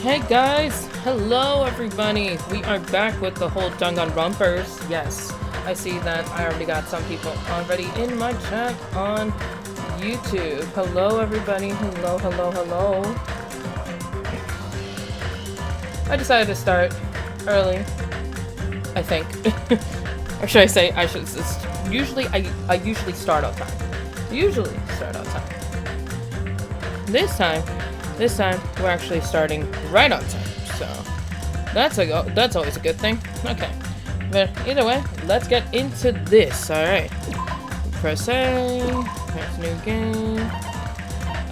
Hey guys! Hello everybody! We are back with the whole Danganronpers. Yes, I see that I already got some people already in my chat on YouTube. Hello everybody. Hello, hello, hello. I decided to start early, I think. Or should I say, I should just, usually I usually start on time. Usually start on time. This time we're actually starting right on time. So that's always a good thing. Okay. But either way, let's get into this. Alright. Press A. Press new game.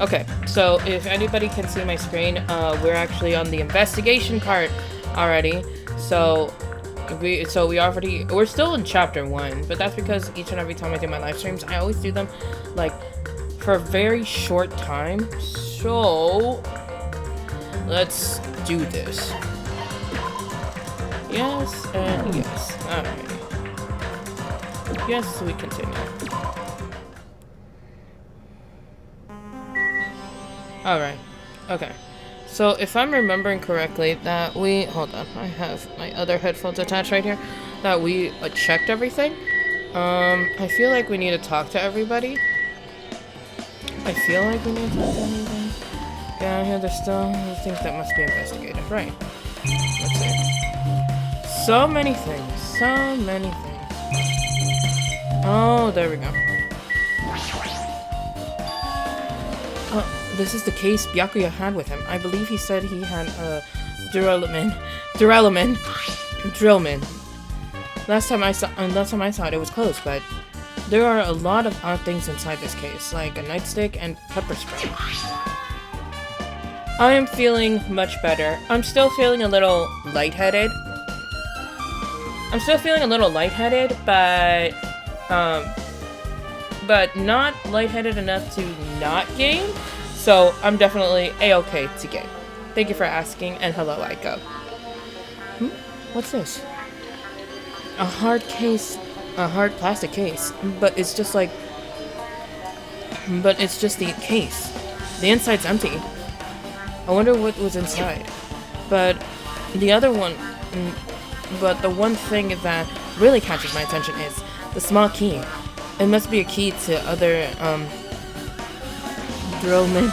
Okay, so if anybody can see my screen, we're actually on the investigation part already. So we're still in chapter 1, but that's because each and every time I do my live streams, I always do them like for a very short time. So let's do this. Yes and yes. Alright. Yes, we continue. Alright. Okay. So if I'm remembering correctly, that we hold on, I have my other headphones attached right here. That we checked everything. I feel like we need to talk to everybody. Yeah, here there's still things that must be investigated. Right. Let's see. So many things. So many things. Oh, there we go. This is the case Byakuya had with him. I believe he said he had a drillman. Last time I saw it, it was closed, but there are a lot of odd things inside this case, like a nightstick and pepper spray. I am feeling much better. I'm still feeling a little lightheaded. But not lightheaded enough to not game. So I'm definitely a-okay to game. Thank you for asking, and hello, Aiko. What's this? A hard plastic case, but it's just the case. The inside's empty. I wonder what was inside. But the one thing that really catches my attention is the small key. It must be a key to other, drillmen.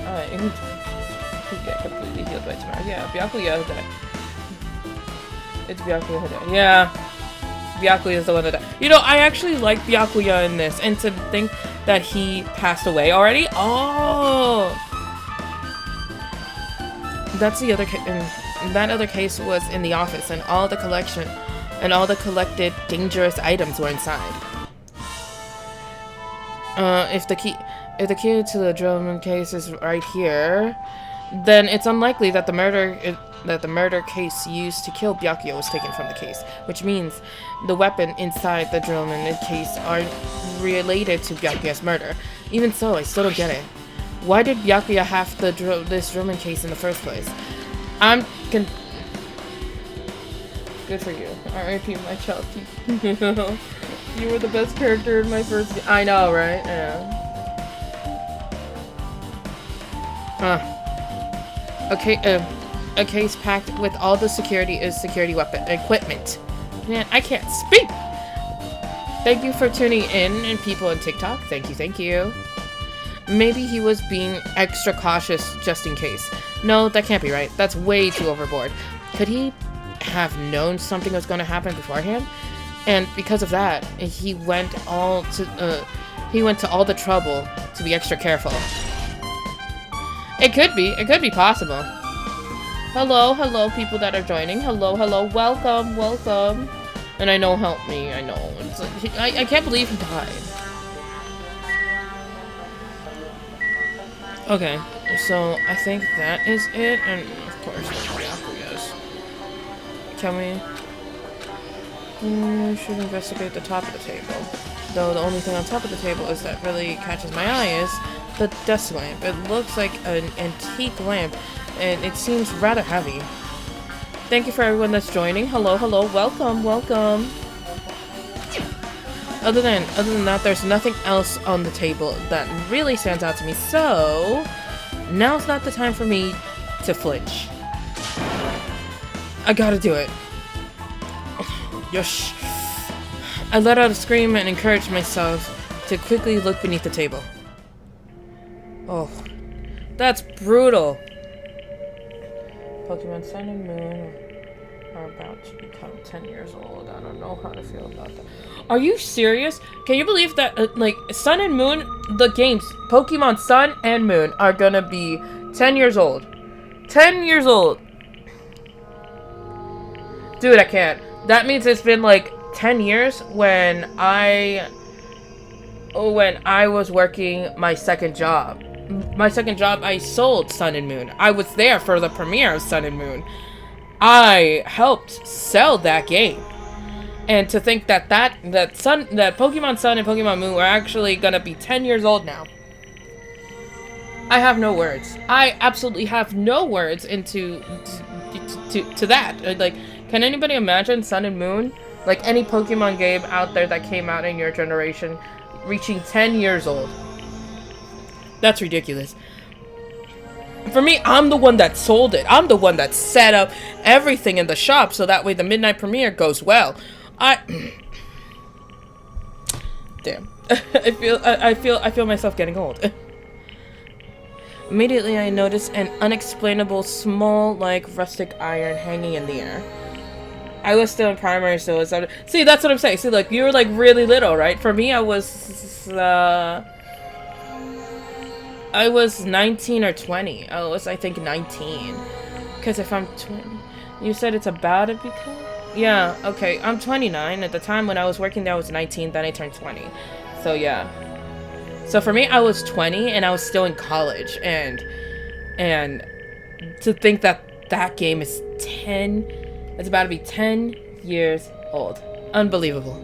Alright, he get completely healed by tomorrow. Yeah, Byakuya died. It's Byakuya who died. Yeah. Byakuya is the one that died. You know, I actually like Byakuya in this, and to think that he passed away already? Oh! That's the other case. That other case was in the office, and all the collected dangerous items were inside. If the key to the drillman case is right here, then it's unlikely that the murder case used to kill Byakuya was taken from the case, which means the weapon inside the drillman case are related to Byakuya's murder. Even so, I still don't get it. Why did Byakuya have this drillman case in the first place? Good for you. R.I.P. my child. You were the best character in my first game. I know, right? Yeah. A case packed with all the security weapon equipment. Man, I can't speak! Thank you for tuning in, and people on TikTok. Thank you. Maybe he was being extra cautious just in case. No, that can't be right. That's way too overboard. Could he have known something was going to happen beforehand? And because of that, he went to all the trouble to be extra careful. It could be possible. Hello, people that are joining. Hello, welcome. And I know, help me, I know. It's like, I can't believe he died. Okay, so I think that is it, and of course, Byakuya's. Can we? Should investigate the top of the table. Though the only thing on top of the table is that really catches my eye is the desk lamp. It looks like an antique lamp, and it seems rather heavy. Thank you for everyone that's joining. Hello, welcome. other than that, there's nothing else on the table that really stands out to me. So now's not the time for me to flinch. I gotta do it. Yosh. I let out a scream and encouraged myself to quickly look beneath the table. Oh, that's brutal. Pokemon Sun and Moon are about to become 10 years old. I don't know how to feel about that. Are you serious? Can you believe that, like, Sun and Moon, the games, Pokemon Sun and Moon are gonna be 10 years old. 10 years old. Dude, I can't. That means it's been, like, 10 years when I was working my second job. My second job, I sold Sun and Moon. I was there for the premiere of Sun and Moon. I helped sell that game. And to think that Pokemon Sun and Pokemon Moon were actually gonna be 10 years old now. I have no words. I absolutely have no words to that. Like, can anybody imagine Sun and Moon? Like, any Pokemon game out there that came out in your generation reaching 10 years old. That's ridiculous. For me, I'm the one that sold it. I'm the one that set up everything in the shop so that way the midnight premiere goes well. Damn. I feel myself getting old. Immediately I noticed an unexplainable small, like, rustic iron hanging in the air. I was still in primary, so it's... See, that's what I'm saying. See, look, you were, like, really little, right? For me, I was 19 or 20. I was, I think, 19. Because if I'm 20... You said it's about to become... Yeah, okay. I'm 29. At the time when I was working there, I was 19. Then I turned 20. So, yeah. So, for me, I was 20, and I was still in college. And to think that that game is 10... It's about to be 10 years old. Unbelievable.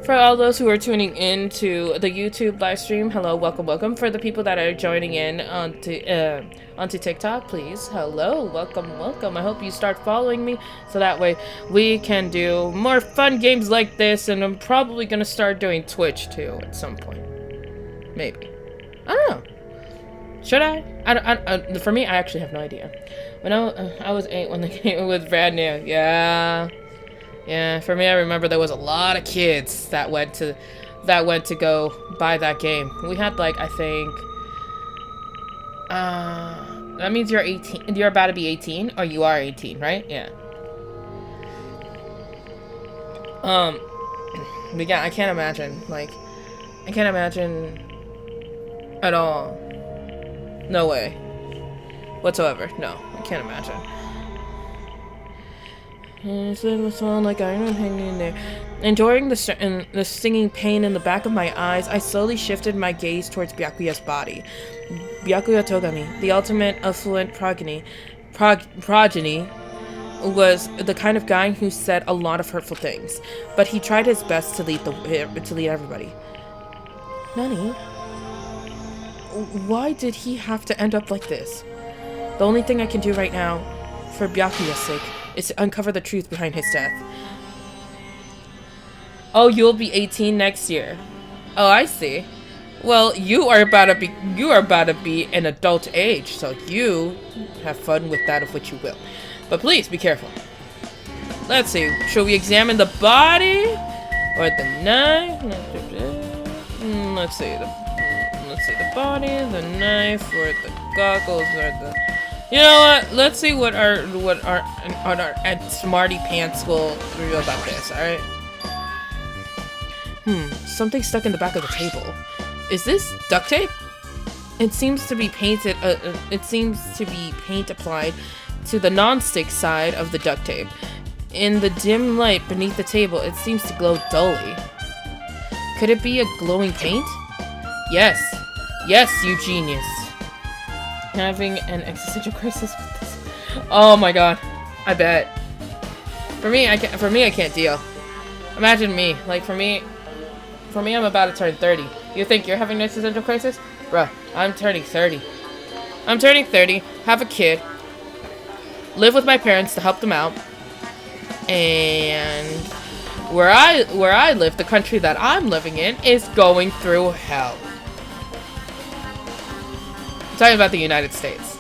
For all those who are tuning in to the YouTube live stream, hello, welcome, welcome. For the people that are joining in onto TikTok, please, hello, welcome, welcome. I hope you start following me so that way we can do more fun games like this, and I'm probably going to start doing Twitch too at some point. Maybe. I don't know. Should I? For me, I actually have no idea. When I was 8 when the game was brand new. Yeah. Yeah, for me, I remember there was a lot of kids that went to go buy that game. We had, like, I think, that means you're 18. You're about to be 18, or you are 18, right? Yeah. But yeah, I can't imagine. Like, I can't imagine at all. No way. Whatsoever. No, I can't imagine. Like iron hanging in there. Enjoying the stinging pain in the back of my eyes, I slowly shifted my gaze towards Byakuya's body. Byakuya Togami, the ultimate affluent progeny, was the kind of guy who said a lot of hurtful things, but he tried his best to lead everybody. Nani? Why did he have to end up like this? The only thing I can do right now, for Byakuya's sake, is to uncover the truth behind his death. Oh, you'll be 18 next year. Oh, I see. Well, you are about to be an adult age, so you have fun with that of which you will. But please be careful. Let's see. Should we examine the body or the knife? Let's see the body, the knife, or the goggles, or the... You know what? Let's see what our smarty pants will reveal about this. All right. Something stuck in the back of the table. Is this duct tape? It seems to be painted. It seems to be paint applied to the non-stick side of the duct tape. In the dim light beneath the table, it seems to glow dully. Could it be a glowing paint? Yes. Yes, you genius. Having an existential crisis with this. Oh my god. I bet. For me, I can't deal. Imagine me. Like, for me, I'm about to turn 30. You think you're having an existential crisis? Bruh, I'm turning 30. I'm turning 30, have a kid, live with my parents to help them out, And where I live, the country that I'm living in, is going through hell. I'm talking about the United States.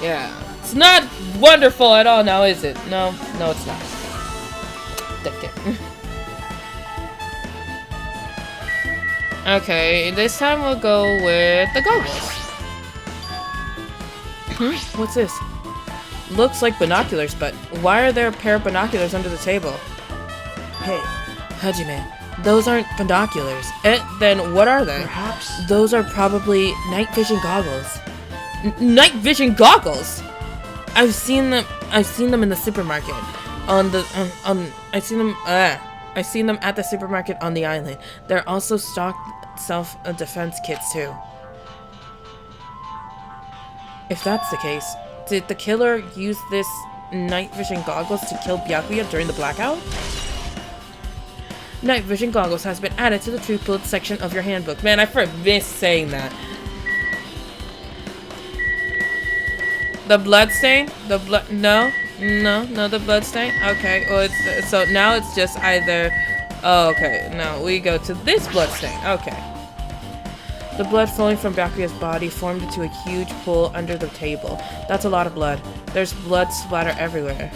Yeah. It's not wonderful at all now, is it? No, it's not. Okay, this time we'll go with the goggles. What's this? Looks like binoculars, but why are there a pair of binoculars under the table? Hey, Hajime, those aren't binoculars. Then what are they? Perhaps those are probably night vision goggles. Night vision goggles? I've seen them in the supermarket. I've seen them at the supermarket on the island. They're also stocked self-defense kits too. If that's the case, did the killer use this night vision goggles to kill Byakuya during the blackout? Night vision goggles has been added to the Truth Bullet section of your handbook. Man, I missed saying that. The blood stain? The blood? No, the blood stain. Okay, well, so now it's just either. Oh, okay. Now we go to this blood stain. Okay. The blood flowing from Byakuya's body formed into a huge pool under the table. That's a lot of blood. There's blood splatter everywhere.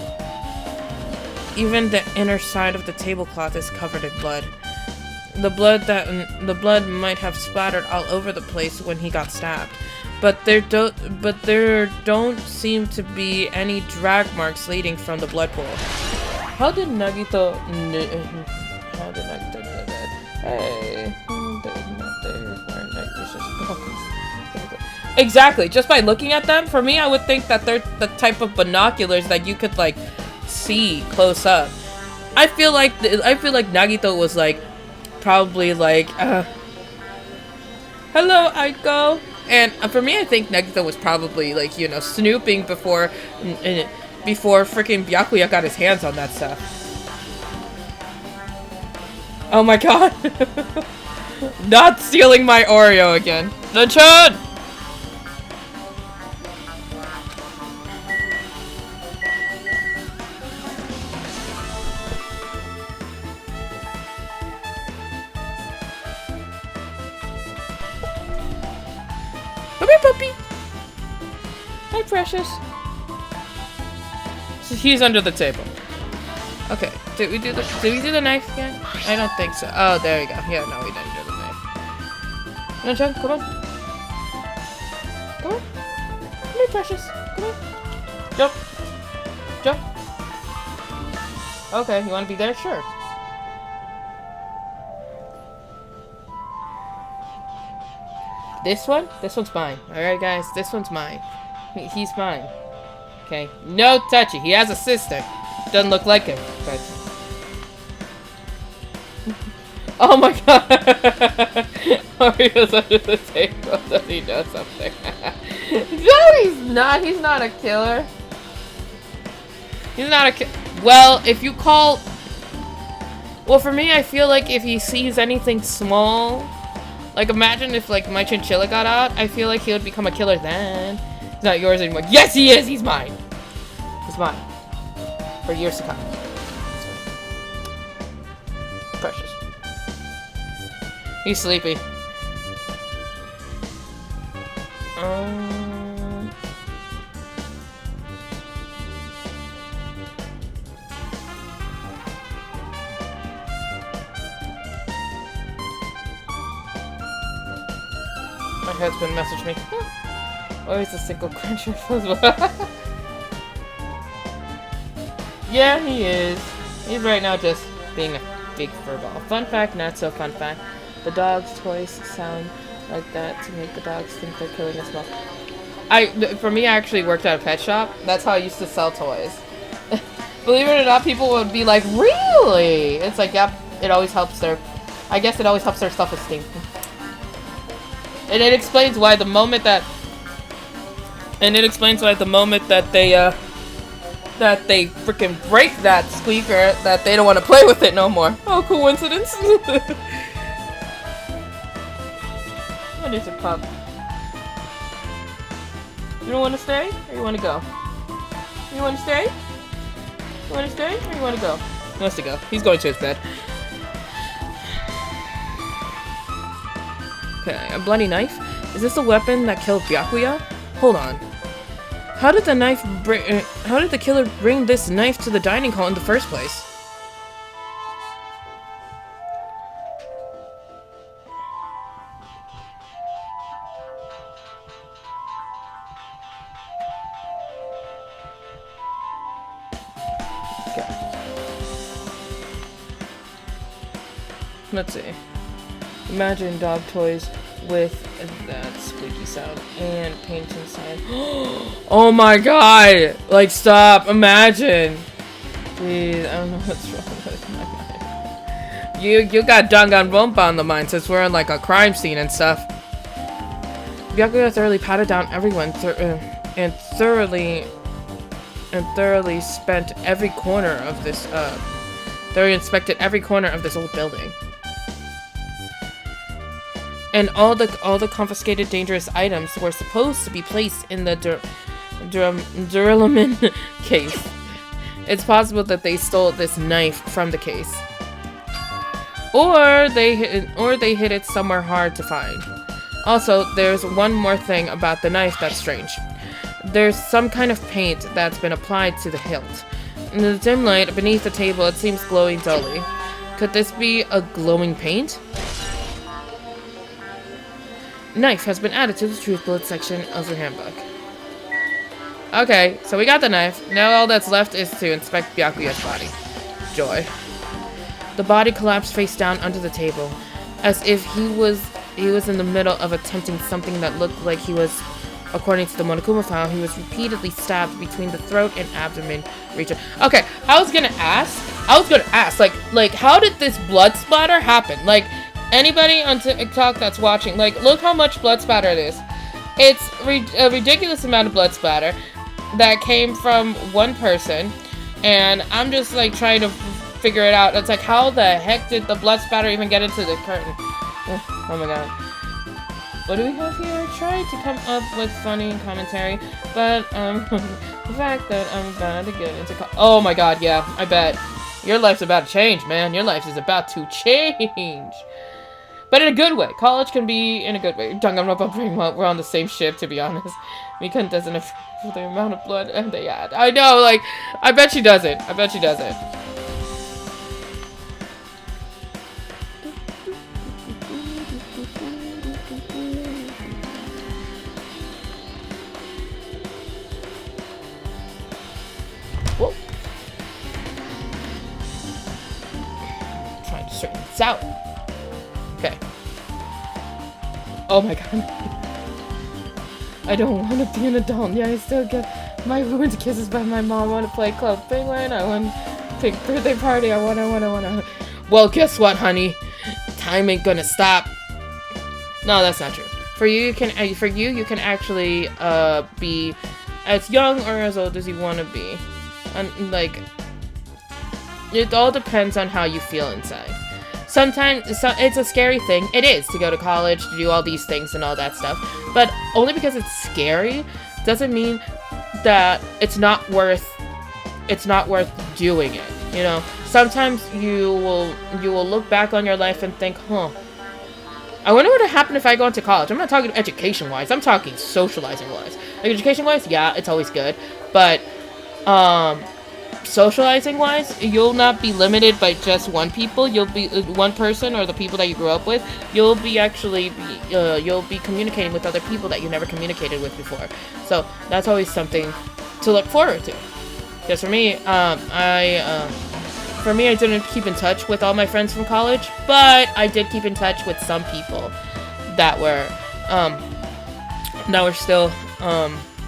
Even the inner side of the tablecloth is covered in blood. The blood might have splattered all over the place when he got stabbed. But there don't seem to be any drag marks leading from the blood pool. How did Nagito know that? Hey. Exactly. Just by looking at them, for me, I would think that they're the type of binoculars that you could like see close up. I feel like Nagito was like probably like hello, Aiko. And for me, I think Nagito was probably like, you know, snooping before freaking Byakuya got his hands on that stuff. Oh my god. Not stealing my Oreo again. Nachan! Come here, puppy. Hi, precious. So he's under the table. Okay. Did we do the knife again? I don't think so. Oh, there we go. Yeah, no, we didn't do the knife. Nachan, come on. Come on. Come here, precious. Come on. Jump. Jump. Okay, you want to be there? Sure. This one? This one's mine. Alright, guys. This one's mine. He's mine. Okay. No touchy. He has a sister. Doesn't look like him. But... oh my god! Mario's under the table. Does he know something? No, he's not. He's not a killer. He's not a well, if you call... well, for me, I feel like if he sees anything small... like, imagine if, like, my chinchilla got out. I feel like he would become a killer then. He's not yours anymore. Yes, he is! He's mine! He's mine. For years to come. Precious. He's sleepy. My husband messaged me. Always a single cruncher. Yeah, he is. He's right now just being a big furball. Fun fact, not so fun fact. The dog's toys sound like that to make the dogs think they're killing us all. For me, I actually worked at a pet shop. That's how I used to sell toys. Believe it or not, people would be like, really? It's like, yep, it always helps their... I guess it always helps their self-esteem. And it explains why the moment that... and it explains why the moment that they freaking break that squeaker, that they don't want to play with it no more. Oh, coincidence? What is it, pup? You don't want to stay? Or you want to go? You want to stay? You want to stay or you want to go? He wants to go. He's going to his bed. Okay, a bloody knife? Is this the weapon that killed Byakuya? Hold on. How did the killer bring this knife to the dining hall in the first place? Let's see. Imagine dog toys with that squeaky sound and painting sign. Oh my god! Like, stop! Imagine! Jeez, I don't know what's wrong with my mind. You got Danganronpa on the mind since we're in like a crime scene and stuff. Byakuya thoroughly patted down everyone and thoroughly spent every corner of this thoroughly inspected every corner of this old building. And all the confiscated dangerous items were supposed to be placed in the Duralumin case. It's possible that they stole this knife from the case, or they hid it somewhere hard to find. Also, there's one more thing about the knife that's strange. There's some kind of paint that's been applied to the hilt. In the dim light beneath the table, it seems glowing dully. Could this be a glowing paint? Knife has been added to the truth bullet section of the handbook. Okay, so we got the knife. Now all that's left is to inspect Byakuya's body. Joy. The body collapsed face down under the table, as if he was in the middle of attempting something that looked like he was, according to the Monokuma file, he was repeatedly stabbed between the throat and abdomen region. Okay, I was gonna ask, like, how did this blood splatter happen? Like, anybody on TikTok that's watching, like, look how much blood splatter it is. It's a ridiculous amount of blood splatter that came from one person, and I'm just, like, trying to figure it out. It's like, how the heck did the blood splatter even get into the curtain? Oh my god. What do we have here? Try to come up with funny commentary, but, the fact that I'm about to get into oh my god, yeah, I bet. Your life's about to change, man. Your life is about to change. But in a good way. College can be in a good way. Danganronpa, we're on the same ship, to be honest. Mikun doesn't have the amount of blood they add. I know, like, I bet she doesn't. I bet she doesn't. Whoa. Trying to straighten this out. Okay. Oh my god. I don't want to be an adult. Yeah, I still get my ruined kisses by my mom. I want to play Club Penguin. I want big birthday party. I wanna. Well, guess what, honey? Time ain't gonna stop. No, that's not true. For you, you can actually be as young or as old as you want to be. And like, it all depends on how you feel inside. Sometimes it's a scary thing. It is to go to college, to do all these things and all that stuff. But only because it's scary doesn't mean that it's not worth doing it. You know, sometimes you will look back on your life and think, huh, I wonder what would happen if I go into college. I'm not talking education-wise. I'm talking socializing-wise. Like, education-wise, yeah, it's always good. But socializing-wise, you'll not be limited by just one people. You'll be one person or the people that you grew up with. You'll be you'll be communicating with other people that you never communicated with before. So that's always something to look forward to. Because for me, I didn't keep in touch with all my friends from college, but I did keep in touch with some people that were still,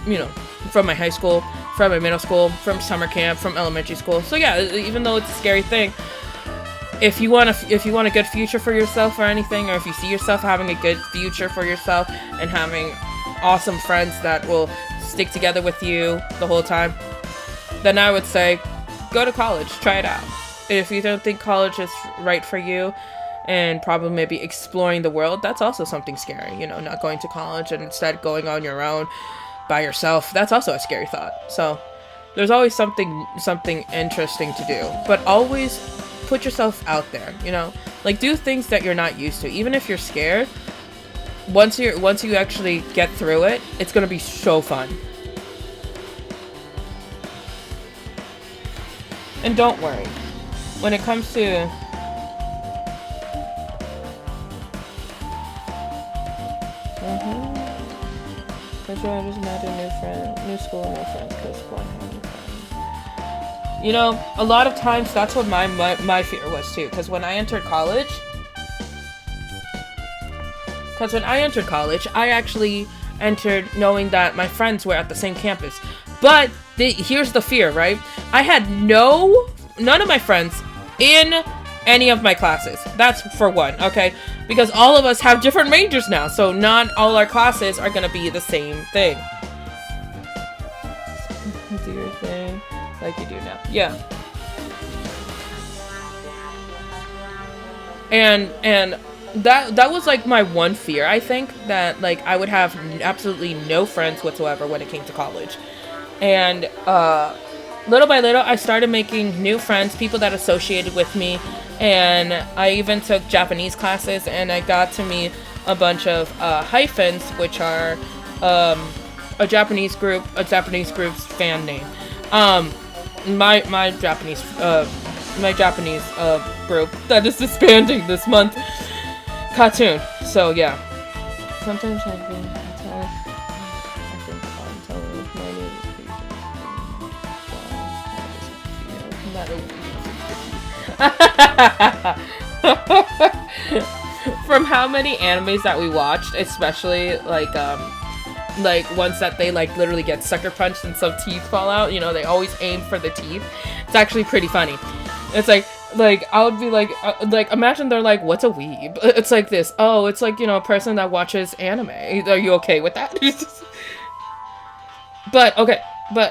you know, from my high school, from my middle school, from summer camp, from elementary school. So yeah, even though it's a scary thing, if you want a good future for yourself or anything, or if you see yourself having a good future for yourself and having awesome friends that will stick together with you the whole time, then I would say go to college, try it out. If you don't think college is right for you, and probably maybe exploring the world, that's also something scary, you know, not going to college and instead going on your own by yourself. That's also a scary thought. So There's always something interesting to do, but always put yourself out there, you know? Like, do things that you're not used to. Even if you're scared, once you actually get through it, it's gonna be so fun. And don't worry. When it comes to I just met a new school, new friends, because one having friends. You know, a lot of times that's what my fear was too. Because when I entered college, I actually entered knowing that my friends were at the same campus. But here's the fear, right? I had none of my friends in any of my classes. That's for one, okay? Because all of us have different majors now, so not all our classes are gonna be the same thing. Do your thing like you do now. Yeah. And that was like my one fear. I think that like I would have absolutely no friends whatsoever when it came to college. And little by little, I started making new friends, people that associated with me, and I even took Japanese classes, and I got to meet a bunch of hyphens, which are a Japanese group's fan name. My Japanese group that is disbanding this month, Cartoon. So yeah. Sometimes I've been from how many animes that we watched, especially like ones that they like literally get sucker punched and some teeth fall out, you know, they always aim for the teeth. It's actually pretty funny. It's like I would be like imagine they're like, what's a weeb? It's like this. Oh, it's like, you know, a person that watches anime. Are you okay with that? But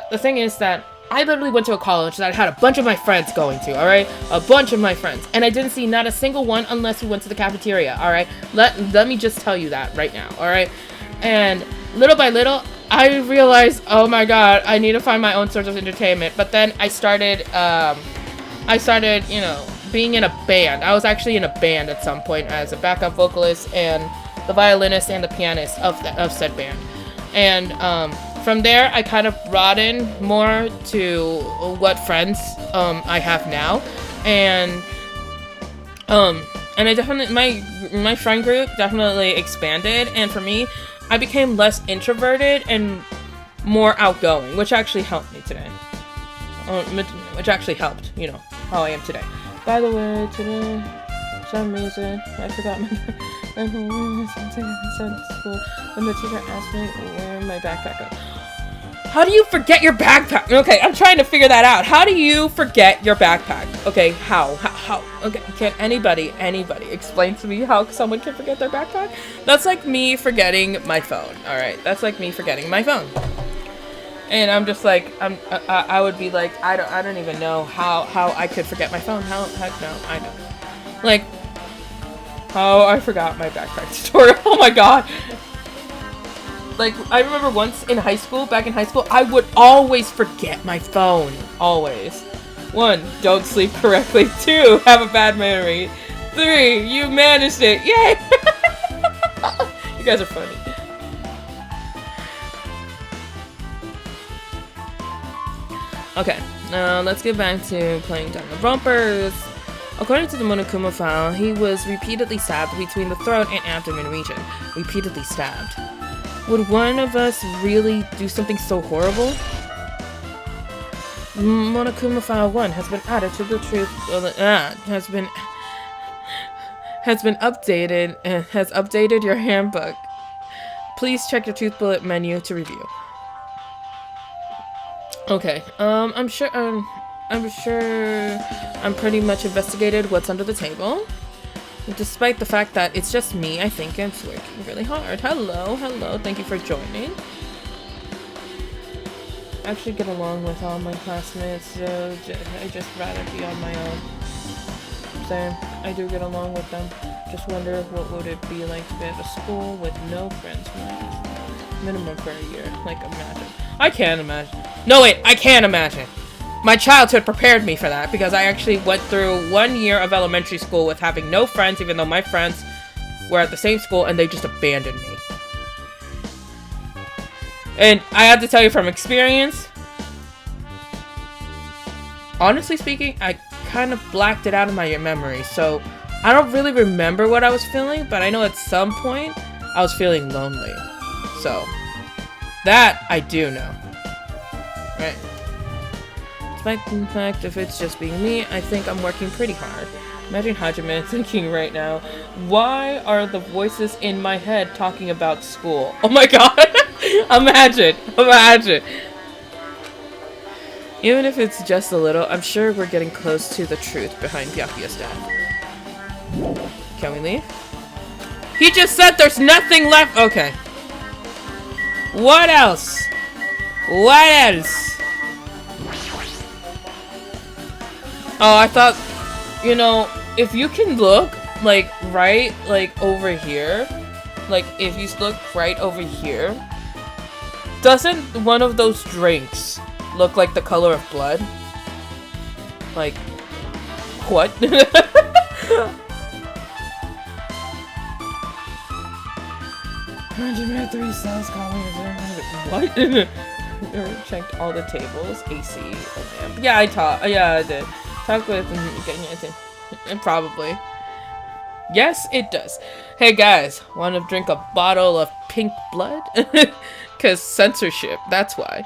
the thing is that I literally went to a college that I had a bunch of my friends going to, alright? A bunch of my friends. And I didn't see not a single one unless we went to the cafeteria, alright? Let me just tell you that right now, alright? And little by little, I realized, oh my god, I need to find my own source of entertainment. But then I started, you know, being in a band. I was actually in a band at some point as a backup vocalist and the violinist and the pianist of said band. And, from there, I kind of broadened more to what friends I have now, and I definitely my friend group definitely expanded, and for me, I became less introverted and more outgoing, which actually helped me today. Which actually helped, you know, how I am today. By the way, today, for some reason, I forgot my school when the teacher asked me where my backpack goes. How do you forget your backpack? Okay, I'm trying to figure that out. How do you forget your backpack? Okay, how? Okay, can anybody explain to me how someone can forget their backpack? That's like me forgetting my phone. All right, that's like me forgetting my phone. And I'm just like, I would be like, I don't even know how I could forget my phone. Heck no, I don't. Like, how I forgot my backpack tutorial. Oh my god. Like, I remember once back in high school, I would always forget my phone. Always. 1, don't sleep correctly. 2, have a bad memory. 3, you managed it. Yay! You guys are funny. Okay, now let's get back to playing Danganronpa. According to the Monokuma file, he was repeatedly stabbed between the throat and abdomen region. Repeatedly stabbed. Would one of us really do something so horrible? Monokuma File 1 has been added to the truth. Has updated your handbook. Please check your tooth bullet menu to review. Okay. I'm sure I'm pretty much investigated what's under the table. Despite the fact that it's just me, I think it's working really hard. Hello, thank you for joining. I actually get along with all my classmates, so I just rather be on my own. Same, I do get along with them. Just wonder what would it be like to be at a school with no friends minimum for a year. Like, imagine. I can't imagine. No, wait, I can't imagine. My childhood prepared me for that because I actually went through 1 year of elementary school with having no friends, even though my friends were at the same school, and they just abandoned me. And I have to tell you from experience, honestly speaking, I kind of blacked it out of my memory, so I don't really remember what I was feeling, but I know at some point I was feeling lonely. So, that I do know. Right. Despite the fact if it's just being me, I think I'm working pretty hard. Imagine Hajime thinking right now, why are the voices in my head talking about school? Oh my god! Imagine! Even if it's just a little, I'm sure we're getting close to the truth behind Byakuya's death. Can we leave? He just said there's nothing left! Okay. What else? What else? Oh, I thought, you know, if you can look, like, right, like, over here, like, if you look right over here, doesn't one of those drinks look like the color of blood? Like, what? Three cells calling what? Checked all the tables, AC, yeah, I did. Talk with and probably. Yes, it does. Hey guys, want to drink a bottle of pink blood? Cause censorship, that's why.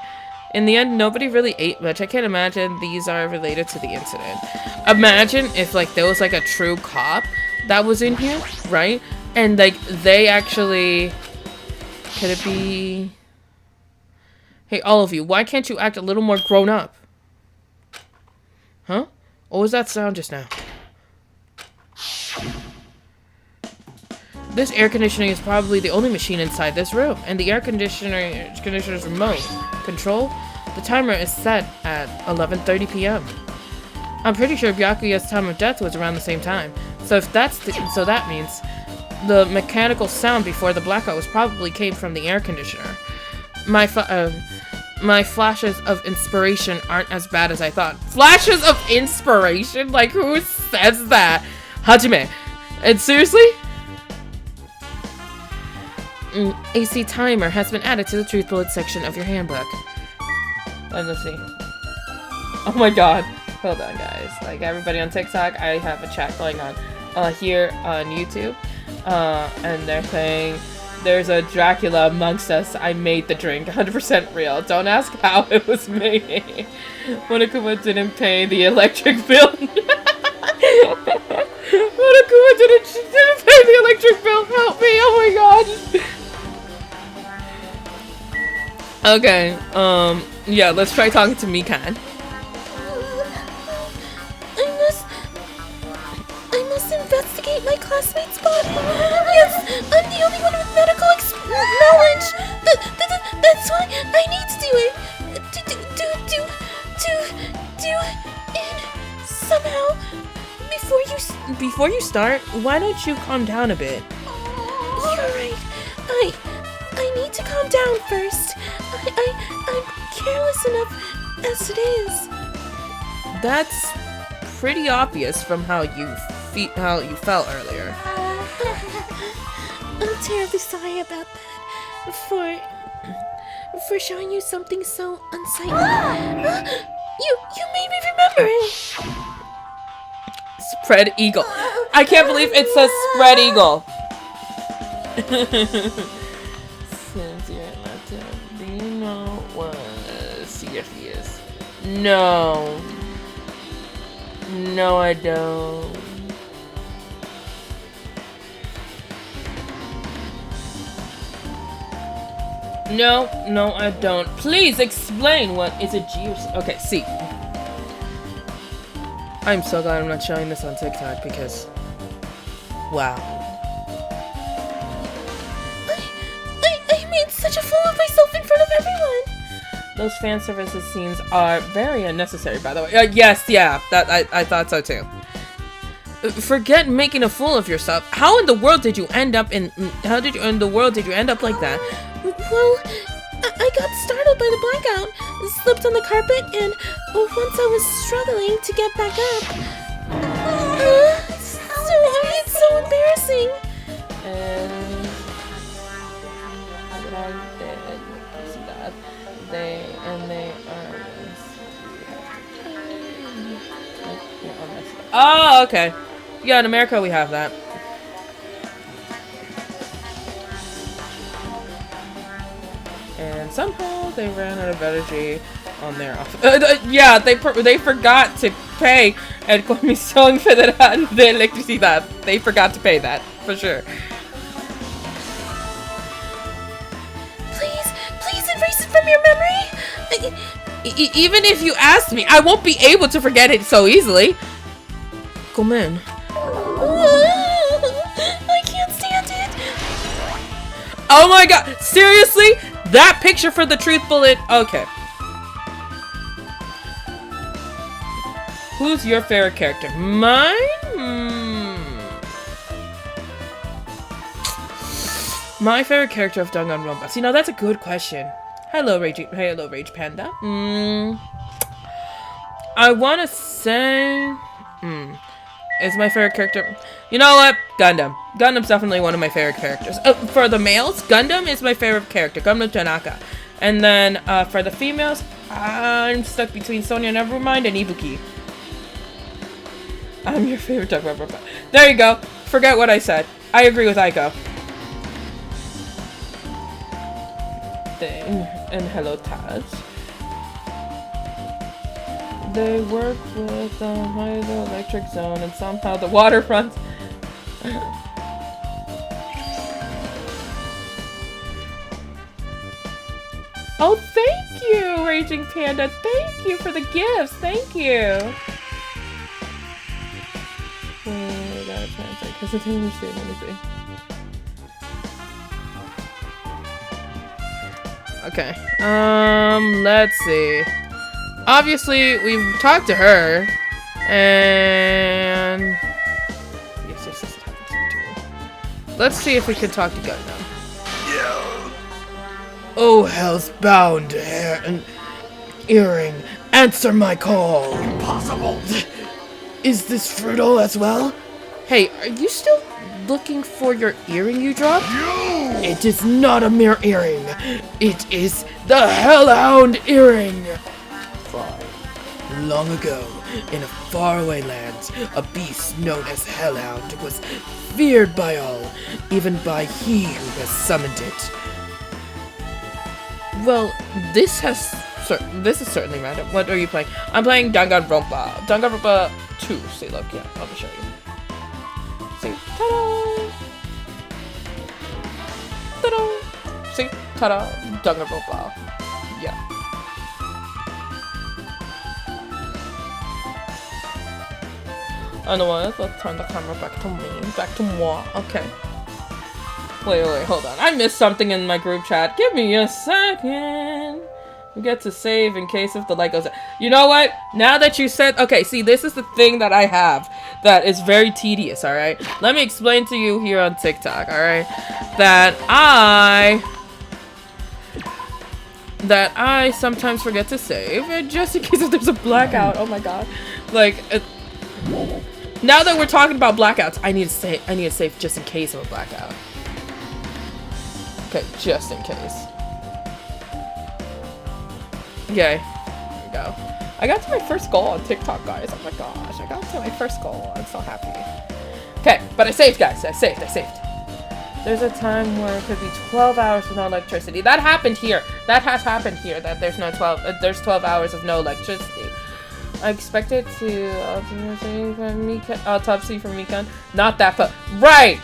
In the end, nobody really ate much. I can't imagine these are related to the incident. Imagine if like there was like a true cop that was in here, right? And like they actually, could it be? Hey, all of you, why can't you act a little more grown up? Huh? What was that sound just now? This air conditioning is probably the only machine inside this room, and the air conditioner's remote control, the timer is set at 11:30 p.m. I'm pretty sure Byakuya's time of death was around the same time. So if that's so that means the mechanical sound before the blackout was probably came from the air conditioner. My flashes of inspiration aren't as bad as I thought. Flashes of inspiration? Like, who says that? Hajime. And seriously? AC timer has been added to the truth bullet section of your handbook. Let's see. Oh my god. Hold on, guys. Like, everybody on TikTok, I have a chat going on here on YouTube. And they're saying, there's a Dracula amongst us. I made the drink. 100% real. Don't ask how it was made. Monokuma didn't pay the electric bill. Monokuma didn't pay the electric bill. Help me. Oh my god. Okay. Yeah, let's try talking to Mikan. I must investigate my classmate's body. Yes, I'm the only one with medical knowledge. That's why I need to do it. Do it somehow Before you start, why don't you calm down a bit? You're right. I need to calm down first. I'm careless enough as it is. That's pretty obvious from how you felt earlier. I'm terribly sorry about that. For showing you something so unsightly. You made me remember it. Spread eagle. I can't believe it says spread eagle. Since you're left out, do you know what CFE is? No. No, I don't. No, I don't. Please explain what is a G or okay, see. I'm so glad I'm not showing this on TikTok because wow. I made such a fool of myself in front of everyone. Those fan services scenes are very unnecessary, by the way. Yes, yeah, that I thought so too. Forget making a fool of yourself. How in the world did you end up like that? Well, I got startled by the blackout, slipped on the carpet, and once I was struggling to get back up. It's so embarrassing. And see that they are. Oh, okay. Yeah, in America we have that. And somehow they ran out of energy on their off. Yeah, they forgot to pay el Comisión Federal de Electricidad. They forgot to pay that for sure. Please erase it from your memory. Even if you asked me, I won't be able to forget it so easily. Come in. I can't stand it. Oh my god, seriously? That picture for the truth bullet? Okay. Who's your favorite character? Mine? My favorite character of Danganronpa. See, now that's a good question. Hello, Rage Panda. I want to say... is my favorite character... You know what? Gundam. Gundam's definitely one of my favorite characters. For the males, Gundam is my favorite character. Gundam Tanaka. And then for the females, I'm stuck between Sonia Nevermind and Ibuki. I'm your favorite Danganronpa. There you go. Forget what I said. I agree with Aiko. And hello, Taj. They work with the hydroelectric zone and somehow the waterfront. Oh, thank you, Raging Panda. Thank you for the gifts. Thank you. I gotta translate because I don't understand anything. Okay. Let's see. Obviously, we've talked to her, and yes, it happens to me. Let's see if we can talk to Gundam. Yeah. Oh, hell's bound hair and earring, answer my call. Impossible. Is this Frutal as well? Hey, are you still looking for your earring you dropped? It is not a mere earring. It is the Hellhound earring. Long ago, in a faraway land, a beast known as Hellhound was feared by all, even by he who has summoned it. Well, this is certainly random. What are you playing? I'm playing Danganronpa. Danganronpa 2. See, look, yeah, let me show you. See, ta-da! Ta-da! See, ta-da! Danganronpa. Yeah. I know what, let's turn the camera back to me. Back to moi. Okay. Wait, hold on. I missed something in my group chat. Give me a second. We get to save in case if the light goes out. You know what? Now that you said... Okay, see, this is the thing that I have that is very tedious, alright? Let me explain to you here on TikTok, alright? That I sometimes forget to save, and just in case if there's a blackout. Oh my god. Like, now that we're talking about blackouts, I need to save just in case of a blackout. Okay, just in case. Okay, there we go. I got to my first goal on TikTok, guys. Oh my gosh, I got to my first goal. I'm so happy. Okay, but I saved, guys. I saved. There's a time where it could be 12 hours with no electricity. That happened here. That has happened here. That there's 12 hours of no electricity. I expected to autopsy from Mikan. Not that fun. Right.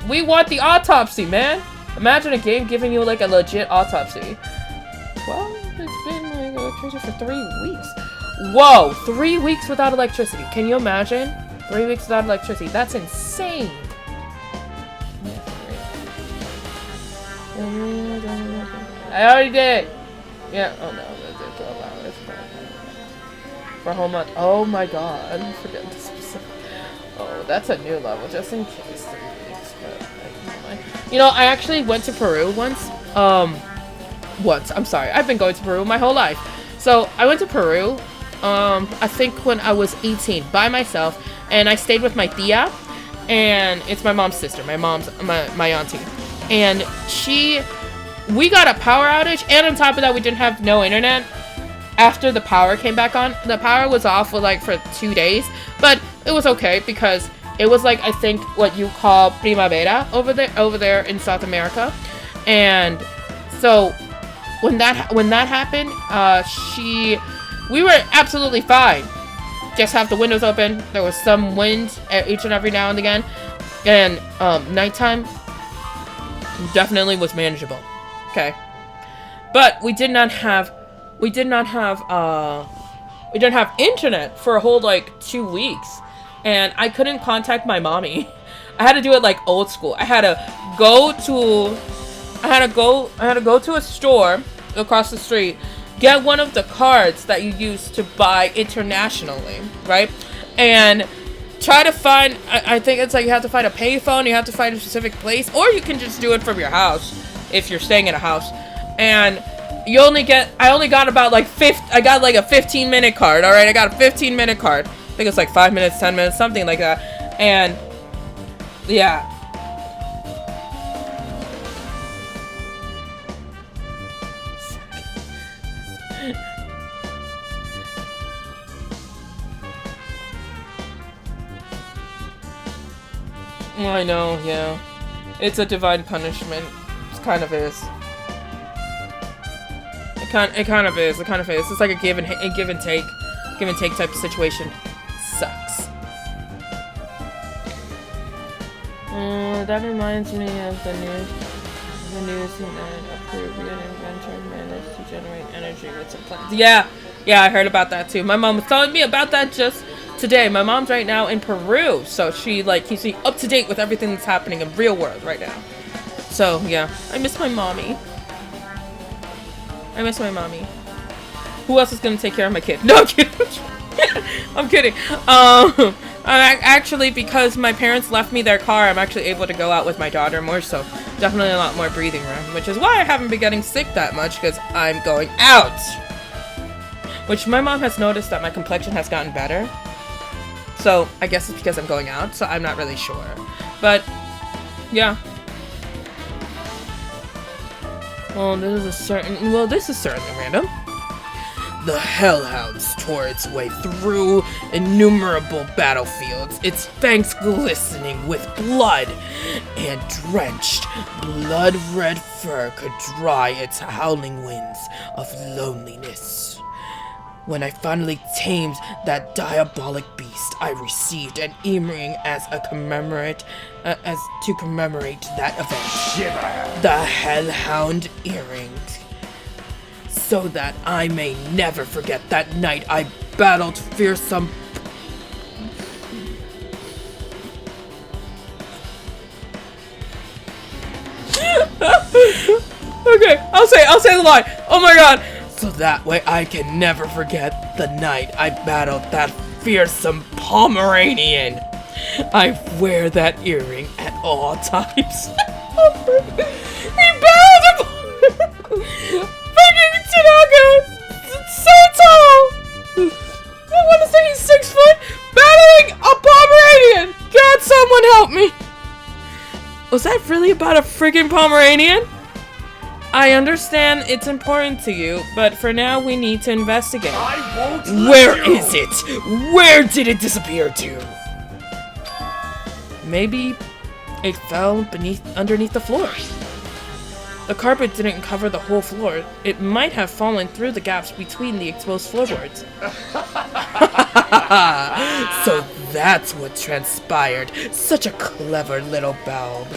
We want the autopsy, man. Imagine a game giving you like a legit autopsy. Well, it's been like electricity for 3 weeks. Whoa, 3 weeks without electricity. Can you imagine? 3 weeks without electricity. That's insane. I already did. Yeah. Oh no, that's 12 hours. For a whole month. Oh my god. I forget the specific. Oh, that's a new level, just in case 3 weeks. But, you know, I actually went to Peru once. once. I'm sorry. I've been going to Peru my whole life. So I went to Peru, I think when I was 18 by myself, and I stayed with my tia, and it's my mom's sister, my auntie. And we got a power outage, and on top of that, we didn't have no internet. After the power came back on, the power was off for like for 2 days, but it was okay because it was like, I think what you call primavera over there in South America. And so when that happened, we were absolutely fine. Just have the windows open. There was some wind each and every now and again, and nighttime definitely was manageable. Okay, but we didn't have internet for a whole like 2 weeks, and I couldn't contact my mommy. I had to do it like old school. I had to go to a store across the street, get one of the cards that you use to buy internationally, right? And try to find, I think it's like you have to find a payphone, you have to find a specific place, or you can just do it from your house if you're staying in a house. And I only got about like I got like a 15-minute card, alright? I got a 15-minute card. I think it's like 5 minutes, 10 minutes, something like that. And yeah. I know, yeah. It's a divine punishment. It kind of is. It kind of is. It's like a give and take type of situation. Sucks. That reminds me of the news that a Peruvian inventor managed to generate energy with some plants. Yeah, I heard about that too. My mom was telling me about that just today. My mom's right now in Peru, so she keeps me up to date with everything that's happening in real world right now. So yeah, I miss my mommy. Who else is gonna take care of my kid? No, I'm kidding. I'm kidding. Actually, because my parents left me their car, I'm actually able to go out with my daughter more, so definitely a lot more breathing room, which is why I haven't been getting sick that much, because I'm going out. Which my mom has noticed that my complexion has gotten better. So I guess it's because I'm going out, so I'm not really sure. But yeah. Well, this is certainly random. The Hellhounds tore its way through innumerable battlefields, its fangs glistening with blood, and drenched, blood-red fur could dry its howling winds of loneliness. When I finally tamed that diabolic beast, I received an earring to commemorate that event. Shiver. The Hellhound earring. So that I may never forget that night I battled fearsome... Okay, I'll say the line. Oh my god. So that way I can never forget the night I battled that fearsome Pomeranian. I wear that earring at all times. He battled a freaking Tanaka! It's so tall! I want to say he's 6 foot, battling a Pomeranian! God, someone help me! Was that really about a freaking Pomeranian? I understand it's important to you, but for now we need to investigate. Where is it? Where did it disappear to? Maybe it fell underneath the floor. The carpet didn't cover the whole floor. It might have fallen through the gaps between the exposed floorboards. So that's what transpired. Such a clever little bulb.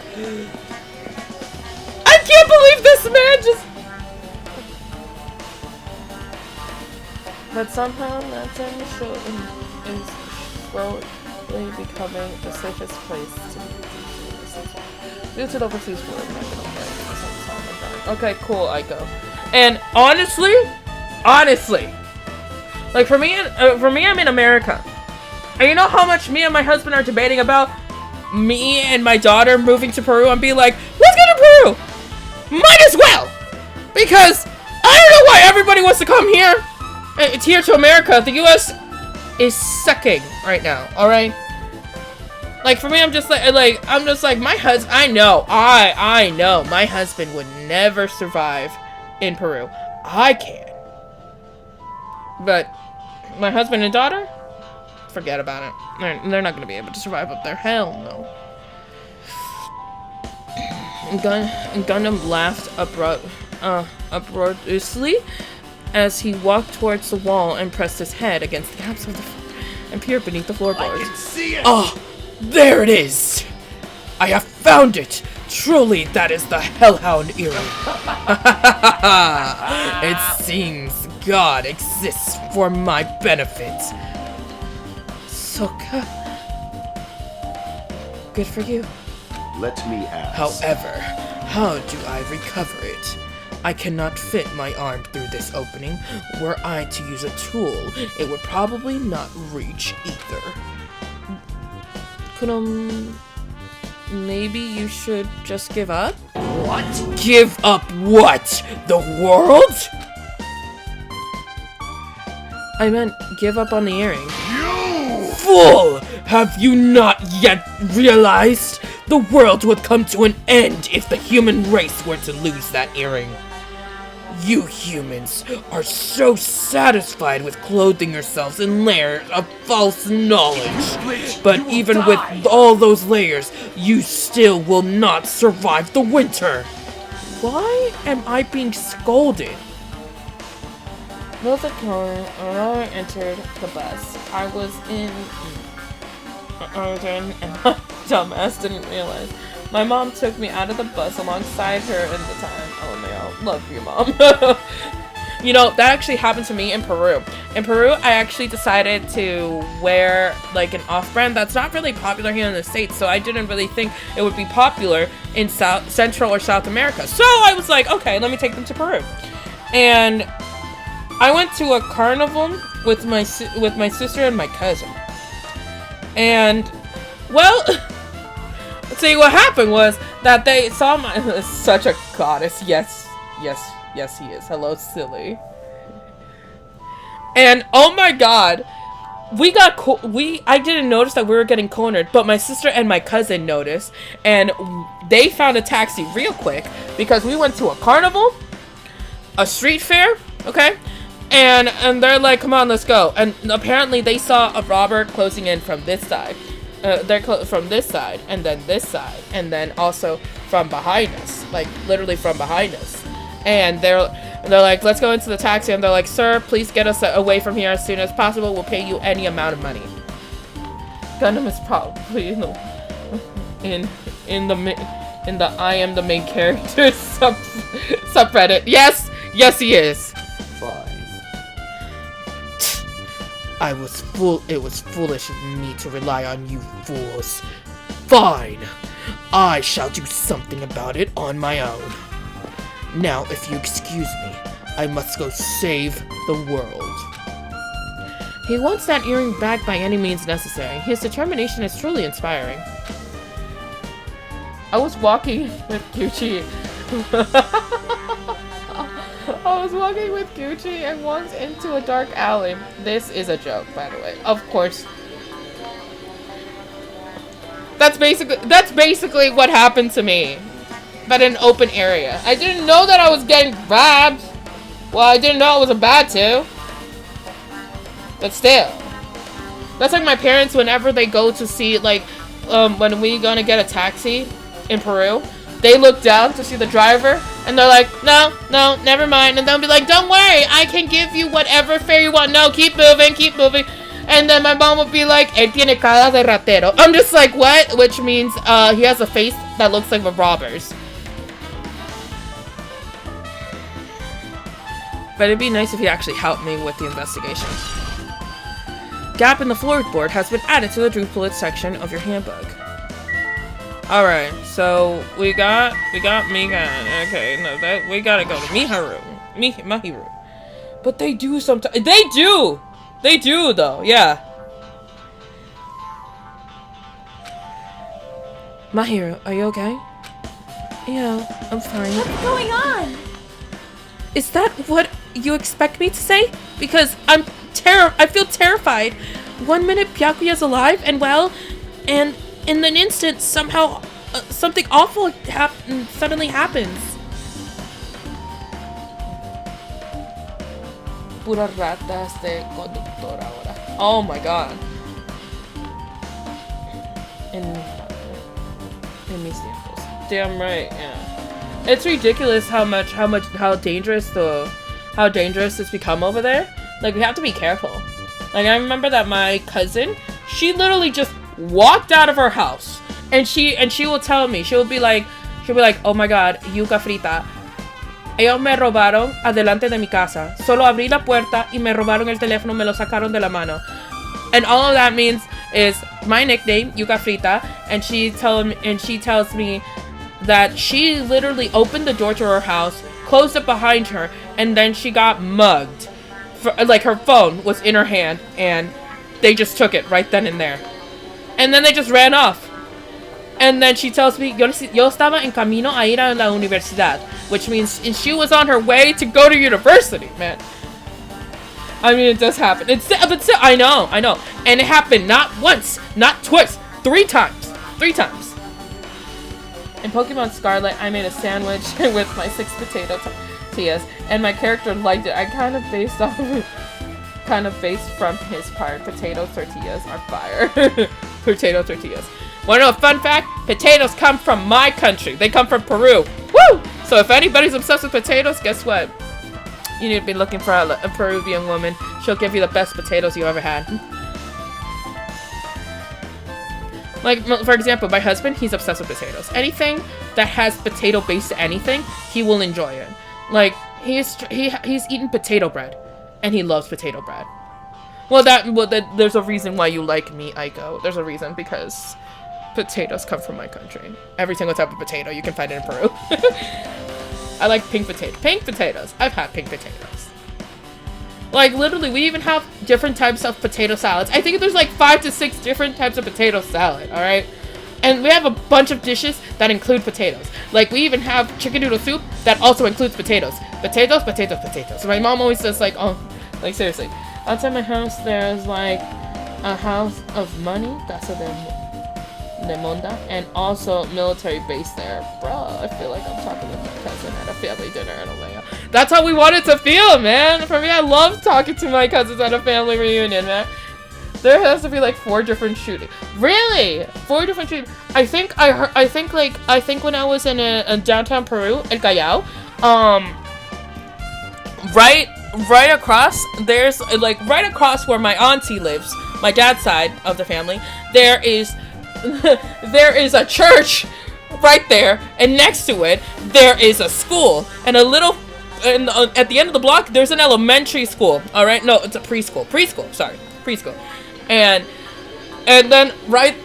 I can't believe this man just... But somehow Latin is slowly becoming the safest place to be. Due to the overseas war, okay, cool, Aiko. And honestly, like for me, I'm in America. And you know how much me and my husband are debating about me and my daughter moving to Peru and be like, let's go to Peru! Might as well! Because I don't know why everybody wants to come here. It's here to America. The U.S. is sucking right now. All right. Like for me, I'm just like my husband. I know my husband would never survive in Peru. I can. But my husband and daughter, forget about it. They're not gonna be able to survive up there. Hell no. Gundam laughed uproariously as he walked towards the wall and pressed his head against the gaps of the floor and peered beneath the floorboards. I can see it! Oh, there it is! I have found it! Truly, that is the Hellhound earring. It seems God exists for my benefit. Sokka. Good for you. Let me ask. However, how do I recover it? I cannot fit my arm through this opening. Were I to use a tool, it would probably not reach either. Maybe you should just give up? What? Give up what? The world? I meant give up on the earring. You! Fool! Have you not yet realized? The world would come to an end if the human race were to lose that earring. You humans are so satisfied with clothing yourselves in layers of false knowledge. But even with all those layers, you still will not survive the winter. Why am I being scolded? When I entered the bus, I was in, and my dumbass didn't realize. My mom took me out of the bus alongside her in the time. Oh, man, love you, Mom. You know, that actually happened to me in Peru. In Peru, I actually decided to wear, like, an off-brand that's not really popular here in the States, so I didn't really think it would be popular in Central or South America. So I was like, okay, let me take them to Peru. And I went to a carnival with my sister and my cousin. And, well, let's see, what happened was that they saw my such a goddess. Yes, he is. Hello, silly. And oh my god, I didn't notice that we were getting cornered, but my sister and my cousin noticed, and they found a taxi real quick because we went to a carnival, a street fair, okay? And they're like, come on, let's go. And apparently they saw a robber closing in from this side. They're from this side, and then this side, and then also from behind us, like literally from behind us. And they're like, let's go into the taxi. And they're like, sir, please get us away from here as soon as possible. We'll pay you any amount of money. Gundam is probably in the I am the main character subreddit. Yes, he is. Fine. It was foolish of me to rely on you fools. Fine. I shall do something about it on my own. Now, if you excuse me, I must go save the world. He wants that earring back by any means necessary. His determination is truly inspiring. I was walking with Gucci. I was walking with Gucci and walked into a dark alley. This is a joke, by the way. Of course. That's basically what happened to me. But in an open area. I didn't know that I was getting grabbed. Well, I didn't know I was about to. But still. That's like my parents whenever they go to see, like, when we gonna get a taxi in Peru. They look down to see the driver, and they're like, no, never mind. And they'll be like, don't worry, I can give you whatever fare you want. No, keep moving. And then my mom would be like, él tiene cara de ratero. I'm just like, what? Which means, he has a face that looks like a robber's. But it'd be nice if he actually helped me with the investigation. Gap in the floorboard has been added to the Drupal section of your handbook. Alright, so we got Mika. Okay, no, we gotta go to Mahiru. But they do sometimes. They do though, yeah. Mahiru, are you okay? Yeah, I'm fine. What's going on? Is that what you expect me to say? Because I feel terrified. 1 minute Byakuya's alive and well, and in an instant, somehow, something awful suddenly happens. Pura ratas de conductor ahora. Oh my god. In mis tiempos. Damn right, yeah. It's ridiculous how dangerous it's become over there. Like, we have to be careful. Like, I remember that my cousin, she literally just walked out of her house, and she will tell me, she'll be like, oh my god, yuca frita. Ellos me robaron adelante de mi casa. Solo abrí la puerta y me robaron el teléfono, me lo sacaron de la mano. And all of that means is my nickname, Yuca Frita, and she tells me that she literally opened the door to her house, closed it behind her, and then she got mugged. Like, her phone was in her hand, and they just took it right then and there. And then they just ran off. And then she tells me, yo estaba en camino a ir a la universidad, which means she was on her way to go to university, man. I mean, it does happen. But still, I know. And it happened not once, not twice, 3 times. 3 times. In Pokemon Scarlet, I made a sandwich with my 6 potato tortillas, and my character liked it. I kind of based from his part. Potato tortillas are fire. Potato tortillas. Wanna know a fun fact? Potatoes come from my country. They come from Peru. Woo! So if anybody's obsessed with potatoes, guess what? You need to be looking for a Peruvian woman. She'll give you the best potatoes you ever had. Like, for example, my husband, he's obsessed with potatoes. Anything that has potato-based anything, he will enjoy it. Like, he's eaten potato bread, and he loves potato bread. Well, there's a reason why you like me, Aiko. There's a reason, because potatoes come from my country. Every single type of potato you can find it in Peru. I like pink potatoes. I've had pink potatoes. Like, literally, we even have different types of potato salads. I think there's like 5 to 6 different types of potato salad, alright? And we have a bunch of dishes that include potatoes. Like, we even have chicken noodle soup that also includes potatoes. Potatoes. So my mom always says, like, oh, like, seriously. Outside my house, there's, like, a house of money. That's what de Monda, and also military base there. Bro, I feel like I'm talking with my cousin at a family dinner in Olea. That's how we want it to feel, man. For me, I love talking to my cousins at a family reunion, man. There has to be like 4 different shootings. Really? 4 different shootings. I think when I was in downtown Peru, El Callao, right across, there's like right across where my auntie lives, my dad's side of the family, there is a church right there, and next to it there is a school, and at the end of the block there's an elementary school. All right, no, it's a preschool, and then right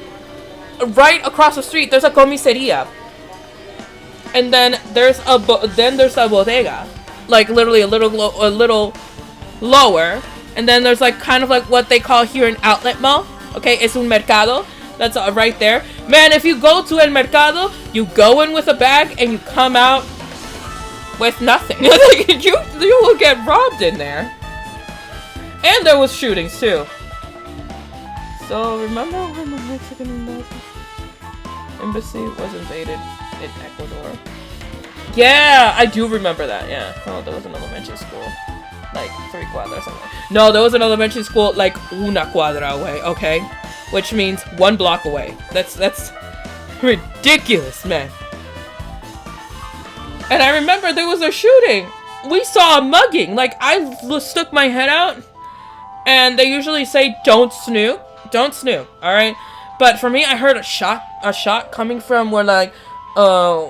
across the street there's a comisaria, and then there's a bodega, like literally a little lower, and then there's like kind of like what they call here an outlet mall. Okay, es un mercado. That's right there. Man, if you go to El Mercado, you go in with a bag and you come out with nothing. you will get robbed in there. And there was shootings too. So remember when the Mexican embassy was invaded in Ecuador? Yeah, I do remember that, yeah. Oh, there was an elementary school. Like 3 cuadras away. No, there was an elementary school like una cuadra away, okay? Which means 1 block away. That's ridiculous, man. And I remember there was a shooting. We saw a mugging. Like, I stuck my head out, and they usually say, don't snoop, alright? But for me, I heard a shot coming from where, like, where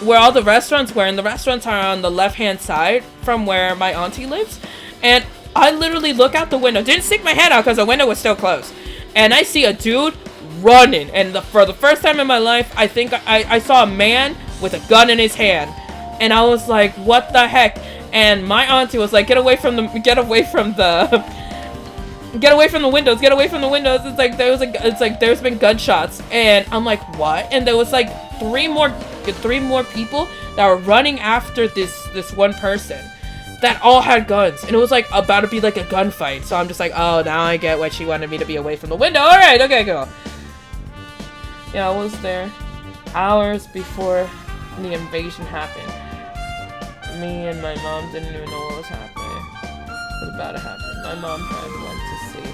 all the restaurants were, and the restaurants are on the left-hand side from where my auntie lives, and I literally look out the window. Didn't stick my head out because the window was still closed. And I see a dude running. And for the first time in my life, I think I saw a man with a gun in his hand. And I was like, what the heck? And my auntie was like, get away from the get away from the windows, get away from the windows. It's like there's been gunshots, and I'm like, what? And there was like three more people that were running after this one person that all had guns, and it was like about to be like a gunfight. So I'm just like, oh, now I get why she wanted me to be away from the window. All right, okay, go. Yeah, I was there hours before the invasion happened. Me and my mom didn't even know what was happening. It was about to happen. My mom had went to see.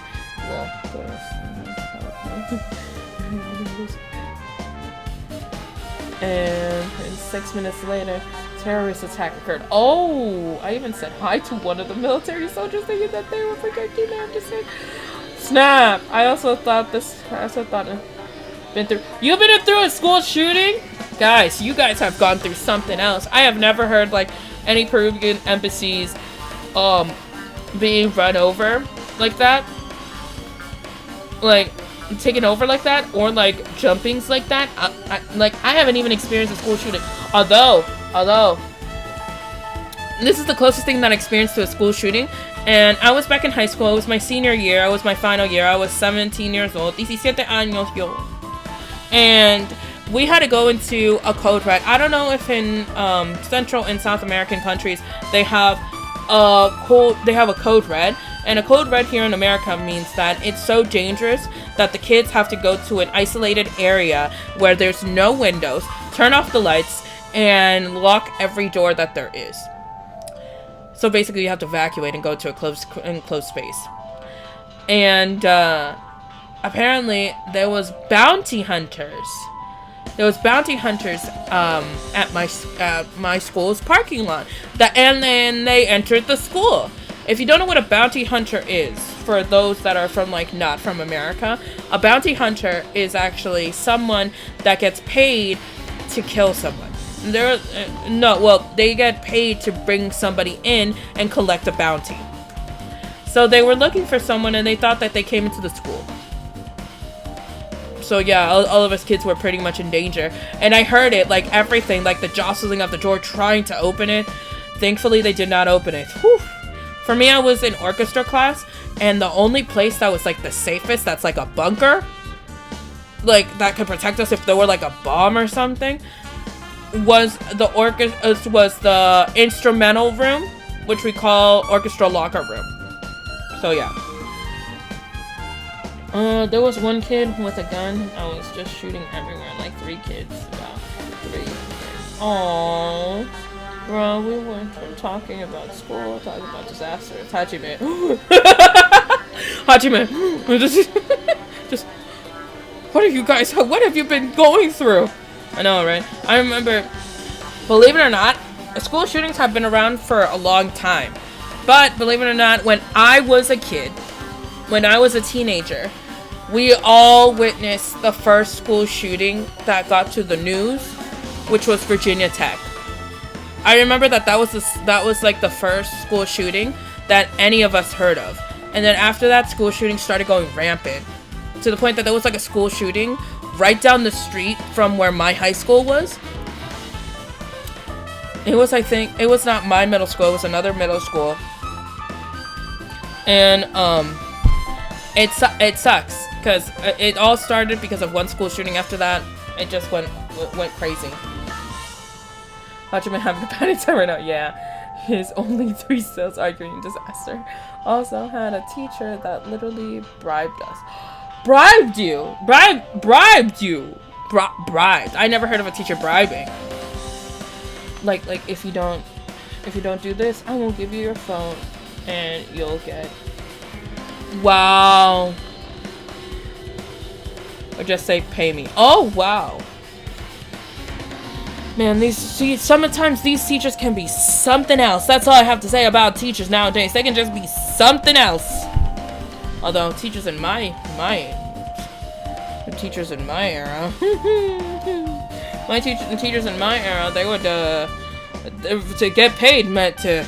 And 6 minutes later, terrorist attack occurred. Oh, I even said hi to one of the military soldiers, thinking that they were protecting them. Just said, snap. I also thought been through. You've been through a school shooting, guys. You guys have gone through something else. I have never heard like any Peruvian embassies, being run over like that, like taken over like that, or like jumpings like that. I haven't even experienced a school shooting. Although this is the closest thing that I experienced to a school shooting, and I was back in high school. It was my senior year. I was my final year. I was 17 years old. 17 años yo. And we had to go into a code red. I don't know if in Central and South American countries they have a code red. And a code red here in America means that it's so dangerous that the kids have to go to an isolated area where there's no windows, turn off the lights, and lock every door that there is. So basically you have to evacuate and go to a closed space. And apparently there was bounty hunters. At my school's parking lot. And then they entered the school. If you don't know what a bounty hunter is, for those that are from like not from America, a bounty hunter is actually someone that gets paid to kill someone. They get paid to bring somebody in and collect a bounty. So they were looking for someone, and they thought that they came into the school. So yeah, all of us kids were pretty much in danger. And I heard it, like everything, like the jostling of the door, trying to open it. Thankfully, they did not open it. Whew. For me, I was in orchestra class, and the only place that was like the safest, that's like a bunker, like that could protect us if there were like a bomb or something, was the instrumental room, which we call orchestra locker room. So yeah. There was one kid with a gun. I was just shooting everywhere, like 3 kids. About 3 kids. Aww. Bro, we weren't talking about school, talking about disasters. Hajime. Hajime. Just, what have you been going through? I know, right? I remember, believe it or not, school shootings have been around for a long time. But, believe it or not, when I was a kid, when I was a teenager, we all witnessed the first school shooting that got to the news, which was Virginia Tech. I remember that was like the first school shooting that any of us heard of. And then after that, school shootings started going rampant, to the point that there was like a school shooting right down the street from where my high school was. It was not my middle school, it was another middle school. And it sucks because it all started because of one school shooting. After that, it just went crazy. Hajime having a panic attack right now. Yeah, his only 3 cells arguing disaster. Also had a teacher that literally bribed us. Bribed you? Bribed you? Bribed. I never heard of a teacher bribing. Like if you don't do this, I won't give you your phone, and you'll get. Wow. Or just say pay me. Oh wow. Man, sometimes these teachers can be something else. That's all I have to say about teachers nowadays. They can just be something else. Although teachers in my era, teachers in my era, they would to get paid meant to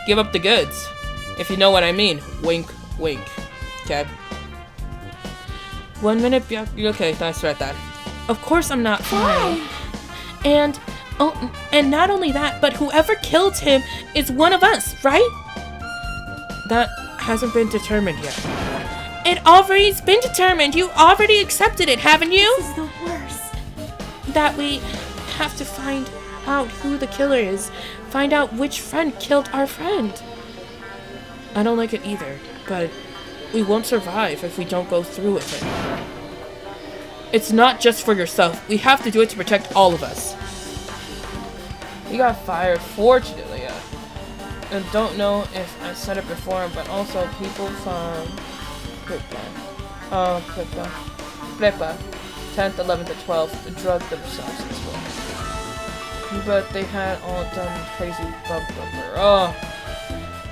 give up the goods, if you know what I mean. Wink, wink. Okay. 1 minute. Okay, nice right that. Of course I'm not fine. And not only that, but whoever killed him is one of us, right? hasn't been determined yet. It already's been determined. You already accepted it, haven't you? This is the worst. That we have to find out who the killer is. Find out which friend killed our friend. I don't like it either, but we won't survive if we don't go through with it. It's not just for yourself. We have to do it to protect all of us. He got fired, fortunately. I don't know if I said it before, but also people from Prepa, 10th, 11th, and 12th drugged themselves as well. But they had all done crazy bumper. Oh,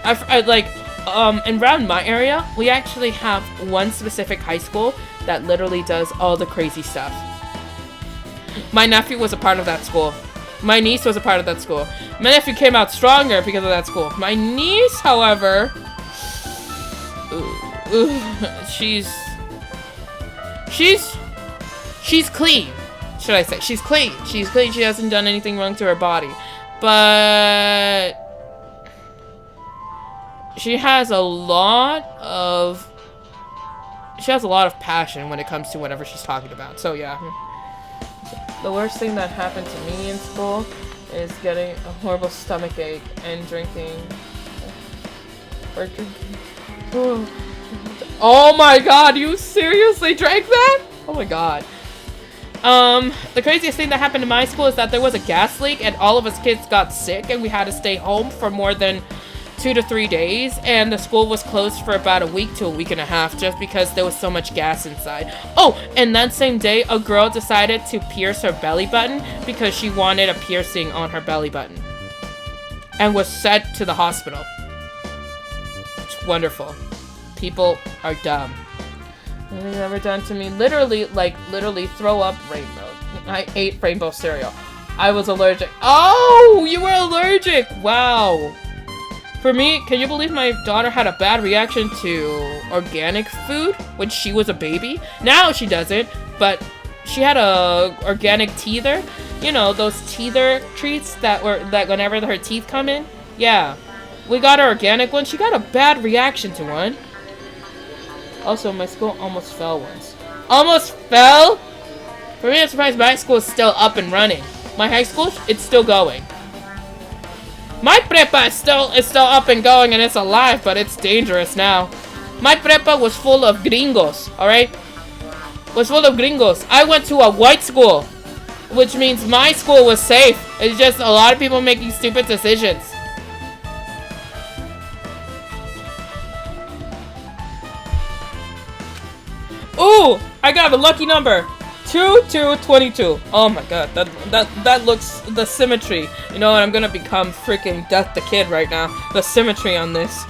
I like, around my area, we actually have one specific high school that literally does all the crazy stuff. My nephew was a part of that school. My niece was a part of that school. My nephew came out stronger because of that school. My niece, however, she's clean. Should I say? She's clean. She's clean. She hasn't done anything wrong to her body. But she has a lot of passion when it comes to whatever she's talking about. So yeah. The worst thing that happened to me in school is getting a horrible stomach ache and drinking. Oh my god, you seriously drank that? Oh my god. The craziest thing that happened in my school is that there was a gas leak and all of us kids got sick and we had to stay home for more than 2 to 3 days, and the school was closed for about a week to a week and a half just because there was so much gas inside. Oh, and that same day, a girl decided to pierce her belly button because she wanted a piercing on her belly button and was sent to the hospital. It's wonderful. People are dumb. They've never done to me. Literally throw up rainbow. I ate rainbow cereal. I was allergic. Oh, you were allergic. Wow. For me, can you believe my daughter had a bad reaction to organic food when she was a baby? Now she doesn't, but she had a organic teether. You know, those teether treats that were like whenever her teeth come in? Yeah. We got an organic one. She got a bad reaction to one. Also, my school almost fell once. Almost fell? For me, I'm surprised my school is still up and running. My high school, it's still going. My prepa is still up and going and it's alive, but it's dangerous now. My prepa was full of gringos, alright? Was full of gringos. I went to a white school, which means my school was safe. It's just a lot of people making stupid decisions. Ooh, I got a lucky number. 2222. Oh my god, that looks, the symmetry. You know what? I'm gonna become freaking Death the Kid right now. The symmetry on this.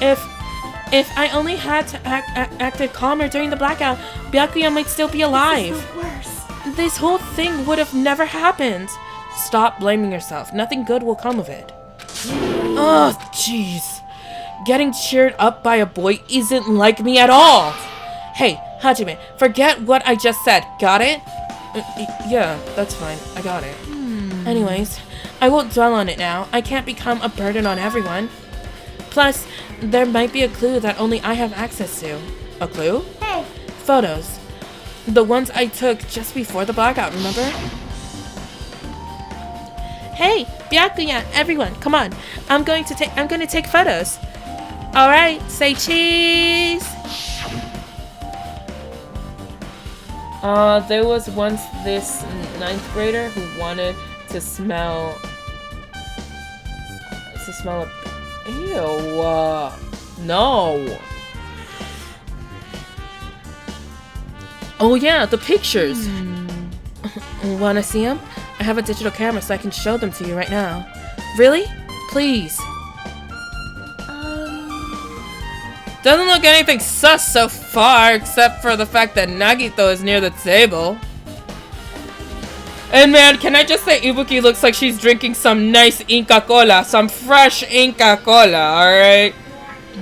If I only had to acted calmer during the blackout, Byakuya might still be alive. This is the worst. This whole thing would have never happened. Stop blaming yourself. Nothing good will come of it. Oh, jeez. Getting cheered up by a boy isn't like me at all. Hey, Hajime, forget what I just said. Got it? Yeah, that's fine. I got it. Anyways, I won't dwell on it now. I can't become a burden on everyone. Plus, there might be a clue that only I have access to. A clue? Hey, Photos. The ones I took just before the blackout, remember? Hey, Byakuya, everyone, come on. I'm going to take photos. Alright, say cheese. There was once this 9th grader who wanted to smell a... Ew, no. Oh yeah, the pictures. Wanna see them? I have a digital camera so I can show them to you right now. Really? Please. Doesn't look anything sus so far, except for the fact that Nagito is near the table. And man, can I just say Ibuki looks like she's drinking some nice Inca Cola, some fresh Inca Cola, alright?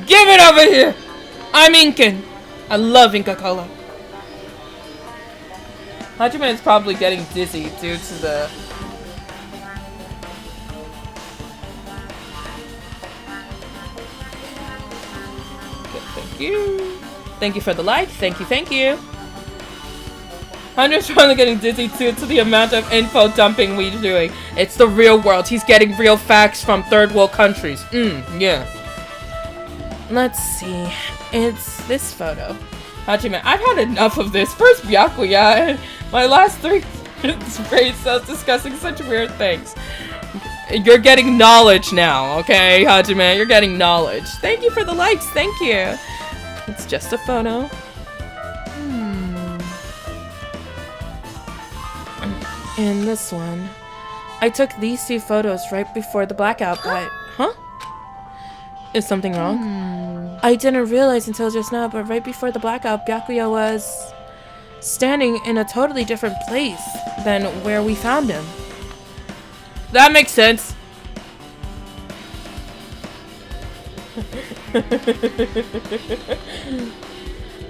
Give it over here! I'm Incan. I love Inca Cola. Hajime is probably getting dizzy due to the... you. Thank you for the like. Thank you, thank you. Hunter's probably getting dizzy too to the amount of info dumping we're doing. It's the real world. He's getting real facts from third world countries. Yeah. Let's see. It's this photo. Hajime, I've had enough of this. First Byakuya, and my last 3 grades discussing such weird things. You're getting knowledge now, okay, Hajime? You're getting knowledge. Thank you for the likes. Thank you. It's just a photo. And this one. I took these 2 photos right before the blackout, but... Huh? Is something wrong? I didn't realize until just now, but right before the blackout, Byakuya was standing in a totally different place than where we found him. That makes sense.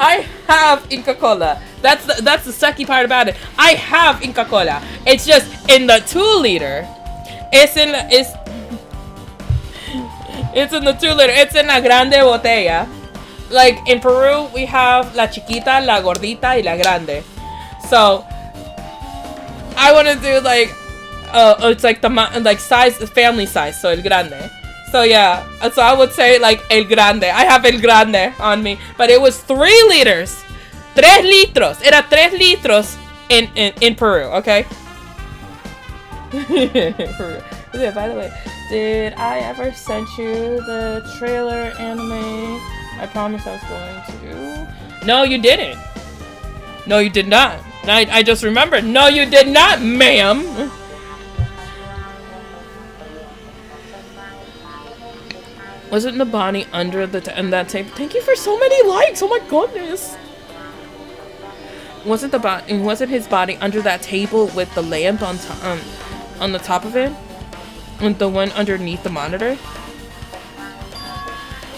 I have Inca Cola. That's the sucky part about it. I have Inca Cola. It's just in the 2-liter. It's in the 2-liter. It's in la grande botella. Like in Peru, we have la chiquita, la gordita, y la grande. So I want to do like, it's like the size, the family size. So el grande. So yeah, so I would say like el grande. I have el grande on me, but it was 3 liters, 3 litros. Era 3 litros in Peru. Okay. Peru. Yeah, by the way, did I ever send you the trailer anime? I promised I was going to. No, you didn't. No, you did not. I just remembered. No, you did not, ma'am. Wasn't Nabani under that table? Thank you for so many likes. Oh my goodness. Wasn't his body under that table with the lamp on the top of it? With the one underneath the monitor?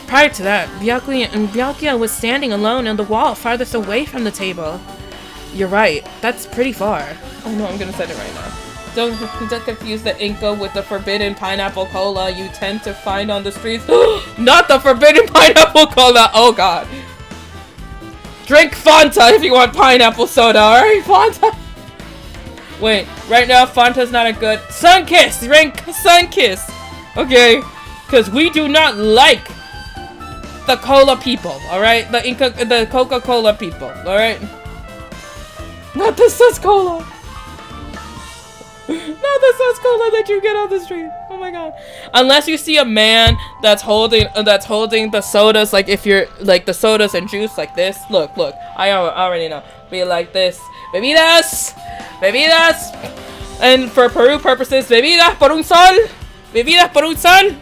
Prior to that, Byakuya was standing alone on the wall farthest away from the table. You're right. That's pretty far. Oh no, I'm gonna send it right now. Don't confuse the Inca with the forbidden pineapple cola you tend to find on the streets. Not the forbidden pineapple cola! Oh god. Drink Fanta if you want pineapple soda, alright? Fanta? Wait, right now Fanta's not a good... Sunkiss! Drink Sunkiss! Okay? Because we do not like the cola people, alright? The Coca-Cola people, alright? Not the Sus Cola! Not the Sus Cola that you get on the street. Oh my god. Unless you see a man that's holding the sodas, like if you're like the sodas and juice like this. Look, I already know. Be like this. Bebidas! Bebidas! And for Peru purposes, bebidas por un sol! Bebidas por un sol!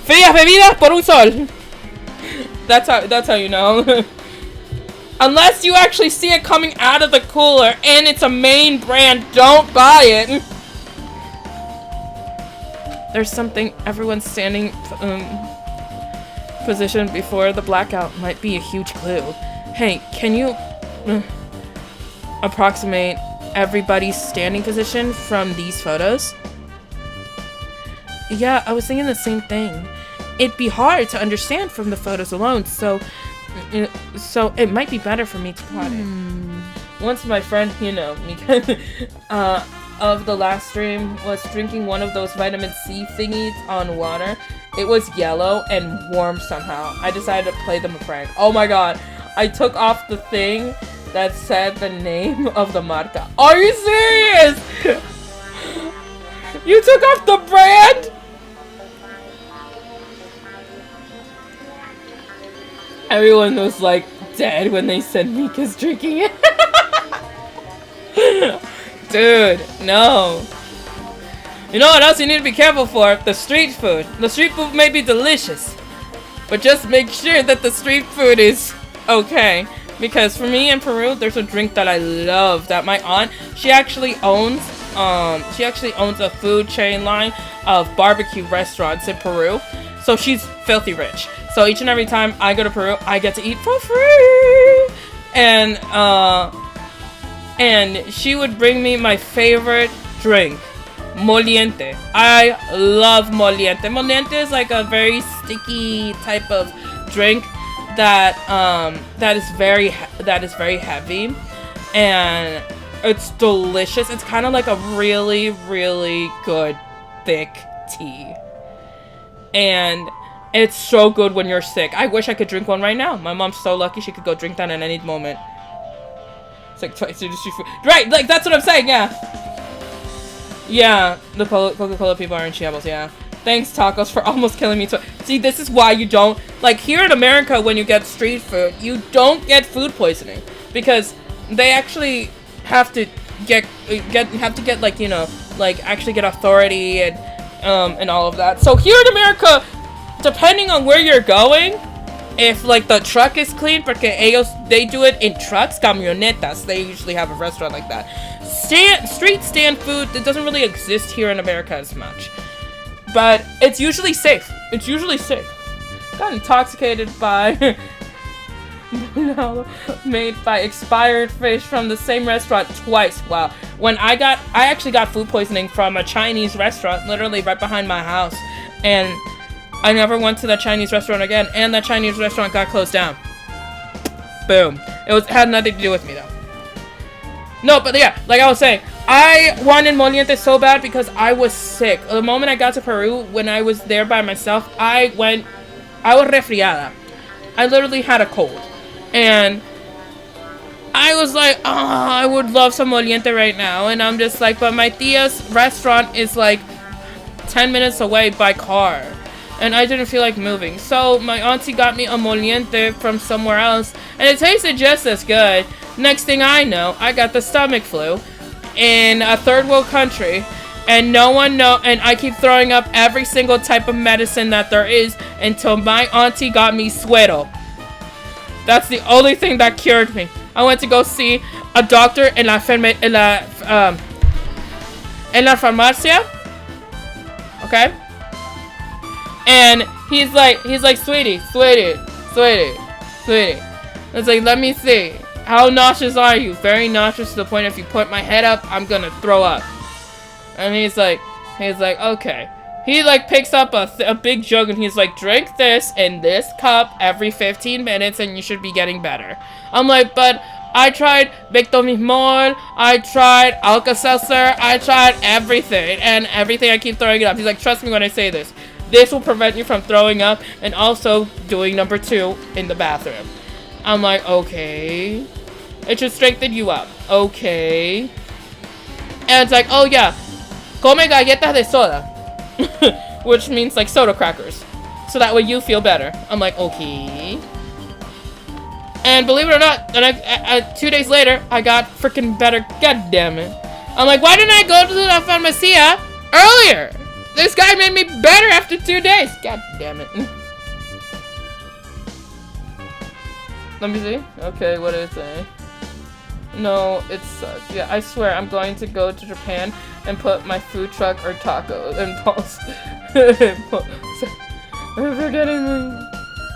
Frías bebidas por un sol! That's how you know. Unless you actually see it coming out of the cooler and it's a main brand, don't buy it. There's something everyone's standing position before the blackout might be a huge clue. Hey, can you approximate everybody's standing position from these photos? Yeah, I was thinking the same thing. It'd be hard to understand from the photos alone, so it might be better for me to plot it. Once my friend, of the last stream was drinking one of those vitamin C thingies on water. It was yellow and warm somehow. I decided to play them a prank. Oh my god. I took off the thing that said the name of the marca. Are you serious? You took off the brand? Everyone was like dead when they said Mika's drinking it. Dude, no. You know what else you need to be careful for? The street food. The street food may be delicious, but just make sure that the street food is okay. Because for me in Peru, there's a drink that I love that my aunt, she actually owns a food chain line of barbecue restaurants in Peru. So she's filthy rich. So each and every time I go to Peru, I get to eat for free. And she would bring me my favorite drink, moliente. I love moliente. Moliente is like a very sticky type of drink. that is very heavy, and it's delicious. It's kind of like a really, really good thick tea, and it's so good when you're sick. I wish I could drink one right now. My mom's so lucky she could go drink that at any moment. It's like twice industry food. Right, like that's what I'm saying, yeah. Yeah, the Coca-Cola people are in shambles, yeah. Thanks, tacos, for almost killing me. See, this is why you don't, like, here in America, when you get street food, you don't get food poisoning. Because they actually have to get like, you know, like, actually get authority and all of that. So here in America, depending on where you're going, if, like, the truck is clean, porque they do it in trucks, camionetas, they usually have a restaurant like that. Street stand food, it doesn't really exist here in America as much. But it's usually safe. It's usually safe. Got intoxicated by made by expired fish from the same restaurant twice. Wow. When I actually got food poisoning from a Chinese restaurant literally right behind my house. And I never went to that Chinese restaurant again, and that Chinese restaurant got closed down. Boom. It had nothing to do with me though. No, but yeah, like I was saying, I wanted moliente so bad because I was sick. The moment I got to Peru, when I was there by myself, I was resfriada. I literally had a cold. And I was like, oh, I would love some moliente right now. And I'm just like, but my tia's restaurant is like 10 minutes away by car. And I didn't feel like moving. So my auntie got me a moliente from somewhere else. And it tasted just as good. Next thing I know, I got the stomach flu in a third world country, and and I keep throwing up every single type of medicine that there is until my auntie got me suero. That's the only thing that cured me. I went to go see a doctor in la farmacia. Okay? And he's like, sweetie. It's like, let me see. How nauseous are you? Very nauseous to the point if you put my head up, I'm gonna throw up. And he's like, okay. He like picks up a big jug and he's like, drink this in this cup every 15 minutes and you should be getting better. I'm like, but I tried Victomimol, I tried Alka-Seltzer, I tried everything, and everything I keep throwing it up. He's like, trust me when I say this. This will prevent you from throwing up and also doing number 2 in the bathroom. I'm like, okay. It should strengthen you up. Okay. And it's like, oh yeah. Come galletas de soda. Which means like soda crackers. So that way you feel better. I'm like, okay. And believe it or not, 2 days later, I got freaking better. God damn it. I'm like, why didn't I go to la farmacia earlier? This guy made me better after 2 days. God damn it. Let me see. Okay, what did it say? No, it sucks. Yeah, I swear I'm going to go to Japan and put my food truck or tacos and pulse.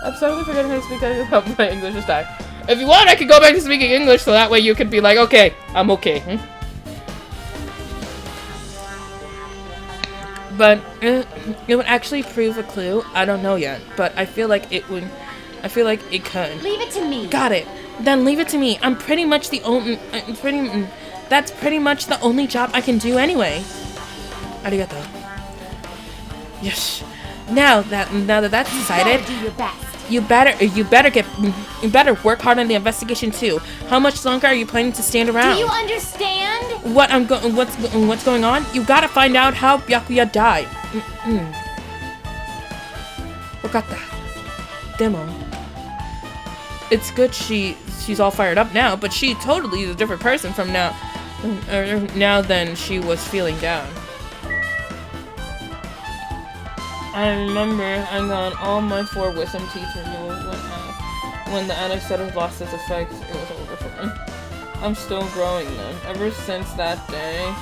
I'm suddenly forgetting how to speak. I hope my English is dying. If you want, I could go back to speaking English so that way you could be like, okay, I'm okay. But it would actually prove a clue. I don't know yet, but I feel like it would. I feel like it could. Leave it to me. Got it. Then leave it to me. I'm pretty much the only. That's pretty much the only job I can do anyway. Arigato. Yes. Now that that's decided, Do your best. you better work hard on the investigation too. How much longer are you planning to stand around? Do you understand? What's going on? You gotta find out how Byakuya died. Wakata. Demo. It's good she's all fired up now, but she totally is a different person from now than she was feeling down. I remember I got all my 4 wisdom teeth removed when the anesthetic lost its effect. It was over for me. I'm still growing them. Ever since that day,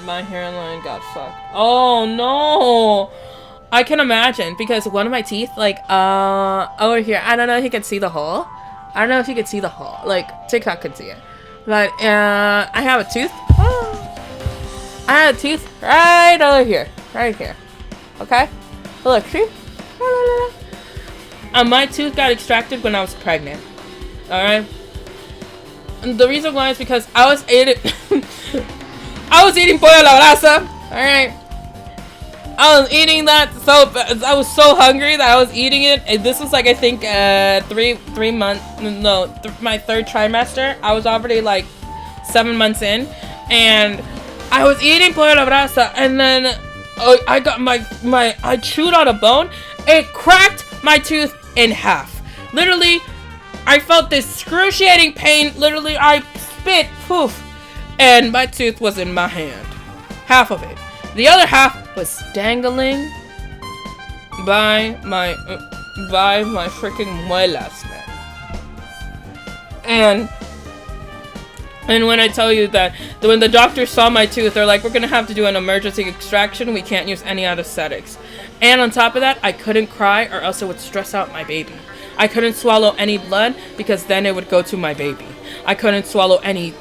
my hairline got fucked. Oh no! I can imagine, because one of my teeth, like, over here, I don't know if you can see the hole. I don't know if you can see the hole. Like, TikTok can see it. But, I have a tooth. I have a tooth right over here. Right here. Okay? Look, see? my tooth got extracted when I was pregnant. Alright? And the reason why is because I was eating pollo a la brasa. Alright? I was eating that I was so hungry that I was eating it. And this was like, I think, 3 months, no, my third trimester. I was already like 7 months in. And I was eating pollo a la brasa. And then I got I chewed on a bone. It cracked my tooth in half. Literally, I felt this excruciating pain. Literally, I spit, poof. And my tooth was in my hand. Half of it. The other half was dangling by my freaking muelas, man. And when I tell you that when the doctor saw my tooth, they're like, we're gonna have to do an emergency extraction. We can't use any anesthetics. And on top of that, I couldn't cry or else it would stress out my baby. I couldn't swallow any blood because then it would go to my baby. I couldn't swallow any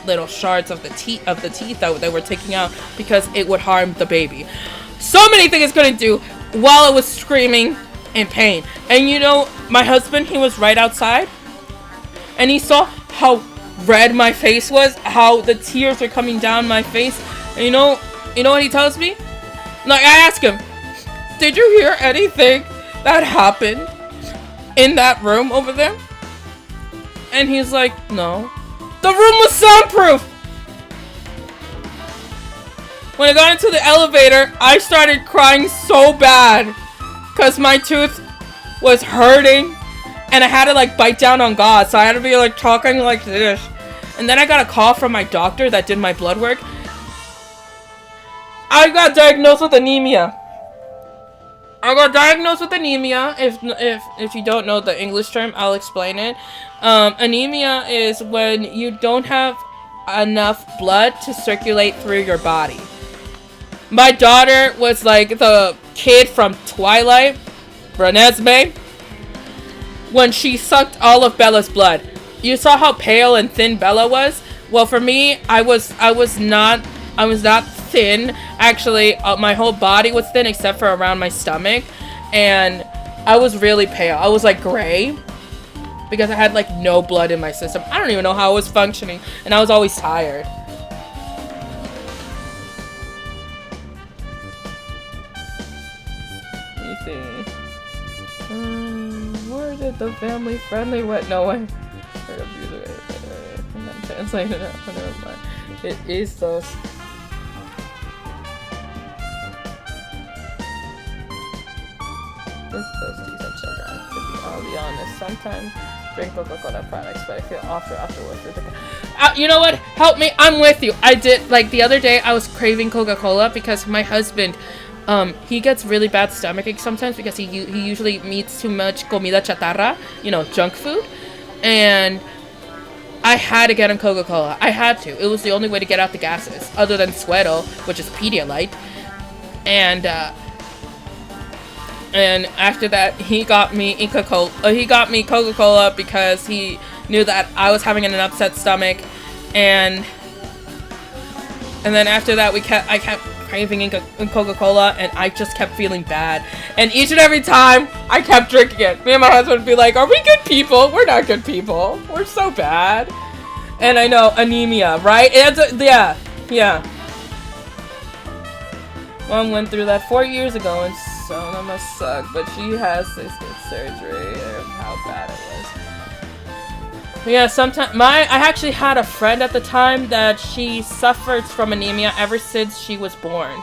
little shards of the teeth that they were taking out because it would harm the baby. So many things I couldn't do while I was screaming in pain. And you know, my husband, he was right outside, and he saw how red my face was, how the tears were coming down my face. And you know what he tells me? Like, I ask him, did you hear anything that happened in that room over there? And he's like, no. The room was soundproof! When I got into the elevator, I started crying so bad because my tooth was hurting and I had to like bite down on God, so I had to be like talking like this. And then I got a call from my doctor that did my blood work. I got diagnosed with anemia. If you don't know the English term, I'll explain it. Anemia is when you don't have enough blood to circulate through your body. My daughter was like the kid from Twilight, Renesmee, when she sucked all of Bella's blood. You saw how pale and thin Bella was? Well, for me, I was not thin. Actually, my whole body was thin except for around my stomach, and I was really pale. I was like gray because I had like no blood in my system. I don't even know how I was functioning, and I was always tired. Let me see. Where did the family friendly went? No way. I'm translating it. Never mind. It is those. I'll be honest, sometimes drink Coca-Cola products, but I feel awful afterwards. You know what? Help me. I'm with you. I did, like, the other day I was craving Coca-Cola because my husband, he gets really bad stomachache sometimes because he usually eats too much comida chatarra, you know, junk food. And I had to get him Coca-Cola. I had to. It was the only way to get out the gases, other than Suero, which is Pedialyte. And after that, he got me Coca-Cola because he knew that I was having an upset stomach, and then after that, I kept craving Coca-Cola, and I just kept feeling bad. And each and every time, I kept drinking it. Me and my husband would be like, "Are we good people? We're not good people. We're so bad." And I know, anemia, right? Yeah. Mom went through that 4 years ago, and so that must suck. But she has this surgery of how bad it was. Yeah, sometimes I actually had a friend at the time that she suffered from anemia ever since she was born.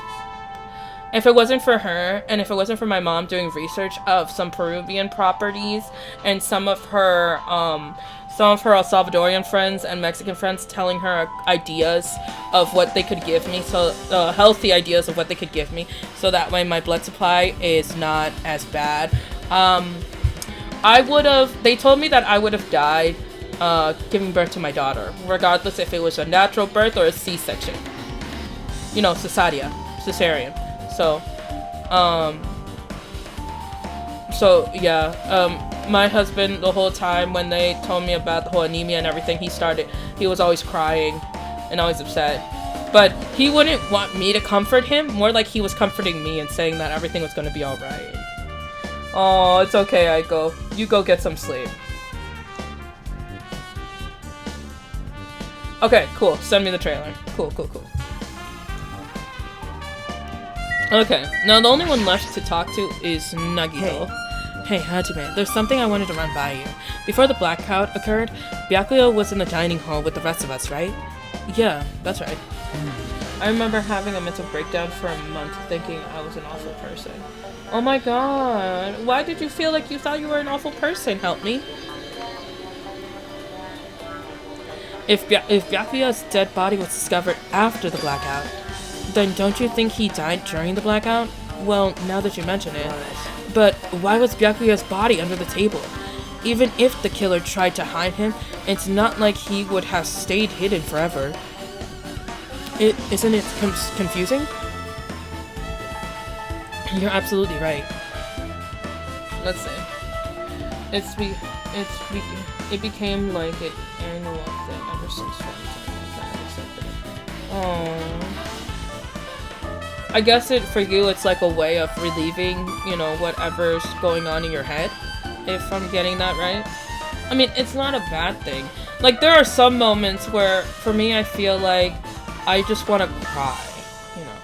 If it wasn't for her, and if it wasn't for my mom doing research of some Peruvian properties and some of her El Salvadorian friends and Mexican friends telling her ideas of what they could give me, so healthy ideas of what they could give me, so that way my blood supply is not as bad. They told me that I would have died giving birth to my daughter, regardless if it was a natural birth or a C-section. You know, cesarean. My husband, the whole time when they told me about the whole anemia and everything, he was always crying and always upset. But he wouldn't want me to comfort him, more like he was comforting me and saying that everything was going to be alright. Oh, it's okay, Aiko. You go get some sleep. Okay, cool. Send me the trailer. Cool. Okay, now the only one left to talk to is Nagito. Hey, Hajime, there's something I wanted to run by you. Before the blackout occurred, Byakuya was in the dining hall with the rest of us, right? Yeah, that's right. I remember having a mental breakdown for a month thinking I was an awful person. Oh my god, why did you feel like you thought you were an awful person? Help me. If Byakuya's dead body was discovered after the blackout, then don't you think he died during the blackout? Well, now that you mention it. But why was Byakuya's body under the table? Even if the killer tried to hide him, it's not like he would have stayed hidden forever. Isn't it confusing? You're absolutely right. Let's see. It became like an annual thing ever since 2020. Oh. I guess for you it's like a way of relieving, you know, whatever's going on in your head. If I'm getting that right. I mean, it's not a bad thing. Like, there are some moments where, for me, I feel like I just want to cry, you know.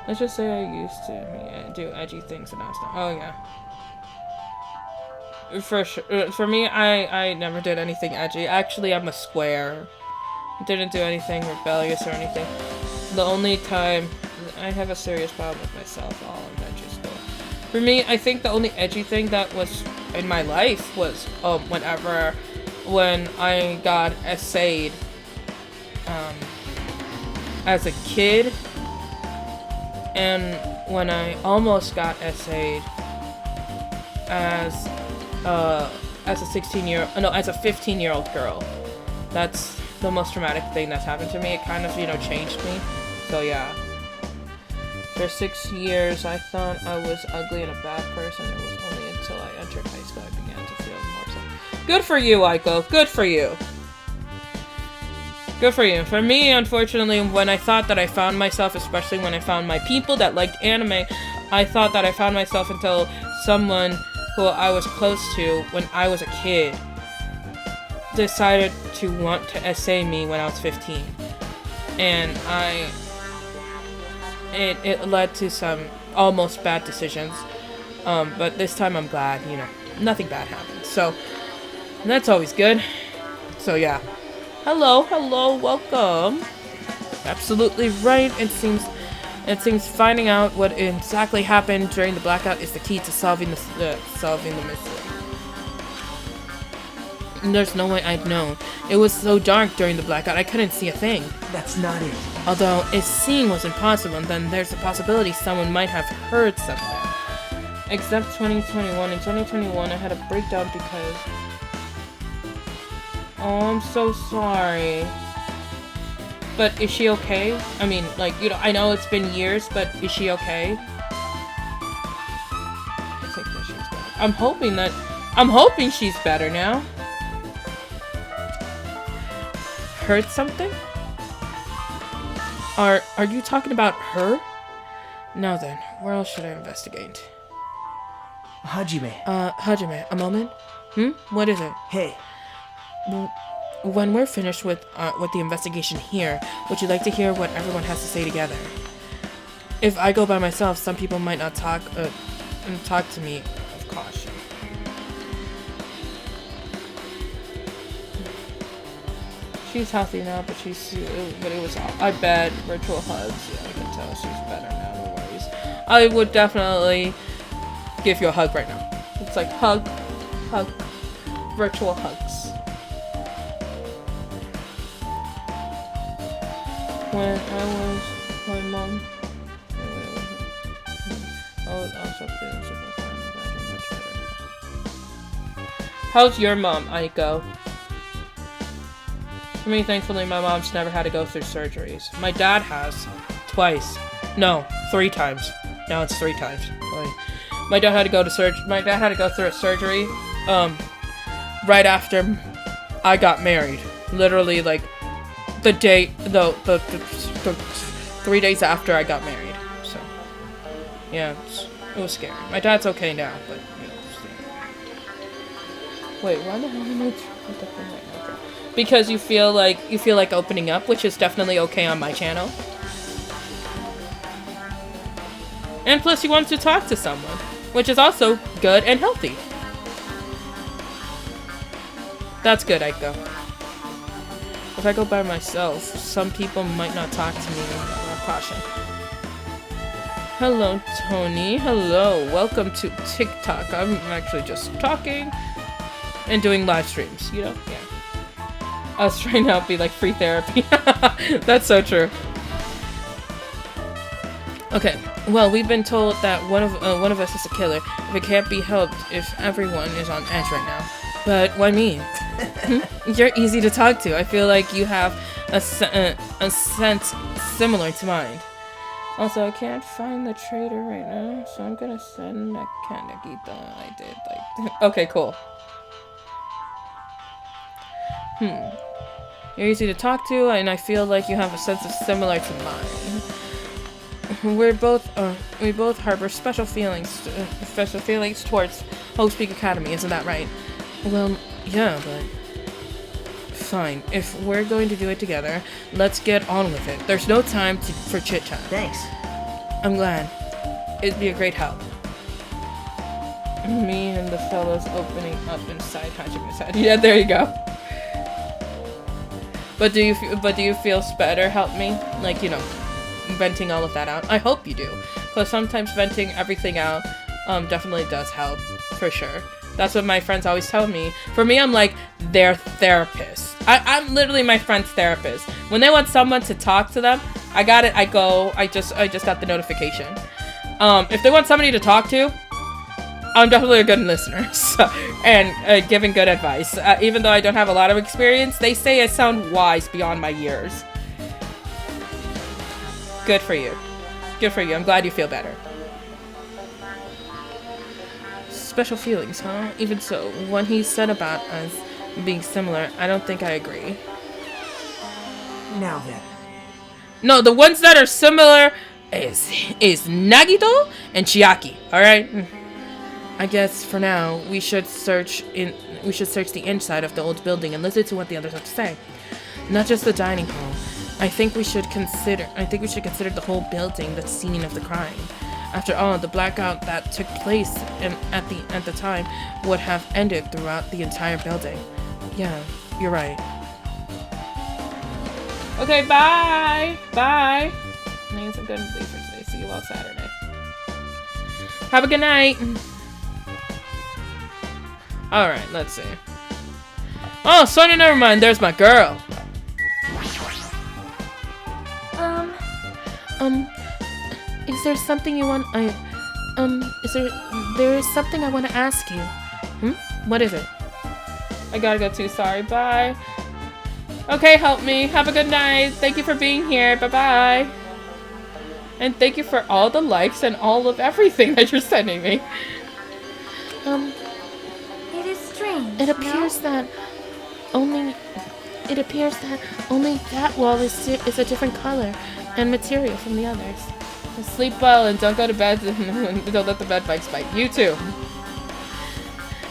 Let's just say I used to do edgy things and I was not. Oh, yeah. For sure. For me, I never did anything edgy. Actually, I'm a square. Didn't do anything rebellious or anything. The only time I have a serious problem with myself, all in edgy school. For me, I think the only edgy thing that was in my life was when I got essayed as a kid, and when I almost got essayed as a 15-year-old girl. That's the most traumatic thing that's happened to me. It kind of, you know, changed me. So yeah. For 6 years, I thought I was ugly and a bad person. It was only until I entered high school I began to feel more so. Good for you, Aiko. Good for you. Good for you. For me, unfortunately, when I thought that I found myself, especially when I found my people that liked anime, I thought that I found myself until someone who I was close to when I was a kid decided to want to essay me when I was 15. And it led to some almost bad decisions. But this time I'm glad, you know, nothing bad happened. So, that's always good. So yeah. Hello, welcome. Absolutely right. It seems finding out what exactly happened during the blackout is the key to solving the mystery. And there's no way I'd known. It was so dark during the blackout, I couldn't see a thing. That's not it. Although, if seeing was impossible, then there's a possibility someone might have heard something. Except 2021. In 2021, I had a breakdown because... Oh, I'm so sorry. But is she okay? I mean, like, you know, I know it's been years, but is she okay? I think that she's better. I'm hoping she's better now. Heard something? Are you talking about her? Now then, where else should I investigate? Hajime. Hajime, a moment? What is it? Hey. When we're finished with the investigation here, would you like to hear what everyone has to say together? If I go by myself, some people might not talk to me of caution. She's healthy now, but it was, I bet, virtual hugs. Yeah, I can tell she's better now, no worries. I would definitely give you a hug right now. It's like hug, virtual hugs. When I was my mom, how's your mom, Aiko? For me, thankfully, my mom's never had to go through surgeries. My dad has. Twice. No, 3 times. Now it's 3 times. My dad had to go to My dad had to go through a surgery, right after I got married. Literally, like, the 3 days after I got married. So, yeah, It was scary. My dad's okay now, but you know. Wait, why the hell am I put that thing right now? Because you feel like opening up, which is definitely okay on my channel. And plus, you want to talk to someone, which is also good and healthy. That's good, Aiko. If I go by myself, some people might not talk to me. Caution. Hello, Tony. Hello. Welcome to TikTok. I'm actually just talking and doing live streams, you know? Yeah. I was trying to help be like free therapy. That's so true. Okay. Well, we've been told that one of us is a killer. If it can't be helped, if everyone is on edge right now. But why me? You're easy to talk to. I feel like you have a sense similar to mine. Also, I can't find the traitor right now, so I'm gonna send that Kanagita I did like. Okay, cool. You're easy to talk to, and I feel like you have a sense of similar to mine. We both harbor special feelings towards Hope Speak Academy. Isn't that right? Well, yeah, but fine. If we're going to do it together, let's get on with it. There's no time for chit chat. Thanks. I'm glad. It'd be a great help. Me and the fellows opening up inside Hajime's head. Yeah, there you go. But do you feel better? Help me, like, you know, venting all of that out. I hope you do, because sometimes venting everything out definitely does help, for sure. That's what my friends always tell me. For me, I'm like their therapist. I'm literally my friend's therapist. When they want someone to talk to them, I got it. I go. I just got the notification. If they want somebody to talk to, I'm definitely a good listener, so, and giving good advice. Even though I don't have a lot of experience, they say I sound wise beyond my years. Good for you. Good for you. I'm glad you feel better. Special feelings, huh? Even so, when he said about us being similar, I don't think I agree. Now then. No, the ones that are similar is Nagito and Chiaki, alright? I guess for now we should search the inside of the old building and listen to what the others have to say. Not just the dining hall. I think we should consider the whole building the scene of the crime. After all, the blackout that took place at the time would have ended throughout the entire building. Yeah, you're right. Okay, bye! Bye! I think it's a good day for today. See you all Saturday. Have a good night! Alright, let's see. Oh, Sonia, never mind. There's my girl. Is there something you want? There is something I want to ask you. What is it? I gotta go too. Sorry. Bye. Okay, help me. Have a good night. Thank you for being here. Bye-bye. And thank you for all the likes and all of everything that you're sending me. It is strange. It appears that only that wall is a different color and material from the others. Sleep well and don't go to bed. Don't let the bed bugs bite. You too.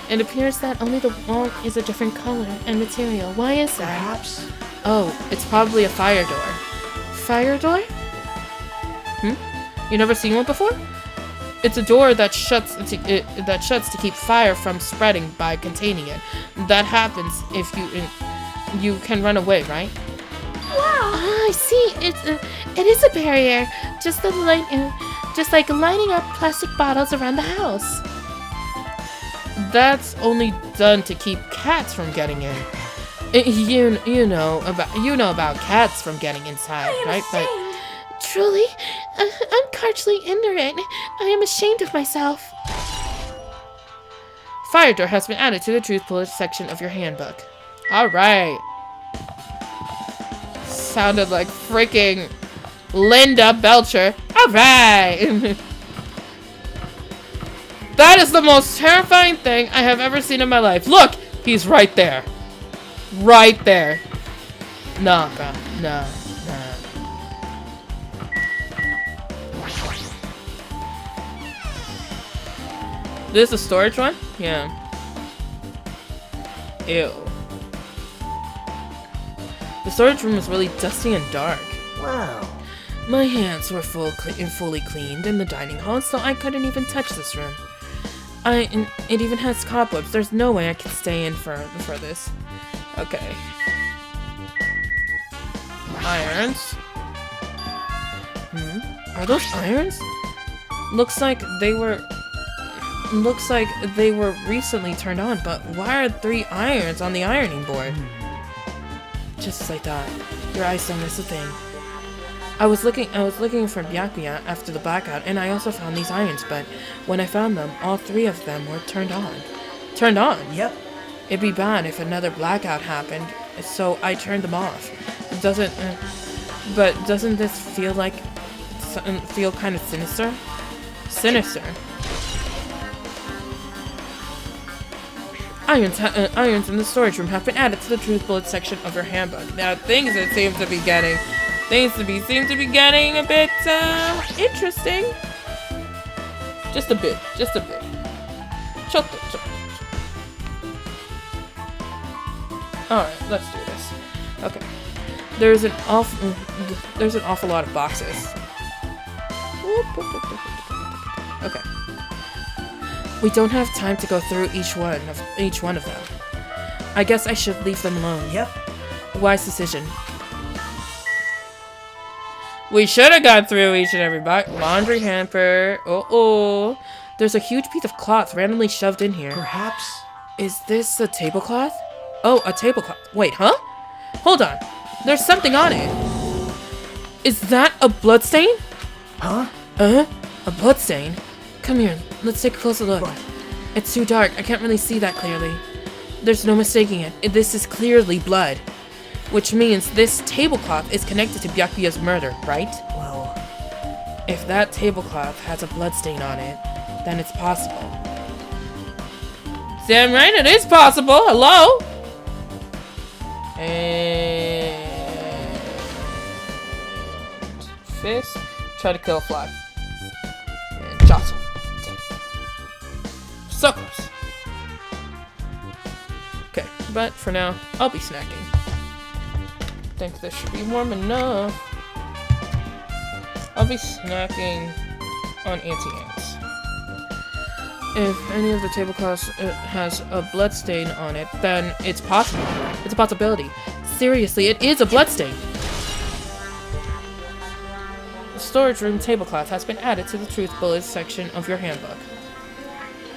It appears that only the wall is a different color and material. Why is that? Perhaps. Oh, it's probably a fire door. Fire door? You never seen one before? It's a door that shuts to keep fire from spreading by containing it. That happens if you can run away, right? Wow! Ah, I see. It is a barrier, just like lining up plastic bottles around the house. That's only done to keep cats from getting in. You know about cats from getting inside, right? But truly, I'm partially ignorant. I am ashamed of myself. Fire door has been added to the truth bullet section of your handbook. All right. Sounded like freaking Linda Belcher. All right. That is the most terrifying thing I have ever seen in my life. Look, he's right there. Right there. Nah, bro. Nah. This is the storage one? Yeah. Ew. The storage room is really dusty and dark. Wow. My hands were fully cleaned in the dining hall, so I couldn't even touch this room. And it even has cobwebs. There's no way I can stay in for this. Okay. Irons. Are those irons? Looks like they were recently turned on, but why are 3 irons on the ironing board? Just as I thought. Your eyes don't miss a thing. I was looking for Byakuya after the blackout, and I also found these irons, but when I found them, all 3 of them were turned on. Turned on? Yep. It'd be bad if another blackout happened, so I turned them off. But doesn't this feel kind of sinister? Sinister. Irons in the storage room have been added to the truth bullet section of your handbook. Now, things seem to be getting a bit interesting. Just a bit. Alright, let's do this. Okay. There's an awful lot of boxes. Okay. We don't have time to go through each one of them. I guess I should leave them alone. Yep. Wise decision. We should have gone through each and every box. Laundry hamper. Oh. There's a huge piece of cloth randomly shoved in here. Perhaps. Is this a tablecloth? Oh, a tablecloth. Wait, huh? Hold on. There's something on it. Is that a bloodstain? Huh? A bloodstain? Come here. Let's take a closer look. What? It's too dark. I can't really see that clearly. There's no mistaking it. This is clearly blood. Which means this tablecloth is connected to Byakuya's murder, right? Well, If that tablecloth has a bloodstain on it, then it's possible. See, I'm right, it is possible. Hello? And fist. Try to kill a fly. And jostle. So close. Okay, but for now, I'll be snacking. Think this should be warm enough. I'll be snacking on anti-ants. If any of the tablecloths has a bloodstain on it, then it's possible. It's a possibility. Seriously, it is a bloodstain. The storage room tablecloth has been added to the truth bullets section of your handbook.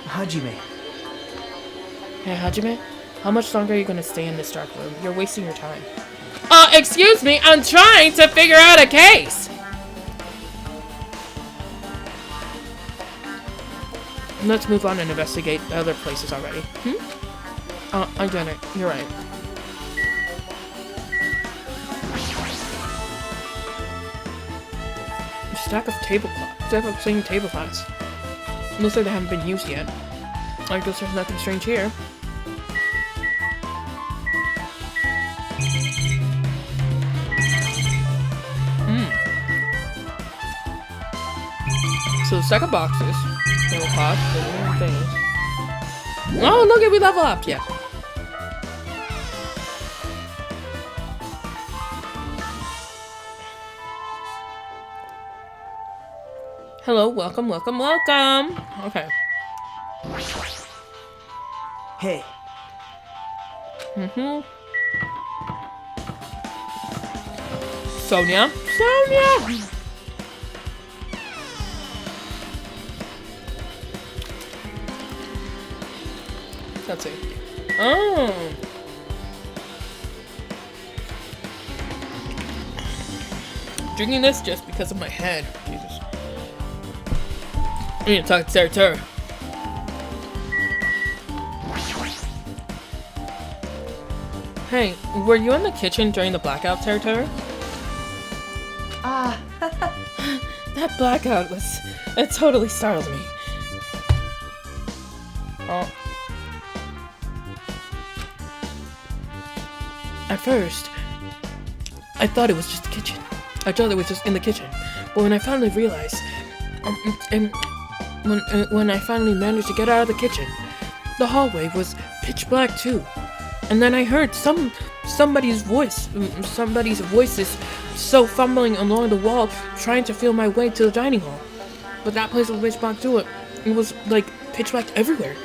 Hajime. Hey, Hajime, how much longer are you gonna stay in this dark room? You're wasting your time. Excuse me, I'm trying to figure out a case! Let's move on and investigate other places already. I get it. You're right. A stack of clean tablecloths. Looks like they haven't been used yet. I guess there's nothing strange here. So the stack of boxes. Tablecloth, things. Oh, look at we level up! Yes. Hello, welcome. Okay. Hey. Sonia. Let's see. Oh. Drinking this just because of my head. Jesus. I need to talk to Sarah. Hey, were you in the kitchen during the blackout, Teru? That blackout it totally startled me. Oh. At first, I thought it was just the kitchen. I thought it was just in the kitchen. But when I finally realized, when I finally managed to get out of the kitchen. The hallway was pitch black too. And then I heard somebody's voices so fumbling along the wall trying to feel my way to the dining hall. But that place was pitch black too. It was like pitch black everywhere.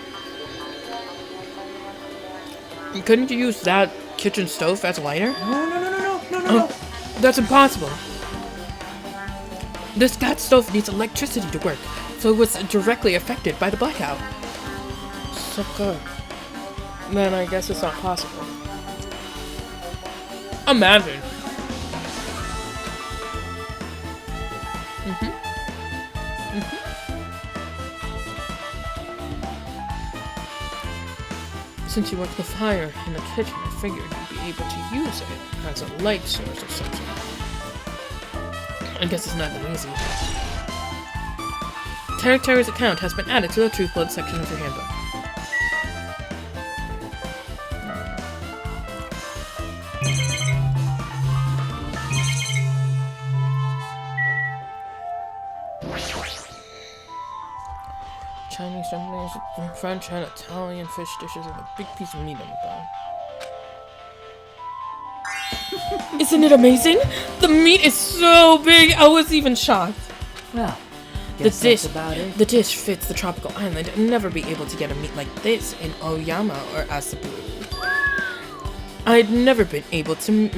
Couldn't you use that kitchen stove as a lighter? No. That's impossible. This gas stove needs electricity to work, so it was directly affected by the blackout. So good. Then I guess it's not possible. Imagine. Since you work the fire in the kitchen, I figured you'd be able to use it as a light source or something. I guess it's not that easy. Terry's account has been added to the Truth Blood section of your handbook. Chinese, Japanese, French, and Italian fish dishes with a big piece of meat on the bone. Isn't it amazing? The meat is so big, I was even shocked. Well, guess that's about it. The dish fits the tropical island and never be able to get a meat like this in Oyama or Asabu. I'd never been able to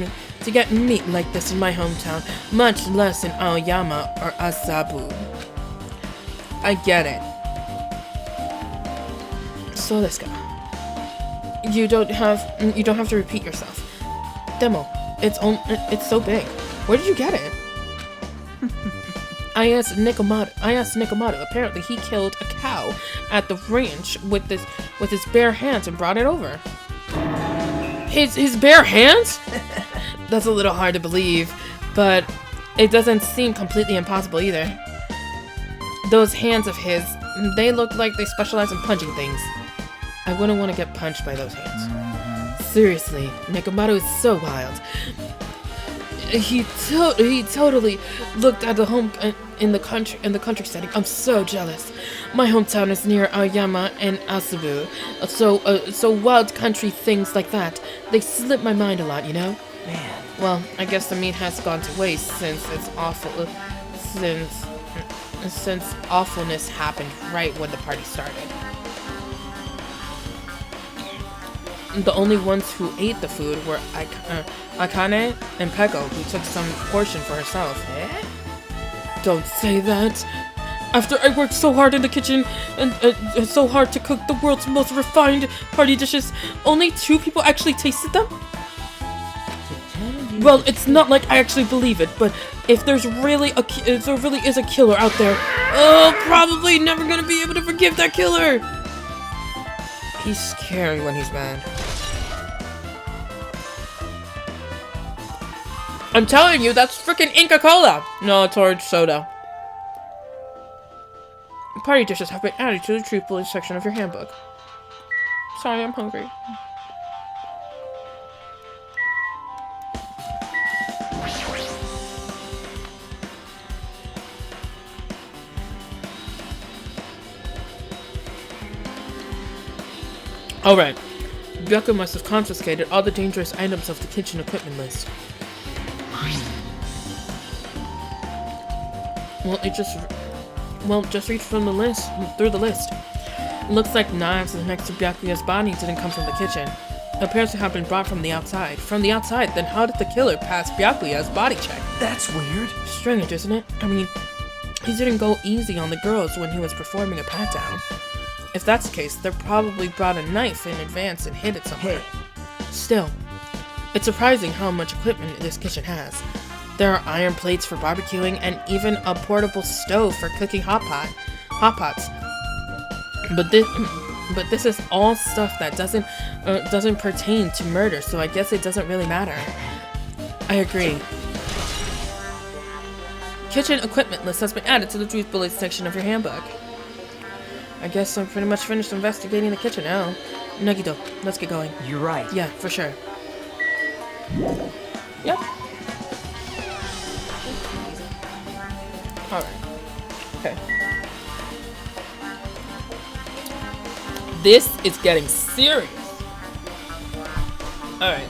get meat like this in my hometown, much less in Aoyama or Asabu. I get it. So let's go. You don't have to repeat yourself. Demo, it's so big. Where did you get it? I asked Nikomato. Apparently he killed a cow at the ranch with his bare hands and brought it over. His bare hands? That's a little hard to believe, but it doesn't seem completely impossible either. Those hands of his, they look like they specialize in punching things. I wouldn't want to get punched by those hands. Seriously, Nikomato is so wild. He totally looked at the home in the country setting. I'm so jealous. My hometown is near Aoyama and Asabu, so wild country things like that, they slip my mind a lot, you know. Man. Well, I guess the meat has gone to waste since awfulness happened right when the party started. The only ones who ate the food were Akane and Peko, who took some portion for herself. Eh? Don't say that. After I worked so hard in the kitchen and so hard to cook the world's most refined party dishes, only 2 people actually tasted them? Well, it's not like I actually believe it, but if there really is a killer out there, probably never gonna be able to forgive that killer. He's scary when he's mad. I'm telling you, that's freaking Inca Cola! No, it's orange soda. Party dishes have been added to the Truth Bullet section of your handbook. Sorry, I'm hungry. Alright. Byaku must have confiscated all the dangerous items of the kitchen equipment list. Just reach through the list. It looks like knives next to Byakuya's body didn't come from the kitchen. It appears to have been brought from the outside. From the outside, then how did the killer pass Byakuya's body check? That's weird. Strange, isn't it? I mean, he didn't go easy on the girls when he was performing a pat-down. If that's the case, they probably brought a knife in advance and hid it somewhere. Hey. Still, it's surprising how much equipment this kitchen has. There are iron plates for barbecuing and even a portable stove for cooking hot pots. But this is all stuff that doesn't pertain to murder, so I guess it doesn't really matter. I agree. Kitchen equipment list has been added to the Truth Bullets section of your handbook. I guess I'm pretty much finished investigating the kitchen now. Nagito, let's get going. You're right. Yeah, for sure. Yep. Alright. Okay. This is getting serious. Alright.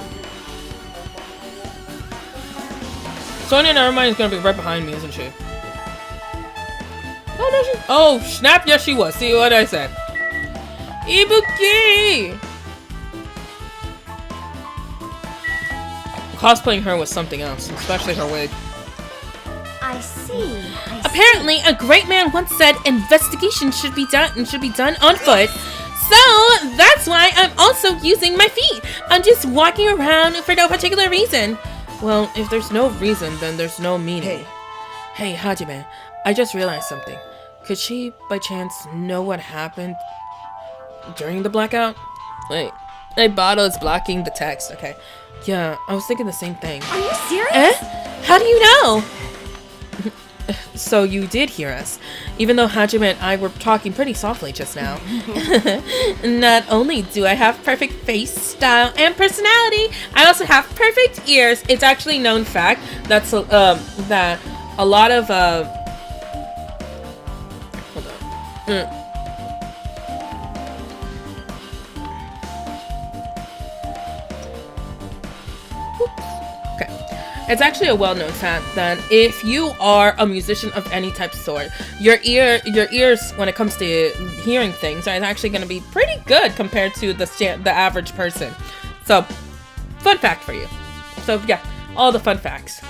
Sonia Nevermind is gonna be right behind me, isn't she? Oh, no, she. Oh, snap! Yes, she was. See what I said. Ibuki! Cosplaying her was something else, especially her wig. I see. Apparently, a great man once said investigation should be done on foot. So that's why I'm also using my feet. I'm just walking around for no particular reason. Well, if there's no reason, then there's no meaning. Hey, Hajime, I just realized something. Could she, by chance, know what happened during the blackout? Wait, my bottle is blocking the text. Okay. Yeah, I was thinking the same thing. Are you serious? How do you know? So you did hear us, even though Hajime and I were talking pretty softly just now. Not only do I have perfect face, style, and personality, I also have perfect ears. It's actually known fact that's that a lot of hold on. It's actually a well-known fact that if you are a musician of any type of sort, your ears, when it comes to hearing things, are actually going to be pretty good compared to the average person. So, fun fact for you. So yeah, all the fun facts.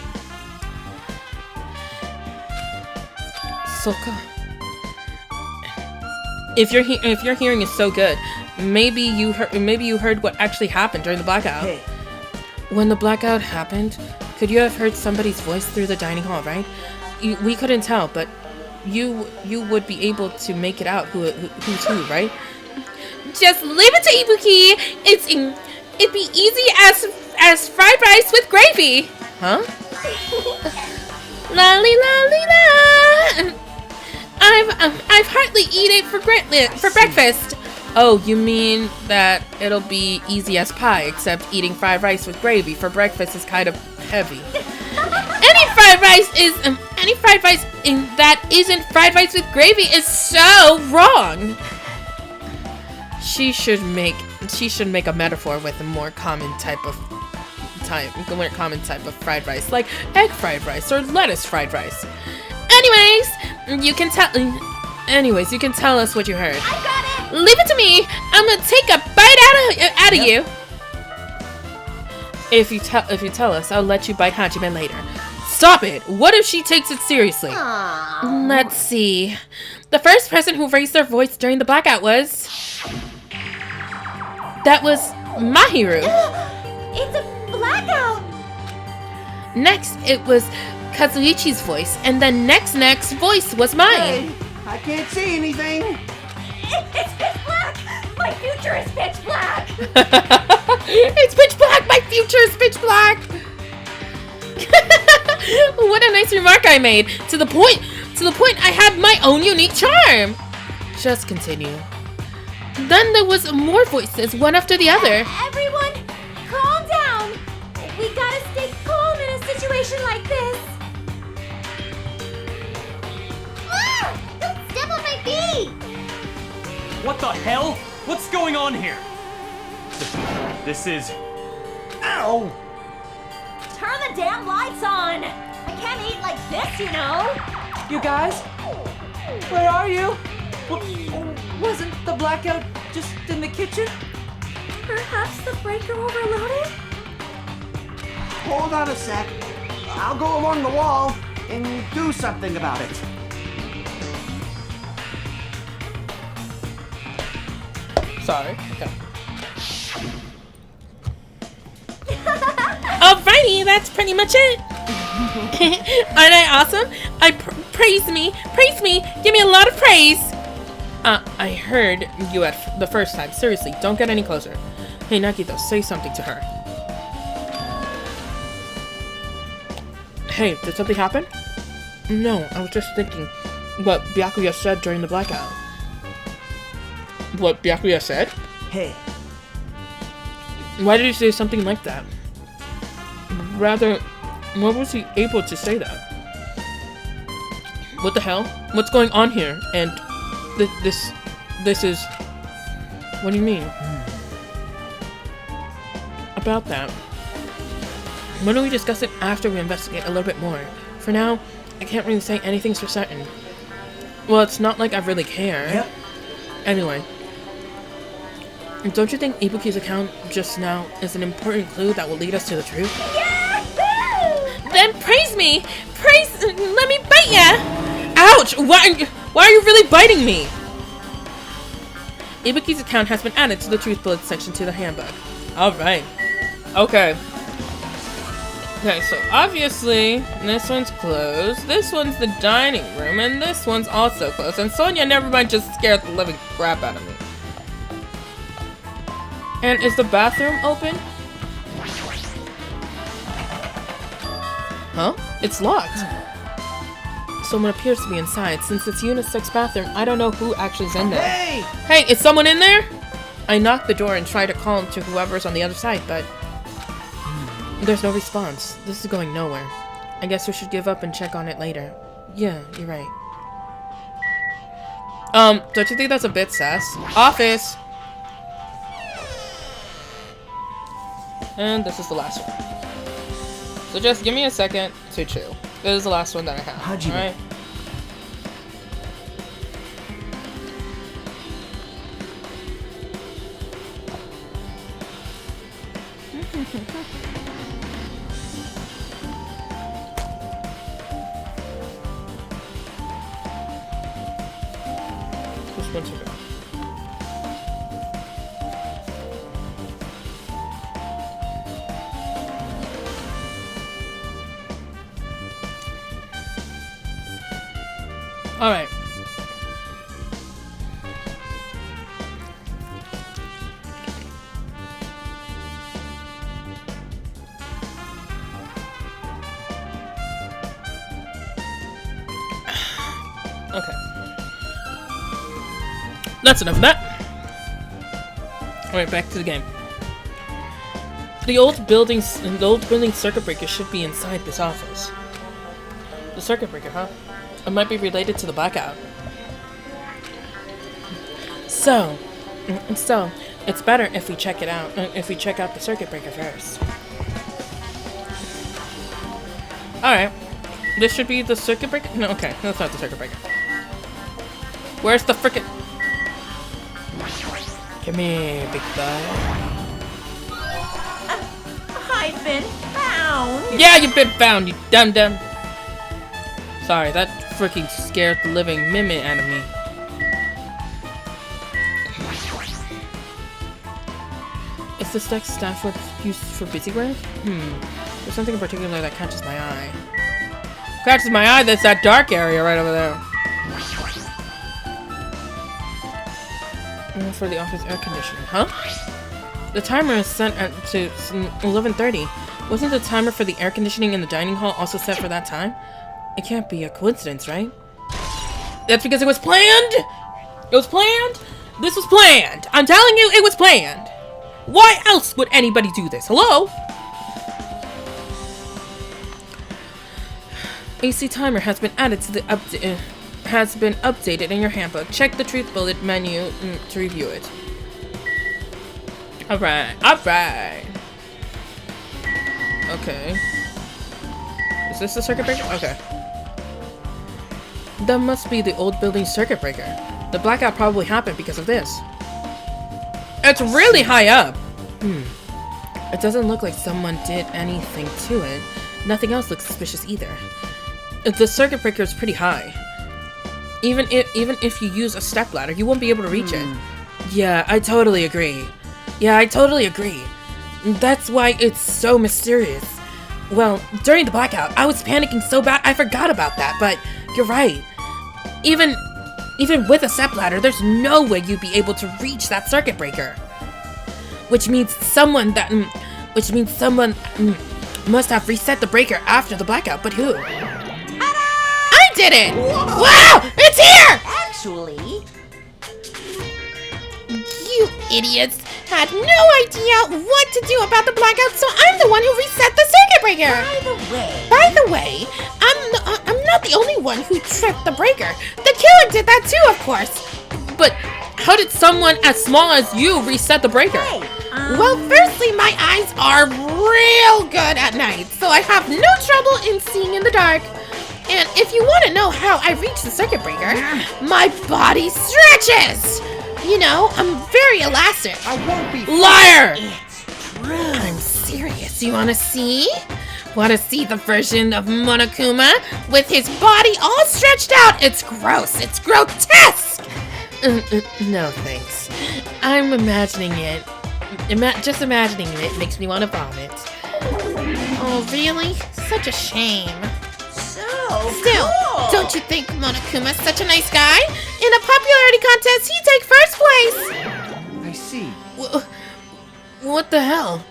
Soka. If your hearing is so good, maybe you heard what actually happened during the blackout. Hey. When the blackout happened, could you have heard somebody's voice through the dining hall, right? We couldn't tell, but you would be able to make it out who's who, right? Just leave it to Ibuki. It'd be easy as fried rice with gravy. Huh? Lolly lolly la. I've hardly eaten it for breakfast. Oh, you mean that it'll be easy as pie, except eating fried rice with gravy for breakfast is kind of heavy. Any fried rice that isn't fried rice with gravy is so wrong. She should make a metaphor with a more common type of fried rice, like egg fried rice or lettuce fried rice. Anyways, you can tell us what you heard. I got it. Leave it to me. I'm gonna take a bite out of you. If you tell us, I'll let you bite Hajime later. Stop it. What if she takes it seriously? Aww. Let's see. The first person who raised their voice during the blackout was Mahiru. It's a blackout. Next, it was Kazuichi's voice, and the next voice was mine. Hey, I can't see anything. It's pitch black. My future is pitch black. It's pitch black. My future is pitch black. What a nice remark I made. To the point I had my own unique charm. Just continue. Then there was more voices, one after the other. Everyone, calm down. We gotta stay calm in a situation like this. Ah! Don't step on my feet. What the hell? What's going on here? This is... Ow! Turn the damn lights on. I can't eat like this, you know. You guys? Where are you? Wasn't the blackout just in the kitchen? Perhaps the breaker overloaded? Hold on a sec. I'll go along the wall and do something about it. Sorry. Okay. Alrighty, that's pretty much it. Aren't I awesome? Praise me, give me a lot of praise. I heard you at the first time. Seriously, don't get any closer. Hey, Nagito, say something to her. Hey, did something happen? No, I was just thinking what Byakuya said during the blackout. What Byakuya said? Hey, Why did he say something like that? Rather, why was he able to say that? What the hell? What's going on here? And this is... What do you mean? About that. Why don't we discuss it after we investigate a little bit more? For now, I can't really say anything's for certain. Well, it's not like I really care. Yep. Anyway. Don't you think Ibuki's account just now is an important clue that will lead us to the truth? Then praise me! Praise... let me bite ya! Ouch! Why are you really biting me? Ibuki's account has been added to the truth bullet section to the handbook. Alright. Okay. Okay, so obviously, this one's closed, this one's the dining room, and this one's also closed. And Sonia, never mind, just scared the living crap out of me. And is the bathroom open? Huh? It's locked. Someone appears to be inside. Since it's unisex bathroom, I don't know who actually is in there. Hey! Hey, is someone in there? I knock the door and try to call to whoever's on the other side, but there's no response. This is going nowhere. I guess we should give up and check on it later. Yeah, you're right. Don't you think that's a bit sus? Office! And this is the last one. So just give me a second to chew. This is the last one that I have. Hajime. Alright? Just 1 second. Alright. Okay. That's enough of that. Alright, back to the game. The old building circuit breaker should be inside this office. The circuit breaker, huh? It might be related to the blackout. So, it's better if we check it out. If we check out the circuit breaker first. All right, this should be the circuit breaker. No, okay, that's not the circuit breaker. Where's the frickin'? Come here, big boy. I've been found! Yeah, you've been found, you dum-dum. Sorry, that freaking scared the living mimic out of me. Is this desk staff what's used for busy work? There's something in particular that catches my eye. Catches my eye, that's that dark area right over there. For the office air conditioning, huh? The timer is set to 11:30. Wasn't the timer for the air conditioning in the dining hall also set for that time? It can't be a coincidence, right? That's because it was planned! It was planned? This was planned! I'm telling you, it was planned! Why else would anybody do this? Hello? AC timer has been added to the updated in your handbook. Check the truth bullet menu to review it. Alright, alright. Okay. Is this the circuit breaker? Okay. That must be the old building circuit breaker. The blackout probably happened because of this. It's really high up. It doesn't look like someone did anything to it. Nothing else looks suspicious either. The circuit breaker is pretty high. Even if you use a stepladder, you won't be able to reach it. Yeah, I totally agree. That's why it's so mysterious. Well, during the blackout, I was panicking so bad I forgot about that, but you're right. Even with a stepladder, there's no way you'd be able to reach that circuit breaker. Which means someone must have reset the breaker after the blackout, but who? I did it! Wow! It's here! Actually... You idiots had no idea what to do about the blackout, so I'm the one who reset the circuit breaker! By the way, I'm not the only one who tripped the breaker. The killer did that too, of course. But How did someone as small as you reset the breaker? Well, firstly, my eyes are real good at night, so I have no trouble in seeing in the dark. And if you want to know how I reach the circuit breaker, my body stretches. You know, I'm very elastic. I won't be. Liar! I'm serious. You want to see? Want to see the version of Monokuma with his body all stretched out? It's gross. It's grotesque. No, thanks. I'm imagining it. Just imagining it makes me want to vomit. Oh, really? Such a shame. So Still, cool. don't you think Monokuma's such a nice guy? In a popularity contest, he'd take first place. I see. What the hell?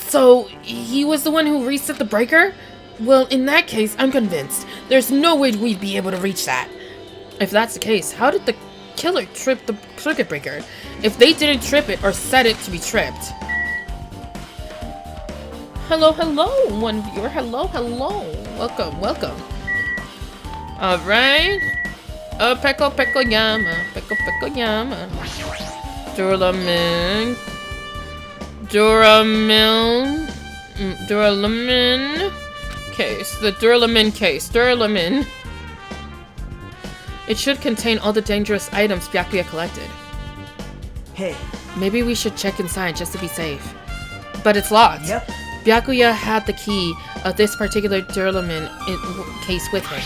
So, he was the one who reset the breaker? Well, in that case, I'm convinced. There's no way we'd be able to reach that. If that's the case, how did the killer trip the circuit breaker? If they didn't trip it or set it to be tripped. Hello, one viewer. Hello. Welcome. Alright. Peko Yama. Duramin case. The Duramin case. It should contain all the dangerous items Byakuya collected. Hey. Maybe we should check inside just to be safe. But it's locked. Yep. Byakuya had the key of this particular Duramin case with him.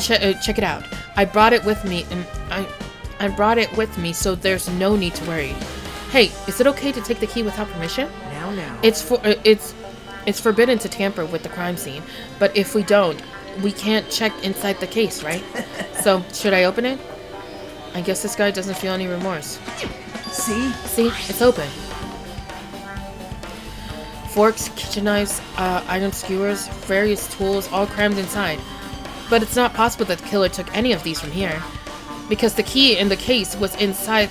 Check it out. I brought it with me, and I brought it with me, so there's no need to worry. Hey, is it okay to take the key without permission? Now. It's forbidden to tamper with the crime scene, but if we don't, we can't check inside the case, right? So, should I open it? I guess this guy doesn't feel any remorse. See? See? It's open. Forks, kitchen knives, iron skewers, various tools, all crammed inside. But it's not possible that the killer took any of these from here, because the key in the case was inside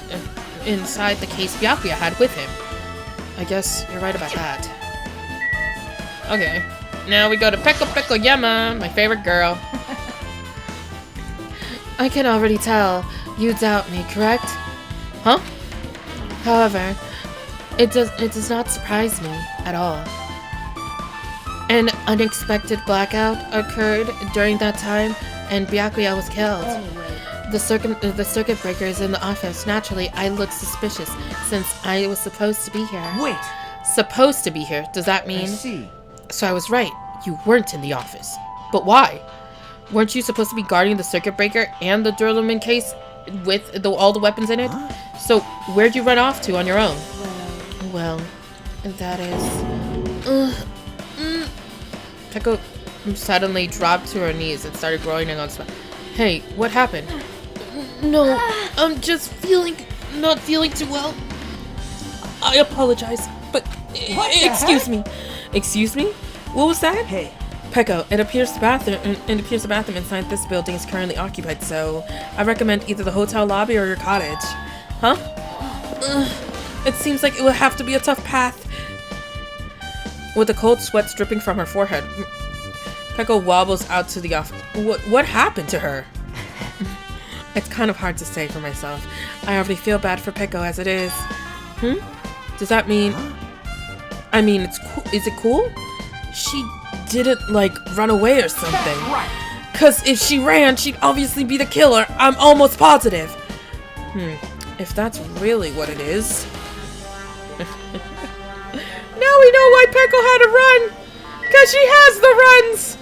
the case Byakuya had with him. I guess you're right about that. Okay, now we go to Peko Yama, my favorite girl. I can already tell you doubt me, correct? Huh? However, it does not surprise me at all. An unexpected blackout occurred during that time, and Byakuya was killed. The circuit breaker is in the office. Naturally, I looked suspicious since I was supposed to be here. Wait. Supposed to be here? Does that I mean? see. So I was right. You weren't in the office. But why? Weren't you supposed to be guarding the circuit breaker and the Duramin case with all the weapons in it? Huh? So where'd you run off to on your own? Well, that is... Peko suddenly dropped to her knees and started groaning on spot. Hey, what happened? No, I'm just not feeling too well. I apologize, but excuse me. Excuse me? What was that? Hey. Peko, it appears the bathroom inside this building is currently occupied, so I recommend either the hotel lobby or your cottage. Huh? It seems like it will have to be a tough path. With the cold sweats dripping from her forehead, Peko wobbles out to the office. What happened to her? It's kind of hard to say for myself. I already feel bad for Peko as it is. Does that mean... I mean, it's cool. Is it cool? She didn't, like, run away or something. Cause if she ran, she'd obviously be the killer. I'm almost positive. If that's really what it is... Now we know why Peko had to run! Cause she has the runs!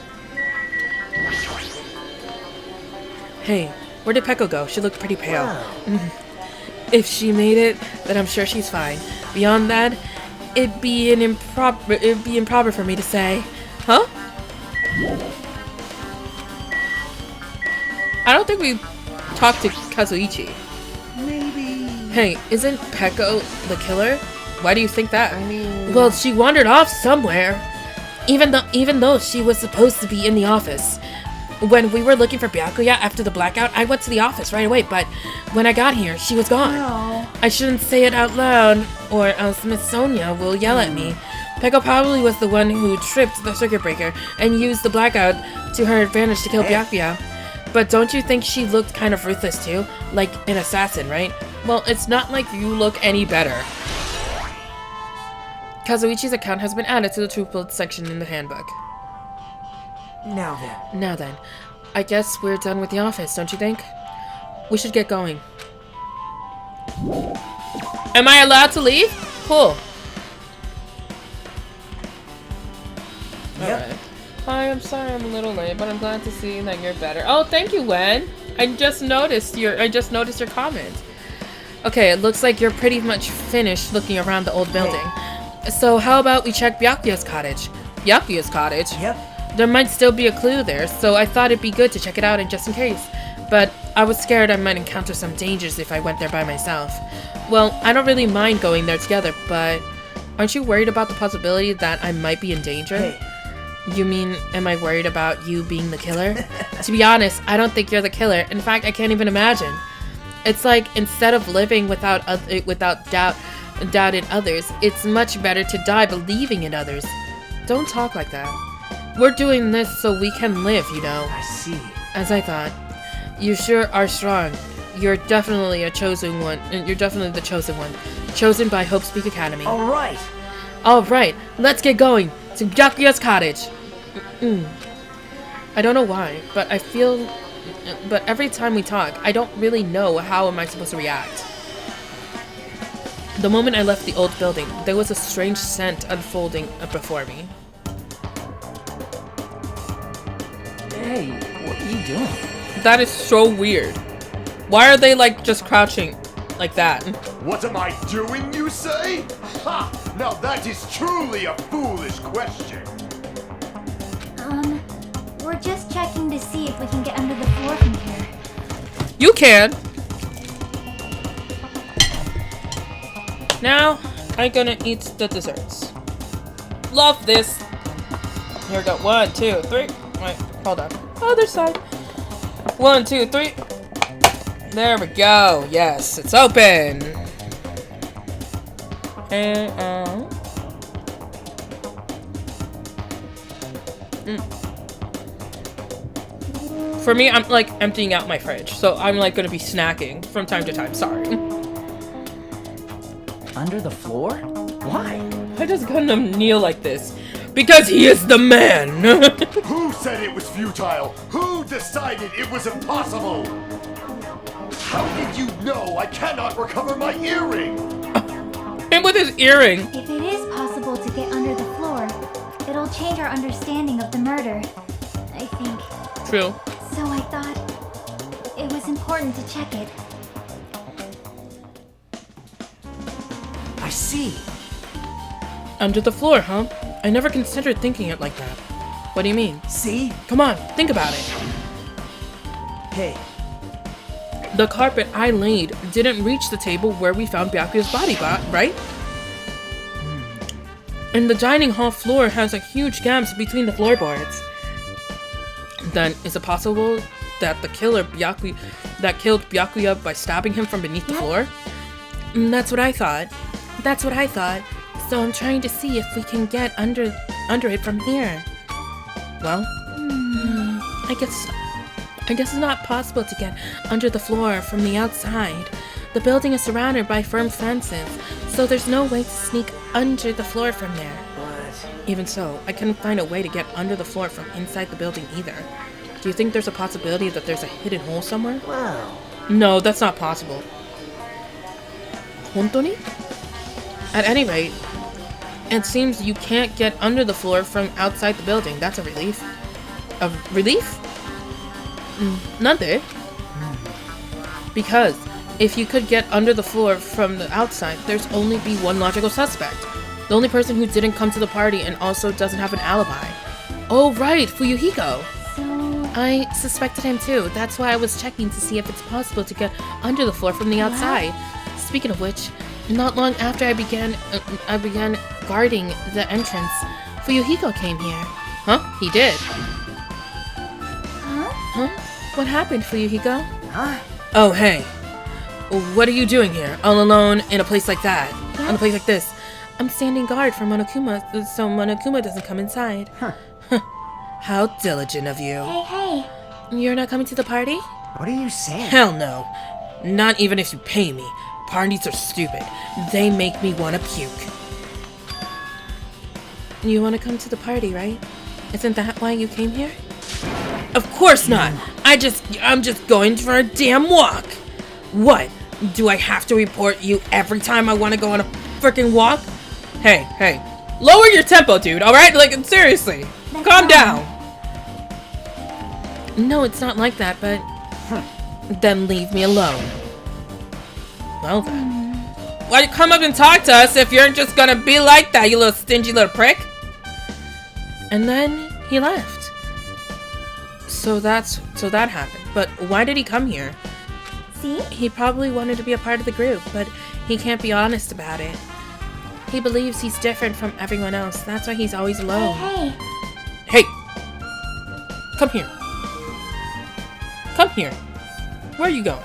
Hey, where did Peko go? She looked pretty pale. If she made it, then I'm sure she's fine. Beyond that, it'd be improper for me to say. Huh? I don't think we talked to Kazuichi. Maybe. Hey, isn't Peko the killer? Why do you think that? I mean... Well, she wandered off somewhere. Even though she was supposed to be in the office. When we were looking for Byakuya after the blackout, I went to the office right away, but when I got here, she was gone. No. I shouldn't say it out loud, or else Miss Sonia will yell at me. Peko probably was the one who tripped the circuit breaker and used the blackout to her advantage to kill Byakuya. But don't you think she looked kind of ruthless too? Like an assassin, right? Well, it's not like you look any better. Kazuichi's account has been added to the True Blood section in the handbook. Now then. I guess we're done with the office, don't you think? We should get going. Am I allowed to leave? Cool. Yep. Alright. Hi, I'm sorry I'm a little late, but I'm glad to see that you're better. Oh, thank you, Wen. I just noticed your comment. Okay, it looks like you're pretty much finished looking around the old building. So how about we check Byakuya's cottage? Byakuya's cottage? Yep. There might still be a clue there, so I thought it'd be good to check it out and just in case. But I was scared I might encounter some dangers if I went there by myself. Well, I don't really mind going there together, but aren't you worried about the possibility that I might be in danger? Hey. You mean, am I worried about you being the killer? To be honest, I don't think you're the killer. In fact, I can't even imagine. It's like, instead of living without doubt in others, it's much better to die believing in others. Don't talk like that. We're doing this so we can live, you know. I see. As I thought. You sure are strong. You're definitely a chosen one. You're definitely the chosen one. Chosen by Hope Speak Academy. All right. Alright, let's get going. To Byakuya's cottage. I don't know why, but I feel... But every time we talk, I don't really know how am I supposed to react. The moment I left the old building, there was a strange scent unfolding before me. Hey, what are you doing? That is so weird. Why are they like just crouching like that? What am I doing, you say? Ha! Now that is truly a foolish question. We're just checking to see if we can get under the floor from here. You can. Now, I'm gonna eat the desserts. Love this. Here we go. 1, 2, 3. Wait, hold on. Other side. 1, 2, 3. There we go. Yes, it's open. And for me, I'm like emptying out my fridge, so I'm like gonna be snacking from time to time. Sorry. Under the floor? Why? Why does Gundam kneel like this? Because he is the man. Who said it was futile? Who decided it was impossible? How did you know I cannot recover my earring? Him with his earring. If it is possible to get under the floor, it'll change our understanding of the murder, I think. True. So I thought it was important to check it. I see. Under the floor, huh? I never considered thinking it like that. What do you mean? See? Come on, think about it. Hey, The carpet I laid didn't reach the table where we found Byakuya's body, right? And the dining hall floor has like huge gaps between the floorboards. Then, is it possible that the killer killed Byakuya by stabbing him from beneath the floor? That's what I thought. So I'm trying to see if we can get under it from here. Well, I guess it's not possible to get under the floor from the outside. The building is surrounded by firm fences, so there's no way to sneak under the floor from there. but... Even so, I couldn't find a way to get under the floor from inside the building either. Do you think there's a possibility that there's a hidden hole somewhere? Well... No, that's not possible. Hontoni? At any rate, it seems you can't get under the floor from outside the building. That's a relief. A relief? Nande? Because if you could get under the floor from the outside, there's only be one logical suspect. The only person who didn't come to the party and also doesn't have an alibi. Oh right, Fuyuhiko. So, I suspected him too. That's why I was checking to see if it's possible to get under the floor from the outside. Speaking of which, not long after I began guarding the entrance, Fuyuhiko came here. Huh? He did. Huh? What happened, Fuyuhiko? Huh? Oh, hey. What are you doing here? All alone in a place like that? In a place like this? I'm standing guard for Monokuma, so Monokuma doesn't come inside. How diligent of you. hey. You're not coming to the party? What are you saying? Hell no. Not even if you pay me. Parties are stupid. They make me want to puke. You want to come to the party, right? Isn't that why you came here? Of course not. I'm just going for a damn walk. What? Do I have to report you every time I want to go on a freaking walk? Hey. Lower your tempo, dude, alright? Like, seriously. Calm down. No, it's not like that, but... Then leave me alone. Well then. Why'd you come up and talk to us if you're just gonna be like that, you little stingy little prick? And then he left. So that happened. But why did he come here? See? He probably wanted to be a part of the group, but he can't be honest about it. He believes he's different from everyone else. That's why he's always alone. Hey. Hey! Come here. Come here. Where are you going?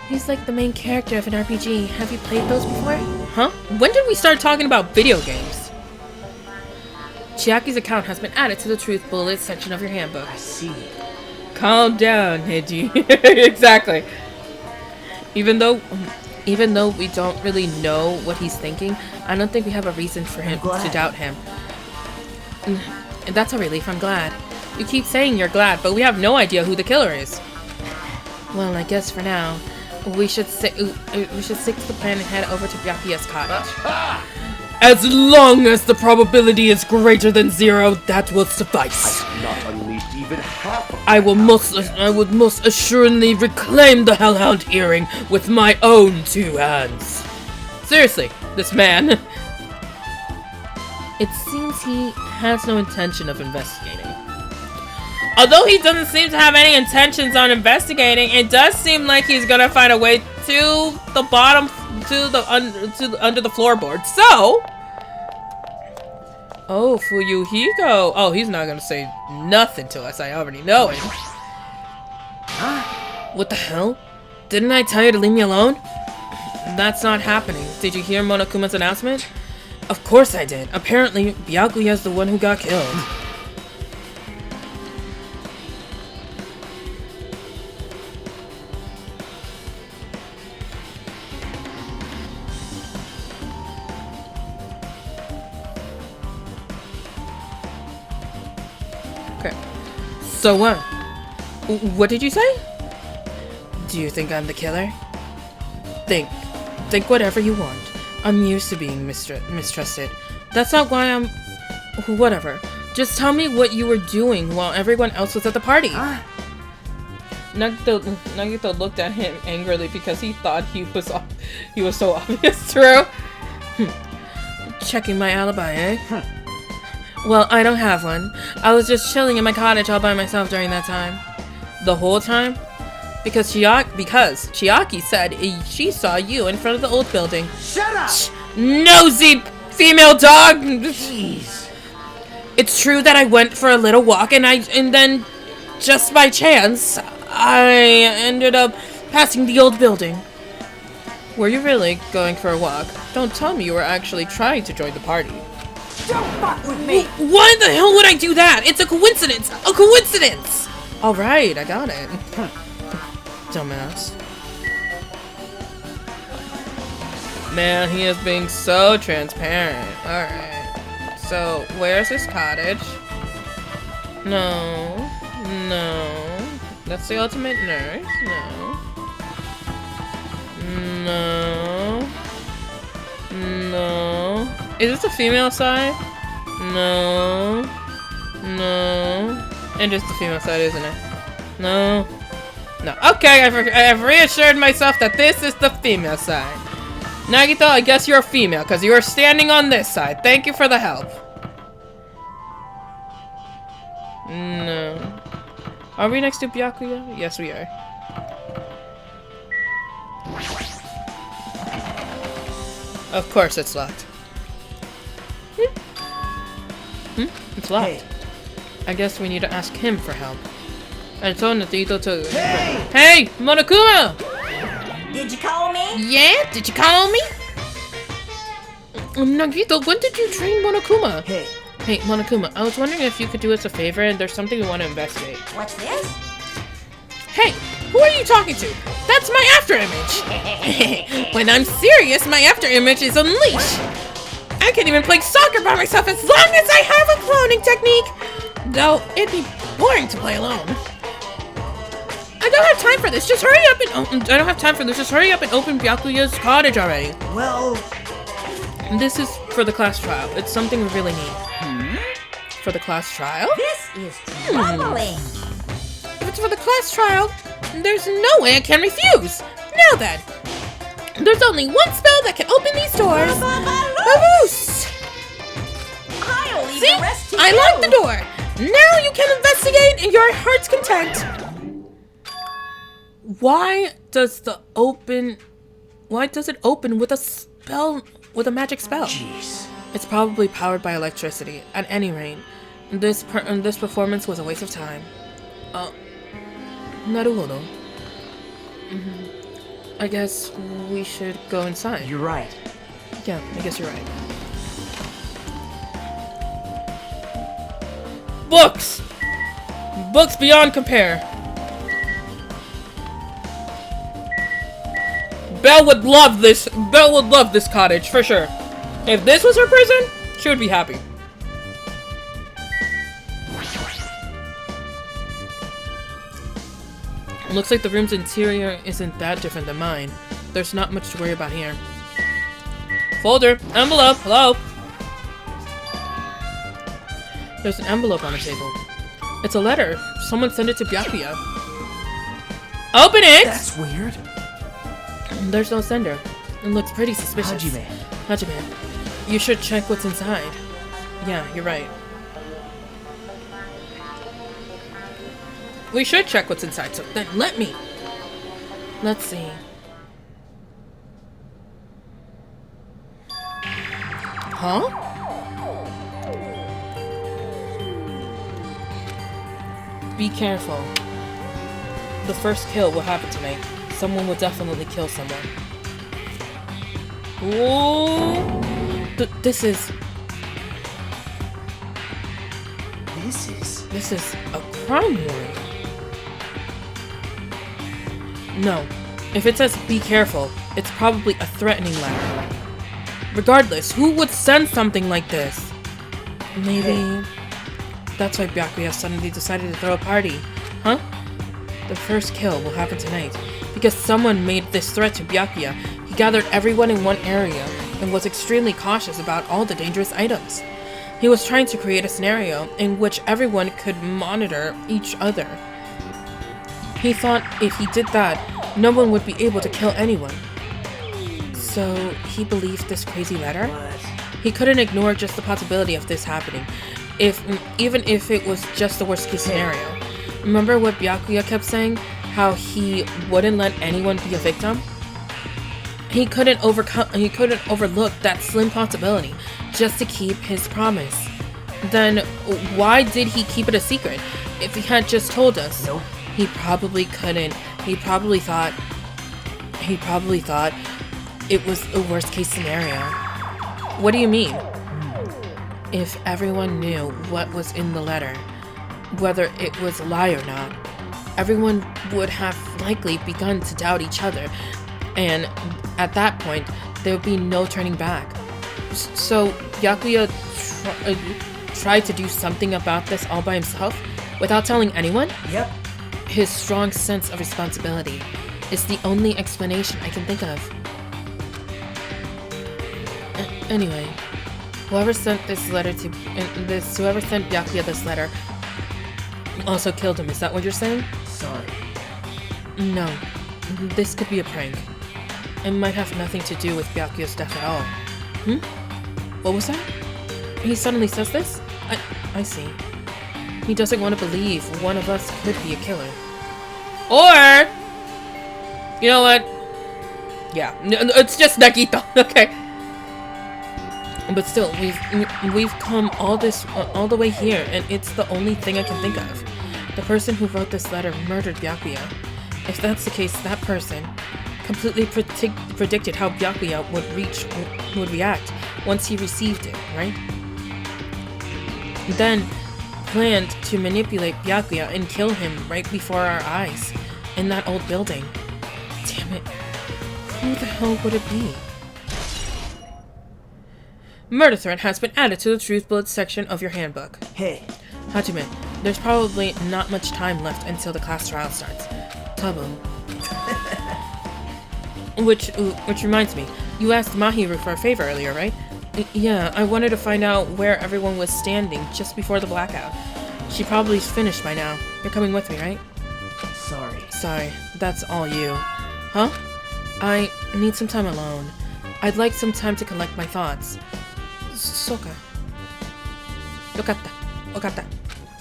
He's like the main character of an RPG. Have you played those before? Huh? When did we start talking about video games? Chiaki's account has been added to the Truth Bullet section of your handbook. I see. Calm down, Hiji. Exactly. Even though we don't really know what he's thinking, I don't think we have a reason for him to doubt him. And that's a relief, I'm glad. You keep saying you're glad, but we have no idea who the killer is. Well, I guess for now, we should stick to the plan and head over to Byakuya's cottage. As long as the probability is greater than 0, that will suffice. I have not unleashed even half of I would most assuredly reclaim the Hellhound earring with my own 2 hands. Seriously, this man. It seems he has no intention of investigating. Although he doesn't seem to have any intentions on investigating, it does seem like he's gonna find a way to the bottom, under the floorboard. So, oh, Fuyuhiko. Oh, he's not gonna say nothing to us. I already know it. What the hell? Didn't I tell you to leave me alone? That's not happening. Did you hear Monokuma's announcement? Of course I did. Apparently, Byakuya's the one who got killed. Okay. So what? What did you say? Do you think I'm the killer? Think whatever you want. I'm used to being mistrusted. That's not why I'm... Whatever. Just tell me what you were doing while everyone else was at the party. Nagito looked at him angrily because he thought he was so obvious. True. Checking my alibi, eh? Well, I don't have one. I was just chilling in my cottage all by myself during that time. The whole time? Because Chiaki said she saw you in front of the old building. Shut up! Nosy female dog! Jeez. It's true that I went for a little walk and then, just by chance, I ended up passing the old building. Were you really going for a walk? Don't tell me you were actually trying to join the party. Don't fuck with me! Why the hell would I do that? It's a coincidence! A coincidence! Alright, I got it. Dumbass. Man, he is being so transparent. Alright. So, where's his cottage? No. That's the ultimate nurse. No. Is this the female side? No. It is the female side, isn't it? No. Okay, I've reassured myself that this is the female side. Nagito, I guess you're a female, because you are standing on this side. Thank you for the help. No. Are we next to Byakuya? Yes, we are. Of course it's locked. It's locked. Hey. I guess we need to ask him for help. I told Natito to... Hey! Hey! Monokuma! Did you call me? Yeah? Did you call me? Nagito, when did you train Monokuma? Hey. Hey, Monokuma, I was wondering if you could do us a favor and there's something we want to investigate. What's this? Hey! Who are you talking to? That's my afterimage. When I'm serious, my afterimage is unleash. I can even play soccer by myself as long as I have a cloning technique. Though, it'd be boring to play alone. I don't have time for this. Just hurry up and I don't have time for this. Just hurry up and open Byakuya's cottage already. Well, This is for the class trial. It's something we really need. For the class trial? This is troubling. If it's for the class trial, there's no way I can refuse. Now then, there's only one spell that can open these doors. Vamoose! I'll leave See? the rest to I you. locked the door. Now you can investigate in your heart's content. Why does it open with a spell, with a magic spell? jeez. It's probably powered by electricity. At any rate, this performance was a waste of time. Naruhodo. I guess we should go inside. You're right. Yeah, I guess you're right. Books! Books beyond compare. Belle would love this. Belle would love this cottage, for sure. If this was her prison, she would be happy. Looks like the room's interior isn't that different than mine. There's not much to worry about here. Folder, envelope, hello? There's an envelope on the table. It's a letter. Someone sent it to Byakuya. Open it! That's weird. There's no sender. It looks pretty suspicious. Hajime, you should check what's inside. Yeah, you're right. We should check what's inside, so then let me. Let's see. Huh? Be careful. The first kill will happen tonight. Someone will definitely kill someone. Ooh. This is a crime warning. No. If it says be careful, it's probably a threatening letter. Regardless, who would send something like this? Maybe that's why Byakuya suddenly decided to throw a party. Huh? The first kill will happen tonight. Because someone made this threat to Byakuya, he gathered everyone in one area and was extremely cautious about all the dangerous items. He was trying to create a scenario in which everyone could monitor each other. He thought if he did that, no one would be able to kill anyone. So he believed this crazy letter? He couldn't ignore just the possibility of this happening, even if it was just the worst case scenario. Remember what Byakuya kept saying? How he wouldn't let anyone be a victim? He couldn't overlook that slim possibility just to keep his promise. Then why did he keep it a secret? If he had just told us, Nope. He probably couldn't. He probably thought it was a worst case scenario. What do you mean? If everyone knew what was in the letter, whether it was a lie or not, everyone would have likely begun to doubt each other, and at that point, there would be no turning back. So Byakuya tried to do something about this all by himself, without telling anyone? Yep. His strong sense of responsibility is the only explanation I can think of. Anyway, whoever sent whoever sent Byakuya this letter also killed him. Is that what you're saying? Sorry. No, this could be a prank. It might have nothing to do with Byakuya's death at all. What was that? He suddenly says this? I see. He doesn't want to believe one of us could be a killer. Or, you know what? Yeah, it's just Nagito, okay. But still, we've come all the way here, and it's the only thing I can think of. The person who wrote this letter murdered Byakuya. If that's the case, that person completely predicted how Byakuya would react once he received it, right? Then planned to manipulate Byakuya and kill him right before our eyes in that old building. Hajime, who the hell would it be? Murder threat has been added to the Truth Bullet section of your handbook. Hey, Hajime, there's probably not much time left until the class trial starts. Tabo. Which reminds me, you asked Mahiru for a favor earlier, right? Yeah, I wanted to find out where everyone was standing just before the blackout. She probably's finished by now. You're coming with me, right? sorry. Sorry, that's all you. Huh? I need some time alone. I'd like some time to collect my thoughts. Soka. Okata. Okata.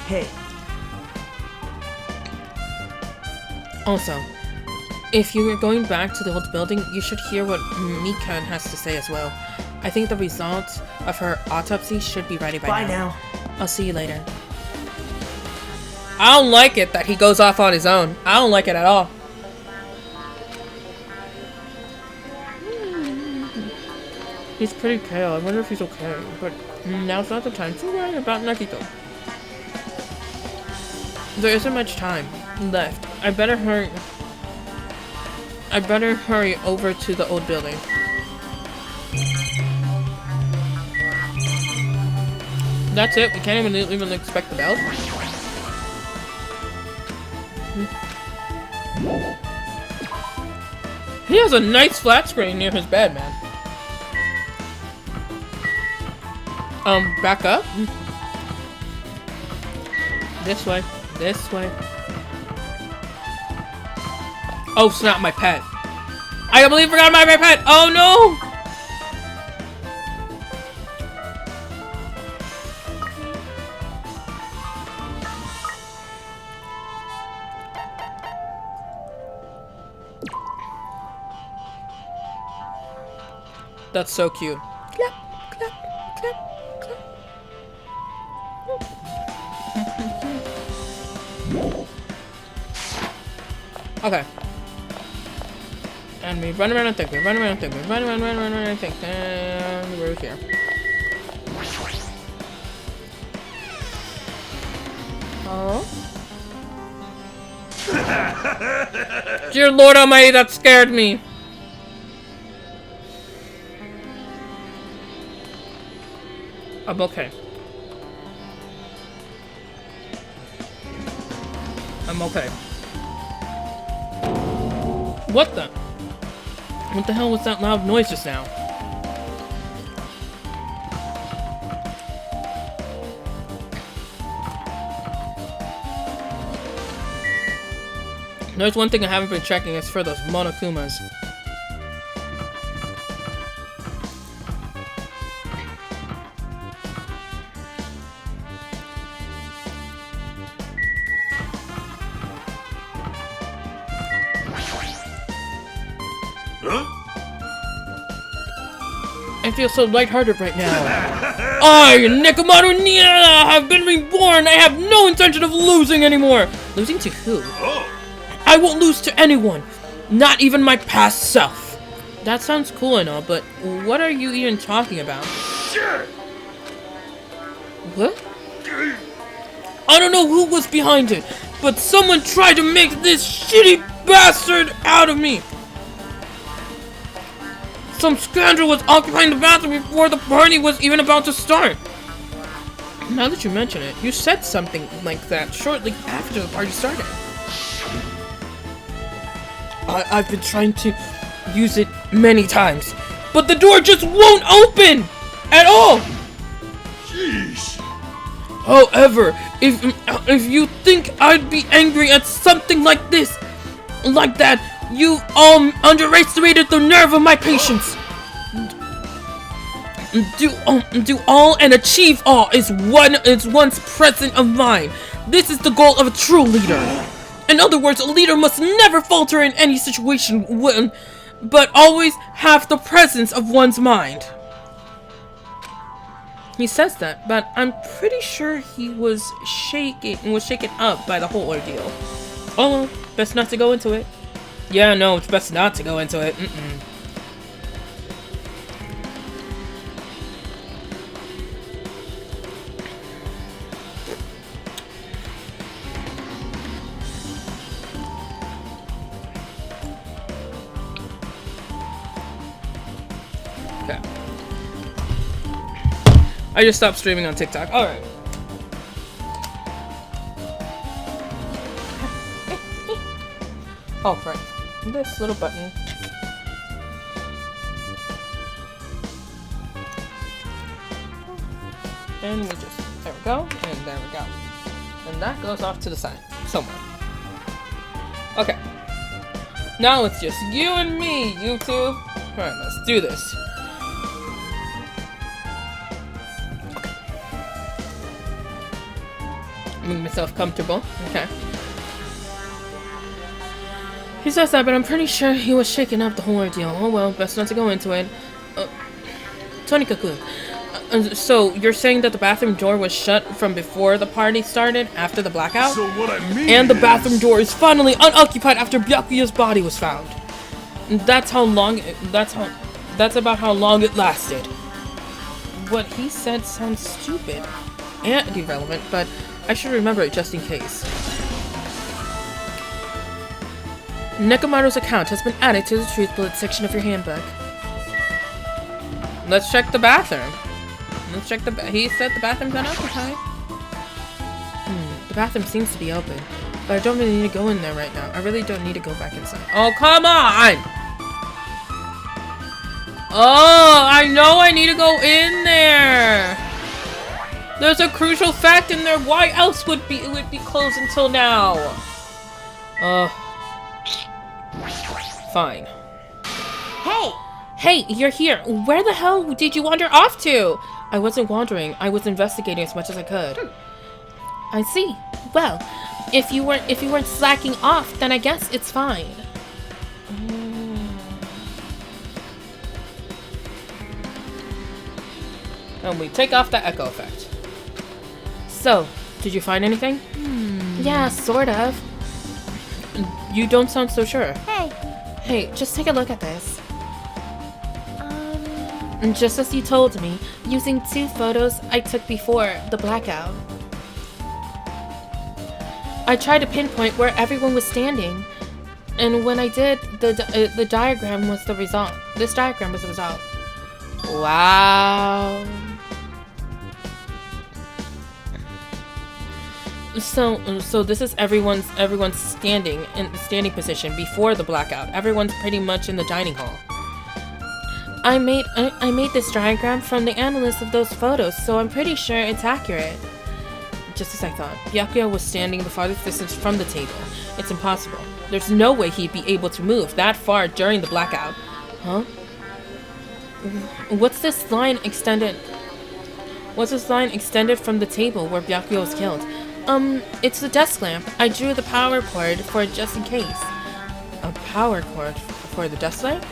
Hey, Also, if you are going back to the old building, you should hear what Mikan has to say as well. I think the results of her autopsy should be ready by bye now. I'll see you later. I don't like it that he goes off on his own. I don't like it at all. He's pretty pale. I wonder if he's okay. But now's not the time to worry about Nakito. There isn't much time left. I better hurry over to the old building. That's it. We can't even expect the bell. He has a nice flat screen near his bed, man. Back up. This way. This way. Oh, snap, my pet. I can't believe I forgot about my pet. Oh, no. That's so cute. Clap, clap, clap, clap. Okay. And we run around and think, we run around and think, we run around and think, and we're here. Oh. Dear Lord Almighty, that scared me. I'm okay. I'm okay. What the? What the hell was that loud noise just now? There's one thing I haven't been checking, is for those Monokumas. I feel so lighthearted right now. I, Nekomaru Niera, have been reborn! I have no intention of losing anymore! Losing to who? I won't lose to anyone! Not even my past self! That sounds cool and all, but what are you even talking about? What? I don't know who was behind it, but someone tried to make this shitty bastard out of me! Some scoundrel was occupying the bathroom before the party was even about to start. Now that you mention it, you said something like that shortly after the party started. I've been trying to use it many times, but the door just won't open at all. Jeez. However, if you think I'd be angry at something like this, like that, you've all underestimated the nerve of my patience. Do all and achieve all is one's present of mind. This is the goal of a true leader. In other words, a leader must never falter in any situation, but always have the presence of one's mind. He says that, but I'm pretty sure he was shaken up by the whole ordeal. Oh well, best not to go into it. Yeah, no, it's best not to go into it. I just stopped streaming on TikTok. Alright. Oh, right. This little button. And we just, there we go, and there we go. And that goes off to the side, somewhere. Okay. Now it's just you and me, YouTube. Alright, let's do this. Okay. Make myself comfortable. Okay. He says that, but I'm pretty sure he was shaking up the whole ordeal. Oh well, best not to go into it. Tonikaku. So, you're saying that the bathroom door was shut from before the party started, after the blackout? So what I mean And the is- bathroom door is finally unoccupied after Byakuya's body was found. That's how long, that's about how long it lasted. What he said sounds stupid and irrelevant, but I should remember it just in case. Nekomaru's account has been added to the Truth Bullet section of your handbook. Let's check the bathroom. Let's check he said the bathroom's unoccupied. The bathroom seems to be open, but I don't really need to go in there right now. I really don't need to go back inside. Oh, come on! Oh, I know I need to go in there! There's a crucial fact in there. Why else would it would be closed until now? Fine. Hey, Hey, you're here. Where the hell did you wander off to? I wasn't wandering. I was investigating as much as I could. I see. Well, if you weren't slacking off, then I guess it's fine. And we take off the echo effect. So, did you find anything? Yeah, sort of. You don't sound so sure. Hey, Hey, just take a look at this. um, And just as you told me, using 2 photos I took before the blackout. I tried to pinpoint where everyone was standing, and when I did, the diagram was the result. This diagram was the result. Wow. So this is everyone's standing in the standing position before the blackout. Everyone's pretty much in the dining hall. I made this diagram from the analysis of those photos, so I'm pretty sure it's accurate. Just as I thought, Byakuya was standing the farthest distance from the table. It's impossible. There's no way he'd be able to move that far during the blackout. Huh? What's this line extended? What's this line extended from the table where Byakuya was killed? It's the desk lamp. I drew the power cord for it just in case. A power cord for the desk lamp?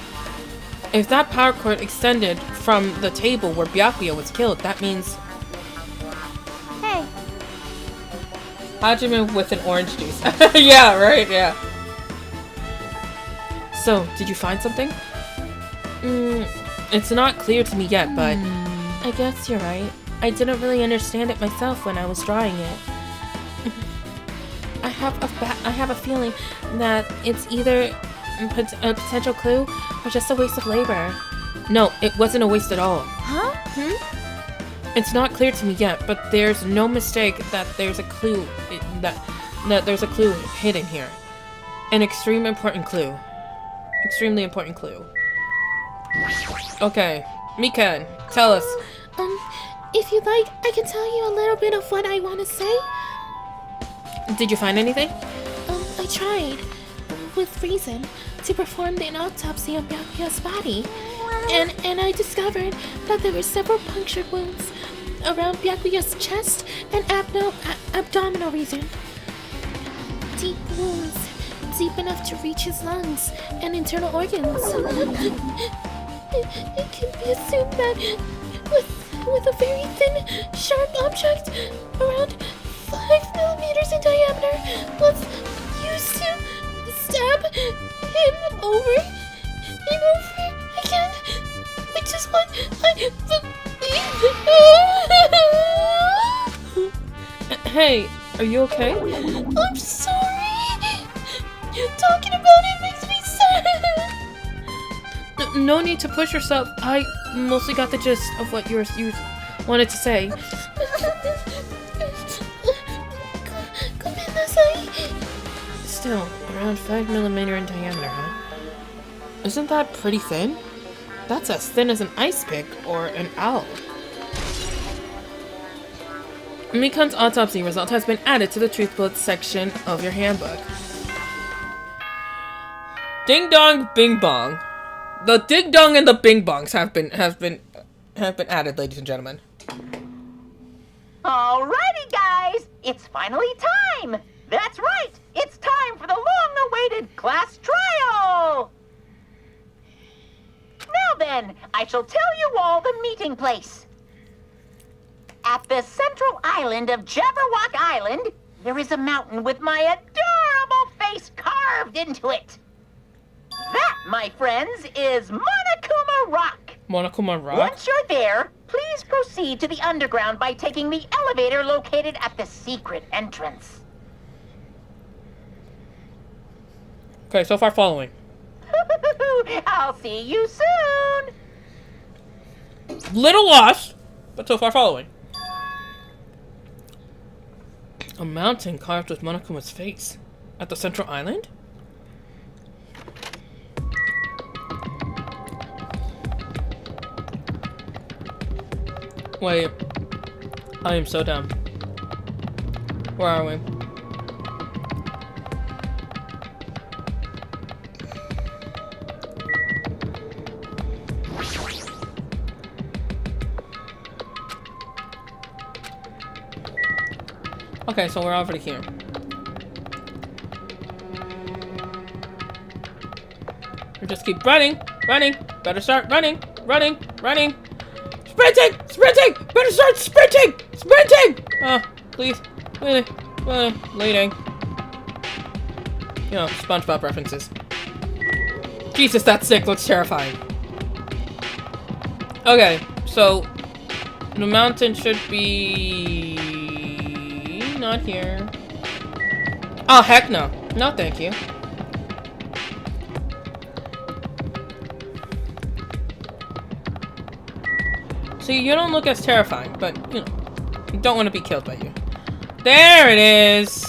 If that power cord extended from the table where Byakuya was killed, that means... hey, Hajime with an orange juice. Yeah, right, yeah. So, did you find something? It's not clear to me yet, but... I guess you're right. I didn't really understand it myself when I was drawing it. I have a feeling that it's either a potential clue or just a waste of labor. No, it wasn't a waste at all. huh? It's not clear to me yet, but there's no mistake that there's a clue that there's a clue hidden here. An extremely important clue. Extremely important clue. Okay, Mikan, tell us. If you'd like, I can tell you a little bit of what I want to say. Did you find anything? I tried, with reason, to perform an autopsy on Byakuya's body. And I discovered that there were several punctured wounds around Byakuya's chest and abdominal region. Deep wounds, deep enough to reach his lungs and internal organs. It can be assumed that with a very thin, sharp object around 5 millimeters in diameter was used to stab him over and over again, which is what I believe. Hey, are you okay? I'm sorry. Talking about it makes me sad. No need to push yourself. I mostly got the gist of what wanted to say. Still, around 5mm in diameter, huh? Isn't that pretty thin? That's as thin as an ice pick or an owl. Mikan's autopsy result has been added to the truth bullet section of your handbook. Ding dong, bing bong. The ding dong and the bing bongs have been added, ladies and gentlemen. Alrighty, guys, it's finally time. That's right, it's time for the long-awaited class trial. Now then, I shall tell you all the meeting place. At the central island of Jabberwock Island, there is a mountain with my adorable face carved into it. That, my friends, is Monokuma Rock. Monokuma Rock? Once you're there, please proceed to the underground by taking the elevator located at the secret entrance. Okay, so far following. I'll see you soon. Little lost, but so far following. A mountain carved with Monokuma's face. At the central island? Wait. I am so dumb. Where are we? Okay, so we're already here. We just keep running, running. Better start running, running, running. Sprinting, sprinting. Better start sprinting, sprinting. Please, really, leading. You know, SpongeBob references. Jesus, that stick looks terrifying. Okay, so the mountain should be not here. Oh, heck no. No, thank you. See, you don't look as terrifying, but, you know, you don't want to be killed by you. There it is!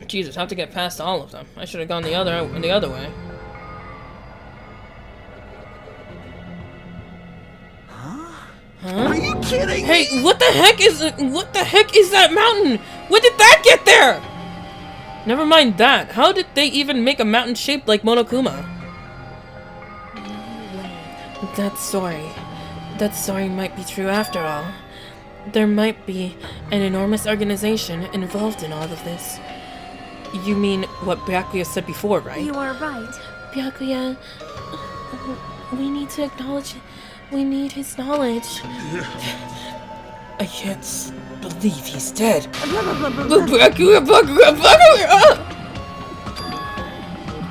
Jesus, I have to get past all of them. I should have gone the other way. Are you kidding me? Hey, what the heck is that mountain? When did that get there? Never mind that. How did they even make a mountain shaped like Monokuma? That story might be true after all. There might be an enormous organization involved in all of this. You mean what Byakuya said before, right? You are right. Byakuya, we need to acknowledge it. We need his knowledge. I can't believe he's dead.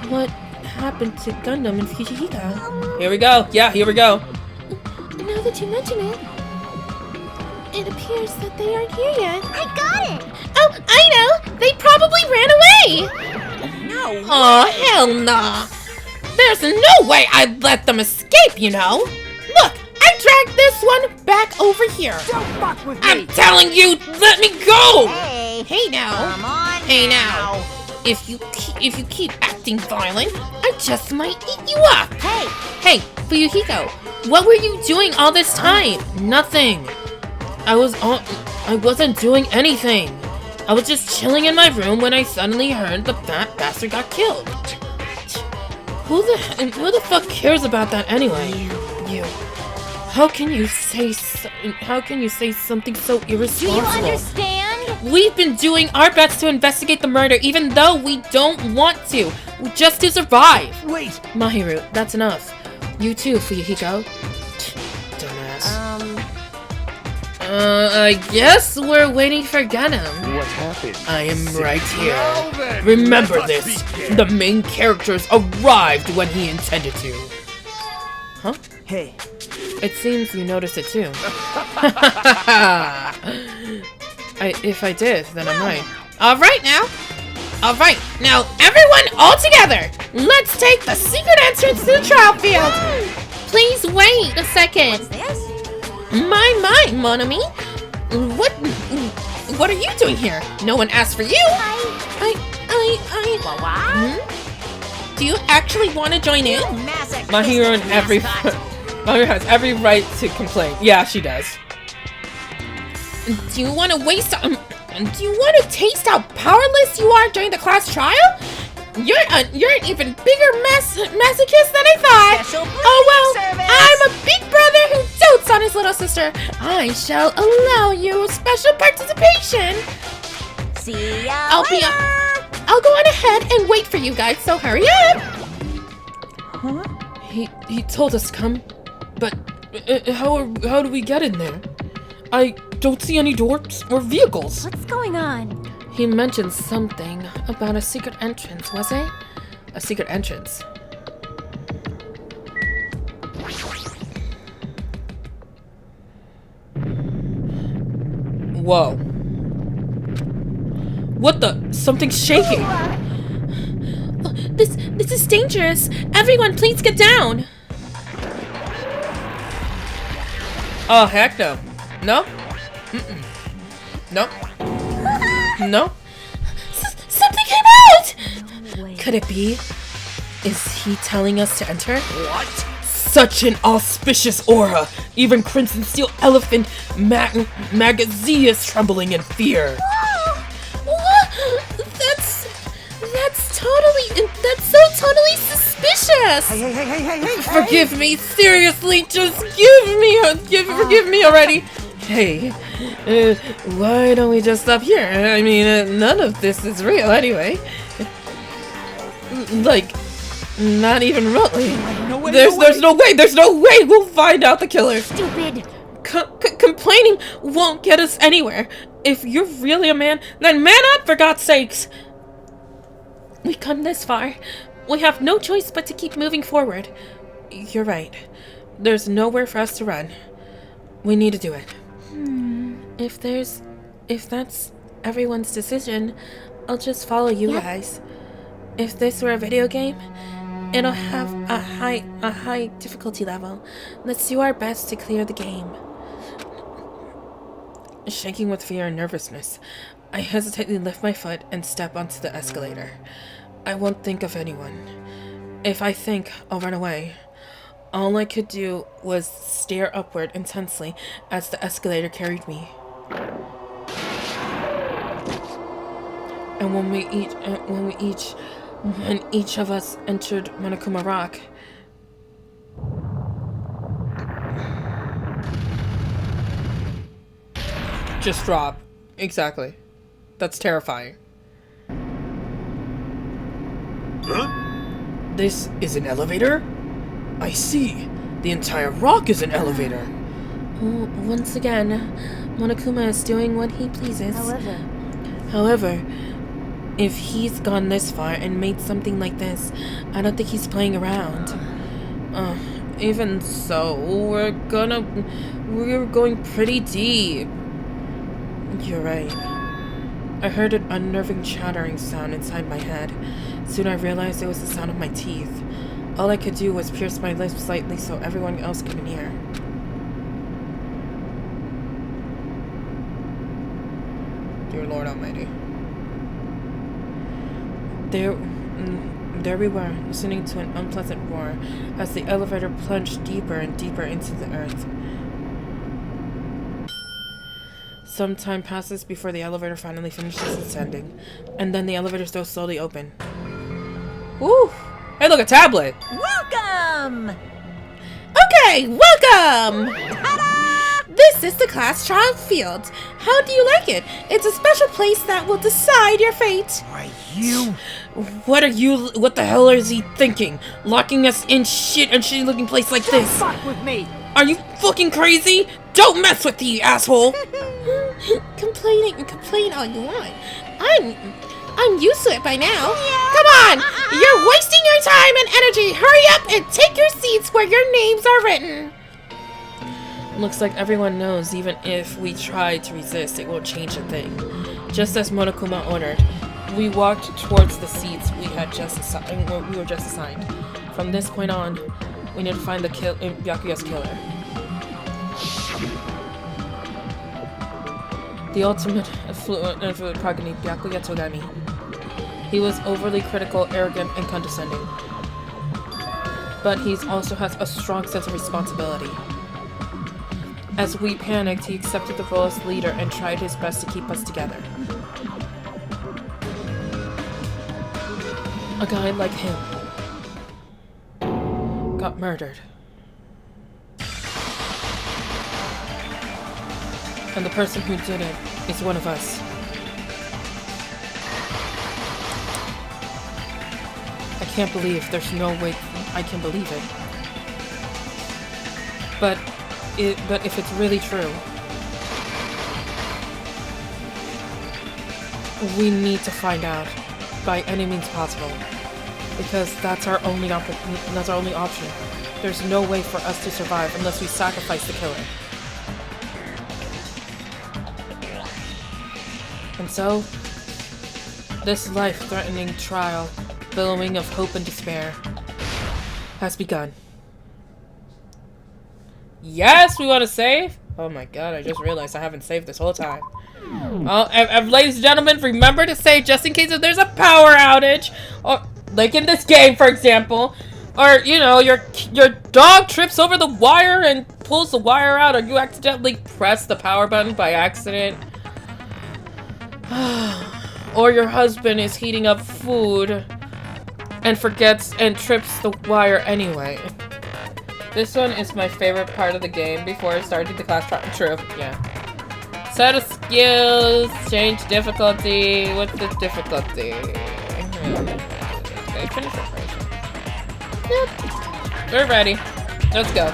What happened to Gundam and Fujihiko? Here we go. Yeah, here we go. Now that you mention it, it appears that they aren't here yet. I got it. Oh, I know! They probably ran away! No. Aw, hell nah. There's no way I'd let them escape, you know. Look, I dragged this one back over here. Don't fuck with me! I'm telling you, let me go! Hey now. come on. Hey now. If you keep acting violent, I just might eat you up. Hey. Hey, Fuyuhiko, what were you doing all this time? Nothing. I wasn't doing anything. I was just chilling in my room when I suddenly heard that bastard got killed. Who the fuck cares about that anyway? You. How can you say something so irresponsible? Do you understand? We've been doing our best to investigate the murder, even though we don't want to, just to survive. Wait! Mahiru, that's enough. You too, Fuyuhiko. Dumbass. I guess we're waiting for Gundam. What happened? I am right here. Now then, Remember let us this. begin. The main characters arrived when he intended to. Huh? Hey, It seems you noticed it too. If I did, then I'm right. All right now. Alright, now everyone all together! Let's take the secret entrance to the trial field! Please wait a second. My, mon ami. What are you doing here? No one asked for you. Do you actually want to join in? My hero in every my hero has every right to complain. Yeah, she does. Do you want to do you want to taste how powerless you are during the class trial? You're an even bigger masochist than I thought. Oh well, I'm a big brother who dotes on his little sister. I shall allow you special participation. See ya I'll go on ahead and wait for you guys, so hurry up! Huh? He told us to come, but how do we get in there? I don't see any doors or vehicles. What's going on? He mentioned something about a secret entrance, was it? A secret entrance. Whoa. What the? Something's shaking. This is dangerous. Everyone, please get down. Oh, heck no. No? Mm-mm. No? No? Something came out! Could it be? Is he telling us to enter? What? Such an auspicious aura. Even Crimson Steel Elephant Magazine is trembling in fear. That's so totally suspicious. Hey. Forgive me, seriously, just forgive me already. Hey, why don't we just stop here? I mean, none of this is real anyway. Like, not even remotely. There's no way we'll find out the killer. Stupid. Complaining won't get us anywhere. If you're really a man, then man up, for God's sakes. We've come this far. We have no choice but to keep moving forward. You're right. There's nowhere for us to run. We need to do it. If that's everyone's decision, I'll just follow you guys. If this were a video game, it'll have a high difficulty level. Let's do our best to clear the game. Shaking with fear and nervousness, I hesitantly lift my foot and step onto the escalator. I won't think of anyone. If I think, I'll run away. All I could do was stare upward intensely as the escalator carried me. And when each of us entered Monokuma Rock, just drop. Exactly. That's terrifying. Huh? This is an elevator? I see. The entire rock is an elevator. Once again, Monokuma is doing what he pleases. However, if he's gone this far and made something like this, I don't think he's playing around. Even so, we're going pretty deep. You're right. I heard an unnerving chattering sound inside my head. Soon I realized it was the sound of my teeth. All I could do was pierce my lips slightly so everyone else couldn't hear. Dear Lord Almighty. There we were, listening to an unpleasant roar as the elevator plunged deeper and deeper into the earth. Some time passes before the elevator finally finishes ascending, and then the elevator doors slowly open. Ooh! Hey, look, a tablet! Welcome! Okay, welcome! This is the class trial field. How do you like it? It's a special place that will decide your fate. What the hell is he thinking? Locking us in shitty looking place like this? Fuck with me! Are you fucking crazy? Don't mess with me, asshole! Complain all you want. I'm used to it by now. Come on! You're wasting your time and energy. Hurry up and take your seats where your names are written. Looks like everyone knows even if we try to resist, it won't change a thing. Just as Monokuma ordered, We walked towards the seats we were just assigned. From this point on, we need to find the Byakuya's killer. The ultimate affluent progeny, Byakuya Togami. He was overly critical, arrogant, and condescending. But he also has a strong sense of responsibility. As we panicked, he accepted the role as leader and tried his best to keep us together. A guy like him got murdered. And the person who did it is one of us. I can't believe there's no way I can believe it. But if it's really true, we need to find out by any means possible, because that's our only option. There's no way for us to survive unless we sacrifice the killer. And so, this life-threatening trial, billowing of hope and despair, has begun. Yes, we want to save? Oh my god, I just realized I haven't saved this whole time. Well, ladies and gentlemen, remember to save just in case if there's a power outage. Or, like in this game, for example. Or, you know, your dog trips over the wire and pulls the wire out, or you accidentally press the power button by accident. Or your husband is heating up food and forgets and trips the wire anyway. This one is my favorite part of the game before I started the class trial. True, yeah. Set of skills, change difficulty. What's the difficulty? Okay, finish preparation. Yep. We're ready. Let's go.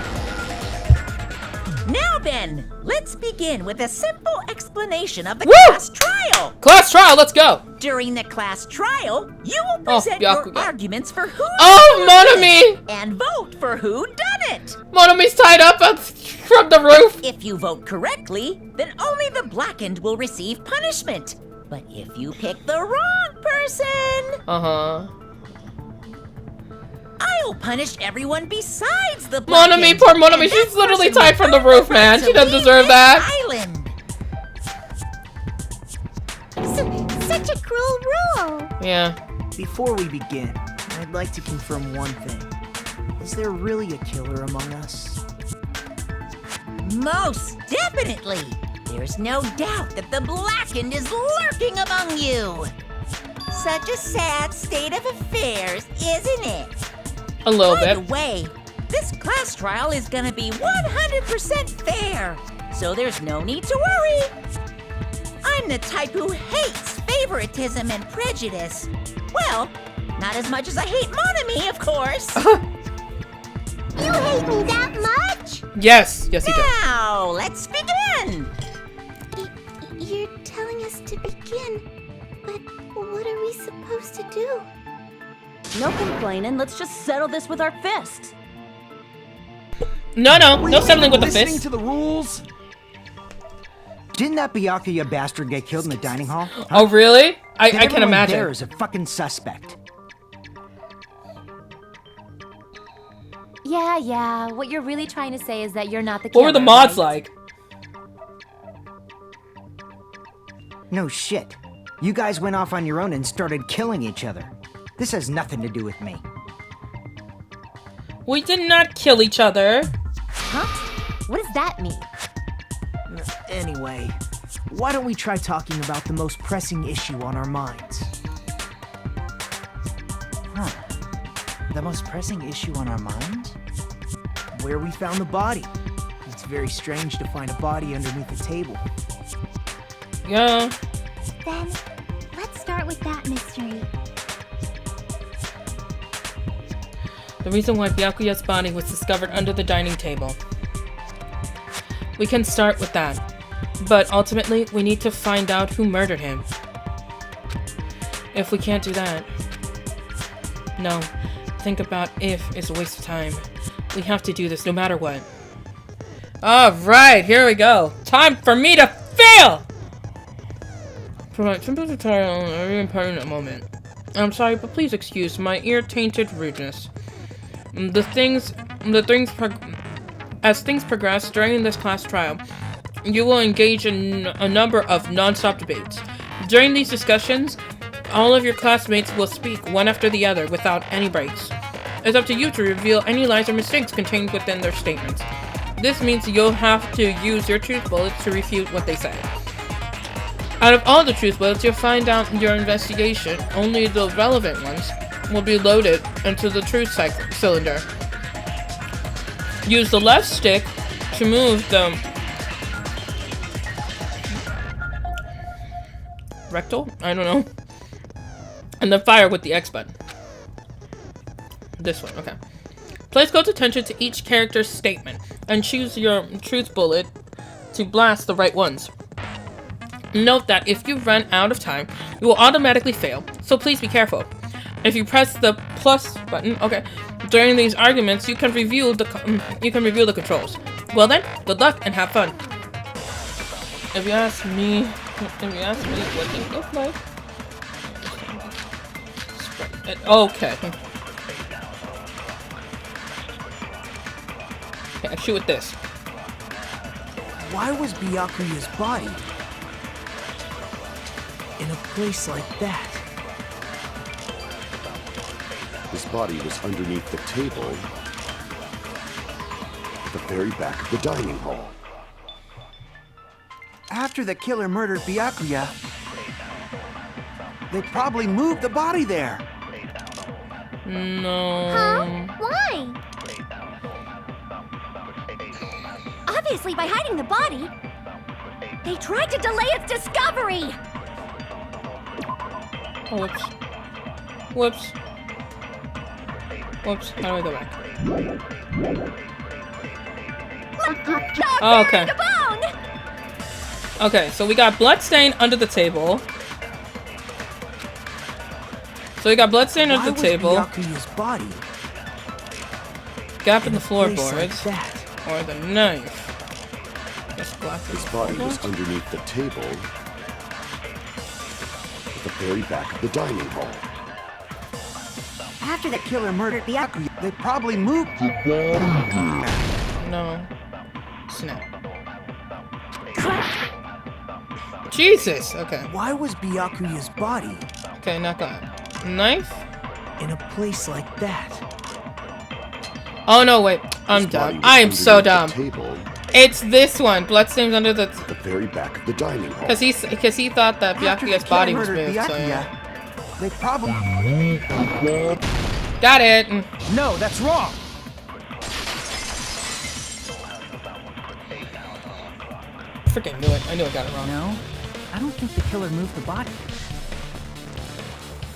Now then, let's begin with a simple explanation of the Woo! class trial. Class trial, let's go. During the class trial, you will present your arguments for who Monami! and vote for who done it. Monami's tied up from the roof. If you vote correctly, then only the blackened will receive punishment. But if you pick the wrong person, I'll punish everyone besides the blackened. Monami, poor Monami, she's literally tied from the roof, man. She doesn't deserve that. Island. Such a cruel rule. Yeah. Before we begin, I'd like to confirm one thing. Is there really a killer among us? Most definitely. There's no doubt that the blackened is lurking among you. Such a sad state of affairs, isn't it? A little By bit. the way, this class trial is gonna be 100% fair, so there's no need to worry. I'm the type who hates favoritism and prejudice. Well, not as much as I hate Monami, of course. You hate me that much? Yes, he does. Now, let's begin. You're telling us to begin, but what are we supposed to do? No complaining, let's just settle this with our fists. No settling with the Listening fist. to the rules? Didn't that Byakuya bastard get killed in the dining hall? Huh? Oh, really? I can Everyone imagine. there is a fucking suspect. Yeah, what you're really trying to say is that you're not the killer. What were the mods right? like? No shit. You guys went off on your own and started killing each other. This has nothing to do with me. We did not kill each other. Huh? What does that mean? Anyway, why don't we try talking about the most pressing issue on our minds? Huh. The most pressing issue on our minds? Where we found the body. It's very strange to find a body underneath a table. Yeah. Then, let's start with that mystery. The reason why Byakuya's body was discovered under the dining table. We can start with that. But ultimately, we need to find out who murdered him. If we can't do that... No. Think about if is a waste of time. We have to do this no matter what. Alright, here we go. Time for me to fail! Provide simple tutorial on every important moment. I'm sorry, but please excuse my ear-tainted rudeness. As things progress during this class trial, you will engage in a number of non-stop debates. During these discussions, all of your classmates will speak one after the other without any breaks. It's up to you to reveal any lies or mistakes contained within their statements. This means you'll have to use your truth bullets to refute what they say. Out of all the truth bullets you'll find out in your investigation, only the relevant ones will be loaded into the truth cylinder. Use the left stick to move the rectal? I don't know. And then fire with the X button. This one, okay. Place close attention to each character's statement and choose your truth bullet to blast the right ones. Note that if you run out of time, you will automatically fail, so please be careful. If you press the plus button, okay, during these arguments, you can review the controls. Well then, good luck and have fun. If you ask me what they look like, okay. Okay, I shoot with this. Why was Byakuya's body in a place like that? His body was underneath the table at the very back of the dining hall. After the killer murdered Byakuya, they probably moved the body there. No. Huh? Why? Obviously, by hiding the body, they tried to delay its discovery. Oh, whoops. Whoops. Whoops. How do I go back? Oh, okay. Okay, so we got bloodstain under the table. So we got bloodstain under the table. Byakuya's body Gap in the place floorboards. like that? Or the knife. His body was underneath the table at the very back of the dining hall. After the killer murdered Byakuya, they probably moved the body. No. Snap. Jesus! Okay. Why was Byakuya's body Okay, not that. Knife? in a place like that? Oh no, wait. I'm dumb. I am so dumb. It's this one. Bloodstains under the very back of the dining hall. Because he thought that Byakuya's body was moved, so yeah. They probably Got it. No, that's wrong. Freaking knew it. I knew I got it wrong. No, I don't think the killer moved the body.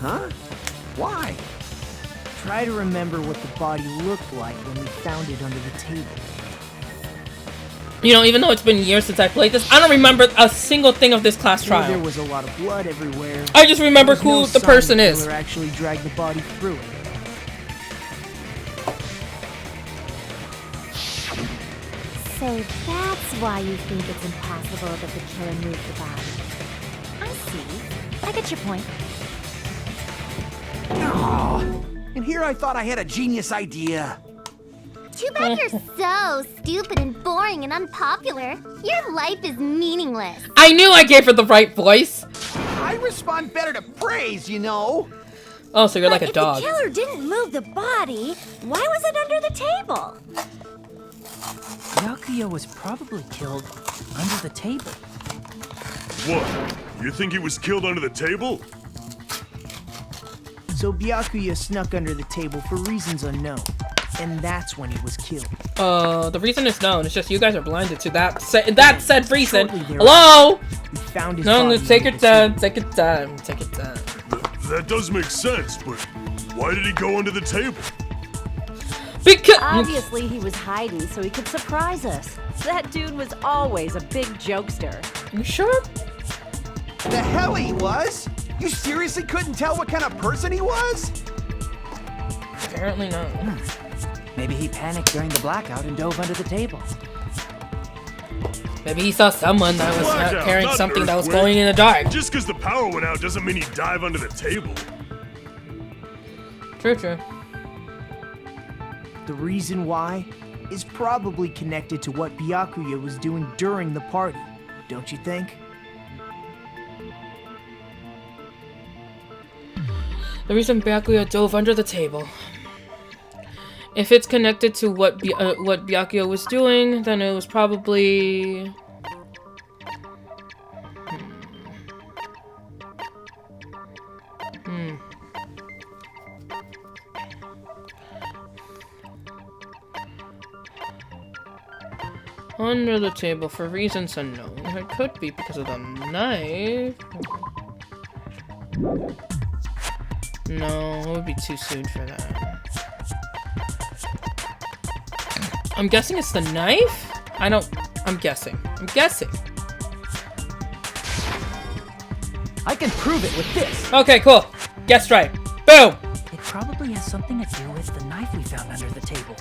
Huh? Why? Try to remember what the body looked like when we found it under the table. You know, even though it's been years since I played this, I don't remember a single thing of this class trial. There was a lot of blood everywhere. I just remember who the person is. The killer actually dragged the body through it. So that's why you think it's impossible that the killer moved the body. I see. I get your point. Oh, and here I thought I had a genius idea. Too bad you're so stupid and boring and unpopular. Your life is meaningless. I knew I gave her the right voice. I respond better to praise, you know. Oh, so you're like a dog. If the killer didn't move the body, why was it under the table? Byakuya was probably killed under the table. What? You think he was killed under the table? So Byakuya snuck under the table for reasons unknown. And that's when he was killed. The reason is known. It's just you guys are blinded to that said reason. Hello? We found his No, body take your under the time. table. Take your time. Take your time. That does make sense, but why did he go under the table? Because Obviously, he was hiding so he could surprise us. That dude was always a big jokester. You sure? The hell he was? You seriously couldn't tell what kind of person he was? Apparently not. Maybe he panicked during the blackout and dove under the table. Maybe he saw someone that was Blackout, carrying not an something that was earthquake. glowing in the dark. Just because the power went out doesn't mean he'd dive under the table. True. The reason why is probably connected to what Byakuya was doing during the party, don't you think? The reason Byakuya dove under the table. If it's connected to what Byakuya was doing, then it was probably... Under the table for reasons unknown. It could be because of the knife. No, it would be too soon for that. I'm guessing it's the knife? I'm guessing. I can prove it with this. Okay, cool. Guessed right. Boom! It probably has something to do with the knife we found under the table.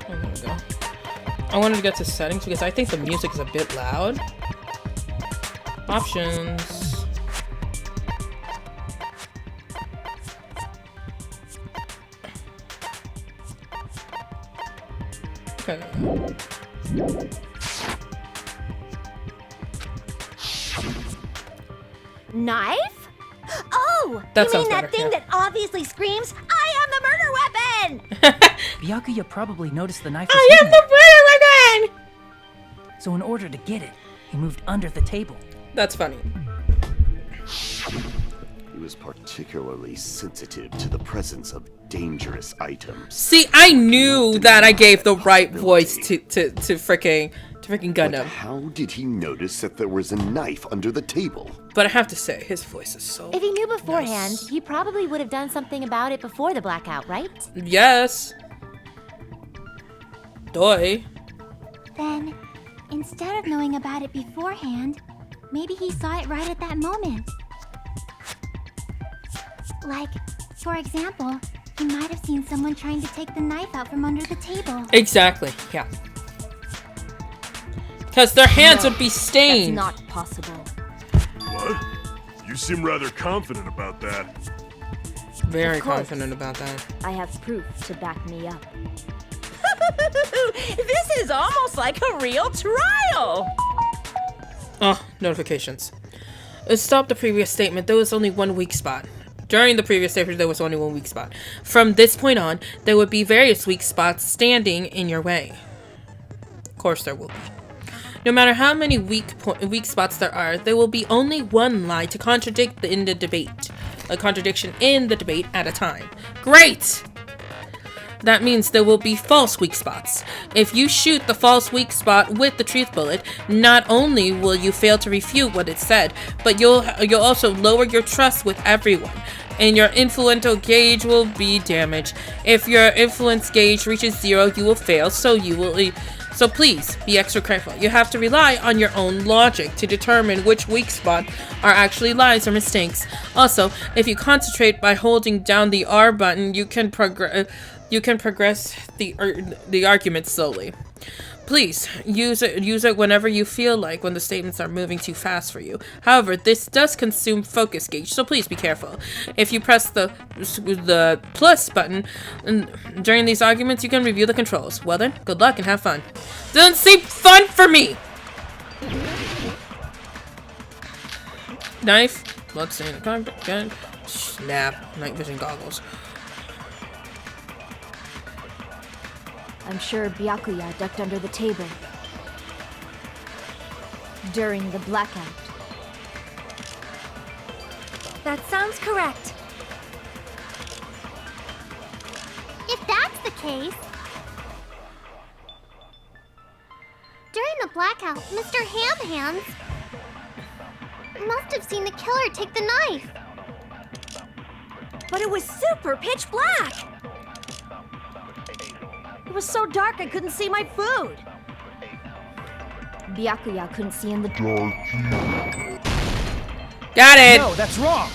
Oh, there we go. I wanted to get to settings because I think the music is a bit loud. Options. Okay. Knife? Oh! That you sounds mean that better, thing yeah. that obviously screams, I am the murder weapon! Byakuya probably noticed the knife. I am the murder weapon! So in order to get it, he moved under the table. That's funny. He was particularly sensitive to the presence of dangerous items. See, I knew that I gave the right voice to freaking Gundam. How did he notice that there was a knife under the table? But I have to say, his voice is so If he knew beforehand, nice. he probably would have done something about it before the blackout, right? Yes. Doi. Then, instead of knowing about it beforehand, maybe he saw it right at that moment. Like, for example, he might have seen someone trying to take the knife out from under the table. Exactly, yeah. Because their hands would be stained. That's not possible. What? You seem rather confident about that. Very Of course. confident about that. I have proof to back me up. This is almost like a real trial! Oh, notifications. Stop the previous statement. There was only one weak spot. During the previous statement, there was only one weak spot. From this point on, there would be various weak spots standing in your way. Of course there will be. No matter how many weak spots there will be only one lie to contradict in the debate. A contradiction in the debate at a time. Great! That means there will be false weak spots. If you shoot the false weak spot with the truth bullet, not only will you fail to refute what it said, but you'll also lower your trust with everyone, and your influential gauge will be damaged. If your influence gauge reaches 0, you will fail, so please be extra careful. You have to rely on your own logic to determine which weak spot are actually lies or mistakes. Also, if you concentrate by holding down the R button, you can progress the argument slowly. Please use it whenever you feel like, when the statements are moving too fast for you. However, this does consume focus gauge, so please be careful. If you press the plus button during these arguments, you can review the controls. Well then, good luck and have fun. Doesn't seem fun for me. Knife. Let's see. Gun. Snap. Night vision goggles. I'm sure Byakuya ducked under the table during the blackout. That sounds correct. If that's the case... During the blackout, Mr. Ham Hands must have seen the killer take the knife. But it was super pitch black! It was so dark I couldn't see my food. Byakuya couldn't see in the dark. Got it! No, that's wrong!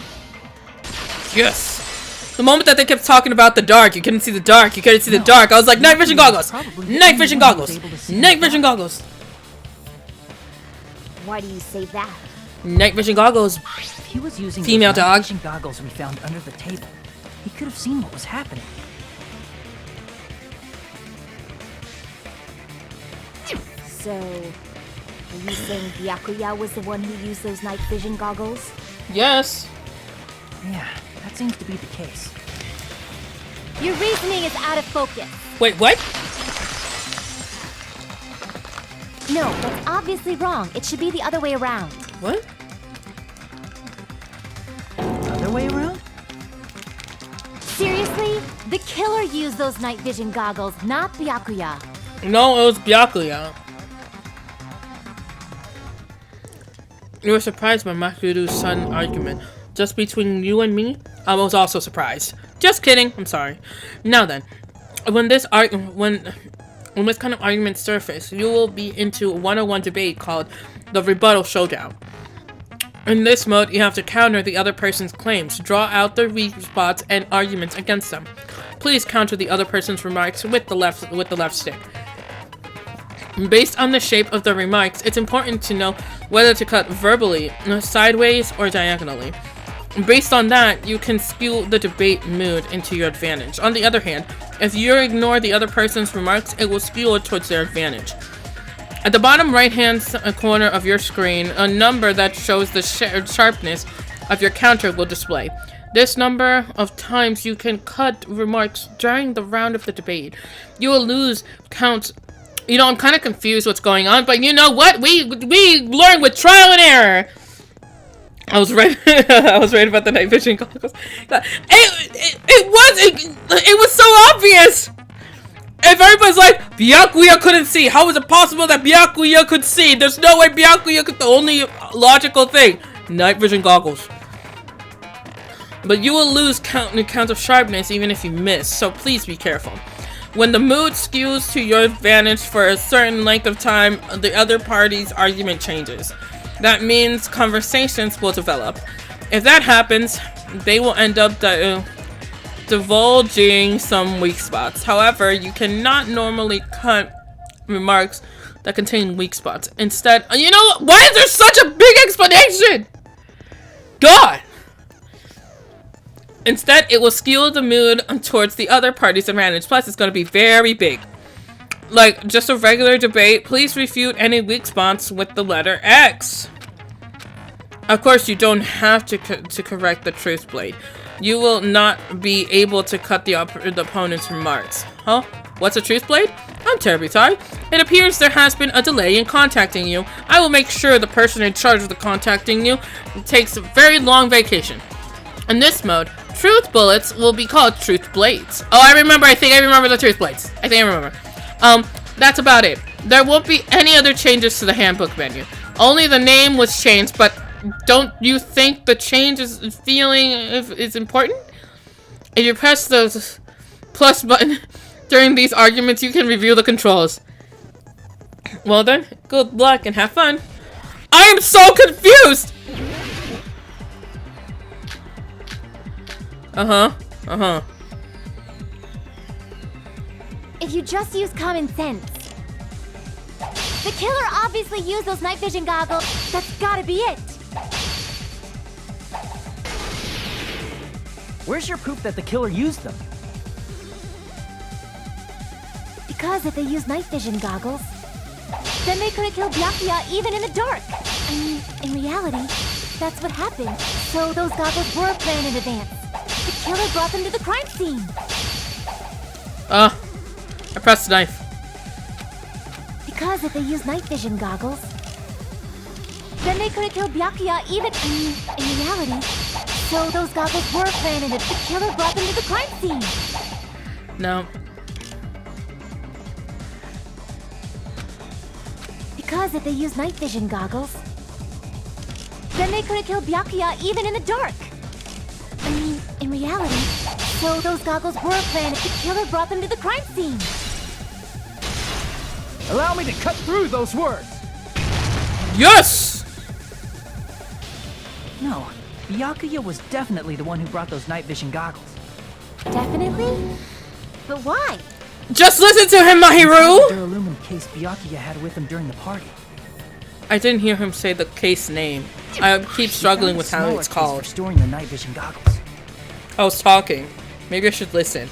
Yes! The moment that they kept talking about the dark, you couldn't see the dark, you couldn't see the dark. I was like, night vision goggles! Night vision goggles! Night vision goggles! Why do you say that? Night vision goggles. If he was using Female those night dog. vision goggles we found under the table, he could have seen what was happening. So, are you saying Byakuya was the one who used those night vision goggles? Yes. Yeah, that seems to be the case. Your reasoning is out of focus. Wait, what? No, that's obviously wrong. It should be the other way around. What? Other way around? Seriously? The killer used those night vision goggles, not Byakuya. No, it was Byakuya. You were surprised by Makuru's sudden argument. Just between you and me, I was also surprised. Just kidding. I'm sorry. Now then, when this kind of argument surface, you will be into a one-on-one debate called the rebuttal showdown. In this mode, you have to counter the other person's claims, draw out their weak spots and arguments against them. Please counter the other person's remarks with the left stick. Based on the shape of the remarks, it's important to know whether to cut verbally, sideways, or diagonally. Based on that, you can skew the debate mood into your advantage. On the other hand, if you ignore the other person's remarks, it will skew it towards their advantage. At the bottom right-hand corner of your screen, a number that shows the sharpness of your counter will display. This number of times you can cut remarks during the round of the debate. You will lose count. You know, I'm kind of confused what's going on, but you know what? We learn with trial and error. I was right. I was right about the night vision goggles. It was so obvious. If everybody's like, Byakuya couldn't see, how is it possible that Byakuya could see? There's no way Byakuya could. The only logical thing, night vision goggles. But you will lose count of sharpness even if you miss. So please be careful. When the mood skews to your advantage for a certain length of time, the other party's argument changes. That means conversations will develop. If that happens, they will end up divulging some weak spots. However, you cannot normally cut remarks that contain weak spots. Instead, you know what? Why is there such a big explanation? God! Instead, it will skew the mood towards the other party's advantage. Plus, it's going to be very big. Like, just a regular debate, please refute any weak spots with the letter X. Of course, you don't have to correct the truth blade. You will not be able to cut the opponent's remarks. Huh? What's a truth blade? I'm terribly sorry. It appears there has been a delay in contacting you. I will make sure the person in charge of the contacting you takes a very long vacation. In this mode, truth bullets will be called truth blades. Oh, I remember. I think I remember the truth blades. I think I remember. That's about it. There won't be any other changes to the handbook menu. Only the name was changed, but don't you think the change is important? If you press the plus button during these arguments, you can review the controls. Well then, good luck and have fun. I am so confused! If you just use common sense. The killer obviously used those night vision goggles. That's gotta be it. Where's your proof that the killer used them? Because if they used night vision goggles, then they couldn't kill Byakuya even in the dark. I mean, in reality, that's what happened. So those goggles were planned in advance. The killer brought them to the crime scene. I pressed the knife. Because if they used night vision goggles, then they couldn't kill Byakuya even in reality. So those goggles were planned and the killer brought them to the crime scene. No. Because if they used night vision goggles, then they couldn't kill Byakuya even in the dark. I mean, in reality. So those goggles were planned and the killer brought them to the crime scene. Allow me to cut through those words! Yes! No, Byakuya was definitely the one who brought those night vision goggles. Definitely? But why? Just listen to him, The Mahiru! duralumin case Byakuya had with him during the party. I didn't hear him say the case name. I keep struggling with how it's For called. storing the night vision goggles. I was talking. Maybe I should listen.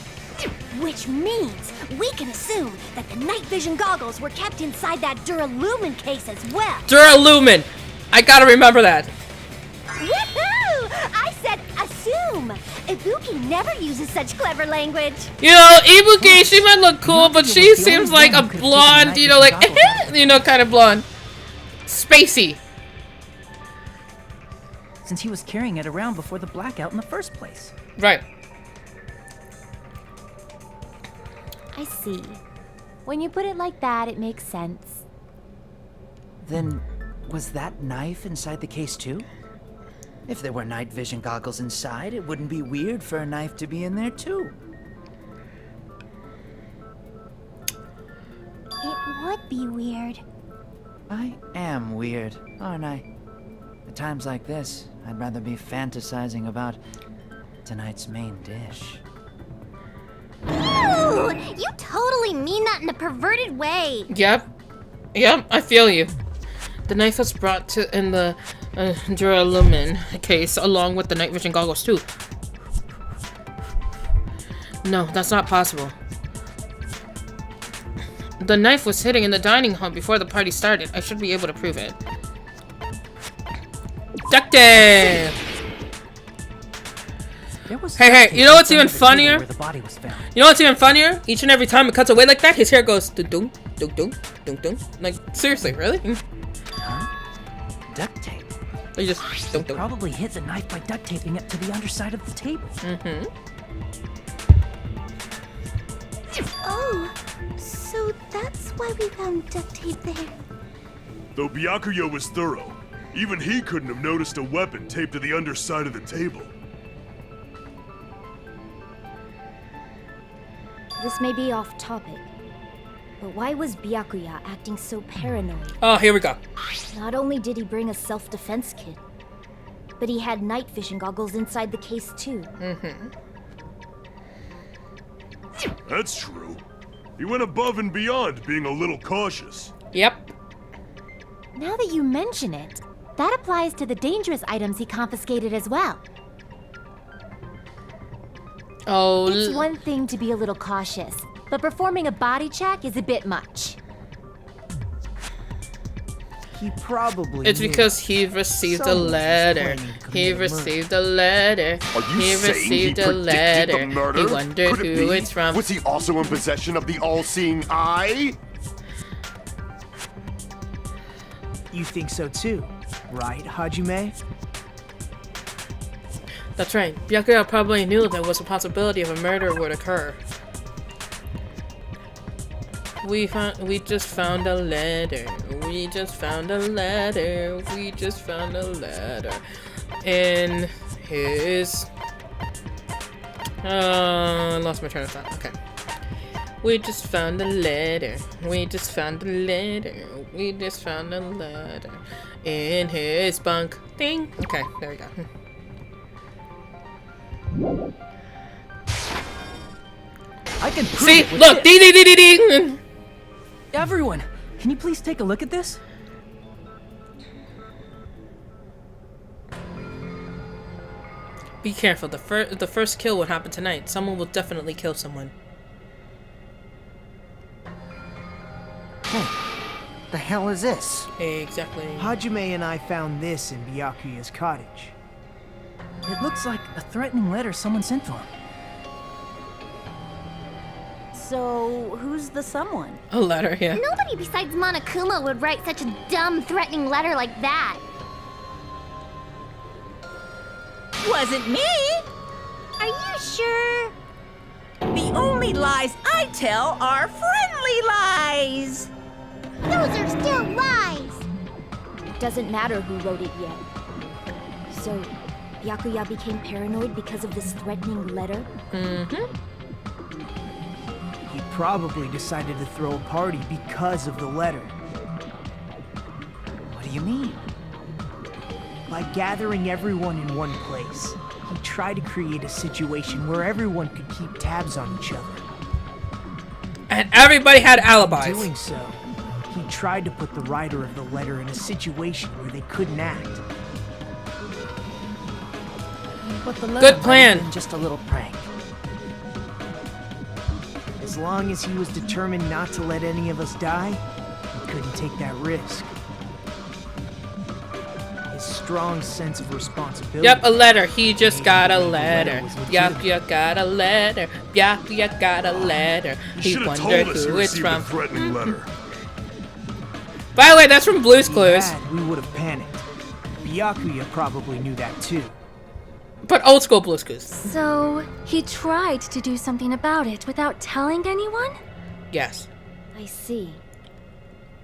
Which means we can assume that the night vision goggles were kept inside that duralumin case as well. Duralumin! I gotta remember that. Woohoo! I said assume. Ibuki never uses such clever language. You know, Ibuki, she might look cool, but she seems like a blonde, you know, like, you know, kind of blonde. Spacey. Since he was carrying it around before the blackout in the first place. Right. I see. When you put it like that, it makes sense. Then, was that knife inside the case too? If there were night vision goggles inside, it wouldn't be weird for a knife to be in there too. It would be weird. I am weird, aren't I? At times like this, I'd rather be fantasizing about tonight's main dish. Ooh, you totally mean that in a perverted way. Yep. Yep, I feel you. The knife was brought to in the duralumin case along with the night vision goggles too. No, that's not possible. The knife was hidden in the dining hall before the party started. I should be able to prove it. Duct tape! Hey, you know what's even funnier? You know what's even funnier? Each and every time it cuts away like that, his hair goes dum dum dum dum dum. Like, seriously, really? Duct tape. They just dum dum. Probably hid the knife by duct taping it to the underside of the table. Mm-hmm. Oh, so that's why we found duct tape there. Though Byakuya was thorough, even he couldn't have noticed a weapon taped to the underside of the table. This may be off topic, but why was Byakuya acting so paranoid? Oh, here we go. Not only did he bring a self-defense kit, but he had night vision goggles inside the case too. Mm-hmm. That's true. He went above and beyond, being a little cautious. Yep. Now that you mention it, that applies to the dangerous items he confiscated as well. Oh. It's one thing to be a little cautious, but performing a body check is a bit much. He probably It's because he received a letter. He received a letter. Are you He saying received he a predicted letter. the murder? He wondered Could it who be? it's from. Was he also in possession of the all-seeing eye? You think so too, right, Hajime? That's right. Byakuya probably knew there was a possibility of a murder would occur. We just found a letter. We just found a letter. We just found a letter. In his... I lost my train of thought. Okay. We just found a letter. We just found a letter. We just found a letter. In his bunk. Ding. Okay, there we go. I can prove See? it with Look! this. Ding ding ding ding ding! Everyone, can you please take a look at this? Be careful. The first kill would happen tonight. Someone will definitely kill someone. Hey, the hell is this? Exactly. Hajime and I found this in Byakuya's cottage. It looks like a threatening letter someone sent to him. So, who's the someone? A letter, yeah. Nobody besides Monokuma would write such a dumb, threatening letter like that. Wasn't me! Are you sure? The only lies I tell are friendly lies! Those are still lies! It doesn't matter who wrote it yet. So, Byakuya became paranoid because of this threatening letter? Mm-hmm. He probably decided to throw a party because of the letter. What do you mean? By gathering everyone in one place, He tried to create a situation where everyone could keep tabs on each other. And everybody had In alibis. doing so, he tried to put the writer of the letter in a situation where they couldn't act. But the letter Good might plan. have been just a little prank. As long as he was determined not to let any of us die, he couldn't take that risk. His strong sense of responsibility. Yep, a letter. He just got a made him believe the letter. was Yep, legitimate. you got a letter. Yep, you got a letter. You He should have wondered told us you who it's received a from. threatening letter. By the way, that's from Blue's If he Clues. had, we would have panicked. Byakuya probably knew that too. But old school Blue's Clues. So, he tried to do something about it without telling anyone? Yes. I see.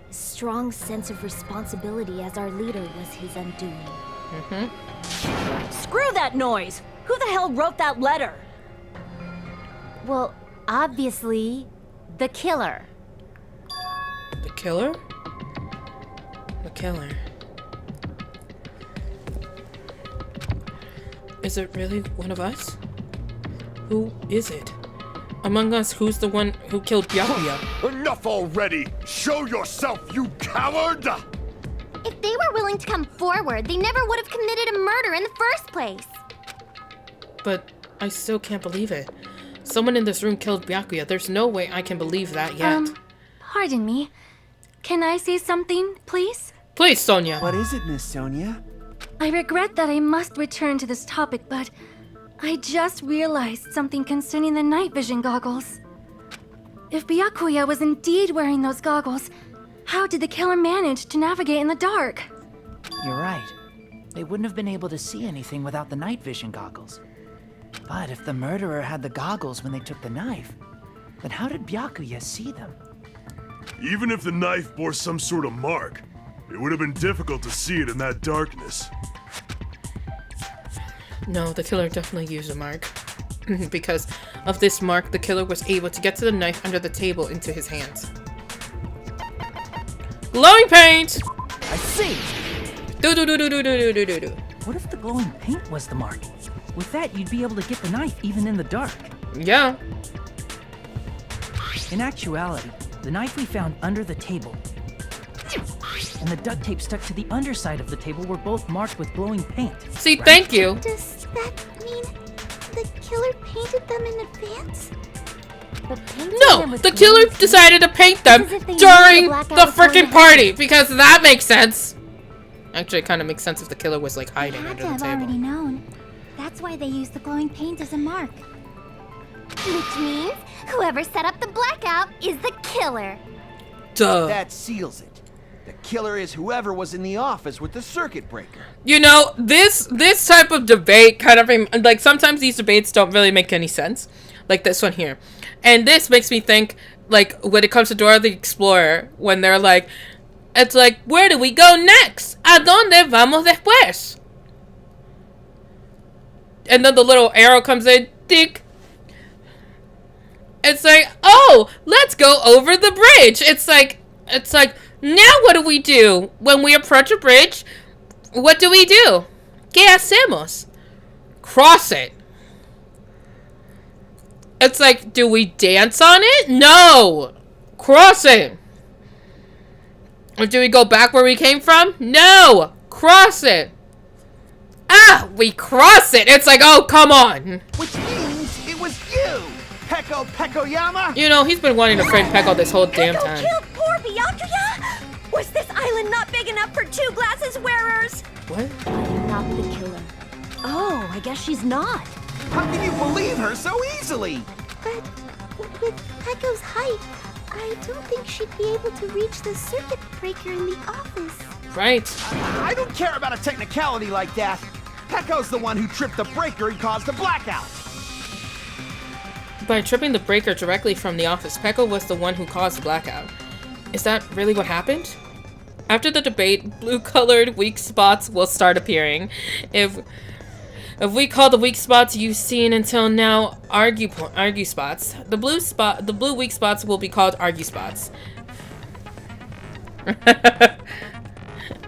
A strong sense of responsibility as our leader was his undoing. Screw that noise! Who the hell wrote that letter? Well, obviously, the killer. The killer? The killer. Is it really one of us? Who is it? Among us, who's the one who killed Byakuya? Enough already! Show yourself, you coward! If they were willing to come forward, they never would have committed a murder in the first place. But I still can't believe it. Someone in this room killed Byakuya. There's no way I can believe that yet. Pardon me. Can I say something, please? Please, Sonia. What is it, Miss Sonia? I regret that I must return to this topic, but I just realized something concerning the night vision goggles. If Byakuya was indeed wearing those goggles, how did the killer manage to navigate in the dark? You're right. They wouldn't have been able to see anything without the night vision goggles. But if the murderer had the goggles when they took the knife, then how did Byakuya see them? Even if the knife bore some sort of mark, it would have been difficult to see it in that darkness. No, the killer definitely used a mark. Because of this mark, the killer was able to get to the knife under the table into his hands. Glowing paint! I see! Do. What if the glowing paint was the mark? With that, you'd be able to get the knife even in the dark. Yeah. In actuality, the knife we found under the table and the duct tape stuck to the underside of the table were both marked with glowing paint. See, thank you. Does that mean the killer painted them in advance? But painting No, them with the glowing killer paint decided to paint them is as if they used during the blackout the before freaking the party, because that makes sense. Actually, it kind of makes sense if the killer was like They hiding had under to the have table. already known. That's why they used the glowing paint as a mark. Which means whoever set up the blackout is the killer. Duh. That seals it. The killer is whoever was in the office with the circuit breaker. You know, this type of debate kind of like sometimes these debates don't really make any sense, like this one here, and this makes me think like when it comes to Dora the Explorer, when they're like, it's like, where do we go next? ¿A dónde vamos después? And then the little arrow comes in, tick. It's like, oh, let's go over the bridge. It's like, now what do we do? When we approach a bridge, what do we do? ¿Qué hacemos? Cross it. It's like, do we dance on it? No! Cross it. Or do we go back where we came from? No! Cross it. Ah! We cross it! It's like, oh, come on. Which means it was you, Peko Pekoyama! You know, he's been wanting to friend Peko this whole damn time. Killed poor Byakuya? Was this island not big enough for 2 glasses wearers? What? Not the killer. Oh, I guess she's not. How can you believe her so easily? But with Peko's height, I don't think she'd be able to reach the circuit breaker in the office. Right. I don't care about a technicality like that. Peko's the one who tripped the breaker and caused the blackout. By tripping the breaker directly from the office, Peko was the one who caused the blackout. Is that really what happened? After the debate, blue-colored weak spots will start appearing. If we call the weak spots you've seen until now argue spots, the blue weak spots will be called argue spots.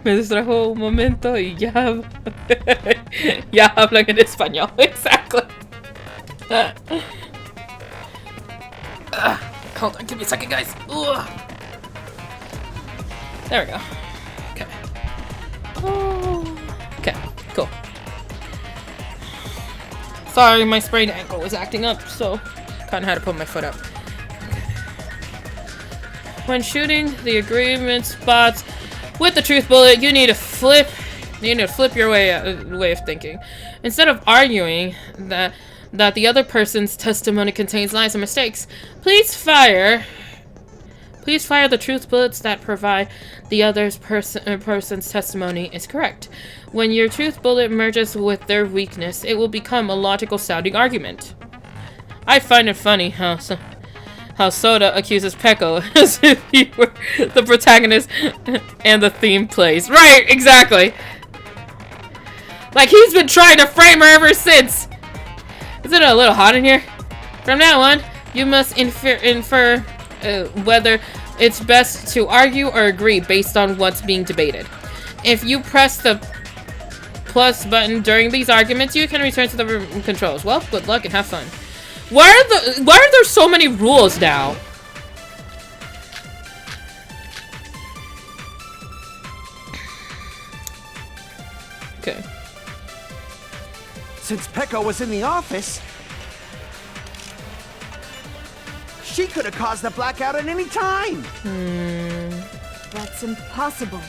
me distrajo un momento y ya, ya hablan en español. Exactly. Hold on, give me a second, guys. Ugh. There we go. Okay. Oh. Okay, cool. Sorry, my sprained ankle was acting up, so kind of had to put my foot up. When shooting the agreement spots with the truth bullet, you need to flip your way of thinking. Instead of arguing that the other person's testimony contains lies and mistakes, please fire the truth bullets that provide the other person's testimony is correct. When your truth bullet merges with their weakness, it will become a logical sounding argument. I find it funny how Soda accuses Peko as if he were the protagonist and the theme plays. Right, exactly. Like he's been trying to frame her ever since. Isn't it a little hot in here? From now on, you must infer whether it's best to argue or agree based on what's being debated. If you press the plus button during these arguments, you can return to the controls. Well, good luck and have fun. Why are there so many rules now? Okay. Since Peko was in the office, she could have caused the blackout at any time. That's impossible.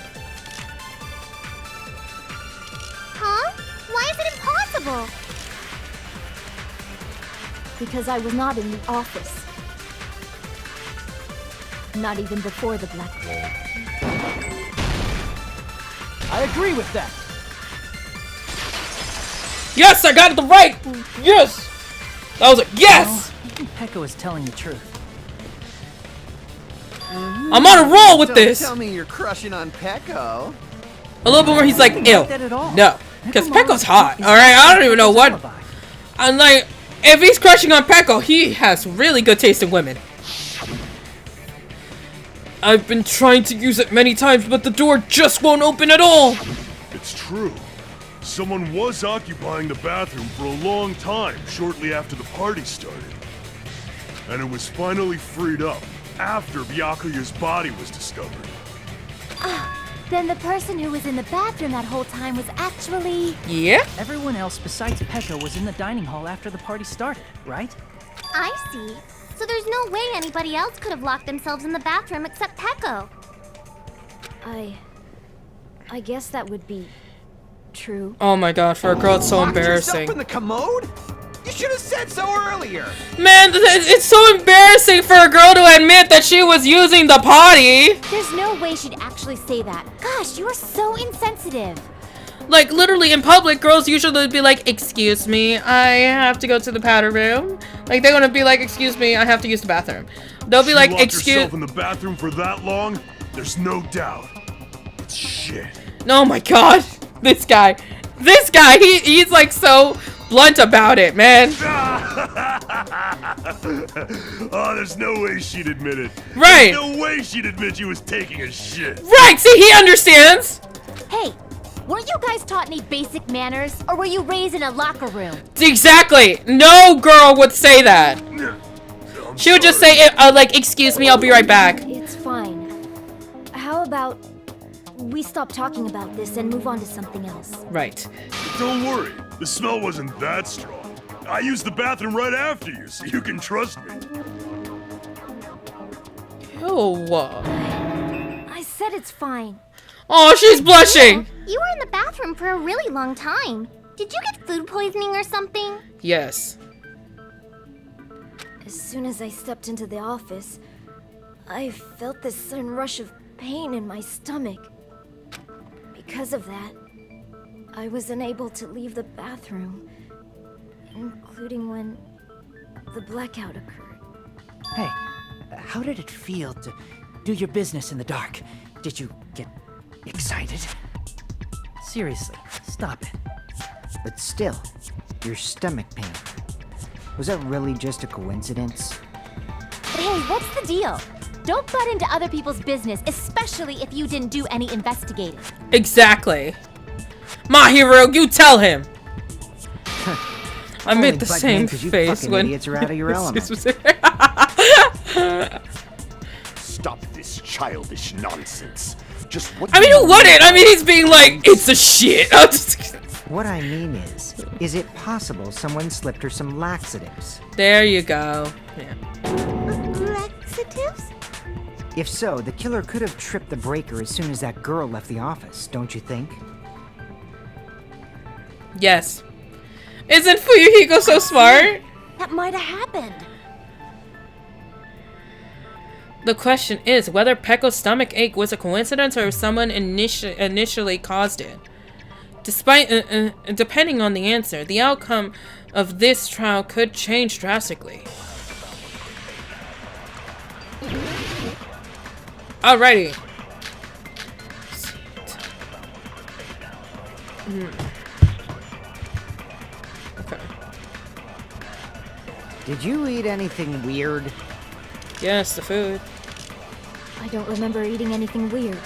Huh? Why is it impossible? Because I was not in the office. Not even before the blackout. I agree with that. Yes, I got it right. Yes. That was a yes. I think Peko is telling the truth. I'm on a roll with this. Don't tell me you're crushing on Peko. A little bit more. He's like, ew. No, because Peko's hot. All right, I don't even know what. I'm like, if he's crushing on Peko, he has really good taste in women. I've been trying to use it many times, but the door just won't open at all. It's true. Someone was occupying the bathroom for a long time shortly after the party started. And it was finally freed up after Byakuya's body was discovered. Then the person who was in the bathroom that whole time was actually... Yeah? Everyone else besides Peko was in the dining hall after the party started, right? I see. So there's no way anybody else could have locked themselves in the bathroom except Peko. I guess that would be true. Oh my god, for a girl it's so embarrassing. Yourself in the commode? You should have said so earlier. Man, it's so embarrassing for a girl to admit that she was using the potty. There's no way she'd actually say that. Gosh, you are so insensitive. Like, literally in public, girls usually be like, excuse me, I have to go to the powder room. Like, they're gonna be like, excuse me, I have to use the bathroom. They'll be like, excuse... yourself in the bathroom for that long? There's no doubt. It's shit. Oh my god. This guy, he's like so blunt about it, man. Oh, there's no way she'd admit it. Right. There's no way she'd admit she was taking a shit. Right, see, he understands. Hey, weren't you guys taught any basic manners? Or were you raised in a locker room? Exactly. No girl would say that. She would just say, like, excuse me, I'll be right back. It's fine. How about we stop talking about this and move on to something else? Right. Don't worry. The smell wasn't that strong. I used the bathroom right after you, so you can trust me. Oh. I said it's fine. Oh, she's blushing. You were in the bathroom for a really long time. Did you get food poisoning or something? Yes. As soon as I stepped into the office, I felt this sudden rush of pain in my stomach. Because of that, I was unable to leave the bathroom, including when the blackout occurred. Hey, how did it feel to do your business in the dark? Did you get excited? Seriously, stop it. But still, your stomach pain. Was that really just a coincidence? Hey, what's the deal? Don't butt into other people's business, especially if you didn't do any investigating. Exactly. My hero, you tell him. I made the same face when idiots are out of your element. Stop this childish nonsense. Just what I mean, who wouldn't? I mean, he's being like, it's a shit. I'm just... What I mean is it possible someone slipped her some laxatives? There you go. Yeah. Laxatives? If so, the killer could have tripped the breaker as soon as that girl left the office, don't you think? Yes. Isn't Fuyuhiko so smart? That might have happened. The question is whether Pekko's stomach ache was a coincidence or if someone initially caused it. Depending on the answer, the outcome of this trial could change drastically. Alrighty. Okay. Did you eat anything weird? Yes, the food. I don't remember eating anything weird.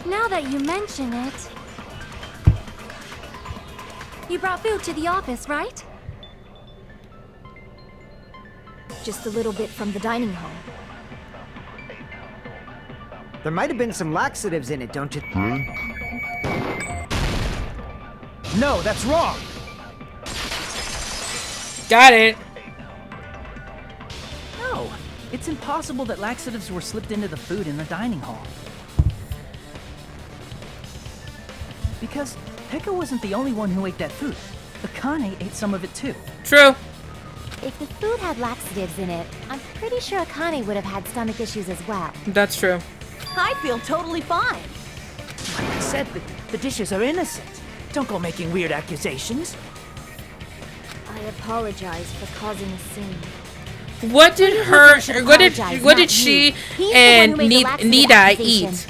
Now that you mention it... You brought food to the office, right? Just a little bit from the dining hall. There might have been some laxatives in it, don't you? No, that's wrong! Got it. No, it's impossible that laxatives were slipped into the food in the dining hall. Because Pekka wasn't the only one who ate that food. Akane ate some of it too. True. If the food had laxatives in it, I'm pretty sure Akane would have had stomach issues as well. That's true. I feel totally fine. Like I said, the dishes are innocent. Don't go making weird accusations. I apologize for causing a scene. What did her? What did she and Nidai eat?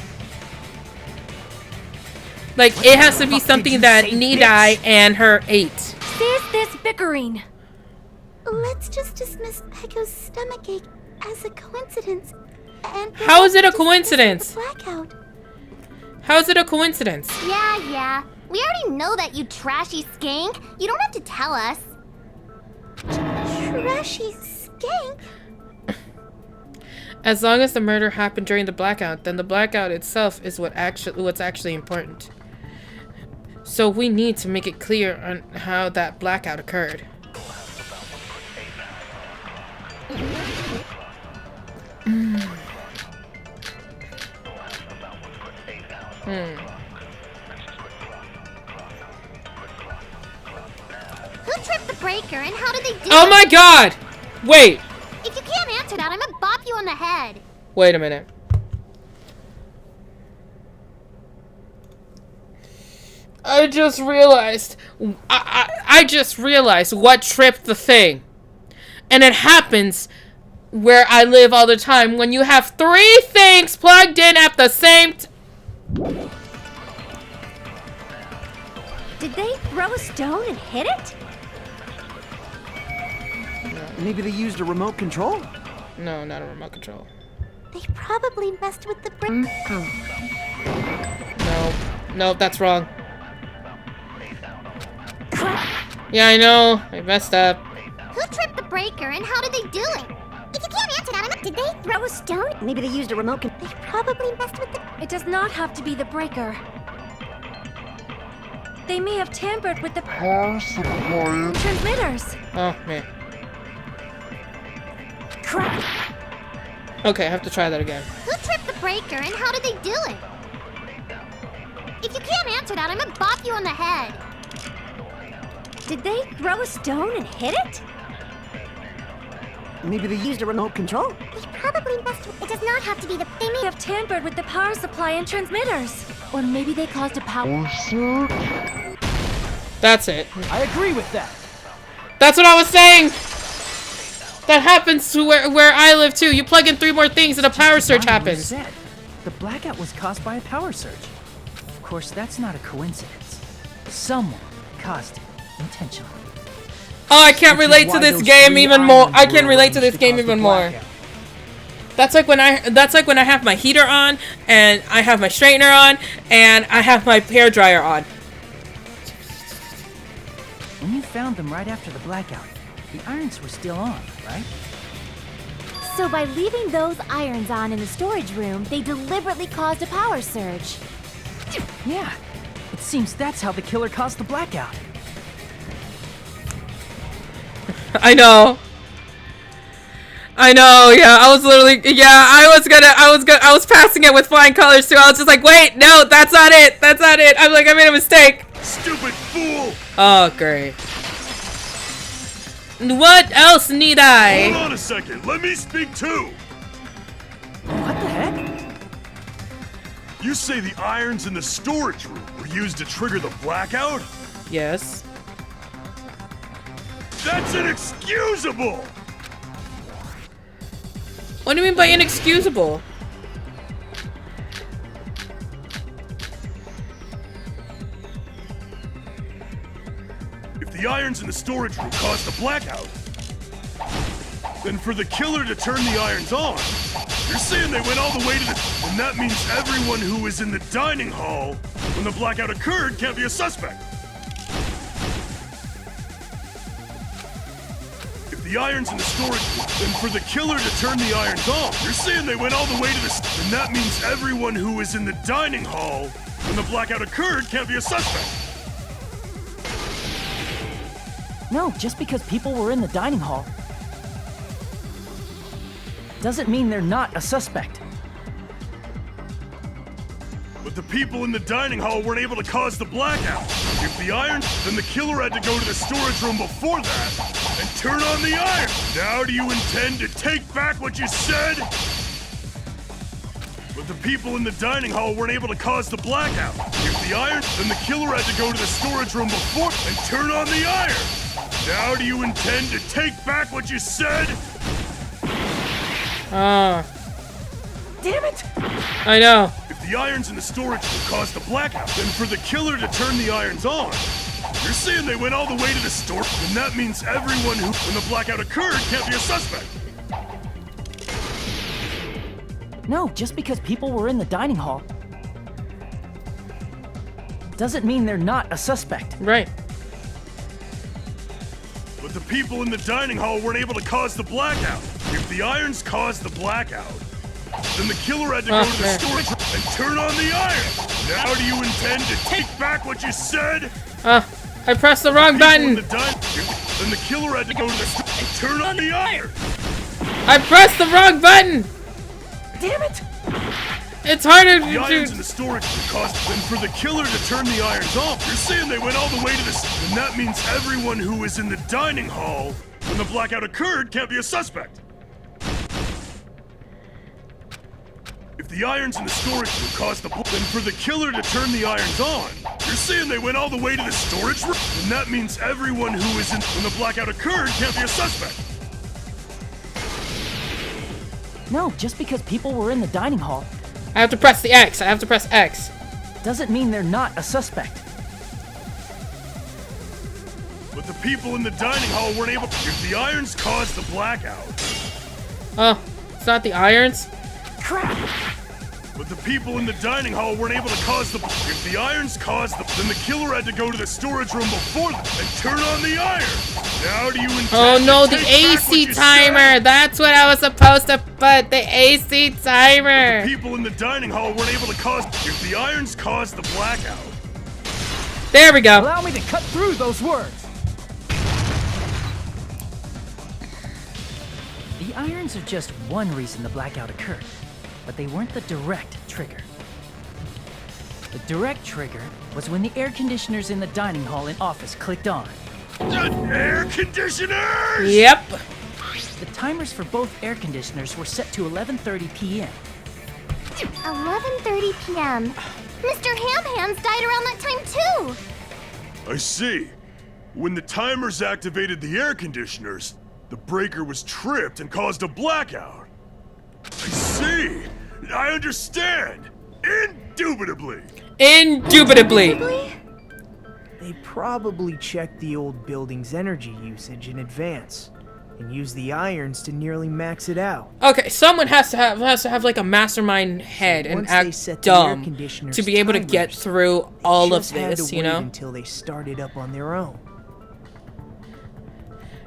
Like, it has to be something that Nidai and her ate. Cease this bickering. Let's just dismiss Pekko's stomachache as a coincidence. And How is it a coincidence? blackout. How is it a coincidence? Yeah. We already know that, you trashy skank. You don't have to tell us. Trashy skank? As long as the murder happened during the blackout, then the blackout itself is what's actually important. So we need to make it clear on how that blackout occurred. Who tripped the breaker and how did they do it? Oh my god! Wait! If you can't answer that, I'm gonna bop you on the head. Wait a minute. I just realized. I just realized what tripped the thing. And it happens where I live all the time when you have 3 things plugged in at the same time. Did they throw a stone and hit it? Maybe they used a remote control? No, not a remote control. They probably messed with the breaker. No, that's wrong. Yeah, I know. I messed up. Who tripped the breaker and how did they do it? If you can't answer that, did they throw a stone? Maybe they used a remote control. They probably messed with the... It does not have to be the breaker. They may have tampered with the power supply transmitters. Oh, man. Crap. Okay, I have to try that again. Who tripped the breaker and how did they do it? If you can't answer that, I'm gonna bop you on the head. Did they throw a stone and hit it? Maybe they used a remote control? They probably messed with... It does not have to be the... They may have tampered with the power supply and transmitters. Or maybe they caused a power... That's it. I agree with that. That's what I was saying! That happens to where I live too. You plug in 3 more things and a power surge happens. Said. The blackout was caused by a power surge. Of course, that's not a coincidence. Someone caused it intentionally. Oh, I can't relate to this game even more. I can relate to this game even more. That's like when I have my heater on, and I have my straightener on, and I have my hair dryer on. When you found them right after the blackout, the irons were still on, right? So by leaving those irons on in the storage room, they deliberately caused a power surge. Yeah. It seems that's how the killer caused the blackout. I know, yeah, I was literally, yeah, I was passing it with flying colors too. I was just like, wait, no, that's not it. I'm like, I made a mistake. Stupid fool! Oh, great. What else need I? Hold on a second, let me speak too! What the heck? You say the irons in the storage room were used to trigger the blackout? Yes. That's inexcusable! What do you mean by inexcusable? If the irons in the storage room caused the blackout, then for the killer to turn the irons on, you're saying they went all the way to the... And that means everyone who was in the dining hall when the blackout occurred can't be a suspect. The irons in the storage room, then for the killer to turn the irons on, you're saying they went all the way to the... And that means everyone who was in the dining hall when the blackout occurred can't be a suspect. No, just because people were in the dining hall doesn't mean they're not a suspect. But the people in the dining hall weren't able to cause the blackout. If the irons, then the killer had to go to the storage room before that and turn on the iron. Now do you intend to take back what you said? But the people in the dining hall weren't able to cause the blackout. If the iron, then the killer had to go to the storage room before and turn on the iron. Now do you intend to take back what you said? Damn it! I know. If the irons in the storage room caused the blackout, then for the killer to turn the irons on, you're saying they went all the way to the store, and that means everyone who, when the blackout occurred, can't be a suspect. No, just because people were in the dining hall doesn't mean they're not a suspect. Right. But the people in the dining hall weren't able to cause the blackout. If the irons caused the blackout, then the killer had to go to the storage room and turn on the iron. Now do you intend to take back what you said? I pressed the wrong button. Then the killer had to go to the store and turn on the iron. I pressed the wrong button. Damn it! It's harder to the irons in the storage room caused then for the killer to turn the irons off. You're saying they went all the way to the... And that means everyone who was in the dining hall when the blackout occurred can't be a suspect. If the irons in the storage room caused the... Then for the killer to turn the irons on, you're saying they went all the way to the storage room? And that means everyone who was in... When the blackout occurred can't be a suspect. No, just because people were in the dining hall. I have to press the X. I have to press X. Doesn't mean they're not a suspect. But the people in the dining hall weren't able... If the irons caused the blackout... Oh, it's not the irons? Crap! But the people in the dining hall weren't able to cause the... If the irons caused the... Then the killer had to go to the storage room before them and turn on the iron. Now do you intend Oh no, to the take AC back what you timer! said? That's what I was supposed to put! The AC timer! But the people in the dining hall weren't able to cause... If the irons caused the blackout... There we go. Allow me to cut through those words. The irons are just one reason the blackout occurred, but they weren't the direct trigger. The direct trigger was when the air conditioners in the dining hall and office clicked on. Air conditioners! Yep. The timers for both air conditioners were set to 11:30 p.m. 11:30 p.m. Mr. Ham-Hands died around that time too! I see. When the timers activated the air conditioners, the breaker was tripped and caused a blackout. I see. I understand. Indubitably. Indubitably. They probably checked the old building's energy usage in advance. and use the irons to nearly max it out. Okay, someone has to have like a mastermind head and Once they act set the air dumb conditioner's to be able to get timers, through all of just had this, to you wait know? until they started up on their own.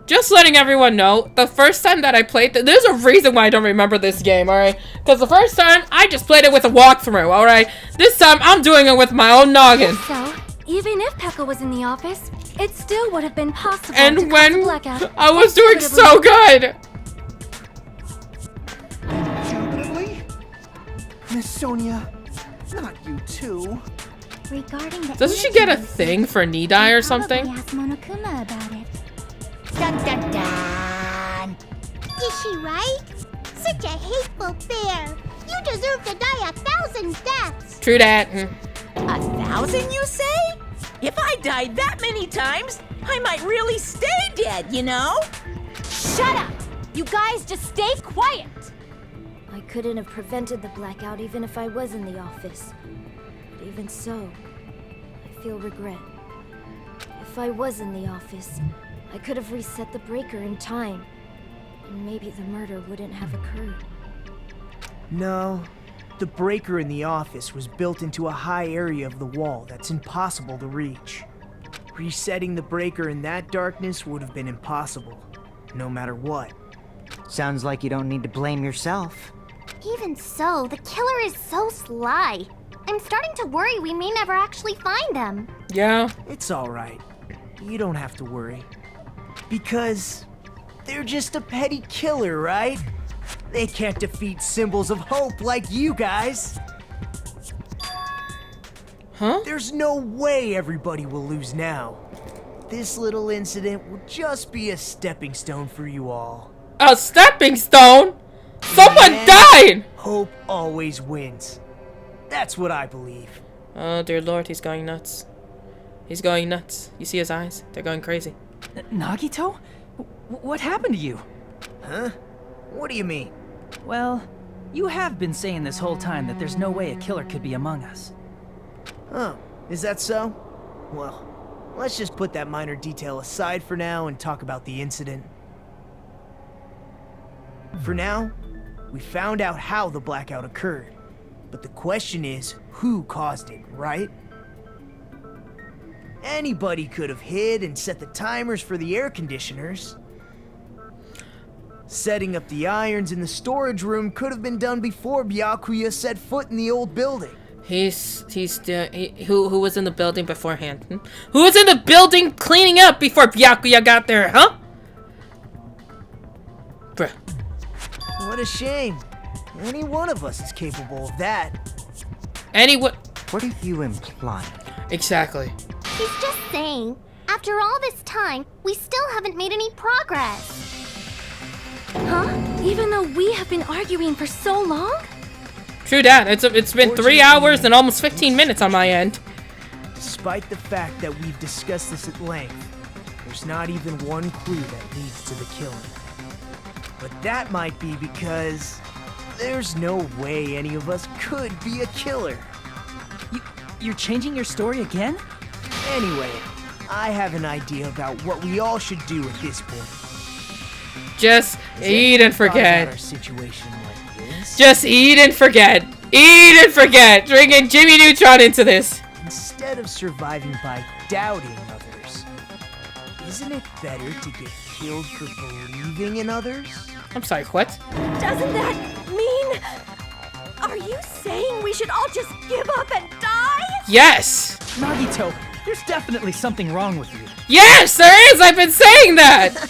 Just letting everyone know, the first time that I played, there's a reason why I don't remember this game, alright? Because the first time, I just played it with a walkthrough, alright? This time, I'm doing it with my own noggin. So, even if Pekka was in the office, it still would have been possible to And cause when a blackout. I was doing so good! Indubitably? Miss Sonia, not you too. Regarding the Doesn't she get a thing for knee dye or something? Ask Monokuma about it. Dun dun dun! Is she right? Such a hateful bear! You deserve to die 1,000 deaths! True that. 1,000, you say? If I died that many times, I might really stay dead, you know? Shut up! You guys just stay quiet! I couldn't have prevented the blackout even if I was in the office. But even so, I feel regret. If I was in the office, I could have reset the breaker in time, and maybe the murder wouldn't have occurred. No, the breaker in the office was built into a high area of the wall that's impossible to reach. Resetting the breaker in that darkness would have been impossible, no matter what. Sounds like you don't need to blame yourself. Even so, the killer is so sly. I'm starting to worry we may never actually find them. Yeah. It's alright. You don't have to worry. Because they're just a petty killer, right? They can't defeat symbols of hope like you guys. Huh? There's no way everybody will lose now. This little incident will just be a stepping stone for you all. A stepping stone? Someone And died! Hope always wins. That's what I believe. Oh dear lord, he's going nuts. He's going nuts. You see his eyes? They're going crazy. Nagito? What happened to you? Huh? What do you mean? Well, you have been saying this whole time that there's no way a killer could be among us. Oh, is that so? Well, let's just put that minor detail aside for now and talk about the incident. For now, we found out how the blackout occurred. But the question is, who caused it, right? Anybody could have hid and set the timers for the air conditioners. Setting up the irons in the storage room could have been done before Byakuya set foot in the old building. Who was in the building beforehand? Hmm? Who was in the building cleaning up before Byakuya got there, huh? Bruh. What a shame. Any one of us is capable of that. What are you implying? Exactly. He's just saying, after all this time, we still haven't made any progress. Huh? Even though we have been arguing for so long? True that. It's been 3 hours and almost 15 minutes on my end. Despite the fact that we've discussed this at length, there's not even one clue that leads to the killing. But that might be because there's no way any of us could be a killer. You're changing your story again? Anyway, I have an idea about what we all should do at this point. Just eat and forget. Our situation like this? Just eat and forget. Eat and forget. Drinking Jimmy Neutron into this. Instead of surviving by doubting others, isn't it better to get killed for believing in others? I'm sorry, what? Doesn't that mean... Are you saying we should all just give up and die? Yes! Nagito, there's definitely something wrong with you. Yes, there is! I've been saying that!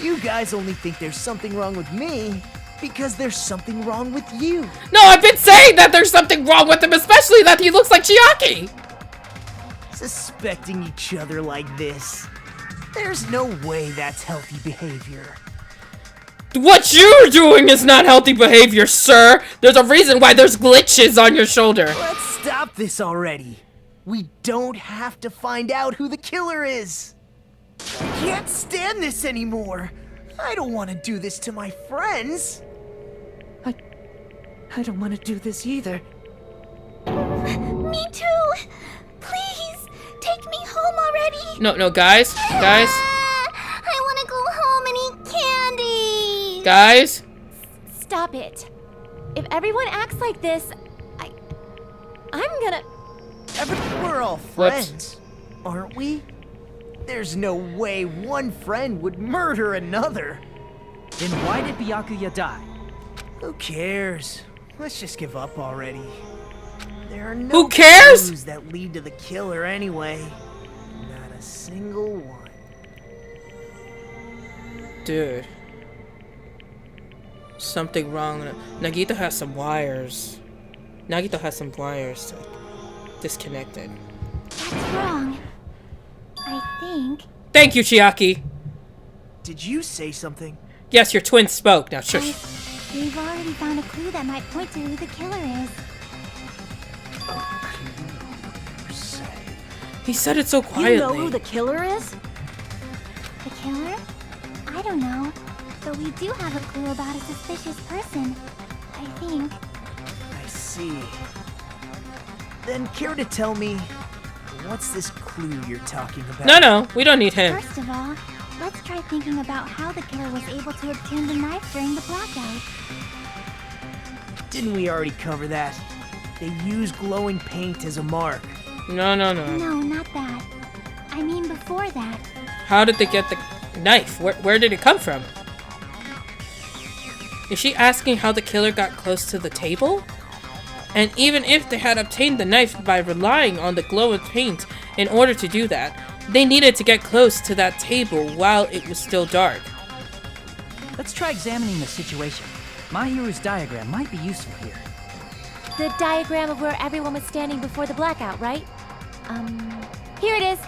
You guys only think there's something wrong with me because there's something wrong with you. No, I've been saying that there's something wrong with him, especially that he looks like Chiaki! Suspecting each other like this. There's no way that's healthy behavior. What you're doing is not healthy behavior, sir! There's a reason why there's glitches on your shoulder. Let's stop this already. We don't have to find out who the killer is. I can't stand this anymore. I don't want to do this to my friends. I don't want to do this either. Me too! Please, take me home already! No, guys. I want to go home and eat candy! Guys? Stop it. If everyone acts like this, I'm gonna... We're all friends, aren't we? There's no way one friend would murder another. Then why did Byakuya die? Who cares? Let's just give up already. There are no Who cares? clues that lead to the killer anyway. Not a single one. Dude. Something wrong. Nagito has some wires. Nagito has some wires disconnected. That's wrong. I think... Thank you, Chiaki. Did you say something? Yes, your twin spoke. Now shush. We've already found a clue that might point to who the killer is. He said it so quietly. You know who the killer is? The killer? I don't know. But we do have a clue about a suspicious person. I think. I see. Then care to tell me, what's this clue you're talking about? No, we don't need him. First of all, let's try thinking about how the killer was able to obtain the knife during the blackout. Didn't we already cover that? They use glowing paint as a mark. No. No, not that. I mean before that. How did they get the knife? Where did it come from? Is she asking how the killer got close to the table? And even if they had obtained the knife by relying on the glow of paint in order to do that, they needed to get close to that table while it was still dark. Let's try examining the situation. Mahiru's diagram might be useful here. The diagram of where everyone was standing before the blackout, right? Here it is.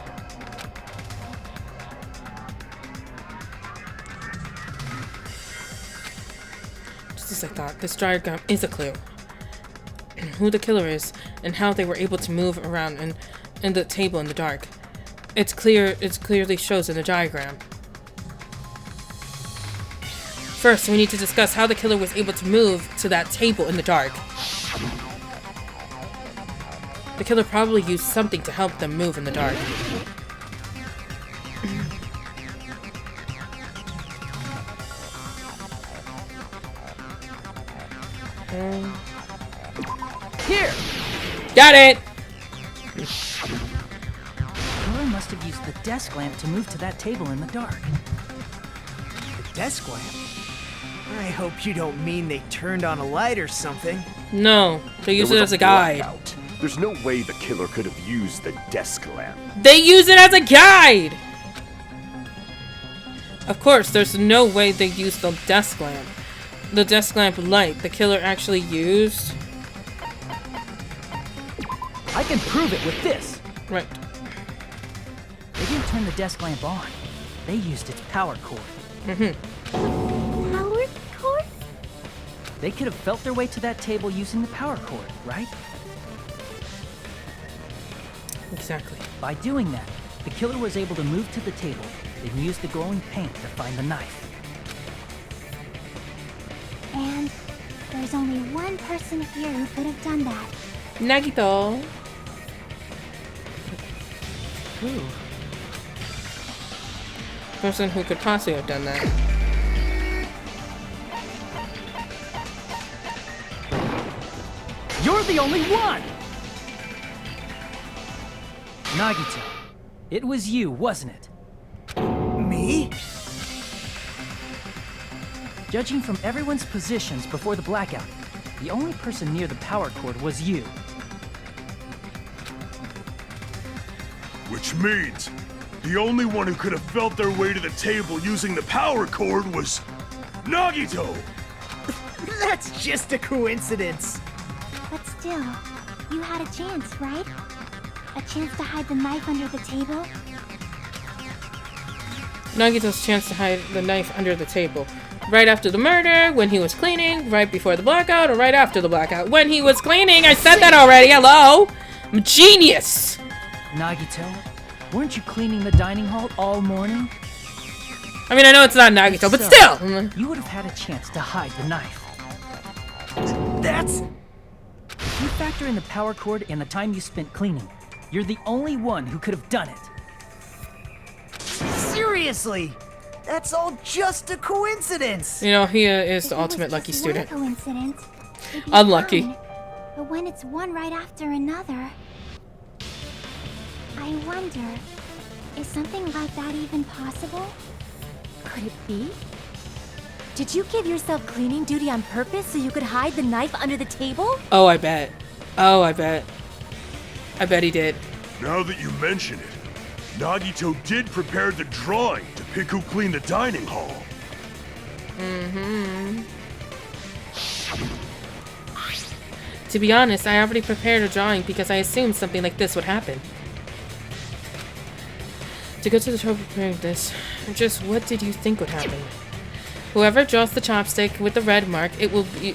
Just as I thought, this diagram is a clue. Who the killer is and how they were able to move around in the table in the dark. It clearly shows in the diagram. First, we need to discuss how the killer was able to move to that table in the dark. The killer probably used something to help them move in the dark. Here! Got it! The killer must have used the desk lamp to move to that table in the dark. The desk lamp? I hope you don't mean they turned on a light or something. No, they use it as a guide. Blackout. There's no way the killer could have used the desk lamp. They use it as a guide! Of course, there's no way they used the desk lamp. The desk lamp light the killer actually used. I can prove it with this. Right. They didn't turn the desk lamp on. They used its power cord. Power cord? They could have felt their way to that table using the power cord, right? Exactly. By doing that, the killer was able to move to the table, then use the glowing paint to find the knife. And there's only one person here who could have done that. Nagito. Who? Person who could possibly have done that. You're the only one! Nagito, it was you, wasn't it? Me? Judging from everyone's positions before the blackout, the only person near the power cord was you. Which means the only one who could have felt their way to the table using the power cord was Nagito! That's just a coincidence. But still, you had a chance, right? A chance to hide the knife under the table? Nagito's chance to hide the knife under the table. Right after the murder, when he was cleaning, right before the blackout, or right after the blackout. When he was cleaning! I said that already! Hello! I'm a genius! Nagito, weren't you cleaning the dining hall all morning? I mean, I know it's not Nagito, but still! You would have had a chance to hide the knife. That's... If you factor in the power cord and the time you spent cleaning, you're the only one who could have done it. Seriously? That's all just a coincidence. You know, he is the If it was ultimate lucky just one student. coincidence, it'd be Unlucky. fine. But when it's one right after another, I wonder, is something like that even possible? Could it be? Did you give yourself cleaning duty on purpose so you could hide the knife under the table? Oh, I bet. Oh, I bet. I bet he did. Now that you mention it, Nagito did prepare the drawing to pick who cleaned the dining hall. Mm-hmm. To be honest, I already prepared a drawing because I assumed something like this would happen. To go to the trouble preparing this, just what did you think would happen? Whoever draws the chopstick with the red mark, it will be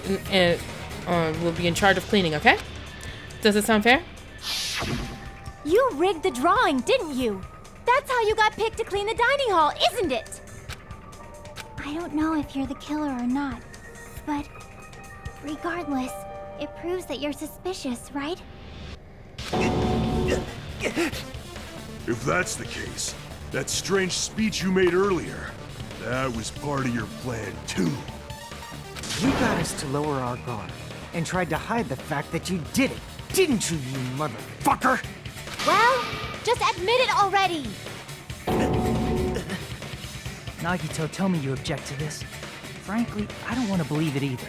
in charge of cleaning, okay? Does it sound fair? You rigged the drawing, didn't you? That's how you got picked to clean the dining hall, isn't it? I don't know if you're the killer or not, but regardless, it proves that you're suspicious, right? If that's the case, that strange speech you made earlier, that was part of your plan too. You got us to lower our guard and tried to hide the fact that you did it, didn't you, you motherfucker? Well, just admit it already! Nagito, tell me you object to this. Frankly, I don't want to believe it either.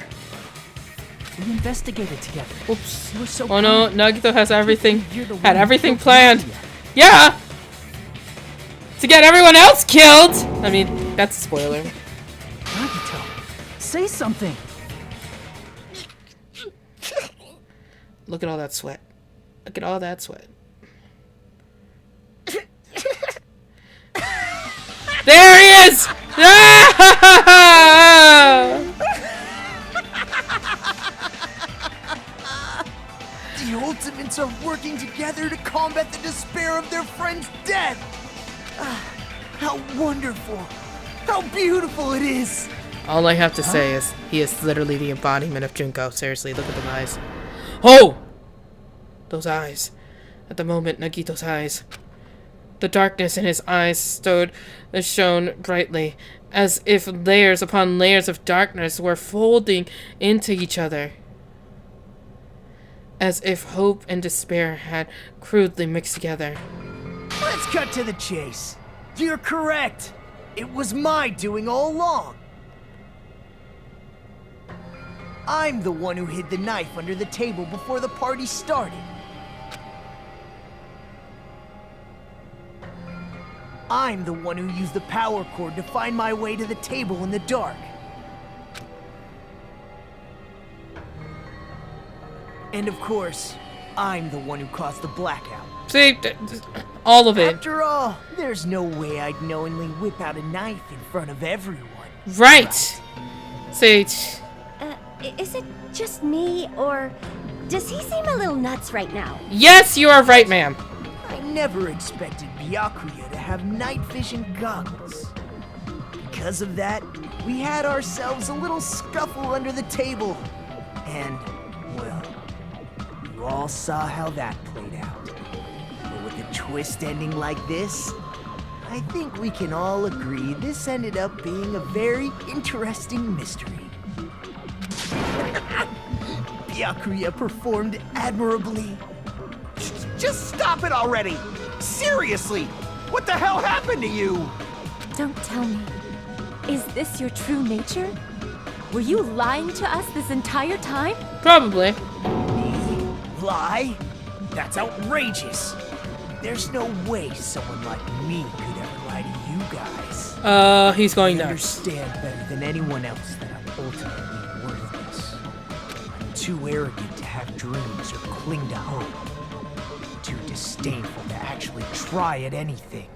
We investigated together. Oops. You were so Oh no, kind. Nagito has everything. You're the one Had who everything killed planned. Nadia. Yeah! To get everyone else killed! I mean, that's a spoiler. Nagito, say something. Look at all that sweat. Look at all that sweat. There he is! Ah! The Ultimates are working together to combat the despair of their friend's death. Ah, how wonderful. How beautiful it is. All I have to say is, he is literally the embodiment of Junko. Seriously, look at those eyes. Oh! Those eyes. At the moment, Nagito's eyes. The darkness in his eyes shone brightly, as if layers upon layers of darkness were folding into each other. As if hope and despair had crudely mixed together. Let's cut to the chase. You're correct. It was my doing all along. I'm the one who hid the knife under the table before the party started. I'm the one who used the power cord to find my way to the table in the dark. And of course, I'm the one who caused the blackout. See, all of it. After all, there's no way I'd knowingly whip out a knife in front of everyone. Right. See, Is it just me, or does he seem a little nuts right now? yes, you are right, ma'am. I never expected Byakuya to have night vision goggles. Because of that, we had ourselves a little scuffle under the table. And, well, you all saw how that played out. But with a twist ending like this, I think we can all agree this ended up being a very interesting mystery. Byakuya performed admirably. Just stop it already! Seriously! What the hell happened to you? Don't tell me. Is this your true nature? Were you lying to us this entire time? Probably. Lie? That's outrageous. There's no way someone like me could ever lie to you guys. He's going I nuts. understand better than anyone else that I'm ultimately worthless. I'm too arrogant to have dreams or cling to hope. Too disdainful to actually try at anything.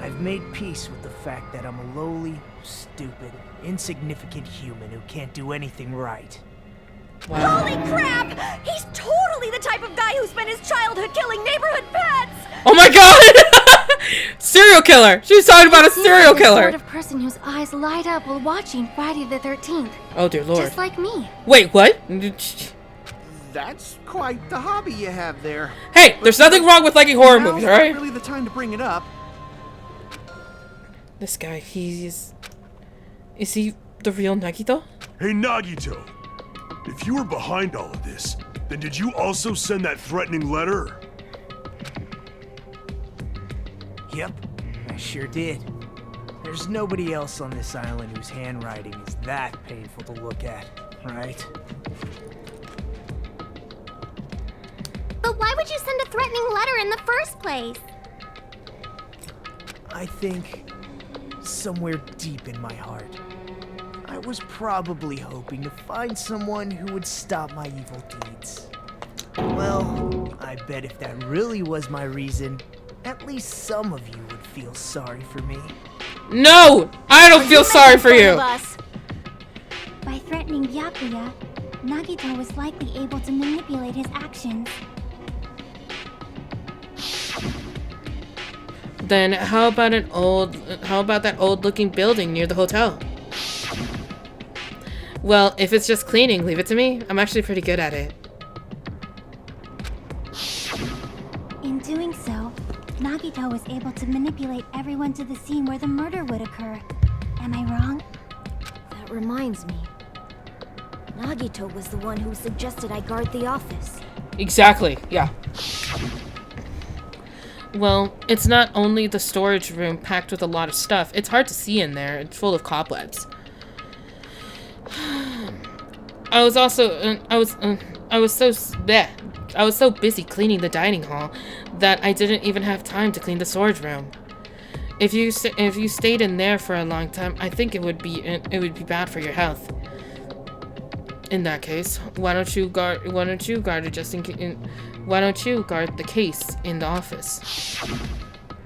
I've made peace with the fact that I'm a lowly, stupid, insignificant human who can't do anything right. Wow. Holy crap! He's totally the type of guy who spent his childhood killing neighborhood pets! Oh my god! Serial killer! She was talking about a serial The killer! sort of person whose eyes light up while watching Friday the 13th. Oh dear lord. Just like me. Wait, what? That's quite the hobby you have there. Hey, there's nothing wrong with liking horror movies, Now's not alright? really the time to bring it up. This guy, is he the real Nagito? Hey, Nagito! If you were behind all of this, then did you also send that threatening letter? Yep, I sure did. There's nobody else on this island whose handwriting is that painful to look at, right? But why would you send a threatening letter in the first place? I think somewhere deep in my heart, I was probably hoping to find someone who would stop my evil deeds. Well, I bet if that really was my reason, at least some of you would feel sorry for me. No! I don't feel sorry for you! By threatening Byakuya, Nagito was likely able to manipulate his actions. Then how about that old looking building near the hotel? Well, if it's just cleaning, leave it to me. I'm actually pretty good at it. In doing so, Nagito was able to manipulate everyone to the scene where the murder would occur. Am I wrong? That reminds me. Nagito was the one who suggested I guard the office. Exactly, yeah. Well, it's not only the storage room packed with a lot of stuff. It's hard to see in there. It's full of cobwebs. I was so busy cleaning the dining hall that I didn't even have time to clean the storage room. If you stayed in there for a long time, I think it would be bad for your health. In that case, why don't you guard it just in case? Why don't you guard the case in the office?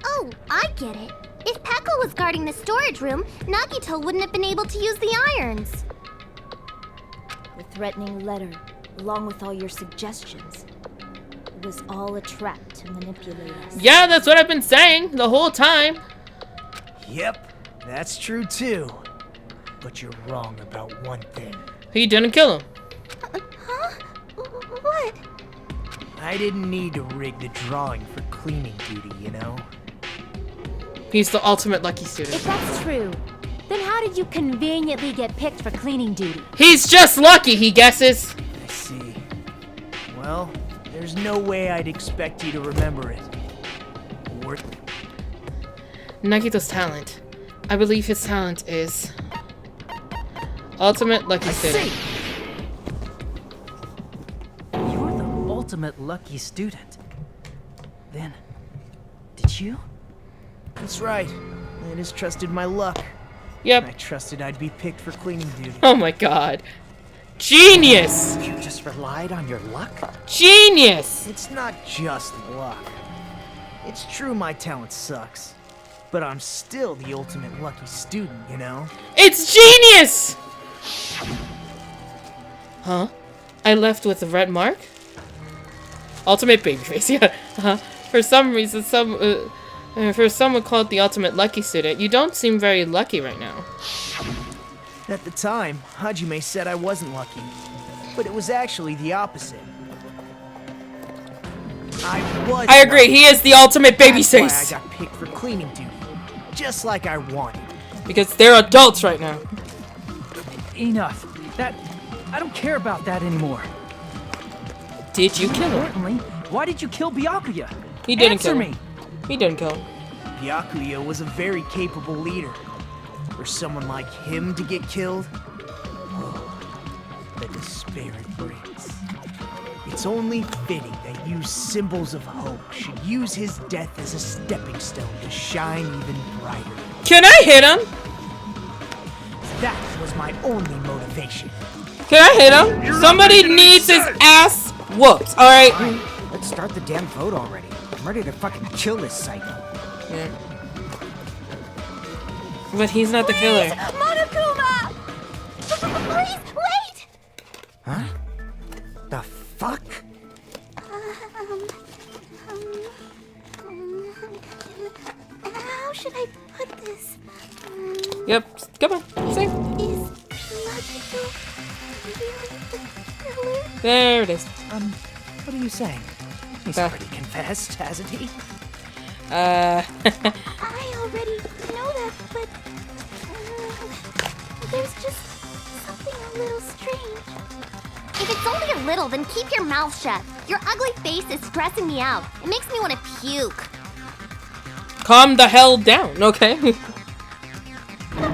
Oh, I get it. If Peko was guarding the storage room, Nagito wouldn't have been able to use the irons. The threatening letter, along with all your suggestions, it was all a trap to manipulate us. Yeah, that's what I've been saying the whole time. Yep, that's true too. But you're wrong about one thing. He didn't kill him. Huh? What? I didn't need to rig the drawing for cleaning duty, you know? He's the ultimate lucky student. If that's true, then how did you conveniently get picked for cleaning duty? He's just lucky, he guesses. I see. Well, there's no way I'd expect you to remember it. Or... Nagito's talent. I believe his talent is ultimate lucky student. You're the ultimate lucky student. Then, did you? That's right. I just trusted my luck. Yep. I trusted I'd be picked for cleaning duty. Oh my god. Genius! You just relied on your luck? Genius! It's not just luck. It's true my talent sucks. But I'm still the ultimate lucky student, you know? It's genius! Huh? I left with a red mark? Ultimate baby face, yeah. For some reason, for someone called the ultimate lucky student, you don't seem very lucky right now. At the time, Hajime said I wasn't lucky. But it was actually the opposite. I agree, he is the ultimate baby face. That's why I got picked for cleaning duty. Just like I wanted. Because they're adults right now. Enough. I don't care about that anymore. Did you kill him? Importantly, why did you kill Byakuya? He didn't Answer kill me. him. He didn't kill him. Byakuya was a very capable leader. For someone like him to get killed, the despair it brings. It's only fitting that you symbols of hope should use his death as a stepping stone to shine even brighter. Can I hit him? That was my only motivation. Can I hit him? Somebody needs his ass whooped, alright? Let's start the damn vote already. I'm ready to fucking kill this psycho. Yeah. But he's not the killer. Monokuma! Please, wait! Huh? The fuck? How should I put this? Yep, come on, say. Is Nagito really the killer? There it is. What are you saying? He's already confessed, hasn't he? I already know that but there's just something a little strange. If it's only a little, then keep your mouth shut. Your ugly face is stressing me out. It makes me want to puke. Calm the hell down, okay? I'm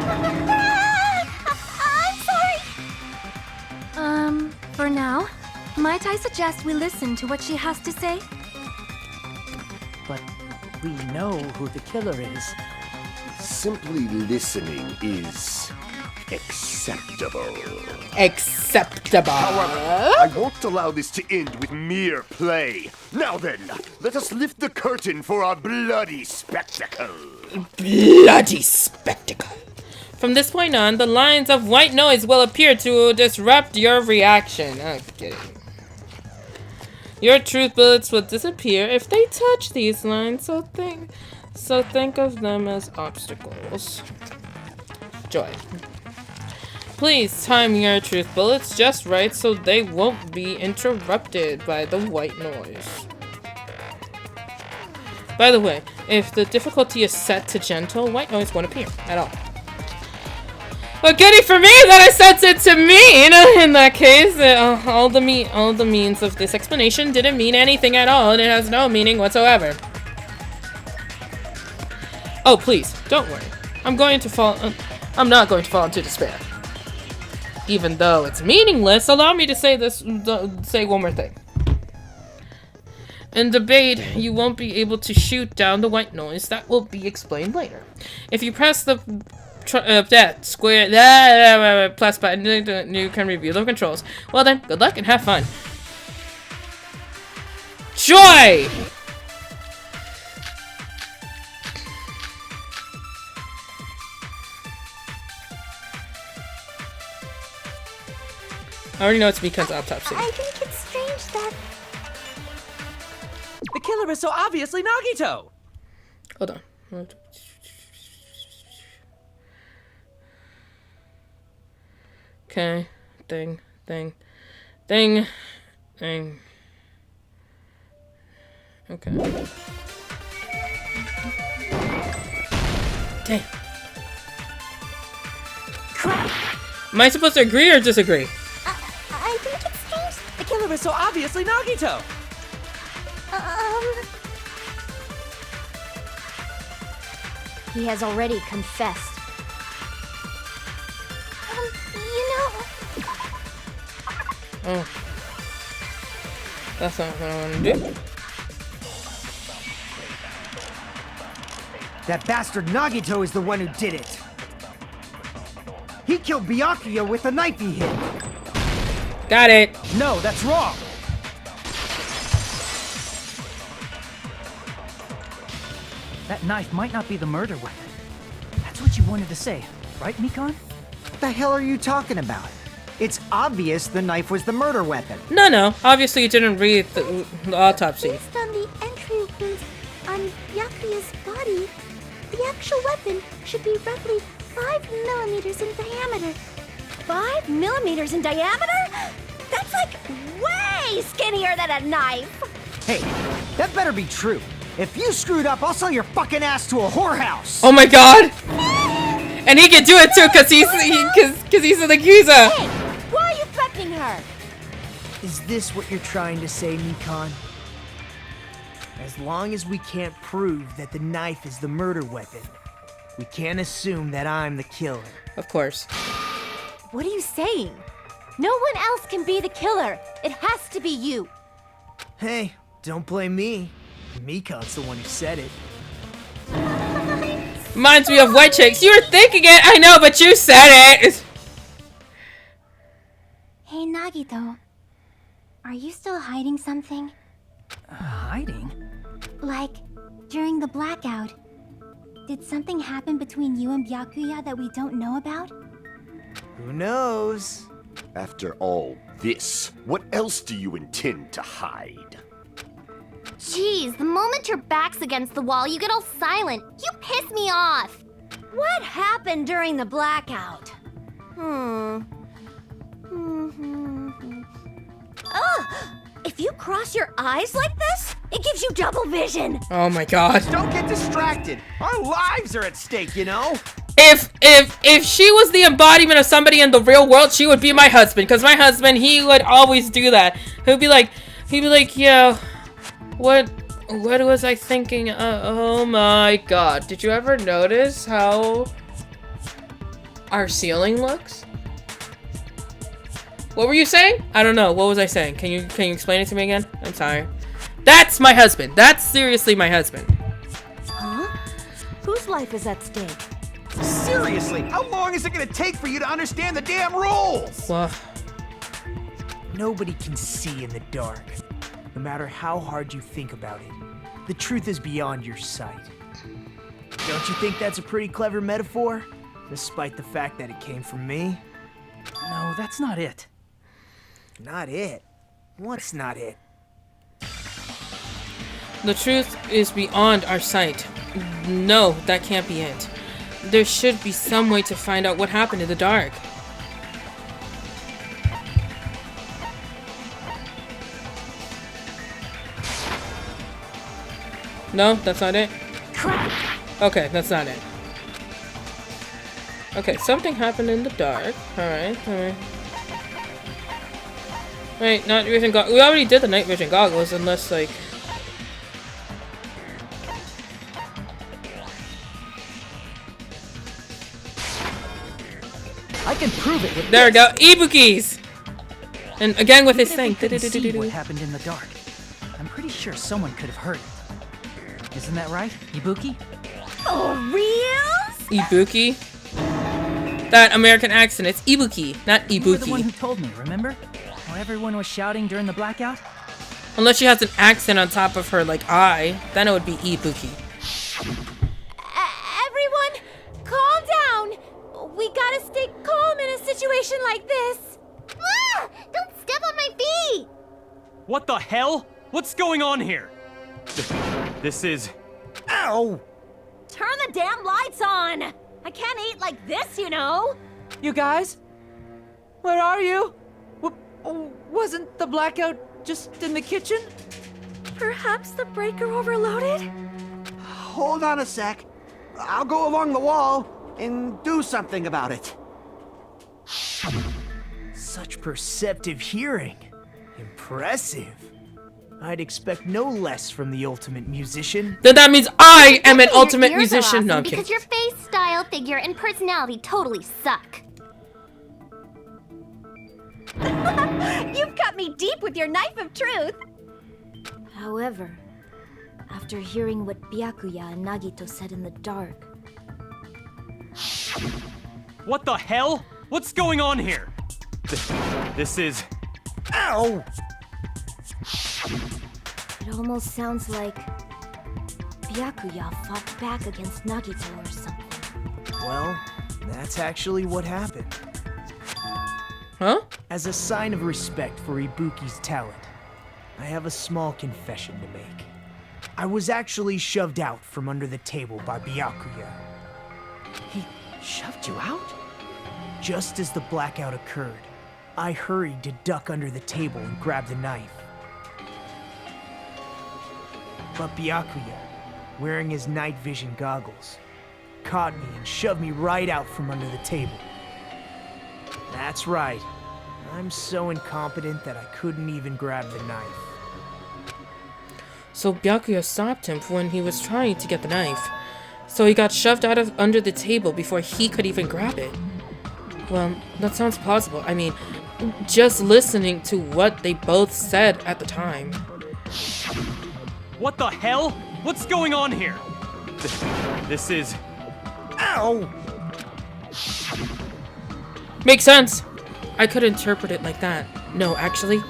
sorry. For now, might I suggest we listen to what she has to say? But we know who the killer is. Simply listening is acceptable. Acceptable. However, I won't allow this to end with mere play. Now then, let us lift the curtain for our bloody spectacle. Bloody spectacle. From this point on, the lines of white noise will appear to disrupt your reaction. Okay. Your truth bullets will disappear if they touch these lines, so think of them as obstacles. Joy. Please time your truth bullets just right so they won't be interrupted by the white noise. By the way, if the difficulty is set to gentle, white noise won't appear at all. Well, goody for me that I set it to mean. In that case, all the means of this explanation didn't mean anything at all, and it has no meaning whatsoever. Oh, please, don't worry. I'm not going to fall into despair. Even though it's meaningless, allow me to say one more thing. In debate, you won't be able to shoot down the white noise. That will be explained later. If you press the plus button, you can review the controls. Well then, good luck and have fun. Joy! I already know it's Mikan's autopsy. I think it's strange that... The killer is so obviously Nagito! Hold on. Okay. Thing. Okay. Dang. Crap! Am I supposed to agree or disagree? I think it's strange... The killer is so obviously Nagito! He has already confessed. Oh. That's not what I want to do. That bastard Nagito is the one who did it. He killed Byakuya with the knife he hit. Got it. No, that's wrong. That knife might not be the murder weapon. That's what you wanted to say, right, Mikan? What the hell are you talking about? It's obvious the knife was the murder weapon. No. Obviously, you didn't read the autopsy. Based on the entry wounds on Byakuya's body, the actual weapon should be roughly 5 millimeters in diameter. 5 millimeters in diameter? That's like way skinnier than a knife! Hey, that better be true. If you screwed up, I'll sell your fucking ass to a whorehouse. Oh my god! And he can do it too, cause he's an accuser. Hey, why are you threatening her? Is this what you're trying to say, Mikan? As long as we can't prove that the knife is the murder weapon, we can't assume that I'm the killer. Of course. What are you saying? No one else can be the killer. It has to be you. Hey, don't blame me. Mikan's the one who said it. Reminds me of White Chicks. You were thinking it, I know, but you said it. Hey, Nagito. Are you still hiding something? Hiding? Like, during the blackout, did something happen between you and Byakuya that we don't know about? Who knows? After all this, what else do you intend to hide? Jeez, the moment your back's against the wall, you get all silent. You piss me off. What happened during the blackout? Ugh! If you cross your eyes like this, It gives you double vision. Oh my god. Don't get distracted. Our lives are at stake, you know? If she was the embodiment of somebody in the real world, she would be my husband. Because my husband, he would always do that. He'd be like, yeah, what was I thinking? Oh my god. Did you ever notice how our ceiling looks? What were you saying? I don't know. What was I saying? Can you explain it to me again? I'm sorry. That's my husband. That's seriously my husband. Huh? Whose life is at stake? Seriously, how long is it gonna take for you to understand the damn rules? Well, Nobody can see in the dark, no matter how hard you think about it. The truth is beyond your sight. Don't you think that's a pretty clever metaphor? Despite the fact that it came from me? No, that's not it. Not it? What's not it? the truth is beyond our sight. No, that can't be it. There should be some way to find out what happened in the dark. No, that's not it? Okay, that's not it. Okay, something happened in the dark. Alright. Wait, night vision goggles. We already did the night vision goggles, unless, like... I can prove it with There we this. go. Ibukis! And again with his Even thing. if we couldn't see what happened in the dark, I'm pretty sure someone could have heard it. Isn't that right, Ibuki? Oh, real? Ibuki? That American accent. It's Ibuki, not You were the one Ibuki. who told me, remember? How everyone was shouting during the blackout? Unless she has an accent on top of her, like I, then it would be Ibuki. Everyone, calm down. We gotta stay calm in a situation like this. Ah! Don't step on my feet. What the hell? What's going on here? This is... Ow! Turn the damn lights on! I can't eat like this, you know! You guys? Where are you? Wasn't the blackout just in the kitchen? Perhaps the breaker overloaded? Hold on a sec. I'll go along the wall and do something about it. Such perceptive hearing. Impressive. I'd expect no less from the ultimate musician. Then that means I am an Your ultimate ears are musician. No, I'm awesome kidding. because your face, style, figure, and personality totally suck. You've cut me deep with your knife of truth! However, after hearing what Byakuya and Nagito said in the dark... What the hell? What's going on here? This is... Ow! It almost sounds like Byakuya fought back against Nagito or something. Well, that's actually what happened. Huh? As a sign of respect for Ibuki's talent, I have a small confession to make. I was actually shoved out from under the table by Byakuya. He shoved you out? Just as the blackout occurred, I hurried to duck under the table and grab the knife. But Byakuya, wearing his night vision goggles, caught me and shoved me right out from under the table. That's right. I'm so incompetent that I couldn't even grab the knife. So Byakuya stopped him when he was trying to get the knife. So he got shoved out of under the table before he could even grab it. Well, that sounds plausible. I mean, just listening to what they both said at the time. What the hell? What's going on here? This is... Ow! Makes sense. I could interpret it like that. No, actually,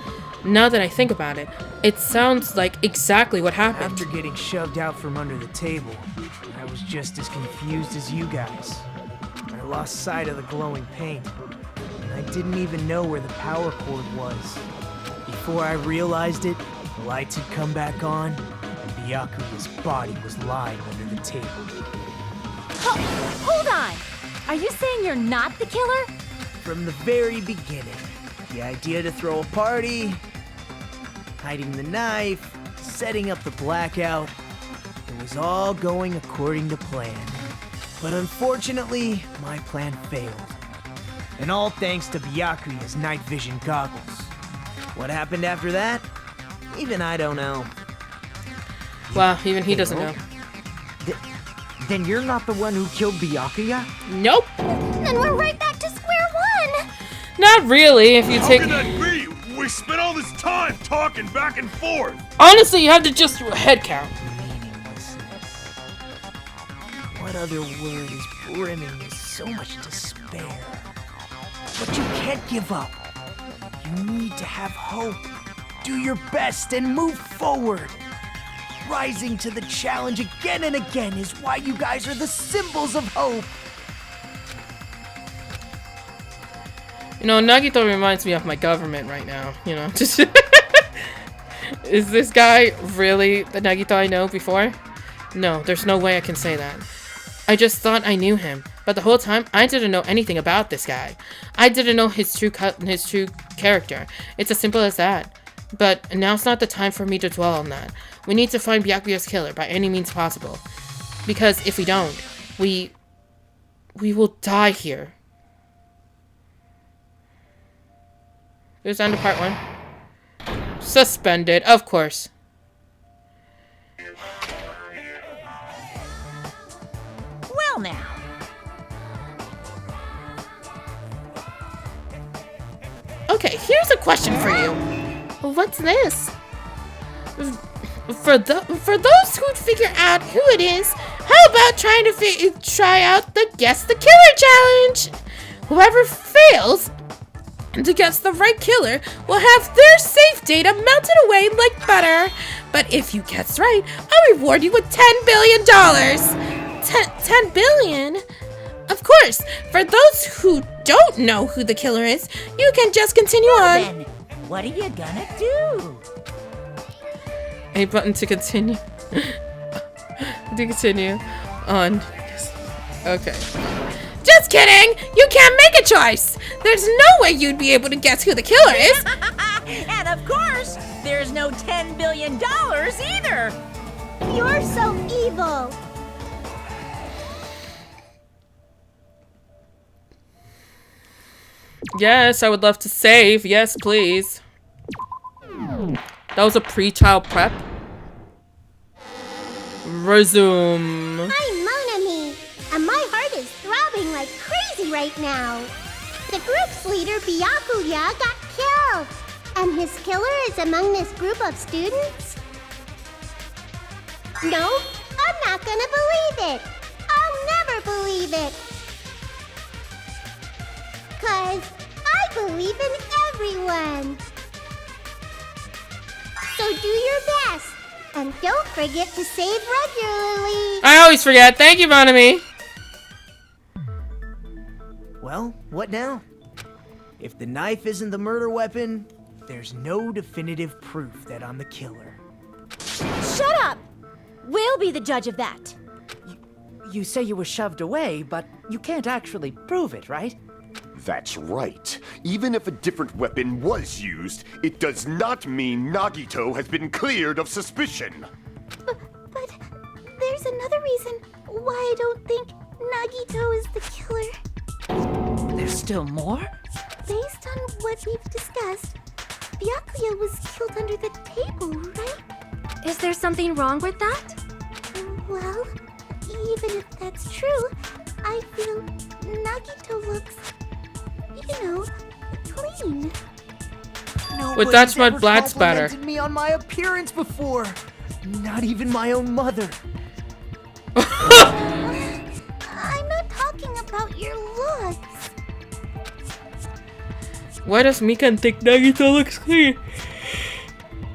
now that I think about it, it sounds like exactly what happened. After getting shoved out from under the table, I was just as confused as you guys. I lost sight of the glowing paint, and I didn't even know where the power cord was. Before I realized it, the lights had come back on, and Byakuya's body was lying under the table. Hold on! Are you saying you're not the killer? From the very beginning, the idea to throw a party, hiding the knife, setting up the blackout. It was all going according to plan. But unfortunately, my plan failed. And all thanks to Byakuya's night vision goggles. What happened after that? Even I don't know. Wow, even he doesn't know. Then you're not the one who killed Byakuya? Nope. Then we're right back to square one. Not really, if you take... How can that be? We spent all this time talking back and forth. Honestly, you have to just do a head count. What other word is brimming with so much despair? But you can't give up. You need to have hope. Do your best and move forward. Rising to the challenge again and again is why you guys are the symbols of hope. You know, Nagito reminds me of my government right now, you know. Just is this guy really the Nagito I know before? No, there's no way I can say that. I just thought I knew him, but the whole time I didn't know anything about this guy. I didn't know his true character. It's as simple as that. But now's not the time for me to dwell on that. We need to find Byakuya's killer by any means possible. Because if we don't, we will die here. Here's the end of part 1. Suspended, of course. Well now. Okay, here's a question for you. What's this? For those who'd figure out who it is, how about trying to try out the Guess the Killer challenge? Whoever fails to guess the right killer will have their safe data melted away like butter. But if you guess right, I'll reward you with $10 billion. 10 billion? Of course, for those who don't know who the killer is, you can just continue on. Then, what are you gonna do? A button to continue. To continue on. Okay. Just kidding! You can't make a choice! There's no way you'd be able to guess who the killer is! And of course, there's no $10 billion either! You're so evil. Yes, I would love to save. Yes, please. That was a pre-child prep. Resume. I'm Monami, and my heart is throbbing like crazy right now. The group's leader, Byakuya, got killed, and his killer is among this group of students? No, I'm not gonna believe it. I'll never believe it. 'Cause I believe in everyone. So do your best, and don't forget to save regularly. I always forget. Thank you, Monami. Well, what now? If the knife isn't the murder weapon, there's no definitive proof that I'm the killer. Shut up! We'll be the judge of that. You say you were shoved away, but you can't actually prove it, right? That's right. Even if a different weapon was used, it does not mean Nagito has been cleared of suspicion. But there's another reason why I don't think Nagito is the killer. There's still more? Based on what we've discussed, Byakuya was killed under the table, right? Is there something wrong with that? Well, even if that's true, I feel Nagito looks, clean. With that much blood spatter. Nobody's ever complimented me on my appearance before. Not even my own mother. I'm not talking about your looks. Why does Mikan think Nagito looks clean?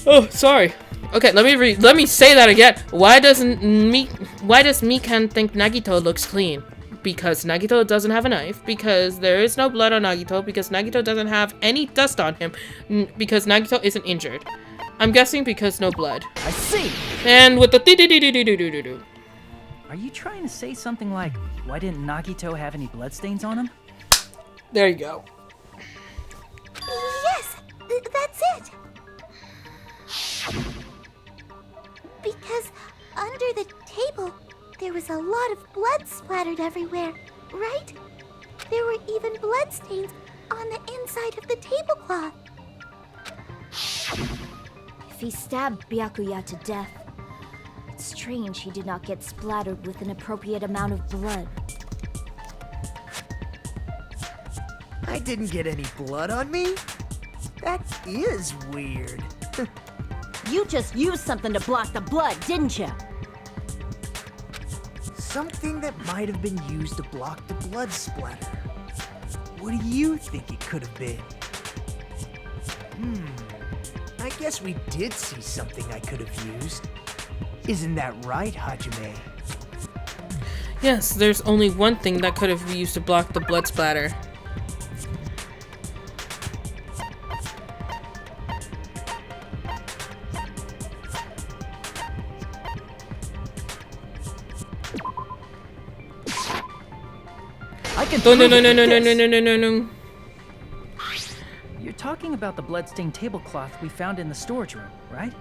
Oh, sorry. Okay, let me say that again. Why does Mikan think Nagito looks clean? Because Nagito doesn't have a knife, because there is no blood on Nagito, because Nagito doesn't have any dust on him, because Nagito isn't injured. I'm guessing because no blood. I see. And with the do-do-do-do-do-do-do. Are you trying to say something like, why didn't Nagito have any bloodstains on him? There you go. Yes, that's it. Because under the table, there was a lot of blood splattered everywhere, right? There were even bloodstains on the inside of the tablecloth. If he stabbed Byakuya to death, it's strange he did not get splattered with an appropriate amount of blood. I didn't get any blood on me? That is weird. You just used something to block the blood, didn't you? Something that might have been used to block the blood splatter. What do you think it could have been? I guess we did see something I could have used. Isn't that right, Hajime? Yes, there's only one thing that could have been used to block the blood splatter. I can No. You're talking about the bloodstained tablecloth we found in the storage room, right?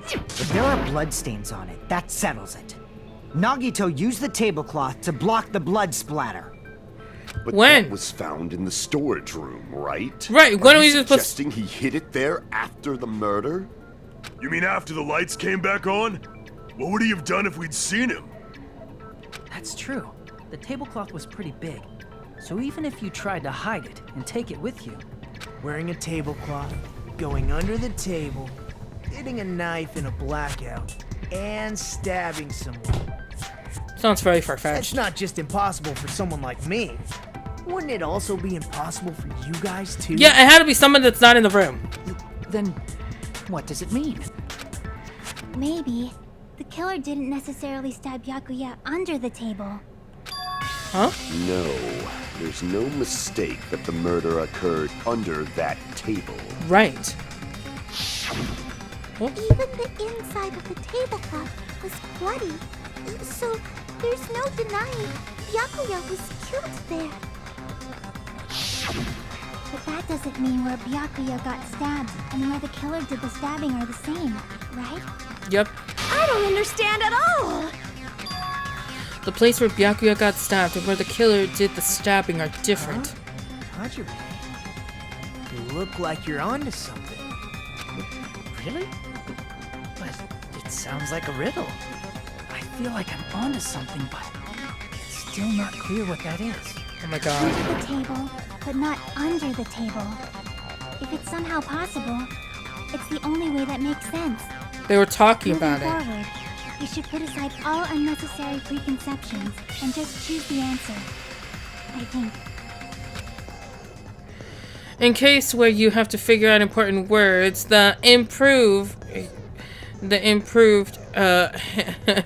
If there are bloodstains on it, that settles it. Nagito used the tablecloth to block the blood splatter. But when? that was found in the storage room, right? Right, when Are are you we just supposed- suggesting he hid it there after the murder? You mean after the lights came back on? What would he have done if we'd seen him? That's true. The tablecloth was pretty big. So even if you tried to hide it and take it with you, Wearing a tablecloth, going under the table, hitting a knife in a blackout, and stabbing someone. Sounds very far-fetched. It's not just impossible for someone like me. Wouldn't it also be impossible for you guys too? Yeah, it had to be someone that's not in the room. Then, what does it mean? Maybe the killer didn't necessarily stab Byakuya under the table. Huh? No, there's no mistake that the murder occurred under that table. Right. Even the inside of the tablecloth was bloody. So there's no denying Byakuya was killed there. But that doesn't mean where Byakuya got stabbed and where the killer did the stabbing are the same, right? Yep. I don't understand at all! The place where Byakuya got stabbed and where the killer did the stabbing are different. Hajime, you look like you're onto something. really? But it sounds like a riddle. I feel like I'm onto something, but it's still not clear what that is. Oh my god. Under the table, but not under the table. If it's somehow possible, it's the only way that makes sense. They were talking Moving about it. forward, we should put aside all unnecessary preconceptions and just choose the answer. I think. In case where you have to figure out important words, the improved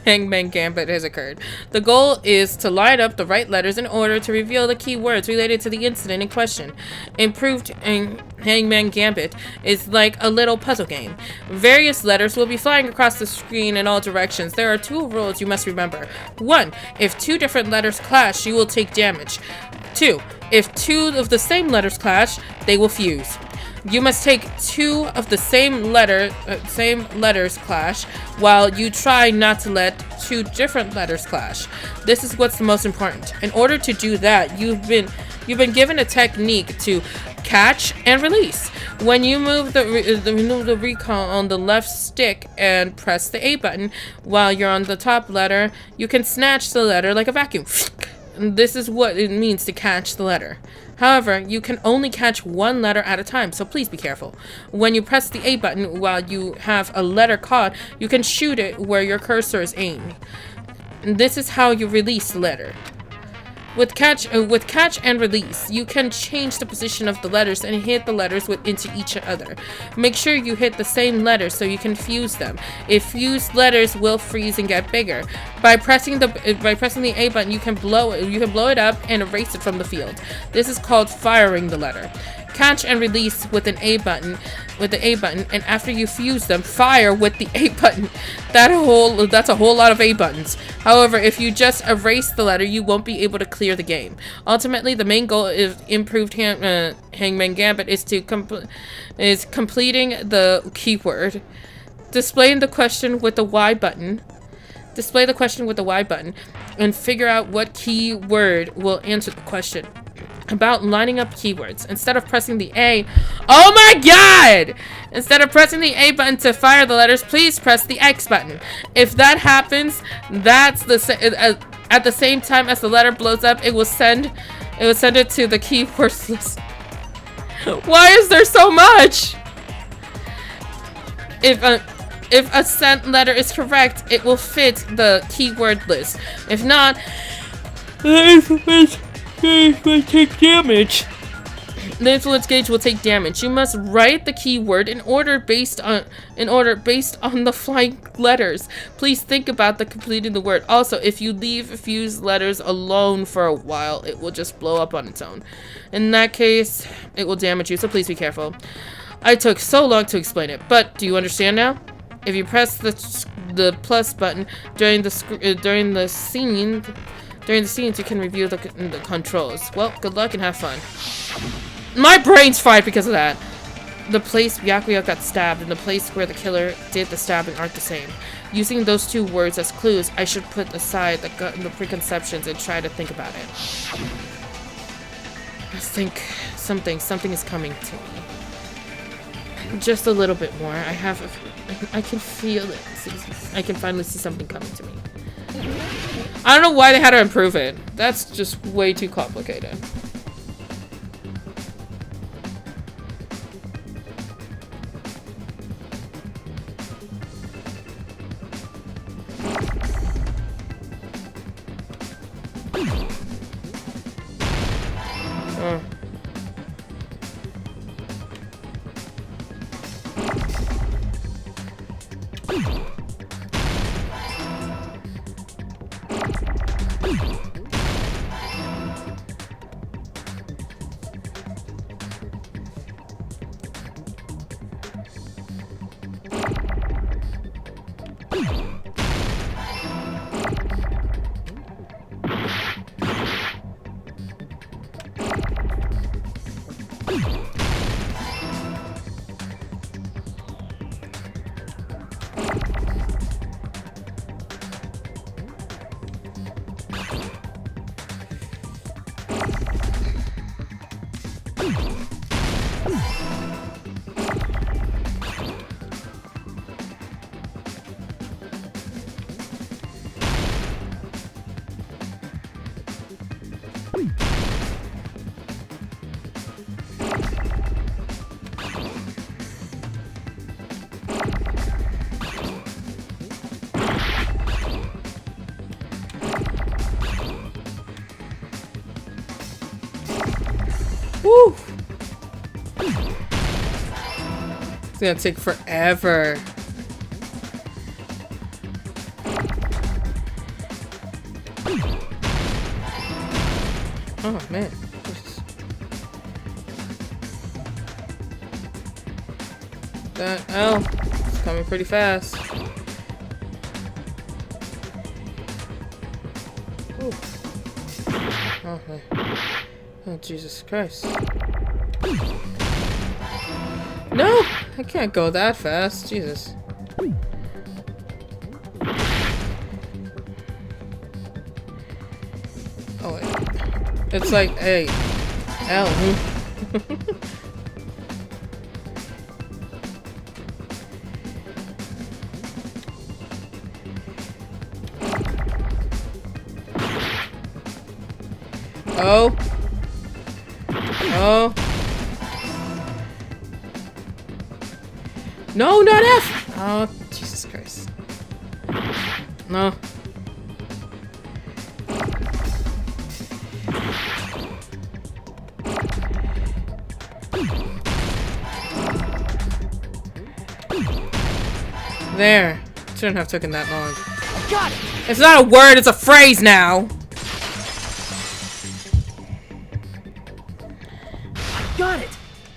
Hangman Gambit has occurred. The goal is to line up the right letters in order to reveal the key words related to the incident in question. Improved Hangman Gambit is like a little puzzle game. Various letters will be flying across the screen in all directions. There are 2 rules you must remember. 1. If 2 different letters clash, you will take damage. 2. If 2 of the same letters clash, they will fuse. You must take 2 of the same letters clash, while you try not to let 2 different letters clash. This is what's the most important. In order to do that, you've been given a technique to catch and release. When you move the recall on the left stick and press the A button while you're on the top letter, you can snatch the letter like a vacuum. This is what it means to catch the letter. However, you can only catch 1 letter at a time, so please be careful. When you press the A button while you have a letter caught, you can shoot it where your cursor is aimed. This is how you release the letter. With catch and release, you can change the position of the letters and hit the letters into each other. Make sure you hit the same letters so you can fuse them. If fused letters will freeze and get bigger. By pressing the A button, you can blow it up and erase it from the field. This is called firing the letter. Catch and release with an A button, and after you fuse them, fire with the A button. That's a whole lot of A buttons. However, if you just erase the letter, you won't be able to clear the game. Ultimately, the main goal of improved Hangman Gambit is completing the keyword. Display the question with the Y button, and figure out what keyword will answer the question. About lining up keywords. Instead of pressing the A... Oh my god! Instead of pressing the A button to fire the letters, please press the X button. If that happens, that's at the same time as the letter blows up, it will send it to the keywords list. Why is there so much? If a sent letter is correct, it will fit the keyword list. If not, will take damage. The influence gauge will take damage. You must write the keyword in order based on the flying letters. Please think about completing the word. Also, if you leave fused letters alone for a while, it will just blow up on its own. In that case, it will damage you, so please be careful. I took so long to explain it, but do you understand now? If you press the plus button during the scenes, you can review the controls. Well, good luck and have fun. My brain's fried because of that. The place Byakuya got stabbed and the place where the killer did the stabbing aren't the same. Using those two words as clues, I should put aside the preconceptions and try to think about it. I think something is coming to me. Just a little bit more. I can feel it. I can finally see something coming to me. I don't know why they had to improve it. That's just way too complicated. Woo! It's gonna take forever. Oh man. That L is coming pretty fast. Ooh. Oh man. Oh Jesus Christ. No! I can't go that fast. Jesus. Oh wait. It's like A. L. Oh. Oh. No, not F! Oh, Jesus Christ. No. There. Shouldn't have taken that long. Got it! It's not a word, it's a phrase now! Got it!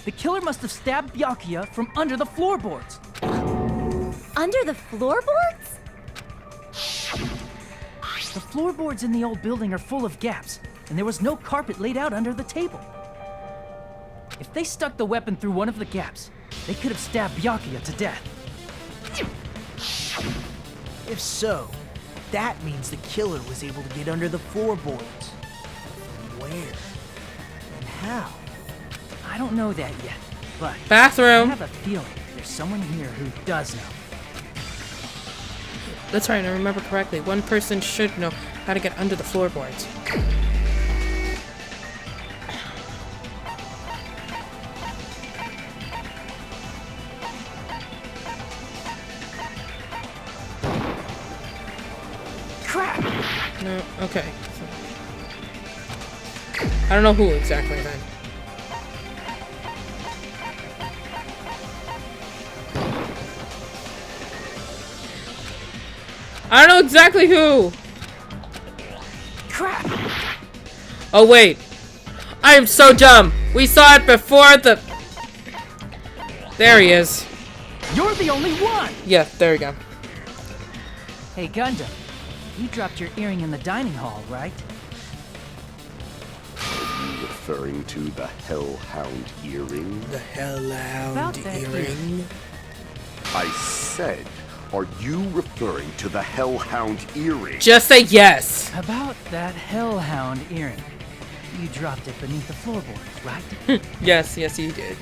The killer must have stabbed Byakuya from under the floorboards. Under the floorboards? The floorboards in the old building are full of gaps, and there was no carpet laid out under the table. If they stuck the weapon through one of the gaps, they could have stabbed Byakuya to death. If so, that means the killer was able to get under the floorboards. Where? And how? I don't know that yet, but Bathroom. I have a feeling there's someone here who does know. That's right, I remember correctly. One person should know how to get under the floorboards. Crap! No, okay. I don't know who exactly then. I don't know exactly who! Crap! Oh wait. I am so dumb! We saw it before the... There he is. You're the only one! Yeah, there we go. Hey, Gundam. You dropped your earring in the dining hall, right? Are you referring to the Hellhound earring? The Hellhound About that earring? I said, are you referring to the Hellhound earring? Just say yes! About that Hellhound earring. You dropped it beneath the floorboards, right? Yes, yes you did.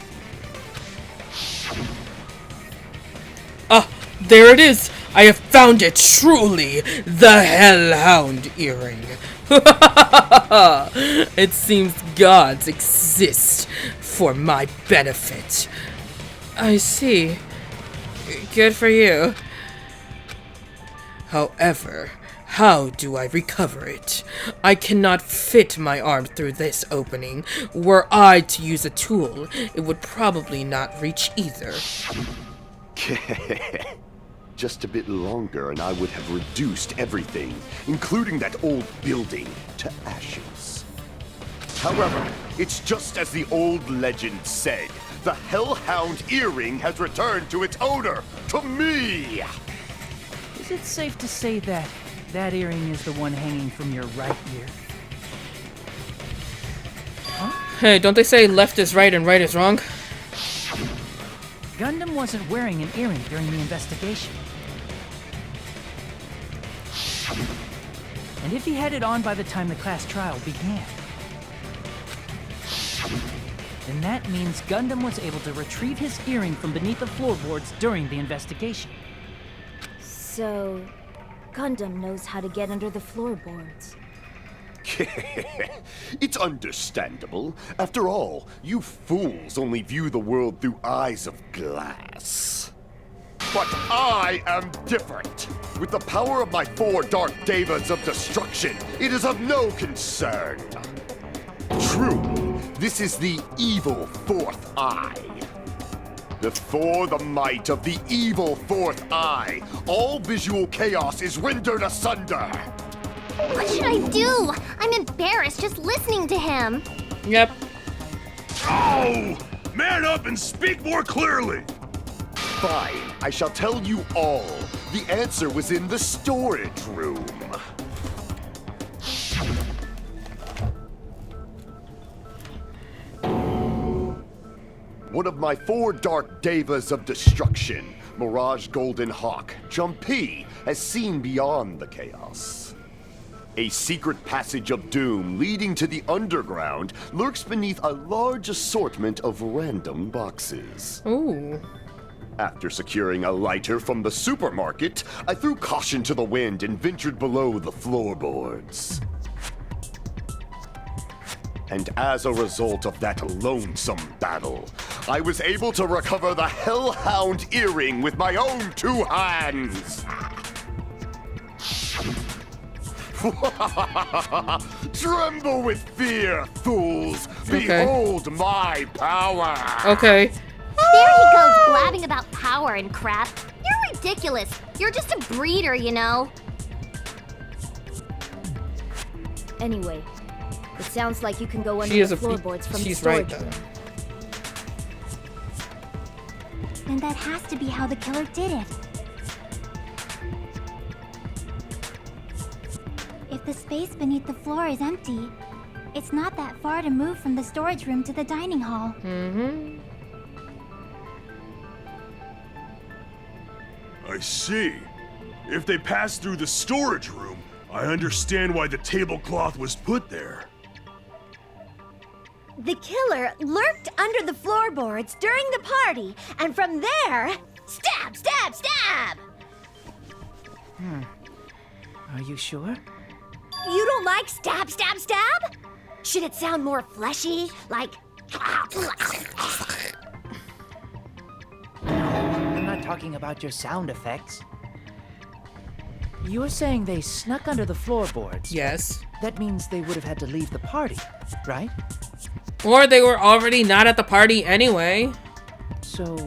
Ah, there it is! I have found it, truly! The Hellhound earring. It seems gods exist for my benefit. I see. Good for you. However, how do I recover it? I cannot fit my arm through this opening. Were I to use a tool, it would probably not reach either. Just a bit longer and I would have reduced everything, including that old building, to ashes. However, it's just as the old legend said. The Hellhound earring has returned to its owner, to me! Is it safe to say that that earring is the one hanging from your right ear? Hey, don't they say left is right and right is wrong? Gundam wasn't wearing an earring during the investigation. And if he had it on by the time the class trial began, then that means Gundam was able to retrieve his earring from beneath the floorboards during the investigation. So, Gundam knows how to get under the floorboards. It's understandable. After all, you fools only view the world through eyes of glass. But I am different. With the power of my 4 Dark Devas of destruction, it is of no concern. Truly, this is the evil 4th eye. Before the might of the evil 4th eye, all visual chaos is rendered asunder. What should I do? I'm embarrassed just listening to him. Yep. Oh! Man up and speak more clearly! Fine, I shall tell you all. The answer was in the storage room. One of my 4 Dark Devas of destruction, Mirage Golden Hawk, Jumpy, has seen beyond the chaos. A secret passage of doom leading to the underground lurks beneath a large assortment of random boxes. Ooh. After securing a lighter from the supermarket, I threw caution to the wind and ventured below the floorboards. And as a result of that lonesome battle, I was able to recover the Hellhound earring with my own 2 hands! Tremble with fear, fools! Okay. Behold my power! Okay. There he goes blabbing about power and crap. You're ridiculous. You're just a breeder, you know. Anyway, it sounds like you can go under She is the a- floorboards from the she's right, storage room. then that has to be how the killer did it. If the space beneath the floor is empty, it's not that far to move from the storage room to the dining hall. Mm-hmm. I see. If they passed through the storage room, I understand why the tablecloth was put there. The killer lurked under the floorboards during the party, and from there, stab, stab, stab! Are you sure? You don't like stab, stab, stab? Should it sound more fleshy, like... I'm not talking about your sound effects. You were saying they snuck under the floorboards. Yes. That means they would have had to leave the party, right? Or they were already not at the party anyway. So,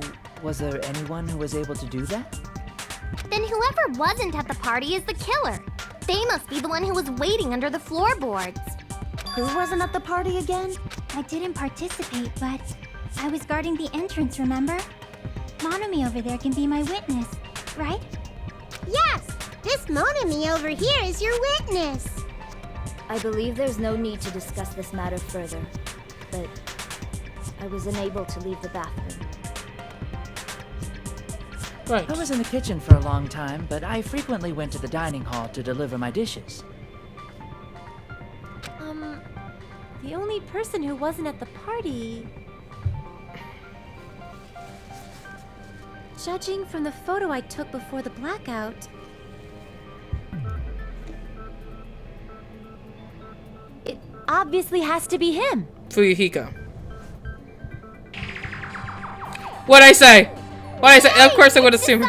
was there anyone who was able to do that? Then whoever wasn't at the party is the killer. They must be the one who was waiting under the floorboards. Who wasn't at the party again? I didn't participate, but I was guarding the entrance, remember? Monomi over there can be my witness, right? Yes! This Monami over here is your witness! I believe there's no need to discuss this matter further, but I was unable to leave the bathroom. Right. I was in the kitchen for a long time, but I frequently went to the dining hall to deliver my dishes. The only person who wasn't at the party... Judging from the photo I took before the blackout... It obviously has to be him. Fuyuhiko. What'd I say? What'd I say? Of course I would assume.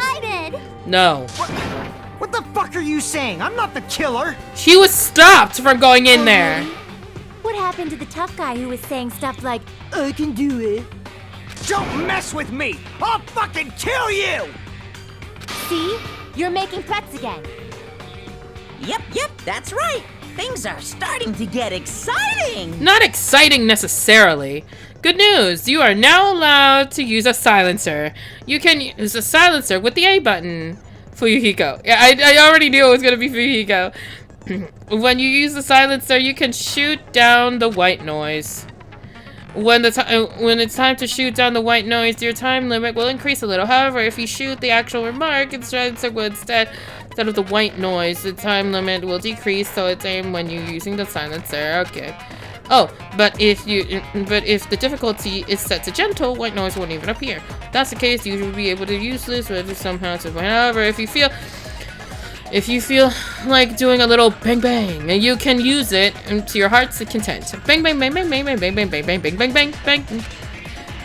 No. What the fuck are you saying? I'm not the killer! She was stopped from going in there. What happened to the tough guy who was saying stuff like, I can do it. Don't mess with me! I'll fucking kill you! see? You're making threats again. Yep, that's right. Things are starting to get exciting. Not exciting necessarily. Good news, you are now allowed to use a silencer. You can use a silencer with the A button. Fuyuhiko. Yeah, I already knew it was gonna be Fuyuhiko. When you use the silencer, you can shoot down the white noise. When it's time to shoot down the white noise, your time limit will increase a little. However, if you shoot the actual remark, instead of the white noise, the time limit will decrease, so it's aimed when you're using the silencer. Okay. Oh, but if the difficulty is set to gentle, white noise won't even appear. If that's the case, you will be able to use this with somehow. However, if you feel like doing a little bang bang, you can use it to your heart's content. Bang bang bang bang bang bang bang bang bang bang bang bang bang bang.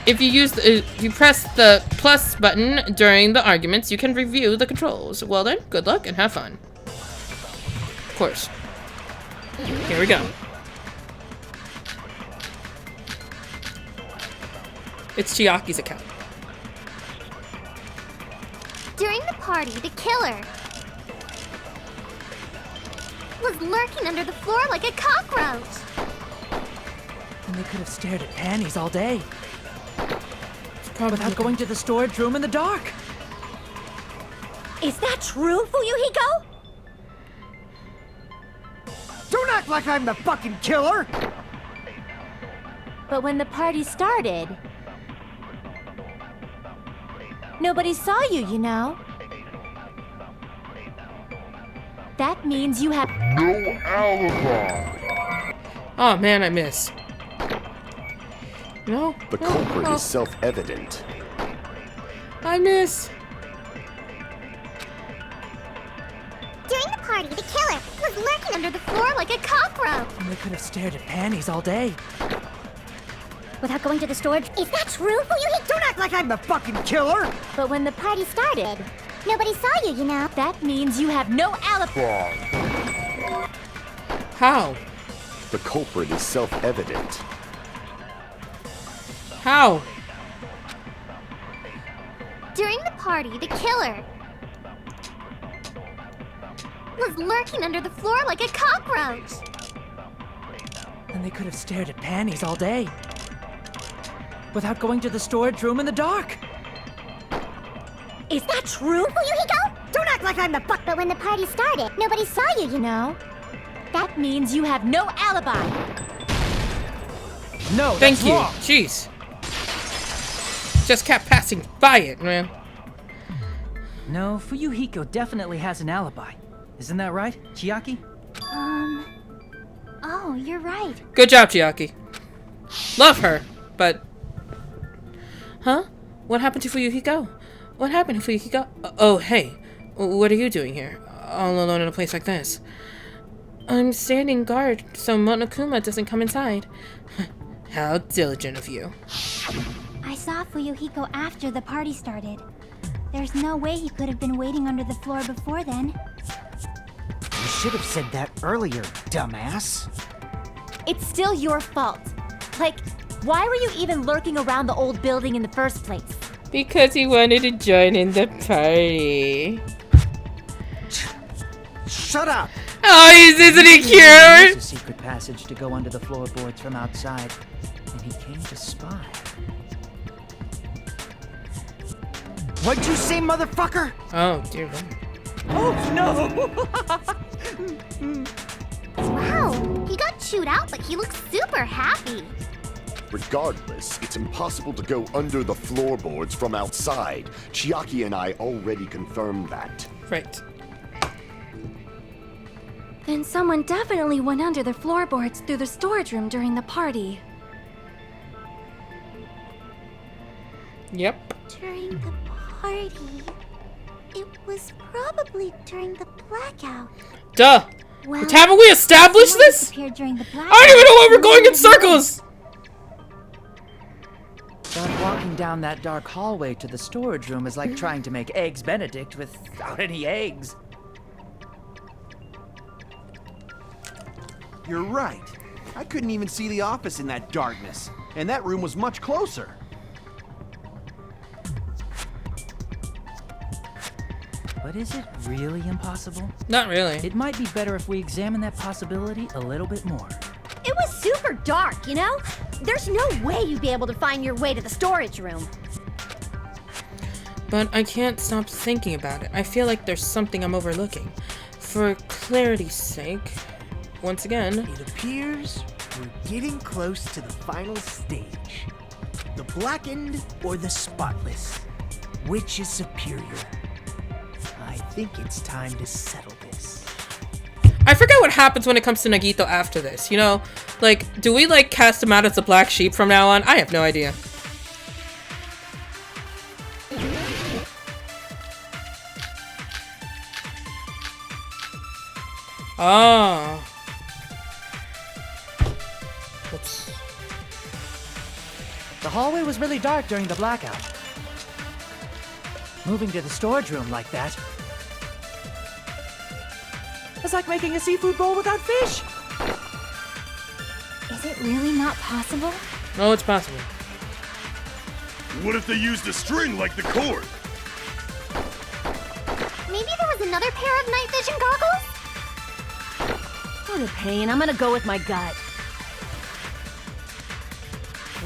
If you press the plus button during the arguments, you can review the controls. Well then, good luck and have fun. Of course. Here we go. It's Chiaki's account. During the party, the killer was lurking under the floor like a cockroach. And they could have stared at panties all day. Without going to the storage room in the dark. Is that true, Fuyuhiko? Don't act like I'm the fucking killer! But when the party started, nobody saw you, you know. That means you have no alibi. Oh man, I miss. No. The culprit is self-evident. I miss. During the party, the killer was lurking under the floor like a cockroach. And they could have stared at panties all day. Without going to the storage, is that true, Fuyuhiko? Don't act like I'm the fucking killer! But when the party started, nobody saw you, you know. That means you have no alibi. How? The culprit is self-evident. How? During the party, the killer was lurking under the floor like a cockroach. And they could have stared at panties all day. Without going to the storage room in the dark. Is that true, Fuyuhiko? Don't act like I'm the butt. But when the party started, nobody saw you, you know. That means you have no alibi. No, thank you. Wrong. Jeez. Just kept passing by it, man. No, Fuyuhiko definitely has an alibi. Isn't that right, Chiaki? Oh, you're right. Good job, Chiaki. Love her, but... Huh? What happened to Fuyuhiko? What happened to Fuyuhiko? Oh, hey. What are you doing here? All alone in a place like this? I'm standing guard so Monokuma doesn't come inside. How diligent of you. I saw Fuyuhiko after the party started. There's no way he could have been waiting under the floor before then. You should have said that earlier, dumbass. It's still your fault. Like, why were you even lurking around the old building in the first place? Because he wanted to join in the party. Shut up! Oh, isn't he cute? There's a secret passage to go under the floorboards from outside, and he came to spy. What'd you say, motherfucker? Oh, dear Lord. Oh, no! Wow, he got chewed out, but he looks super happy. Regardless, it's impossible to go under the floorboards from outside. Chiaki and I already confirmed that. Right. Then someone definitely went under the floorboards through the storage room during the party. Yep. During the party. It was probably during the blackout. Duh. Well, haven't we established this? During the blackout. I don't even know why we're going in circles. But walking down that dark hallway to the storage room is like trying to make Eggs Benedict without any eggs. You're right. I couldn't even see the office in that darkness, and that room was much closer. But is it really impossible? Not really. It might be better if we examine that possibility a little bit more. It was super dark, you know? There's no way you'd be able to find your way to the storage room. But I can't stop thinking about it. I feel like there's something I'm overlooking. For clarity's sake, once again... It appears we're getting close to the final stage. The blackened or the spotless? Which is superior? I think it's time to settle this. I forget what happens when it comes to Nagito after this, you know? Like, do we, like, cast him out as the black sheep from now on? I have no idea. Oh. Oops. The hallway was really dark during the blackout. Moving to the storage room like that... It's like making a seafood bowl without fish! Is it really not possible? No, it's possible. What if they used a string like the cord? Maybe there was another pair of night vision goggles? What a pain. I'm gonna go with my gut.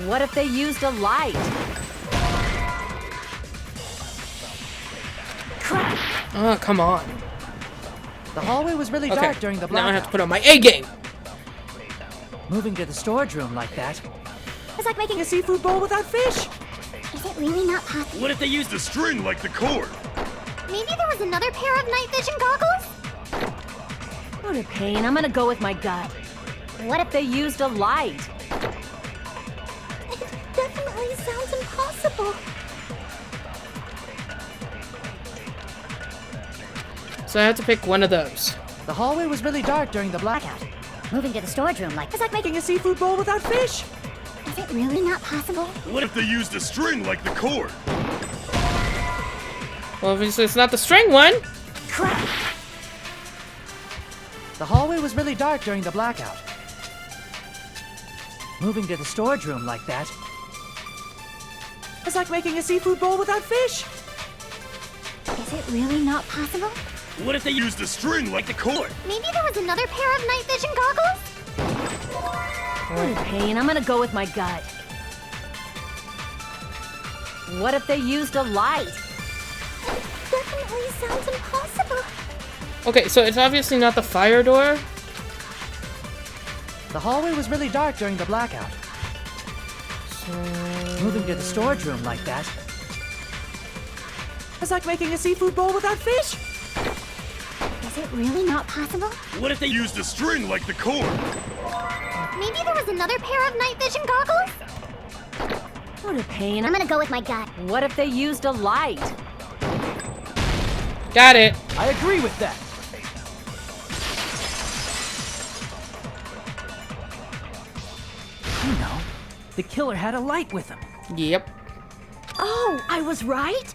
What if they used a light? Crap! Oh, come on. The hallway was really dark during the blackout. Now I have to put on my A game. Moving to the storage room like that. It's like making a seafood bowl without fish. Is it really not possible? What if they used a string like the cord? Maybe there was another pair of night vision goggles? What a pain. I'm gonna go with my gut. What if they used a light? It definitely sounds impossible. So I have to pick one of those. The hallway was really dark during the blackout. Moving to the storage room like... It's like making a seafood bowl without fish. Is it really not possible? What if they used a string like the cord? Well, obviously it's not the string one. Crap! The hallway was really dark during the blackout. Moving to the storage room like that. It's like making a seafood bowl without fish. Is it really not possible? What if they used a string like the cord? Maybe there was another pair of night vision goggles? What a pain. I'm gonna go with my gut. What if they used a light? definitely sounds impossible. Okay, so it's obviously not the fire door. The hallway was really dark during the blackout. Moving to the storage room like that. It's like making a seafood bowl without fish. Is it really not possible? What if they used a string like the cord? Maybe there was another pair of night vision goggles? What a pain. I'm gonna go with my gut. What if they used a light? Got it. I agree with that. You know, the killer had a light with him. Yep. Oh, I was right?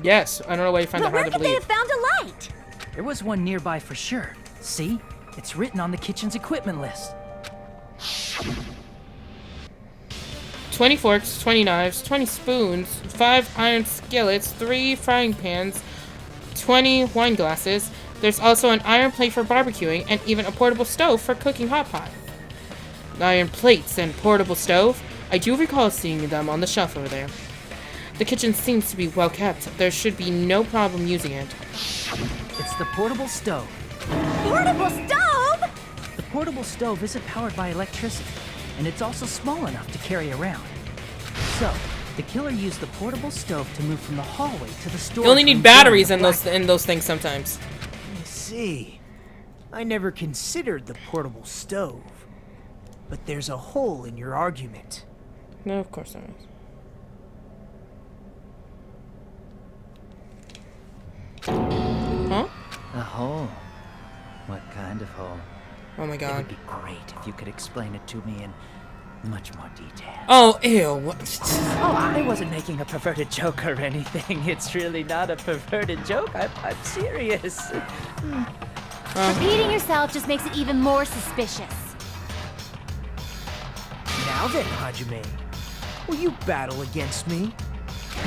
Yes. I don't know why you find But that where hard to could they believe. have found a light? There was one nearby for sure. See? It's written on the kitchen's equipment list. 20 forks, 20 knives, 20 spoons, 5 iron skillets, 3 frying pans, 20 wine glasses. There's also an iron plate for barbecuing and even a portable stove for cooking hot pot. Iron plates and portable stove. I do recall seeing them on the shelf over there. The kitchen seems to be well kept. There should be no problem using it. It's the portable stove. Portable stove? The portable stove isn't powered by electricity, and it's also small enough to carry around. So, the killer used the portable stove to move from the hallway to the storage You only room need batteries during in the those things sometimes. I see. I never considered the portable stove. But there's a hole in your argument. No, of course there is. Huh? A hole? What kind of hole? Oh my It god. would be great if you could explain it to me in much more detail. Oh, ew. What? Oh, I wasn't making a perverted joke or anything. It's really not a perverted joke. I'm serious. Repeating yourself just makes it even more suspicious. Now then, Hajime, will you battle against me?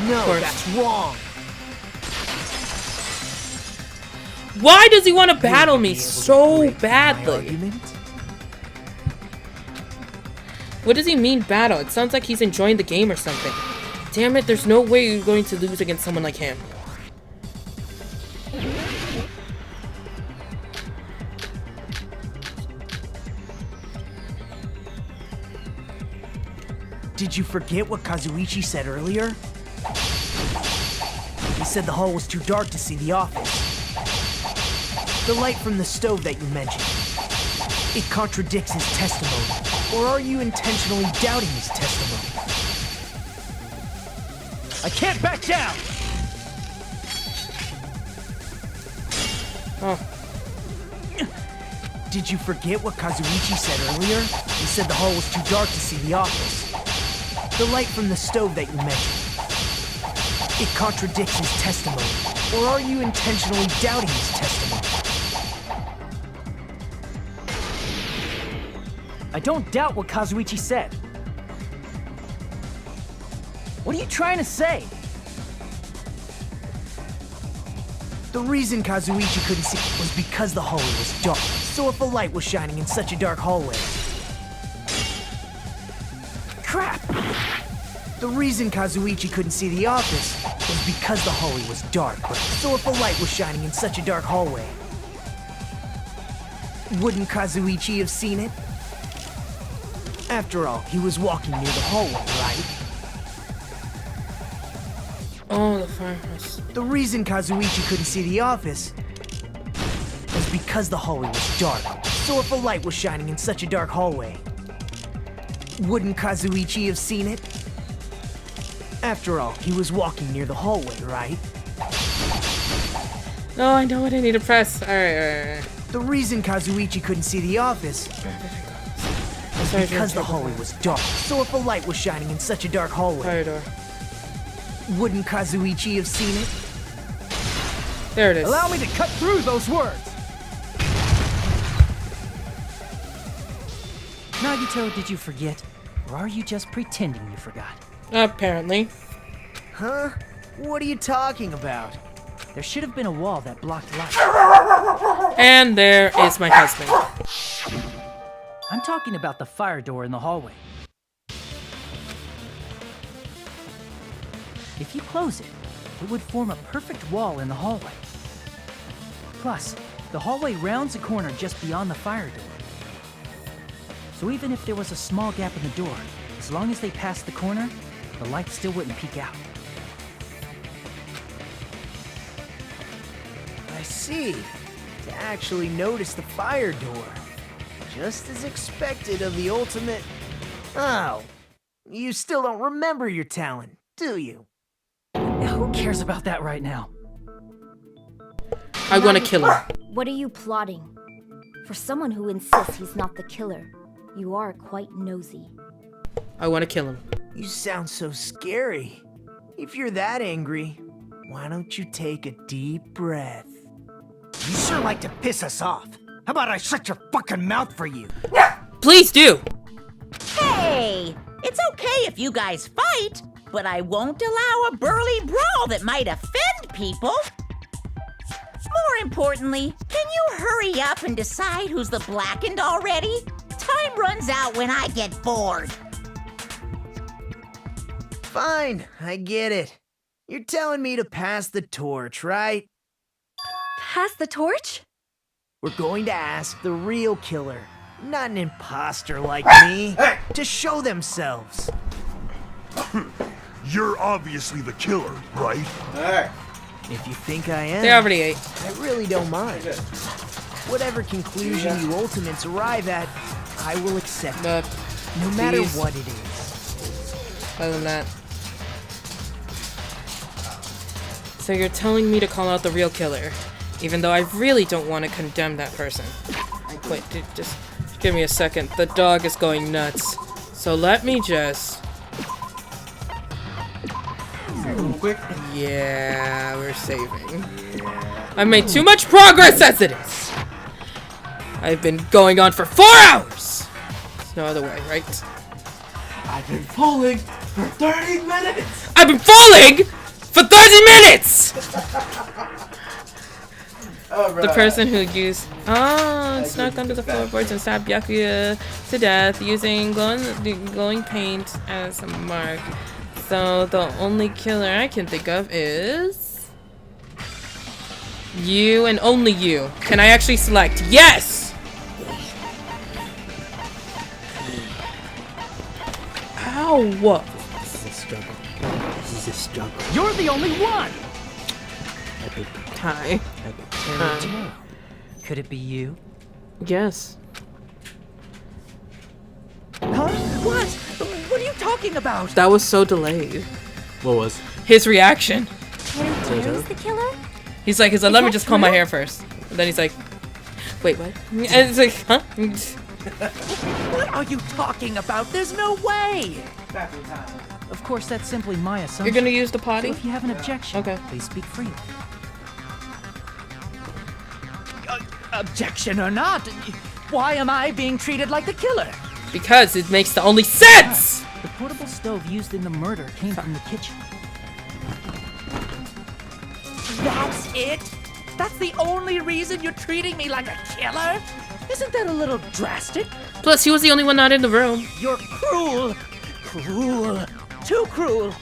No, course. that's wrong. Why does he want to battle Will you me be able to so break my badly? argument? What does he mean battle? It sounds like he's enjoying the game or something. Damn it, there's no way you're going to lose against someone like him. Did you forget what Kazuichi said earlier? He said the hall was too dark to see the office. The light from the stove that you mentioned. It contradicts his testimony. Or are you intentionally doubting his testimony? I can't back down! Oh. Did you forget what Kazuichi said earlier? He said the hall was too dark to see the office. The light from the stove that you mentioned. It contradicts his testimony. Or are you intentionally doubting his testimony? I don't doubt what Kazuichi said. What are you trying to say? The reason Kazuichi couldn't see was because the hallway was dark. So if a light was shining in such a dark hallway... Crap! The reason Kazuichi couldn't see the office was because the hallway was dark. So if a light was shining in such a dark hallway... Wouldn't Kazuichi have seen it? After all, he was walking near the hallway, right? Oh, the firehouse. The reason Kazuichi couldn't see the office was because the hallway was dark. So if a light was shining in such a dark hallway, wouldn't Kazuichi have seen it? After all, he was walking near the hallway, right? No, I know what I need to press. Alright. The reason Kazuichi couldn't see the office was because the hallway was dark. So if a light was shining in such a dark hallway, Fire door. wouldn't Kazuichi have seen it? There it is. Allow me to cut through those words! Nagito, did you forget? Or are you just pretending you forgot? Apparently. Huh? What are you talking about? There should have been a wall that blocked light. And there is my husband. I'm talking about the fire door in the hallway. If you close it, it would form a perfect wall in the hallway. Plus, the hallway rounds a corner just beyond the fire door. So even if there was a small gap in the door, as long as they passed the corner, the light still wouldn't peek out. I see. To actually notice the fire door. Just as expected of the ultimate... Oh, you still don't remember your talent, do you? Who cares about that right now? I want to kill him. What are you plotting? For someone who insists he's not the killer, you are quite nosy. I want to kill him. You sound so scary. If you're that angry, why don't you take a deep breath? You sure like to piss us off. How about I shut your fucking mouth for you? Please do. Hey, it's okay if you guys fight, but I won't allow a burly brawl that might offend people. More importantly, can you hurry up and decide who's the blackened already? Time runs out when I get bored. Fine, I get it. You're telling me to pass the torch, right? Pass the torch? We're going to ask the real killer, not an imposter like me, to show themselves. You're obviously the killer, right? If you think I am, They already ate. I really don't mind. Whatever conclusion you ultimates arrive at, I will accept it, no matter please. what it is. Other than that. So you're telling me to call out the real killer, even though I really don't want to condemn that person. Wait, dude, just give me a second. The dog is going nuts. So let me just... Quick. Yeah, we're saving. I made too much progress as it is. I've been going on for 4 hours. There's no other way, right? I've been falling for 30 minutes. I've been falling for 30 minutes. The person who used snuck under the floorboards and stabbed Byakuya to death using glowing paint as a mark. So the only killer I can think of is you and only you. Can I actually select? Yes! Ow! This is a struggle. This is a struggle. You're the only one! Hi. Could it be you? Yes. Huh? What? What are you talking about? That was so delayed. What was? His reaction. Terry's the killer? He's like, let me just comb my hair first. And then he's like, wait, what? And it's like, huh? What are you talking about? There's no way! Of course, that's simply my assumption. You're gonna use the potty? So if you have an objection, okay, please speak freely. Objection or not, why am I being treated like the killer? Because it makes the only sense! The portable stove used in the murder came from the kitchen. That's it? That's the only reason you're treating me like a killer? Isn't that a little drastic? Plus, he was the only one not in the room. You're cruel. Cruel. Too cruel.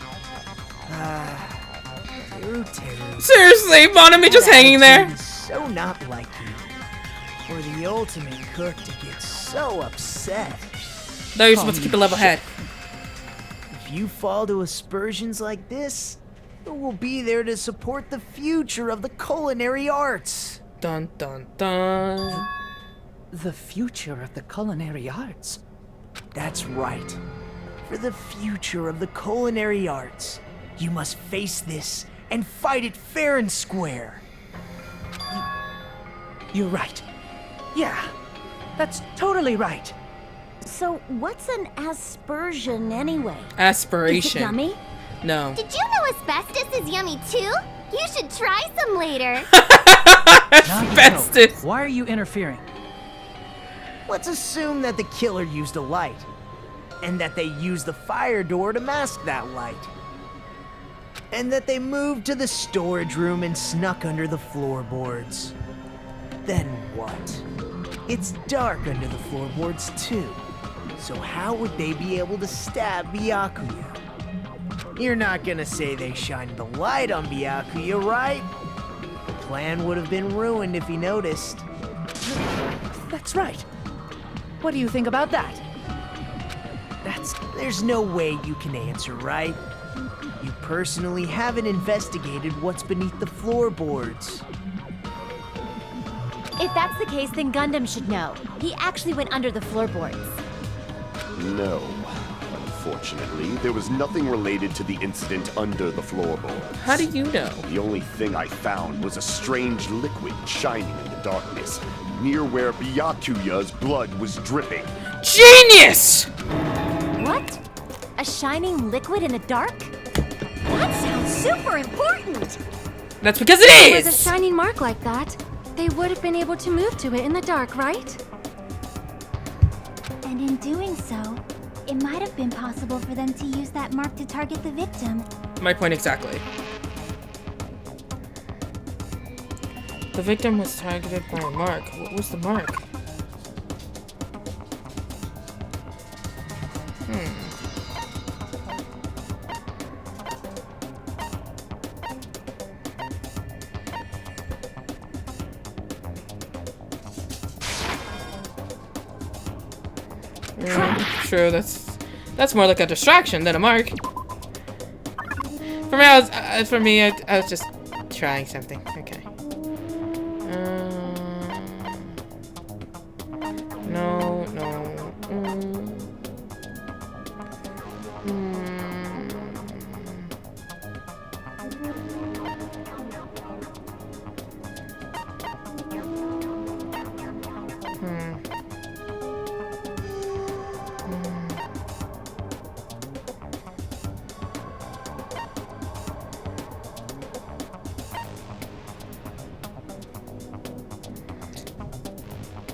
Seriously, Bonami just hanging there? So not like you. For the ultimate cook to get so upset. No, you're supposed to keep a level head. If you fall to aspersions like this, who will be there to support the future of the culinary arts? Dun dun dun. The future of the culinary arts? That's right. For the future of the culinary arts, you must face this and fight it fair and square. You're right. Yeah, that's totally right. So, what's an aspersion anyway? Aspiration. Is it yummy? No. Did you know asbestos is yummy too? You should try some later. Asbestos. Why are you interfering? Let's assume that the killer used a light, and that they used the fire door to mask that light. And that they moved to the storage room and snuck under the floorboards. Then what? It's dark under the floorboards too. So how would they be able to stab Byakuya? You're not gonna say they shined the light on Byakuya, right? The plan would have been ruined if he noticed. That's right. What do you think about that? There's no way you can answer, right? You personally haven't investigated what's beneath the floorboards. If that's the case, then Gundam should know. He actually went under the floorboards. No. Unfortunately, there was nothing related to the incident under the floorboards. How do you know? The only thing I found was a strange liquid shining in the darkness, near where Byakuya's blood was dripping. Genius! What? A shining liquid in the dark? That sounds super important! That's because it If it was is! a shining mark like that, they would have been able to move to it in the dark, right? And in doing so, it might have been possible for them to use that mark to target the victim. My point exactly. The victim was targeted by a mark. What was the mark? True, that's more like a distraction than a mark. For me, I was just trying something. Okay. No.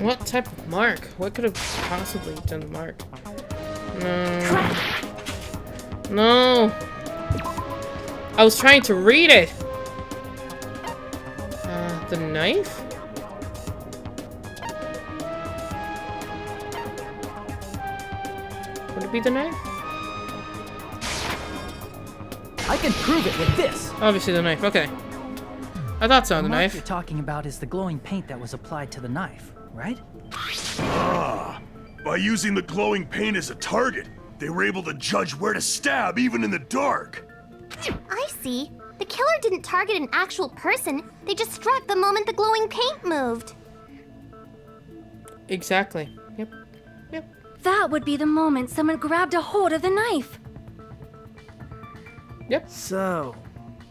What type of mark? What could have possibly done the mark? No. I was trying to read it. The knife? Would it be the knife? I can prove it with this. Obviously the knife. Okay. I thought so. The mark knife. you're talking about is the glowing paint that was applied to the knife, right? Ah, by using the glowing paint as a target, they were able to judge where to stab even in the dark. I see. The killer didn't target an actual person. They just struck the moment the glowing paint moved. Exactly. Yep. That would be the moment someone grabbed a hold of the knife. Yep. So,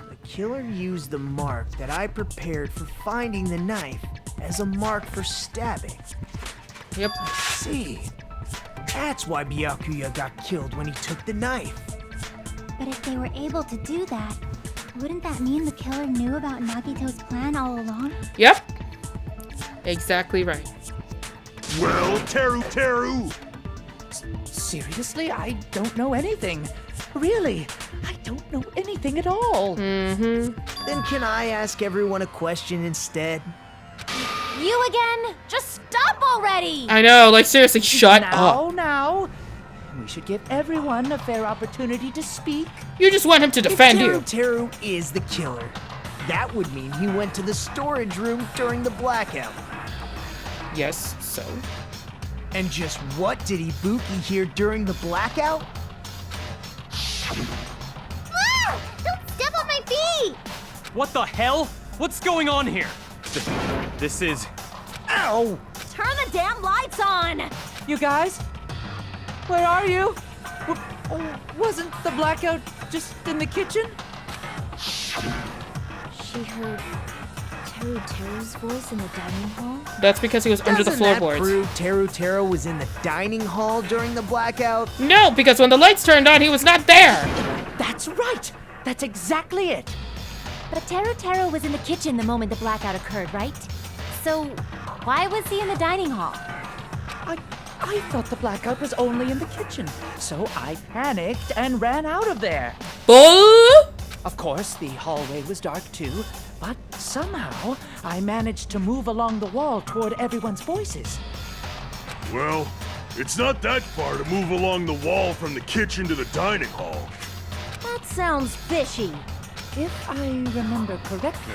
the killer used the mark that I prepared for finding the knife as a mark for stabbing. Yep. See, that's why Byakuya got killed when he took the knife. But if they were able to do that, wouldn't that mean the killer knew about Nagito's plan all along? Yep. Exactly right. Well, Teru! Seriously, I don't know anything. Really, I don't know anything at all. Then can I ask everyone a question instead? You again? Just stop already! I know, like seriously, shut up. Now. We should give everyone a fair opportunity to speak. You just want him to defend you. If Teru is the killer, that would mean he went to the storage room during the blackout. Yes, so? And just what did Ibuki hear during the blackout? Ah! Don't step on my feet! What the hell? What's going on here? This is... Ow! Turn the damn lights on! You guys? Where are you? Wasn't the blackout just in the kitchen? She heard Teru's voice in the dining hall? That's because he was under the Doesn't that floorboards. prove Teru was in the dining hall during the blackout? No, because when the lights turned on, he was not there. That's right. That's exactly it. But Teru was in the kitchen the moment the blackout occurred, right? So, why was he in the dining hall? I thought the blackout was only in the kitchen, so I panicked and ran out of there. Bull! Of course, the hallway was dark too, but somehow I managed to move along the wall toward everyone's voices. Well, it's not that far to move along the wall from the kitchen to the dining hall. That's sounds fishy. If I remember correctly,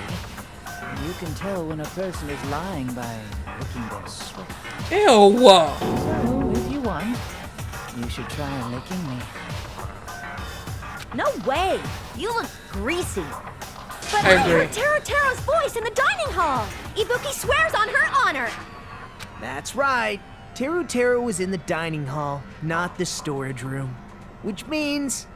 you can tell when a person is lying by licking their sweat. Ew. So, if you want, you should try licking me. No way! You look greasy. But I I heard agree. Teruteru's voice in the dining hall. Ibuki swears on her honor. That's right. Teruteru was in the dining hall, not the storage room. Which means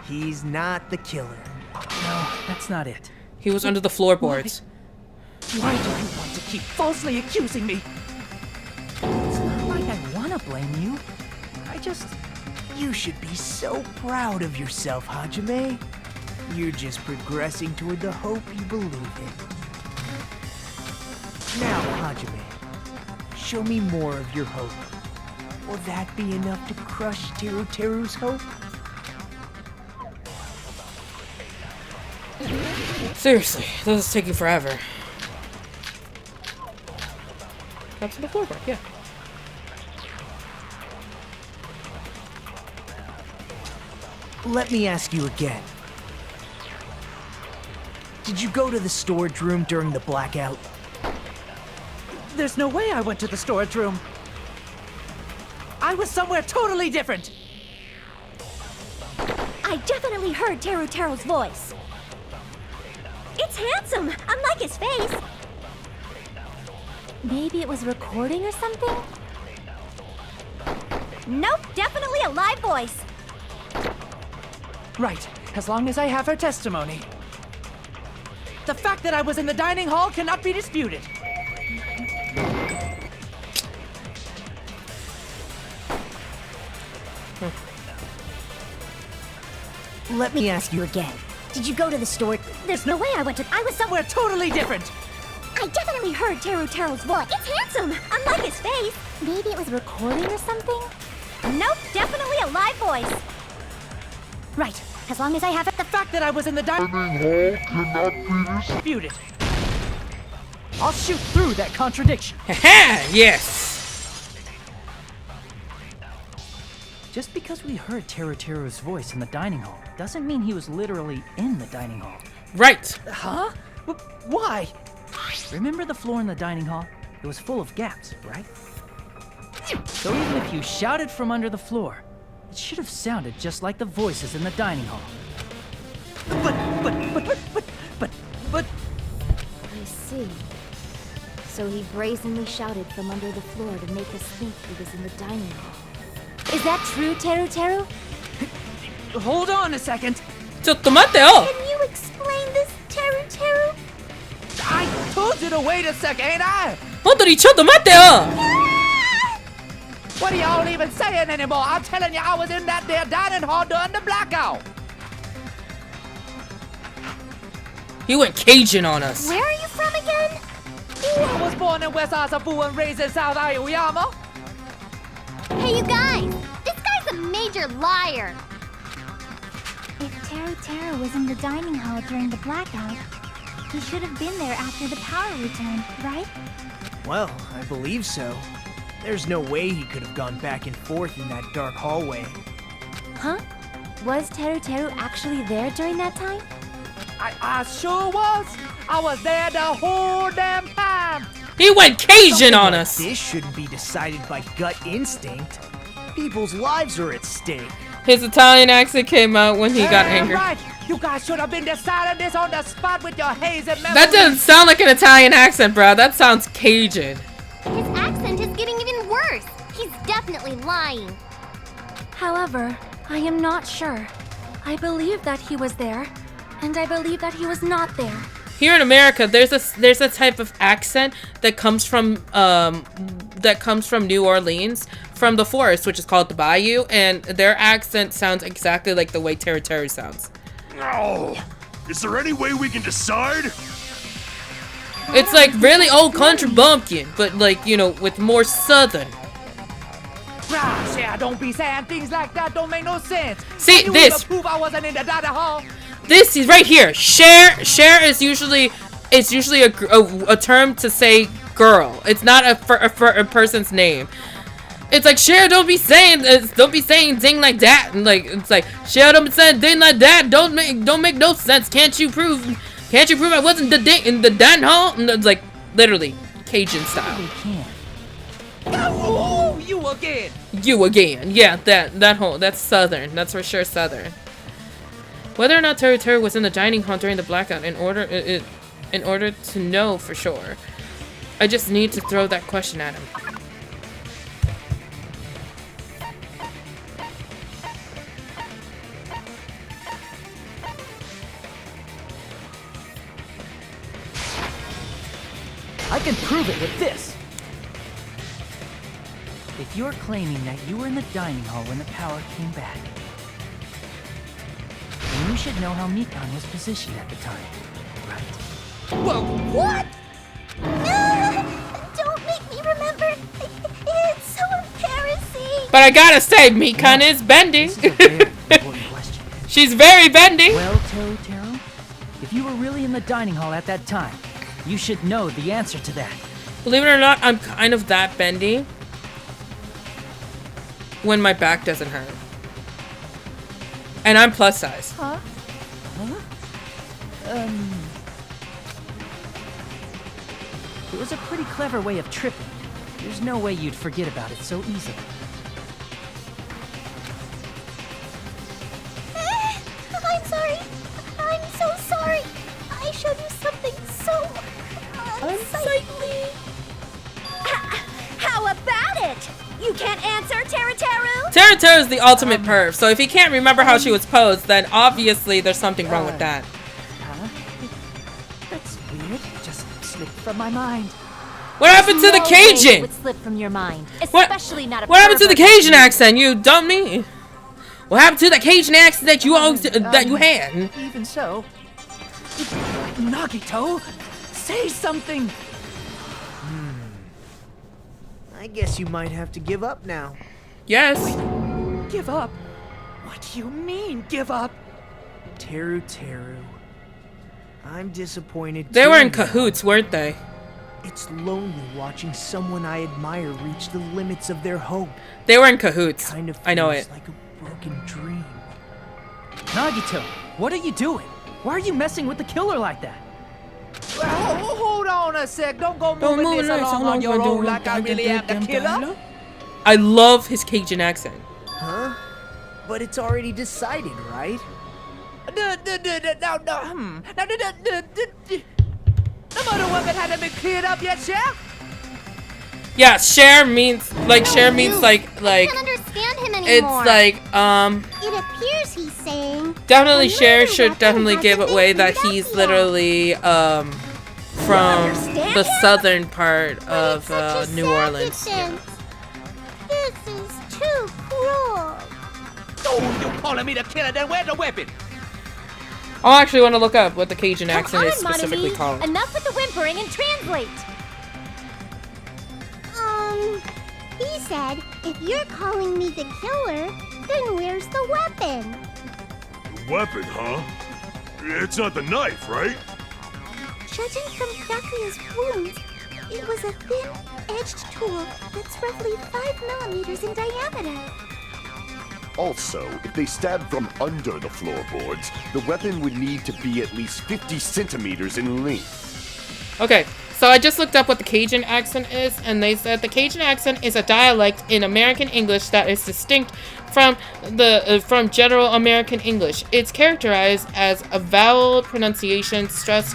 he's not the killer. No, that's not it. He was under the floorboards. Why do you want to keep falsely accusing me? It's not like I want to blame you. I just... You should be so proud of yourself, Hajime. You're just progressing toward the hope you believe in. Now, Hajime, show me more of your hope. Will that be enough to crush Teruteru's hope? Seriously, this is taking forever. That's the floorboard, yeah. Let me ask you again. Did you go to the storage room during the blackout? There's no way I went to the storage room. I was somewhere totally different. I definitely heard Teruteru's voice. It's handsome, unlike his face. Maybe it was recording or something? Nope, definitely a live voice. Right, as long as I have her testimony. The fact that I was in the dining hall cannot be disputed. Let me ask you again. Did you go to the store? There's no way I went to. I was somewhere totally different. I definitely heard Teruteru's voice. It's handsome, unlike his face. Maybe it was recording or something? Nope, definitely a live voice. Right, as long as I have it. The fact that I was in the dining hall cannot be disputed. I'll shoot through that contradiction. Yes! Just because we heard Teruteru's voice in the dining hall doesn't mean he was literally in the dining hall. Right! Huh? Why? Remember the floor in the dining hall? It was full of gaps, right? So even if you shouted from under the floor, it should have sounded just like the voices in the dining hall. But... I see. So he brazenly shouted from under the floor to make us think he was in the dining hall. Is that true, Teruteru? Hold on a second. Can you explain this, Teruteru? I told you to wait a sec, ain't I? What are y'all even saying anymore? I'm telling you, I was in that there dining hall during the blackout. He went Cajun on us. Where are you from again? I was born in West Asafu and raised in South Aoyama. Hey, you guys! This guy's a major liar! If Teruteru was in the dining hall during the blackout, he should have been there after the power returned, right? Well, I believe so. There's no way he could have gone back and forth in that dark hallway. Huh? Was Teruteru actually there during that time? I sure was. I was there the whole damn time. He went Cajun on like us. This shouldn't be decided by gut instinct. People's lives are at stake. His Italian accent came out when he got angry. Right. You guys should have been deciding this on the spot with your hazy memory. That doesn't sound like an Italian accent, bro. That sounds Cajun. His accent is getting even worse. He's definitely lying. However, I am not sure. I believe that he was there, and I believe that he was not there. Here in America, there's a type of accent that comes from New Orleans, from the forest, which is called the Bayou, and their accent sounds exactly like the way Teruteru sounds. Oh, is there any way we can decide? It's like really old country bumpkin, but like, you know, with more southern. Gosh, yeah, don't be saying things like that. Don't make no sense. See, you this. Prove I wasn't in the dining hall. This is right here. Share is usually a term to say girl. It's not a person's name. It's like, Cher, don't be saying thing like that. And like, it's like, Cher, don't be saying thing like that. Don't make no sense. Can't you prove I wasn't in the dining hall? And it's like, literally, Cajun style. Oh, you again. You again. Yeah, that's Southern. That's for sure Southern. Whether or not Teru Teru was in the dining hall during the blackout, in order to know for sure, I just need to throw that question at him. I can prove it with this. If you're claiming that you were in the dining hall when the power came back, then you should know how Mikan was positioned at the time, right? Well, what? Don't make me remember. It's so embarrassing. But I gotta say, Mikan is bendy. She's very bendy. Well, Teru, if you were really in the dining hall at that time, you should know the answer to that. Believe it or not, I'm kind of that bendy when my back doesn't hurt. And I'm plus size. Huh? It was a pretty clever way of tripping. There's no way you'd forget about it so easily. I'm sorry. I'm so sorry. I showed you something so unsightly. How about it? You can't answer, Teru Teru? Teru Teru is the ultimate perv, so if he can't remember how she was posed, then obviously there's something wrong with that. That's weird. Just slipped from my mind. What happened to the Cajun? Would slip from your mind, What especially not a happened to the pervert. Cajun accent, you dummy? What happened to that Cajun accent that you always that you had? Even so, Nagito, say something. I guess you might have to give up now. Yes. Give up? What do you mean, give up? Teru, I'm disappointed. They were in too now. cahoots, weren't they? It's lonely watching someone I admire reach the limits of their hope. They were in cahoots. Kind of I know feels it. like a broken dream. Nagito, what are you doing? Why are you messing with the killer like that? Hold on a sec. Don't go Don't moving move this it, along so on your long, own like I really am the killer. I love his Cajun accent. Huh? But it's already decided, right? The murder weapon hadn't been cleared up yet, Chef? Yeah, share means like I can't understand him anymore. it's like It appears he's saying. definitely the share murder should weapon definitely give hasn't away been that cleared he's up yet. literally from the southern part of Such a New sad Orleans. defense. This is too cruel. Oh, you calling me the killer? Then where's the weapon? I actually want to look up what the Cajun accent Come is on, specifically Monami. called. Enough with the whimpering and translate. He said, if you're calling me the killer, then where's the weapon? The weapon, huh? It's not the knife, right? Judging from Byakuya's wounds, it was a thin, edged tool that's roughly 5 millimeters in diameter. Also, if they stabbed from under the floorboards, the weapon would need to be at least 50 centimeters in length. Okay, so I just looked up what the Cajun accent is, and they said the Cajun accent is a dialect in American English that is distinct from from general American English. It's characterized as a vowel pronunciation, stress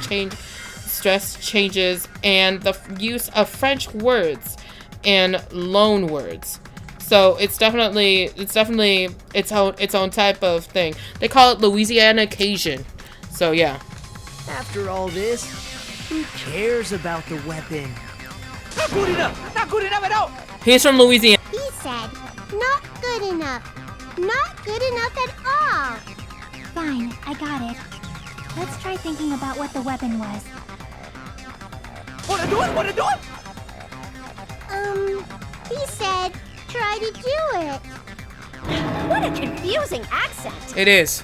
changes, and the use of French words and loan words. So it's definitely its own type of thing. They call it Louisiana Cajun. So yeah. After all this, who cares about the weapon? Not good enough! Not good enough at all! He's from Louisiana. He said, not good enough. Not good enough at all. Fine, I got it. Let's try thinking about what the weapon was. Wanna do it? Wanna do it? He said, try to do it. What a confusing accent. It is.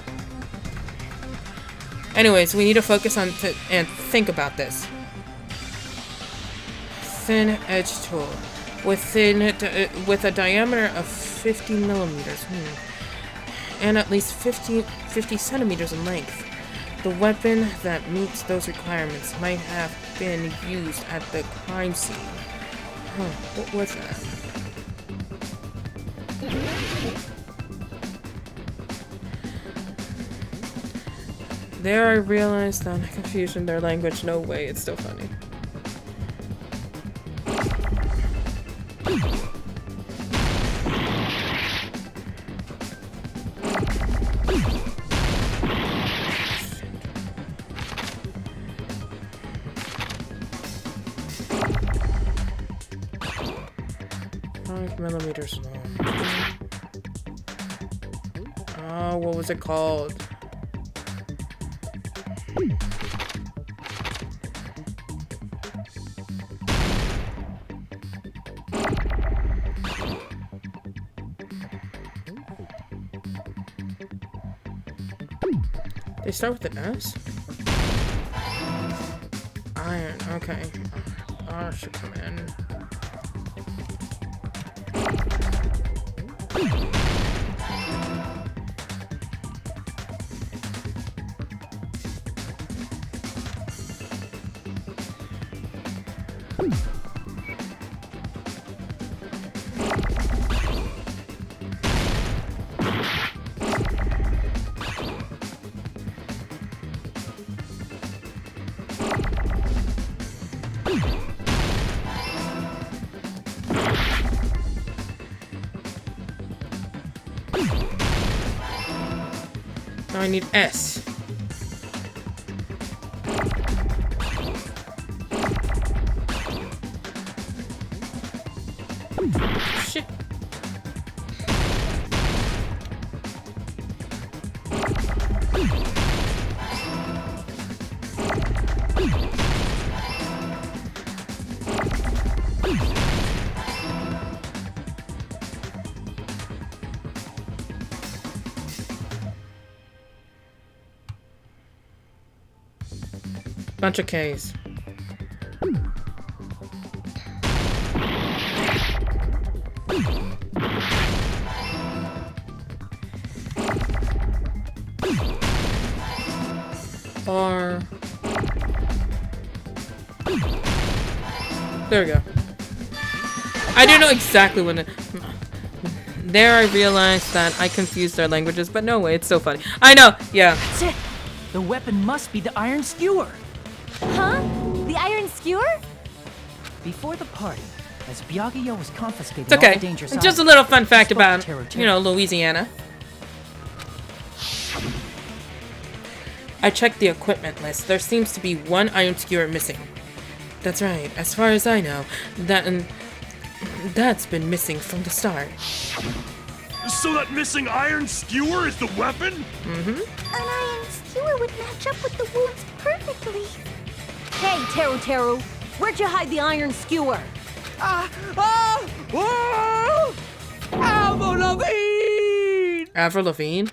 Anyways, we need to focus on and think about this. Thin edge tool. with a diameter of 50 millimeters, and at least 50 centimeters in length. The weapon that meets those requirements might have been used at the crime scene. Huh, what was that? There I realized that confusion, their language, no way, it's still funny. Millimeters long. Oh, what was it called? They start with an S? Iron, okay. R should come in. Now I need S. Shit. Bunch of K's. R. There we go. I don't know exactly when it... There I realized that I confused their languages, but no way, it's so funny. I know, yeah. That's it! The weapon must be the iron skewer! Huh? The iron skewer? Before the party, as Byakuya was confiscating It's okay. all the dangerous Just a items, little fun he fact spoke about, to Teru you know, Louisiana. I checked the equipment list. There seems to be one iron skewer missing. That's right. As far as I know, that's been missing from the start. So that missing iron skewer is the weapon? Mm-hmm. An iron skewer would match up with the wounds perfectly. Hey, Teru, where'd you hide the iron skewer? Avril Lavigne! Avril Lavigne? Avril Lavigne?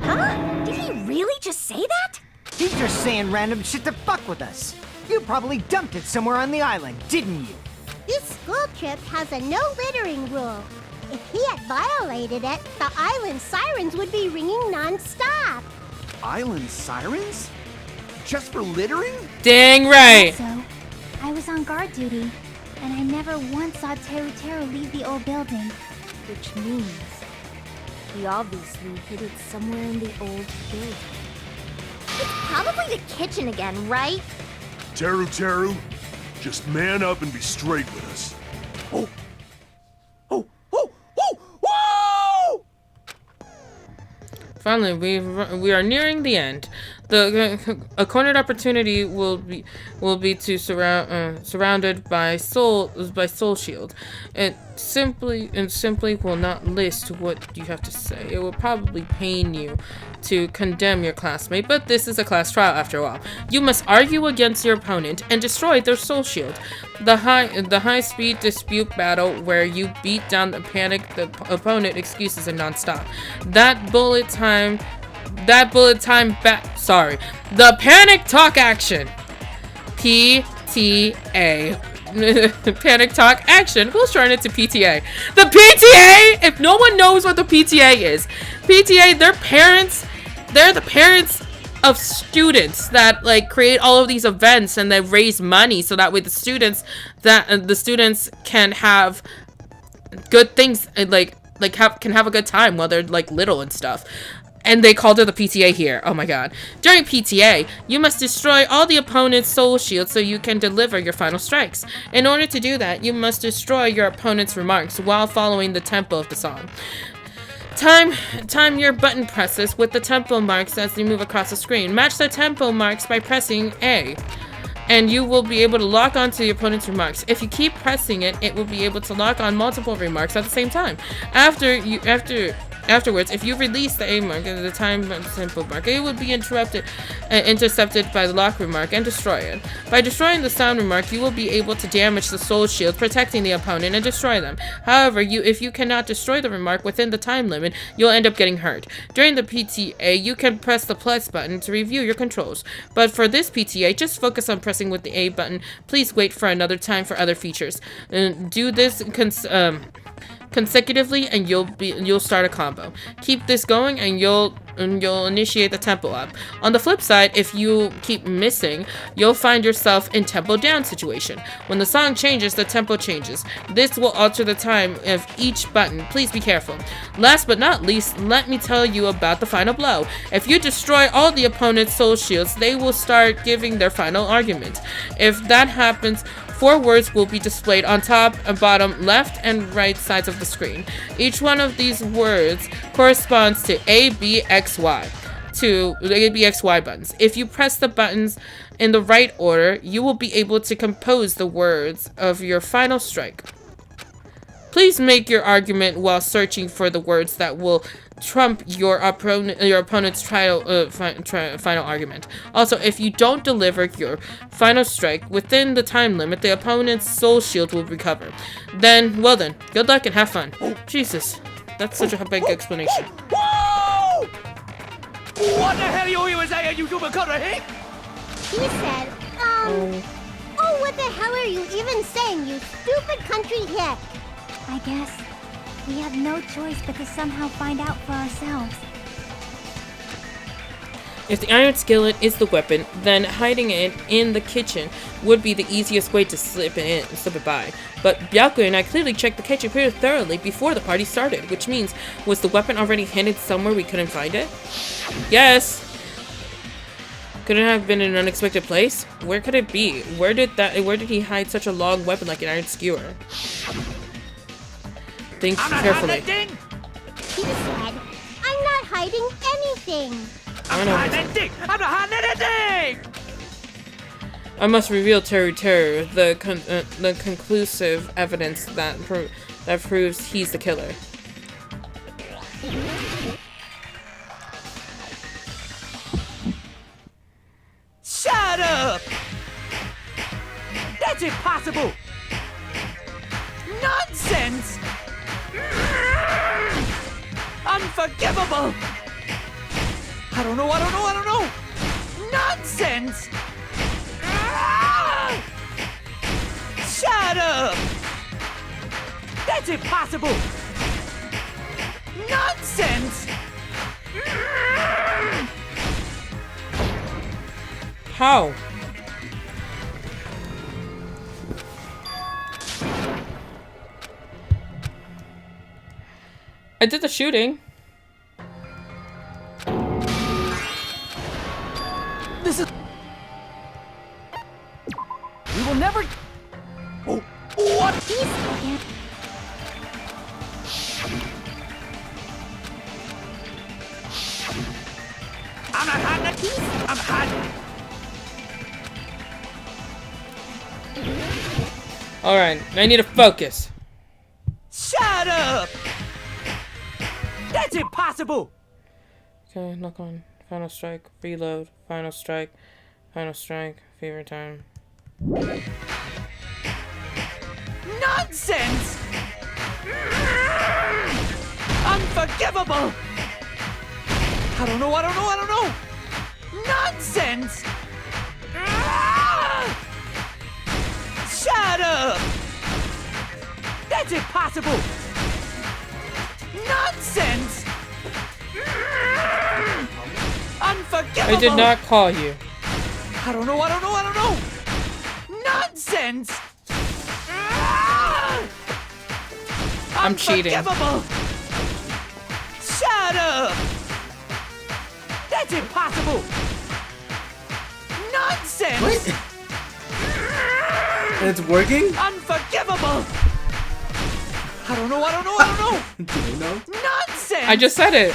Huh? Did he really just say that? He's just saying random shit to fuck with us. You probably dumped it somewhere on the island, didn't you? This school trip has a no littering rule. If he had violated it, the island sirens would be ringing non-stop. Island sirens? Just for littering? Dang right! Also, I was on guard duty, and I never once saw Teru leave the old building. Which means he obviously hid it somewhere in the old building. It's probably the kitchen again, right? Teru, just man up and be straight with us. Whoa! Finally, we are nearing the end. A cornered opportunity will be to surrounded by soul shield. It simply will not list what you have to say. It will probably pain you to condemn your classmate, but this is a class trial after all. You must argue against your opponent and destroy their soul shield. The high-speed dispute battle where you beat down the opponent excuses are non-stop. The panic talk action. PTA. panic talk action, we'll turn it to PTA. The PTA, if no one knows what the PTA is, PTA, they're the parents of students that like create all of these events and they raise money so that way the students can have good things and can have a good time while they're like little and stuff. And they called it the PTA here. Oh my god. During PTA, you must destroy all the opponent's soul shields so you can deliver your final strikes. In order to do that, you must destroy your opponent's remarks while following the tempo of the song. Time your button presses with the tempo marks as you move across the screen. Match the tempo marks by pressing A, and you will be able to lock onto your opponent's remarks. If you keep pressing it, it will be able to lock on multiple remarks at the same time. Afterwards, if you release the A mark at the time tempo mark, it will be intercepted by the lock remark and destroy it. By destroying the sound remark, you will be able to damage the soul shield, protecting the opponent and destroy them. However, if you cannot destroy the remark within the time limit, you'll end up getting hurt. During the PTA, you can press the plus button to review your controls. But for this PTA, just focus on pressing with the A button. Please wait for another time for other features. Do this consecutively and you'll start a combo. Keep this going and you'll initiate the tempo up. On the flip side, if you keep missing, you'll find yourself in tempo down situation. When the song changes, the tempo changes. This will alter the time of each button. Please be careful. Last but not least, let me tell you about the final blow. If you destroy all the opponent's soul shields, they will start giving their final argument. If that happens, 4 words will be displayed on top and bottom left and right sides of the screen. Each one of these words corresponds to A, B, X, Y. To the A, B, X, Y buttons. If you press the buttons in the right order, you will be able to compose the words of your final strike. Please make your argument while searching for the words that will trump your opponent's final argument. Also, if you don't deliver your final strike within the time limit, the opponent's soul shield will recover. Then, good luck and have fun. Jesus, that's such a big explanation. Whoa! What the hell you saying, you stupid cutter, hey? He said, oh, what the hell are you even saying, you stupid country hick? I guess we have no choice but to somehow find out for ourselves. If the iron skillet is the weapon, then hiding it in the kitchen would be the easiest way to slip it by. But Byaku and I clearly checked the kitchen pretty thoroughly before the party started, which means, was the weapon already hidden somewhere we couldn't find it? Yes! Could it have been in an unexpected place? Where could it be? Where did he hide such a long weapon like an iron skewer? Think carefully. He said, I'm not hiding anything. I'm not hiding anything! I must reveal Teru Teru, the conclusive evidence that proves he's the killer. Shut up! That's impossible! Nonsense! Unforgivable! I don't know! Nonsense! Shut up! That's impossible! Nonsense! How? I did the shooting. This is... We will never... Oh, what? I'm not hiding it. I'm hiding. Alright, I need to focus. Shut up! That's impossible! Okay, knock on. Final strike, reload, final strike, favorite time. Nonsense! Unforgivable! I don't know! Nonsense! Shut up! That's impossible! Nonsense! Unforgivable! I did not call you. I don't know. Nonsense! I'm cheating. Unforgivable! Shut up! That's impossible! Nonsense! What? And it's working? Unforgivable! I don't know. Do you know? Nonsense! I just said it.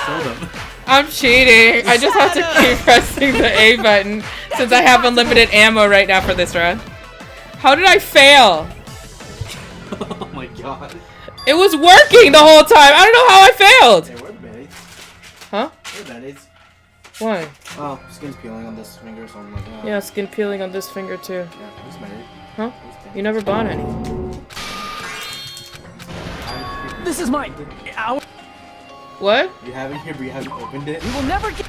Sold them. I'm cheating. I just have to keep pressing the A button since I have unlimited ammo right now for this run. How did I fail? Oh my god. It was working the whole time. I don't know how I failed. Hey, we're band-aids. Huh? We're band-aids. Why? Oh, skin's peeling on this finger, so I'm like, oh. Yeah, skin peeling on this finger too. Yeah, he's married. Huh? You never bought any. This is my... What? You have it here, but you haven't opened it. We will never get...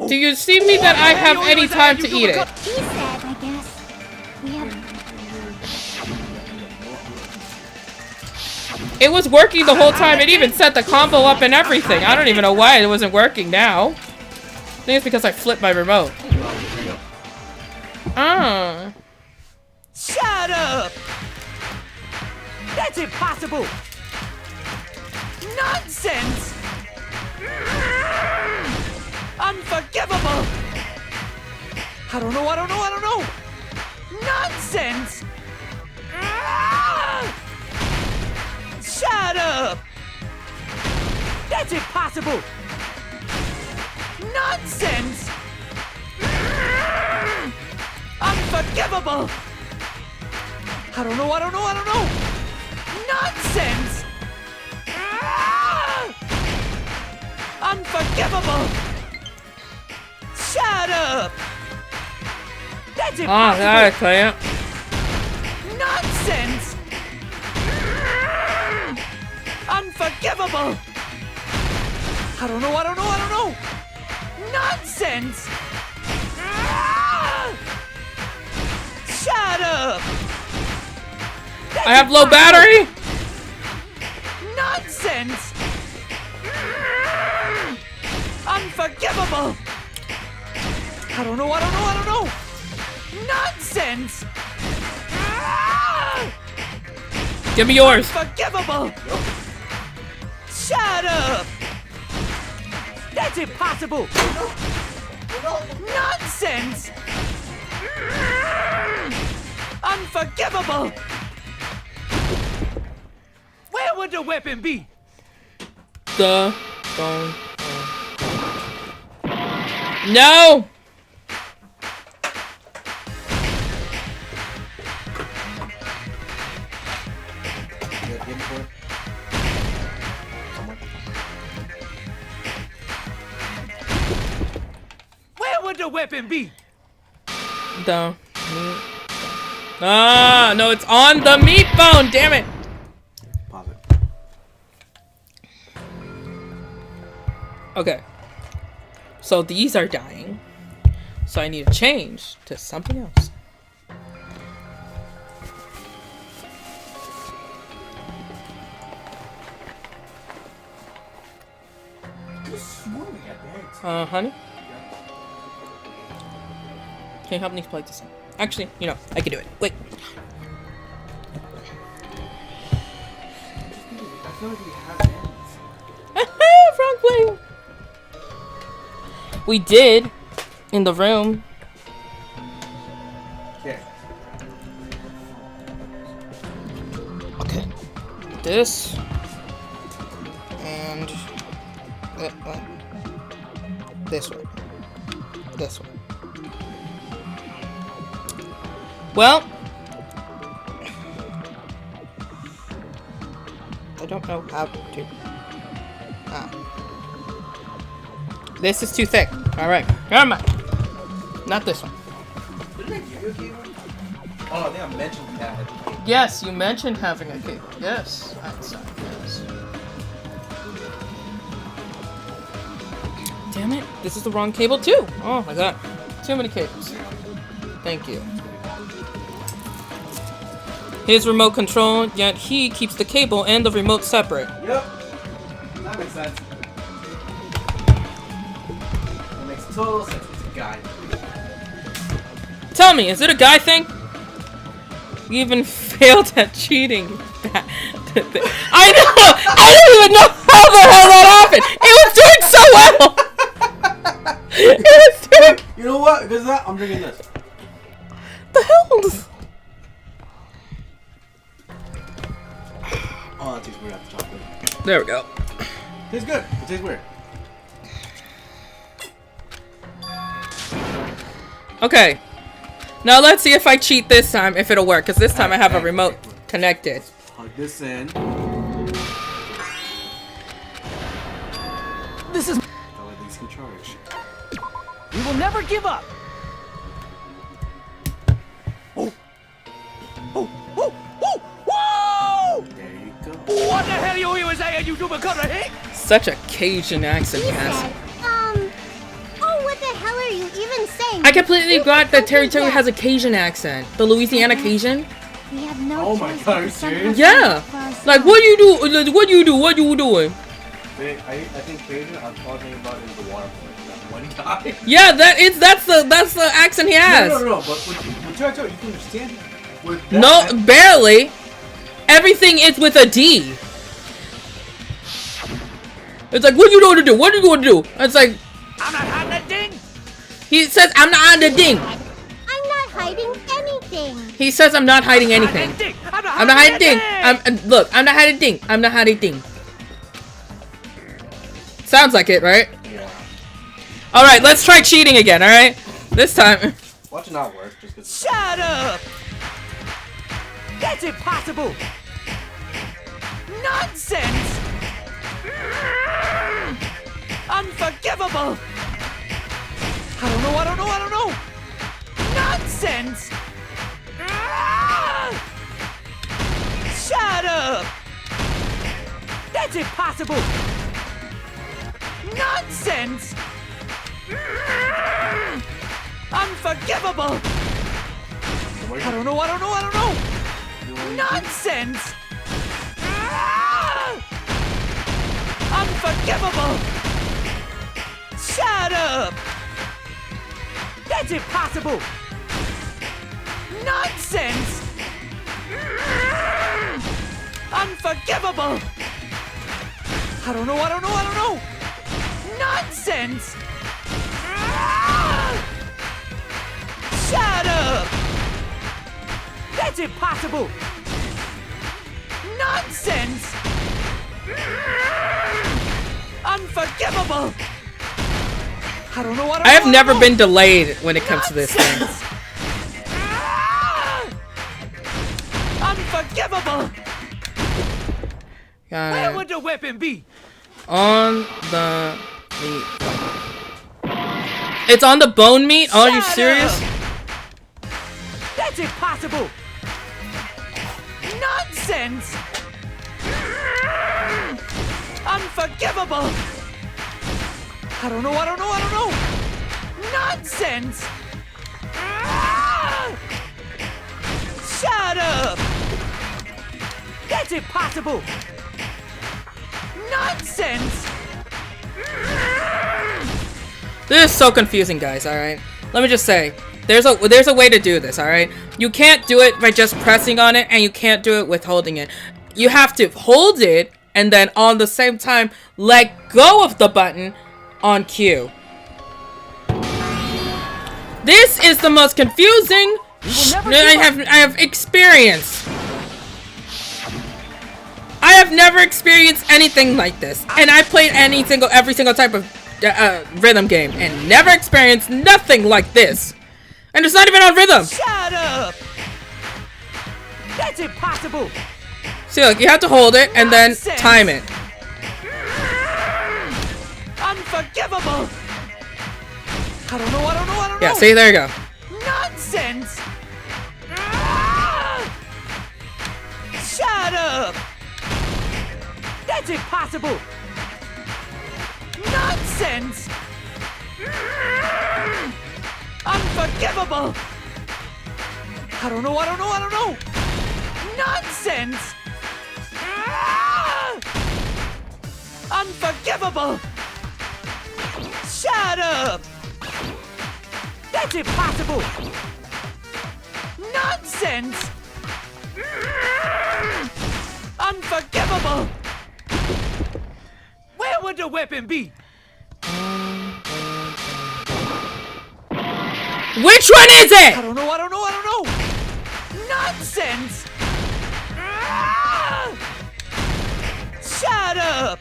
Do you see me that I have any time to eat it? He said, I guess. We have... It was working the whole time. It even set the combo up and everything. I don't even know why it wasn't working now. I think it's because I flipped my remote. Ah. Shut up! That's impossible! Nonsense! Unforgivable! I don't know. Nonsense! Shut up! That's impossible! Nonsense! Unforgivable! I don't know. Nonsense! Unforgivable! Shut up! That's impossible! Oh, got it, Clamp. Nonsense! Unforgivable! I don't know. Nonsense! Shut up! I have low battery. Nonsense! Unforgivable! I don't know. Nonsense! Give me yours. Unforgivable! Shut up! That's impossible! Nonsense! Unforgivable! Where would the weapon be? The phone. No! Where would the weapon be? The meat. Ah, no, it's on the meat bone, damn it! Pause it. Okay. So these are dying. So I need to change to something else. Honey? Can you help me play this one? Actually, you know, I can do it. Wait. I feel like we have ends. Frog playing. We did in the room. Okay. Okay. This and that one. This one. This one. Well, I don't know how to. This is too thick. All right, never mind. Not this one. Didn't I give you a cable? Oh, I think I mentioned that. Yes, you mentioned having a cable. Yes, outside. Yes. Damn it! This is the wrong cable too. Oh my god, too many cables. Thank you. his remote control, yet he keeps the cable and the remote separate. Yep. That makes sense. That makes total sense. It's a guy. Tell me, is it a guy thing? You even failed at cheating. I know! I don't even know how the hell that happened! It was doing so well! It was doing... You know what? Because of that, I'm drinking this. The hell? Oh, that tastes weird after chocolate. There we go. Tastes good. It tastes weird. Okay. Now let's see if I cheat this time, if it'll work. Because this time I have a remote connected. Plug this in. This is. These can charge. We will never give up. There you go. What the hell you even saying, you stupid cutter hick? Such a Cajun accent he He has. said, oh, what the hell are you even saying? I completely You got said that Terry something has a Cajun accent. The Louisiana Cajun. We have no Oh my choice God, are you but to somehow serious? Yeah. fight for ourselves. Like, what do you do? What do you do? What you doing? I think Cajun, I'm talking about is the water boy. That one guy. Yeah, that's the accent he has. No, but what you can understand with that. No, barely. Everything is with a D. It's like, what you going to do? What are you going to do? It's like, I'm not hiding that ding. he says, I'm not on the ding. I'm not hiding anything. He says, I'm not hiding anything. I'm not hiding ding. Look, I'm not hiding ding. I'm not hiding ding. Sounds like it, right? Yeah. All right, let's try cheating again. All right, this time. Watch it not work just because. Shut up. That's impossible. Nonsense. Unforgivable. I don't know. Nonsense. Shut up. That's impossible. Nonsense. Unforgivable. I don't know. Nonsense. Unforgivable. Shut up. That's impossible. Nonsense. Unforgivable. I don't know. Nonsense. Shut up. That's impossible. Nonsense. Unforgivable. I don't know. I have never been delayed when it comes to this thing. Unforgivable. Got Where it. would the weapon be? On the meat. It's on the bone meat? Oh, are you serious? That's impossible. Nonsense. Unforgivable. I don't know. Nonsense. Shut up. That's impossible. Nonsense. This is so confusing, guys, alright? Let me just say, there's a way to do this, alright? You can't do it by just pressing on it, and you can't do it with holding it. You have to hold it, and then on the same time, let go of the button on Q. This is the most confusing I have experienced. I have never experienced anything like this, and I played every single type of rhythm game, and never experienced nothing like this. And it's not even on rhythm. Shut up. That's impossible. See, look, you have to hold it and then time it. Unforgivable. I don't know. Yeah, see, there you go. Nonsense. Shut up. That's impossible. Nonsense. Unforgivable. I don't know. Nonsense! Ah! Unforgivable! Shut up! That's impossible! Nonsense! Unforgivable! Where would the weapon be? Which one is it? I don't know. Nonsense! Ah! Shut up!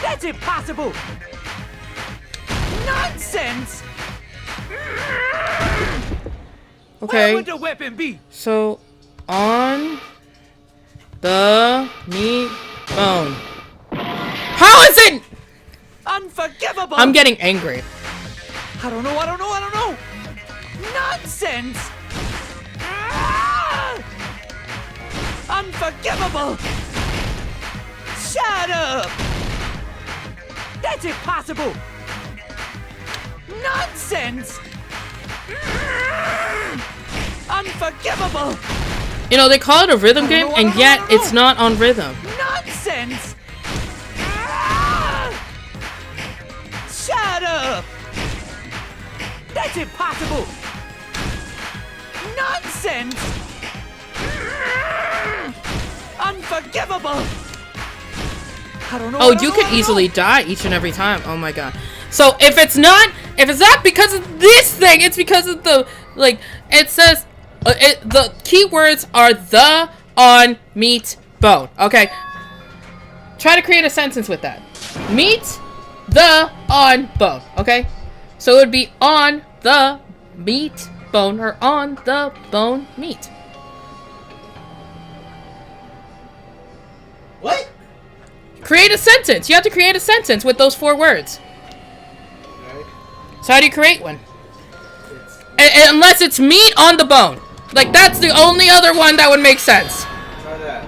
That's impossible! Nonsense! Okay. Where would the weapon be? So, on the meat bone. How is it? Unforgivable! I'm getting angry. I don't know. Nonsense! Ah! Unforgivable! Shut up! That's impossible! Nonsense! Unforgivable! You know, they call it a rhythm game, and yet it's not on rhythm. Nonsense! Ah! Shut up! That's impossible! Nonsense! Unforgivable! I don't know. Oh, you could easily die each and every time. Oh my god. So if it's not because of this thing, it's because of the, like, it says, the keywords are the, on, meat, bone. Okay? Try to create a sentence with that. Meat, the, on, bone. Okay? So it would be on the meat bone, or on the bone meat. What? Create a sentence. You have to create a sentence with those 4 words. So how do you create one? Unless it's meat on the bone. Like, that's the only other one that would make sense. Try that.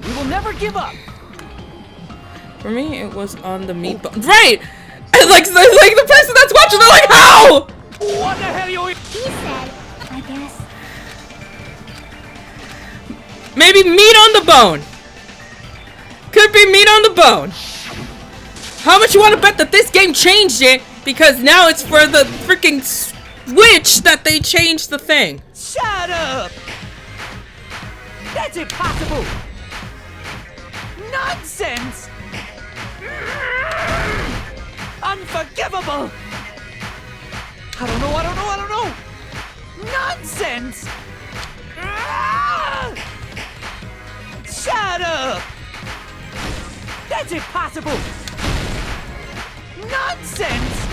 We will never give up. For me, it was on the meat bone. Right! Like the person that's watching, they're like, how? What the hell you? He said, I guess. Maybe meat on the bone. Could be meat on the bone. How much you want to bet that this game changed it? Because now it's for the freaking Switch that they changed the thing. Shut up! That's impossible! Nonsense! Unforgivable! I don't know. Nonsense! Shut up! That's impossible! Nonsense!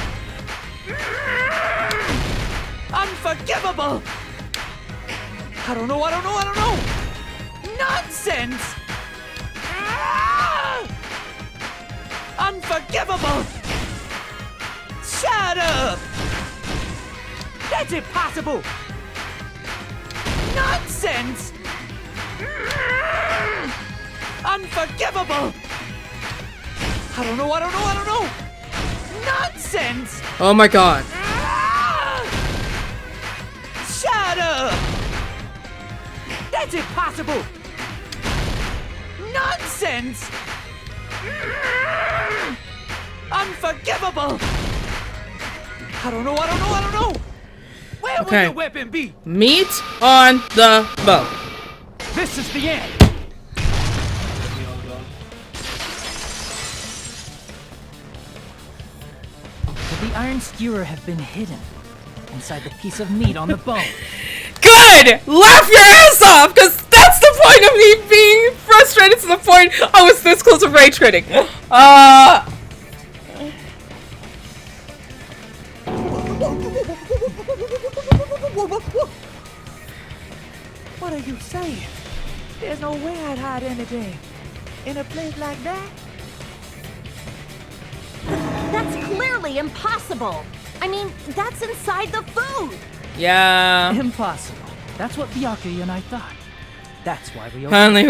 Unforgivable! I don't know. Nonsense! Unforgivable! Shut up! That's impossible! Nonsense! Unforgivable! I don't know. Nonsense! Oh my god. Shut up! That's impossible! Nonsense! Unforgivable! I don't know. Where would the weapon be? Meat on the bone. This is the end. Could the iron skewer have been hidden inside the piece of meat on the bone? Good! Laugh your ass off! Because that's the point of me being frustrated to the point I was this close to rage quitting. What are you saying? There's no way I'd hide anything in a place like that. That's clearly impossible. I mean, that's inside the food. Yeah. Impossible. That's what Byakuya and I thought. That's why we Finally,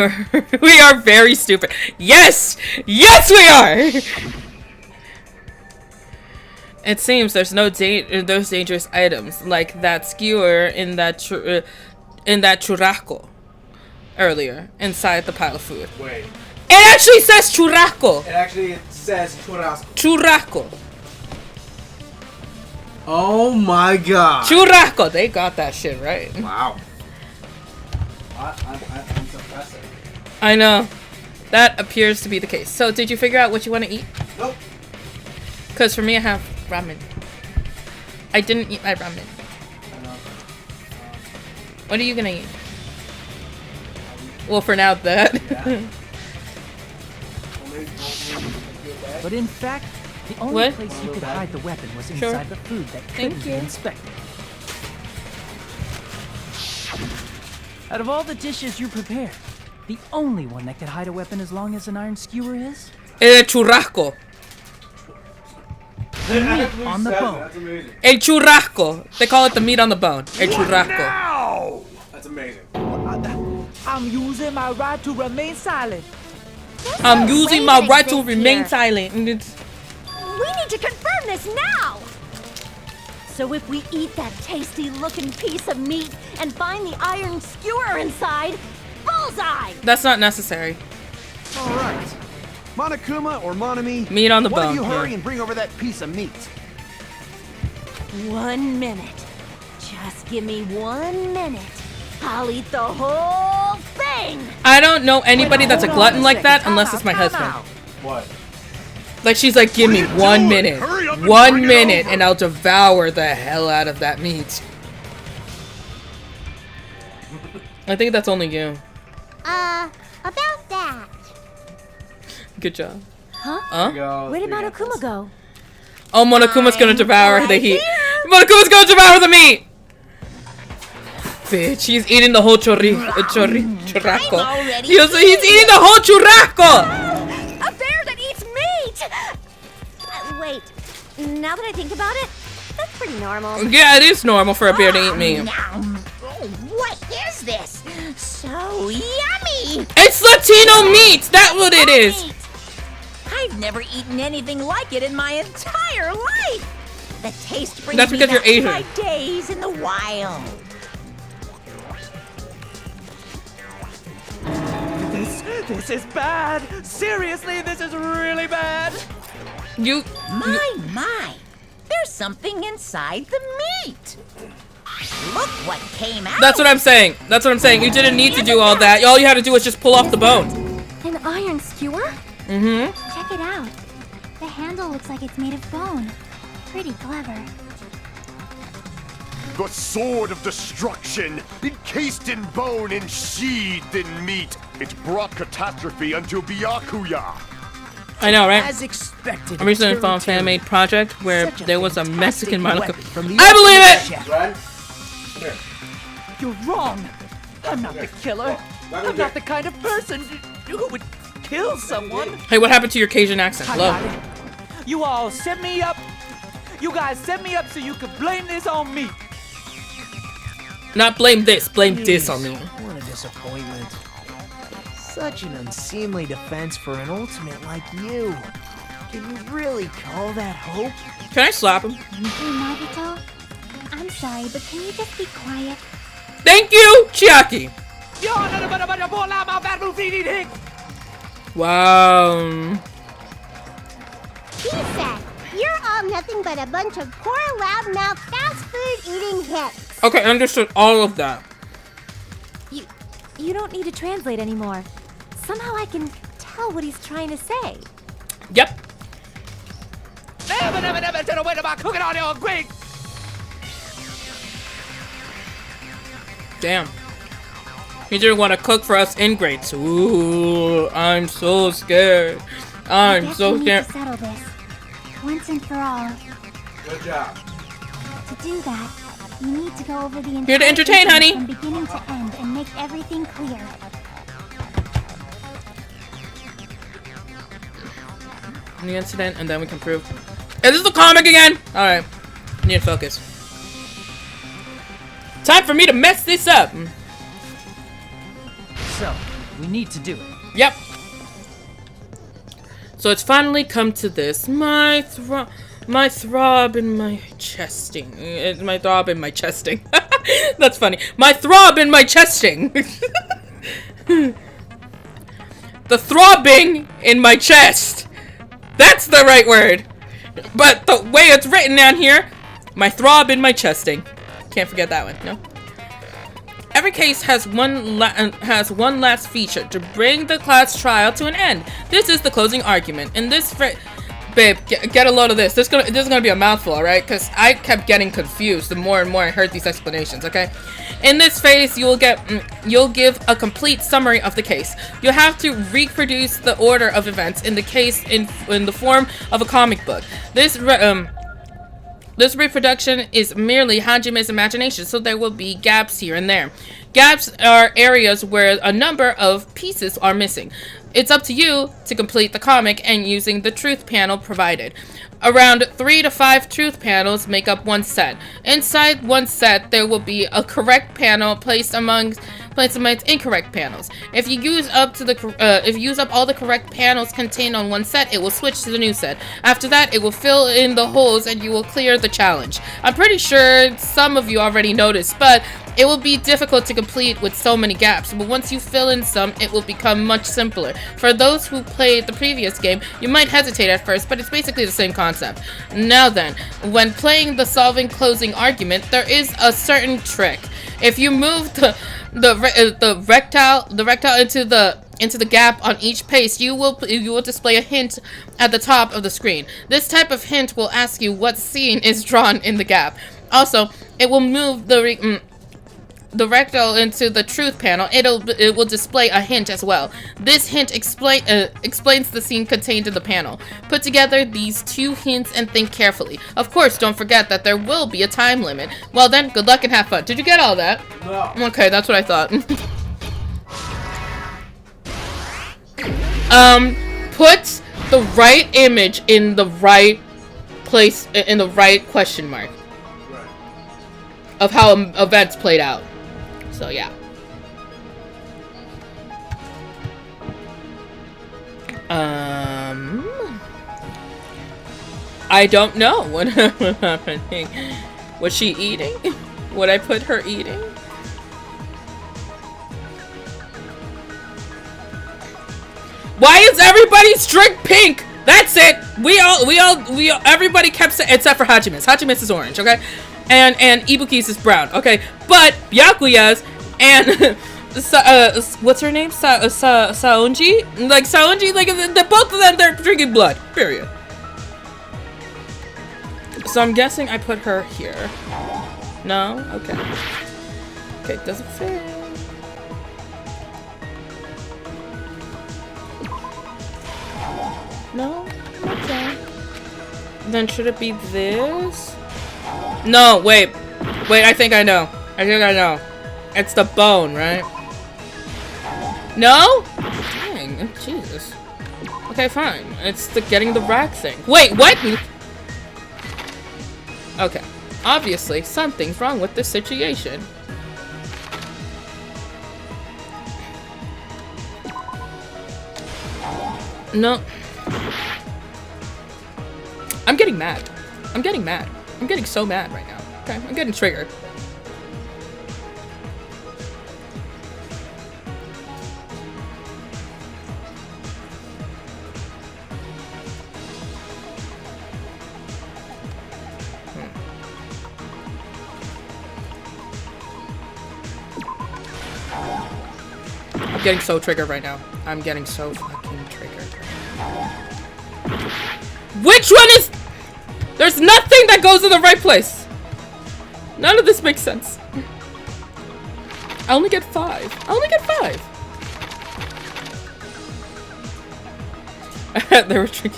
we are very stupid. Yes! Yes, we are! It seems there's no those dangerous items like that skewer in that churrasco earlier inside the pile of food. Wait. It actually says churrasco. It actually says churrasco. Churrasco. Oh my god. Churrasco. They got that shit right. Wow. I'm impressed. I know. That appears to be the case. So, did you figure out what you want to eat? Nope. Because for me, I have ramen. I didn't eat my ramen. What are you gonna eat? Well, for now, that. Yeah. But in fact, the only What? place you could hide the weapon was Sure. inside the food that Thank couldn't be you. inspected. Out of all the dishes you prepared, the only one that could hide a weapon as long as an iron skewer is El churrasco. the meat on the bone. That's amazing. El churrasco. They call it the meat on the bone. El churrasco. That's amazing. I'm using my right to remain silent. I'm using my right to exists remain here. silent. And it's- We need to confirm this now! So if we eat that tasty-looking piece of meat and find the iron skewer inside, bullseye! That's not necessary. All right. Monokuma or Monami, Meat on the why bone, don't you hurry yeah. and bring over that piece of meat? 1 minute. Just give me 1 minute. I'll eat the whole thing! I don't know anybody that's a Hold on glutton a like that second. unless it's my Time husband. out. What? Like she's like, give me 1 minute. Hurry up and 1 bring it minute over. and I'll devour the hell out of that meat. I think that's only you. About that. Good job. Huh? Huh? Where did Monokuma go? Oh, Monokuma's gonna devour the right heat. here. Monokuma's gonna devour the meat! Bitch, he's eating the whole churrasco. already He's eating the whole churrasco! A bear that eats meat! Wait, now that I think about it, that's pretty normal. Yeah, it is normal for a bear to eat meat. What is this? So yummy! It's Latino meat! That's what it is! I've never eaten anything like it in my entire life. The taste brings That's me because you're back to Asian. my days in the wild. This is bad. Seriously, this is really bad. My. There's something inside the meat. Look what came out. That's what I'm saying. That's what I'm saying. You didn't need to do all that. All you had to do was just pull off the bone. An iron skewer? Mm-hmm. Check it out. The handle looks like it's made of bone. Pretty clever. The sword of destruction, encased in bone and sheathed in meat. It brought catastrophe unto Byakuya. I know, right? As expected. I recently Terry found a fan-made project where Such a there was a fantastic Mexican weapon Monica. from the I believe it! chef. Ren? Here. You're wrong. I'm not the killer. I'm not the kind of person who would kill someone. Hey, what happened to your Cajun accent? I Hello. got it. You all set me up. You guys set me up so you could blame this on me. Not blame this. Blame this on me. What a disappointment. Such an unseemly defense for an ultimate like you. Can you really call that hope? Can I slap him? Hey, Nagito. I'm sorry, but can you just be quiet? Thank you, Chiaki. Wow. He said, you're all nothing but a bunch of poor, loudmouth, fast food eating hicks. Okay, I understood all of that. You don't need to translate anymore. Somehow I can tell what he's trying to say. Yep. Damn. He didn't want to cook for us ingrates. Ooh, I'm so scared. I'm Guess so we need scared. to settle this once and for all. Good job. To do that, you need to go over the entire Here to entertain, incident honey. from beginning to end and make everything clear. The incident, and then we can prove. Is this the comic again? Alright. Need to focus. Time for me to mess this up. So, we need to do it. Yep. So it's finally come to this. My throb in my chesting. My throb in my chesting. That's funny. My throb in my chesting. The throbbing in my chest. That's the right word. But the way it's written down here, my throb in my chesting. Can't forget that one. No. Every case has one last feature to bring the class trial to an end. This is the closing argument. In this babe, get a load of this. This is gonna be a mouthful, alright? Because I kept getting confused the more and more I heard these explanations, okay? In this phase, you'll give a complete summary of the case. You'll have to reproduce the order of events in the case in the form of a comic book. This reproduction is merely Hajime's imagination, so there will be gaps here and there. Gaps are areas where a number of pieces are missing. It's up to you to complete the comic and using the truth panel provided. Around 3 to 5 truth panels make up one set. Inside one set, there will be a correct panel placed amongst incorrect panels. If you use up all the correct panels contained on one set, it will switch to the new set. After that, it will fill in the holes and you will clear the challenge. I'm pretty sure some of you already noticed, but it will be difficult to complete with so many gaps, but once you fill in some, it will become much simpler. For those who played the previous game, you might hesitate at first, but it's basically the same concept. Now then, when playing the solving closing argument, there is a certain trick. If you move the rectile into the gap on each page, you will display a hint at the top of the screen. This type of hint will ask you what scene is drawn in the gap. Also, it will move the rectal into the truth panel. It will display a hint as well. This hint explains the scene contained in the panel. Put together these 2 hints and think carefully. Of course, don't forget that there will be a time limit. Well then, good luck and have fun. Did you get all that? No. Okay, that's what I thought. Put the right image in the right place, in the right question mark of how events played out. So yeah. I don't know what happening. Was she eating? Would I put her eating? Why is everybody's drink pink? That's it. Everybody kept saying, except for Hajime's. Hajime's is orange, okay? And Ibuki's is brown, okay? But Byakuya's and what's her name? Saonji? Like Saonji, like the both of them, they're drinking blood. Period. So I'm guessing I put her here. No? Okay. Okay, doesn't fit. No? Okay. Then should it be this? No, wait. Wait, I think I know. It's the bone, right? No? Dang, Jesus. Okay, fine. It's the getting the rack thing. Wait, what? Okay. Obviously, something's wrong with this situation. No. I'm getting mad. I'm getting so mad right now. Okay, I'm getting triggered. I'm getting so triggered right now. I'm getting so fucking triggered. Which one is... There's nothing that goes in the right place. None of this makes sense. I only get 5. I only get 5. They were drinking.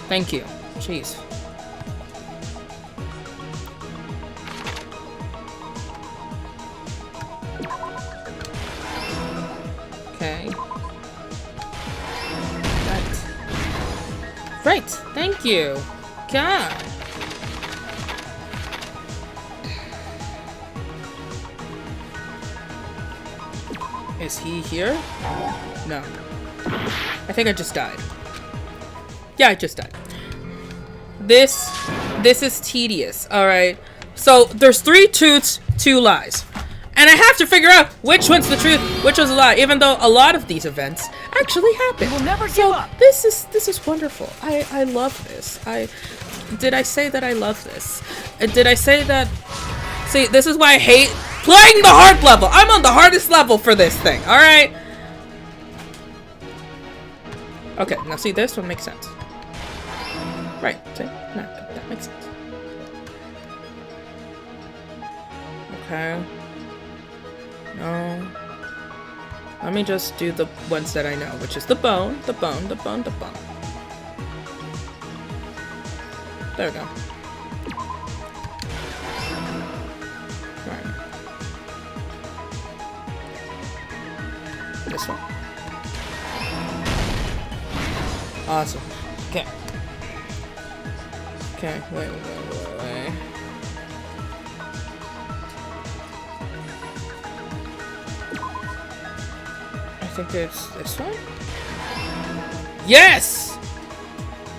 Thank you. Jeez. Okay. Right. Thank you. God. Is he here? No. I think I just died. Yeah, I just died. This is tedious, alright? So, there's 3 truths, 2 lies. And I have to figure out which one's the truth, which one's a lie, even though a lot of these events actually happen. We'll never give up. This is wonderful. I love this. Did I say that I love this? Did I say that? See, this is why I hate playing the hard level. I'm on the hardest level for this thing, alright? Okay, now see, this one makes sense. Right, see? No, that makes sense. Okay. No. Let me just do the ones that I know, which is the bone, the bone, the bone, the bone. There we go. Right. This one. Awesome. Okay. Okay, wait. I think it's this one? Yes!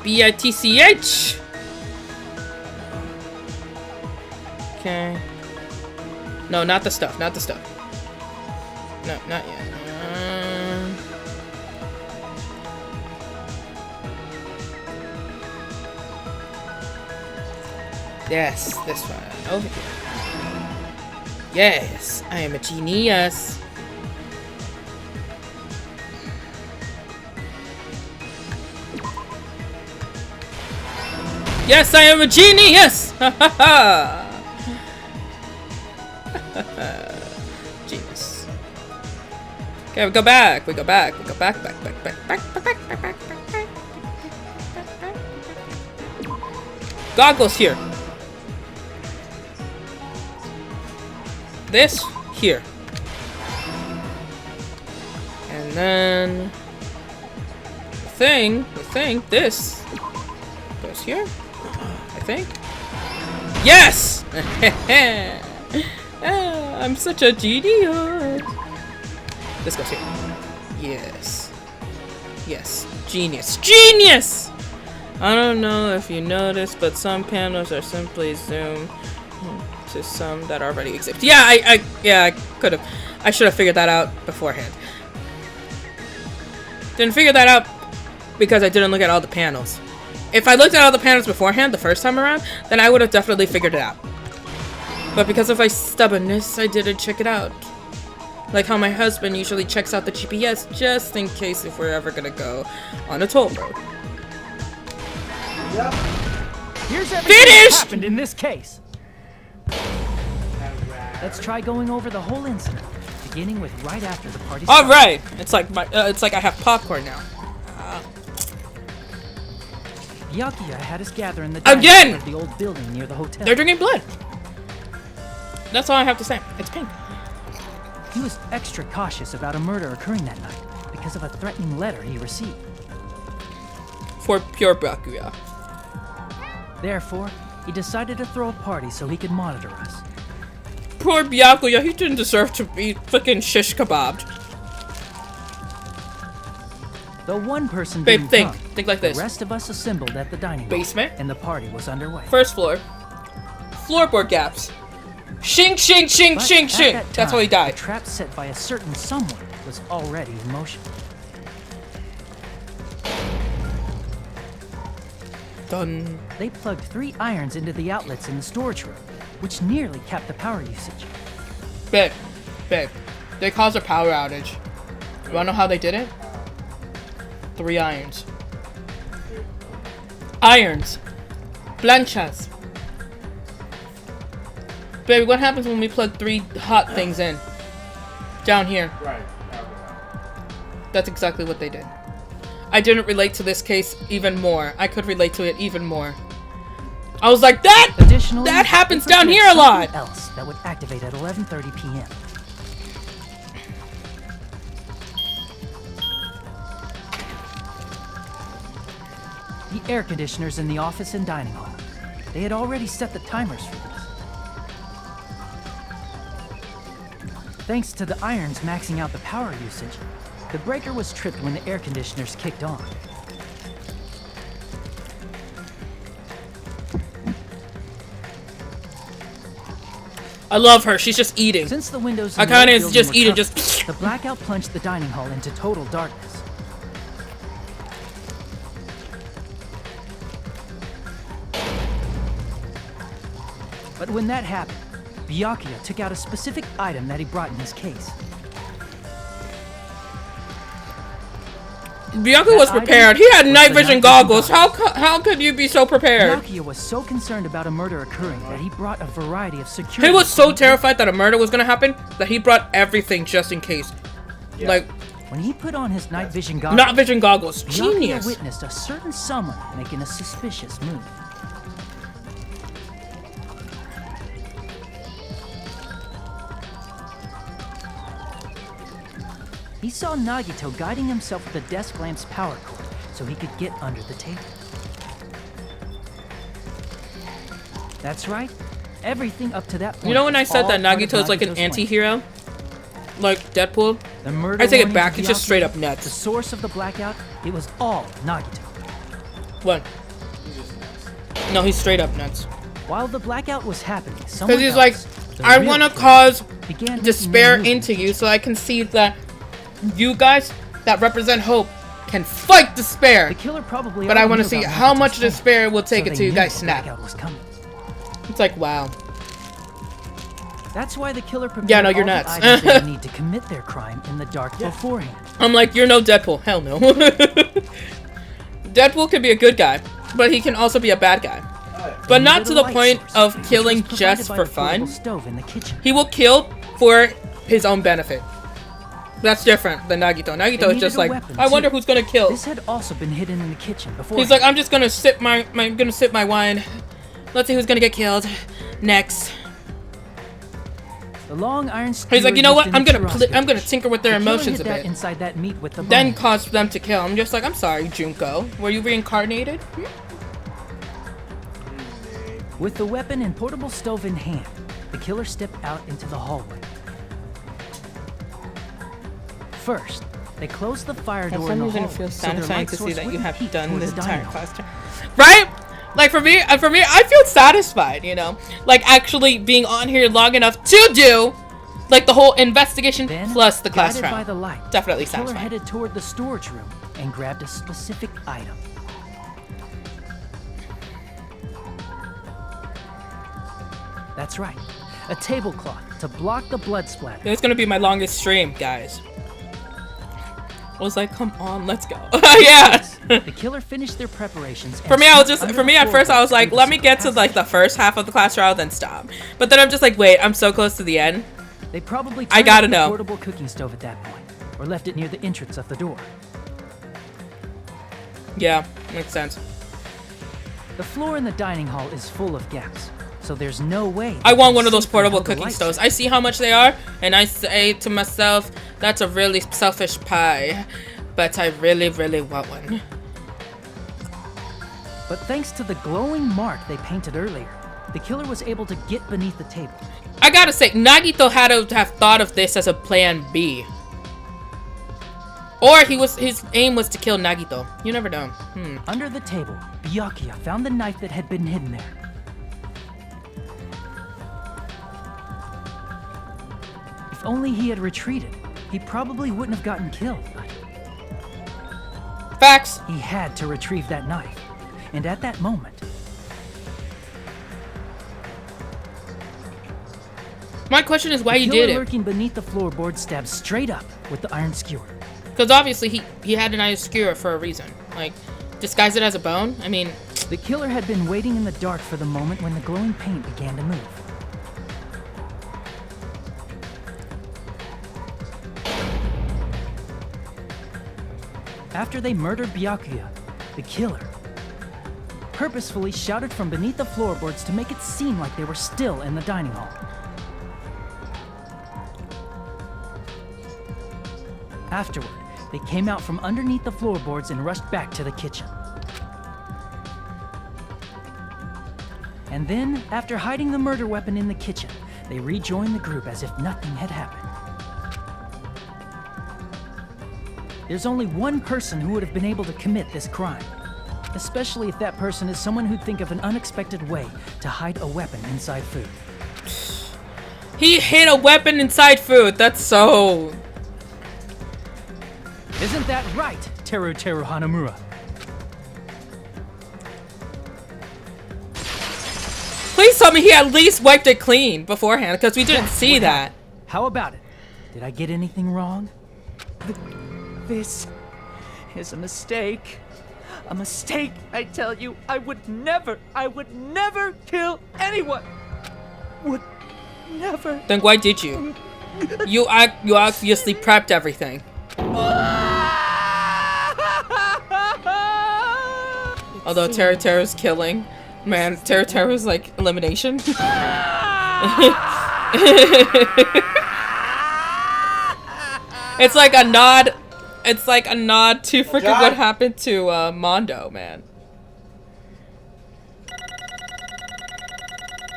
B-I-T-C-H! Okay. No, not the stuff, not the stuff. No, not yet. Yes, this one. Over here. Yes, I am a genius. Yes, I am a genius! Ha ha ha! Genius. Okay, we go back. We go back. We go back. Goggles here. This here. And then the thing, this goes here. I think. Yes! I'm such a genius. This goes here. Yes. Yes. Genius. Genius! I don't know if you noticed, but some panels are simply zoomed to some that already exist. Yeah, I could have. I should have figured that out beforehand. Didn't figure that out because I didn't look at all the panels. If I looked at all the panels beforehand the first time around, then I would have definitely figured it out. But because of my stubbornness, I didn't check it out. Like how my husband usually checks out the GPS just in case if we're ever gonna go on a toll road. Yep. Here's everything that happened in this case. Let's try going over the whole incident, beginning with right after the party started. All right, it's like I have popcorn now. Byakuya had us gather in the again of the old building near the hotel. They're drinking blood. That's all I have to say. It's pink. He was extra cautious about a murder occurring that night because of a threatening letter he received. For pure Byakuya. Therefore, he decided to throw a party so he could monitor us. Poor Byakuya, he didn't deserve to be fucking shish kebabbed. Though one person Babe, didn't think come, like this. The rest of us assembled at the dining room. Basement. And the party was underway. First floor. Floorboard gaps. Shing, shing, shing, But shing, at shing. that That's time, how he died. The trap set by a certain someone was already in motion. Done. They plugged 3 irons into the outlets in the storage room, which nearly capped the power usage. Babe, they caused a power outage. You wanna know how they did it? 3 irons. Irons. Planchas. Baby, what happens when we plug 3 hot things in? Down here. Right. That's exactly what they did. I didn't relate to this case even more. I could relate to it even more. I was like, that happens down here a lot. Else that would activate at 11:30 p.m. The air conditioners in the office and dining hall. They had already set the timers for this. Thanks to the irons maxing out the power usage, the breaker was tripped when the air conditioners kicked on. I love her. She's just eating. Since the windows I in the kind old of building just were eating. covered, Just. the blackout plunged the dining hall into total darkness. But when that happened, Byakuya took out a specific item that he brought in his case. Byakuya was prepared. He had night vision goggles. How could you be so prepared? Byakuya was so concerned about a murder occurring that he brought a variety of security. He was so terrified that a murder was gonna happen that he brought everything just in case. Like when he put on his night vision goggles, night vision goggles, Byakuya genius. witnessed a certain someone making a suspicious move. He saw Nagito guiding himself with the desk lamp's power cord so he could get under the table. That's right. Everything up to that point. You know when I was said all that part of Nagito is like an Nagito's plan. anti-hero? Like Deadpool? The murder I take it warnings back, of it's just Byakuya, straight up nuts. The source of the blackout, it was all Nagito. What? No, he's straight up nuts. While the blackout was happening, someone Because he's like, else, the I real want to killer, cause began despair making into you so I can see that you guys that represent hope can fight despair. The killer probably But I already want to knew see about how Nagito's much plan, despair it will take so it they till you knew guys the snap. blackout was coming. It's like, wow. That's why the killer prepared Yeah, no, you're all the nuts. items they would need to commit their crime in the dark beforehand. I'm like, you're no Deadpool. Hell no. Deadpool could be a good guy, but he can also be a bad guy. But not to the point of killing just for fun. Stove in the kitchen. He will kill for his own benefit. That's different than Nagito. They Nagito is needed just a like, weapon, I wonder too. who's gonna kill. This had also been hidden in the kitchen before. He's like, I'm just gonna sip my wine. Let's see who's gonna get killed next. The long iron He's like, you know what? I'm gonna I'm tinker with their emotions a that bit. inside that meat with the Then bone. cause them to kill. I'm just like, I'm sorry, Junko. Were you reincarnated? With the weapon and portable stove in hand, the killer stepped out into the hallway. First, they closed the fire For door some in the reason, it hallway, feels so their satisfying light to see source that you wouldn't have peek done toward this the dining entire hall. class. Right? Like for me, I feel satisfied, you know, like actually being on here long enough to do, like the whole investigation plus the class Guided by round. the light, Definitely the killer satisfying. headed toward the storage room and grabbed a specific item. That's right, a tablecloth to block the blood splatter. It's gonna be my longest stream, guys. I was like, come on, let's go. Yeah. The killer finished their preparations. For me, at first I was like, let me get to like the first half of the class trial, then stop. But then I'm just like, wait, I'm so close to the end. They probably I turned gotta off the know. portable cooking stove at that point, or left it near the entrance of the door. Yeah, makes sense. The floor in the dining hall is full of gaps, so there's no way. I they want can one of those safely portable hold the cooking lights. stoves. I see how much they are, and I say to myself, that's a really selfish pie. But I really, really want one. But thanks to the glowing mark they painted earlier, the killer was able to get beneath the table. I gotta say, Nagito had to have thought of this as a plan B. Or his aim was to kill Nagito. You never know. Under the table, Byakuya found the knife that had been hidden there. If only he had retreated, he probably wouldn't have gotten killed. Facts. He had to retrieve that knife, and at that moment, My question is why the he killer did it. lurking beneath the floorboard stabbed straight up with the iron skewer. Because obviously he had an iron skewer for a reason. Like, disguise it as a bone? I mean... The killer had been waiting in the dark for the moment when the glowing paint began to move. After they murdered Byakuya, the killer purposefully shouted from beneath the floorboards to make it seem like they were still in the dining hall. Afterward, they came out from underneath the floorboards and rushed back to the kitchen. And then, after hiding the murder weapon in the kitchen, they rejoined the group as if nothing had happened. there's only one person who would have been able to commit this crime. Especially if that person is someone who'd think of an unexpected way to hide a weapon inside food. He hid a weapon inside food. That's so... Isn't that right, Teru Hanamura? Please tell me he at least wiped it clean beforehand, because we didn't see that. How about it? Did I get anything wrong? This is a mistake. A mistake, I tell you. I would never kill anyone. Would never. Then why did you? You obviously prepped everything. Although Teru's killing. Man, Teru's like elimination. It's like a nod. It's like a nod to freaking what happened to Mondo, man.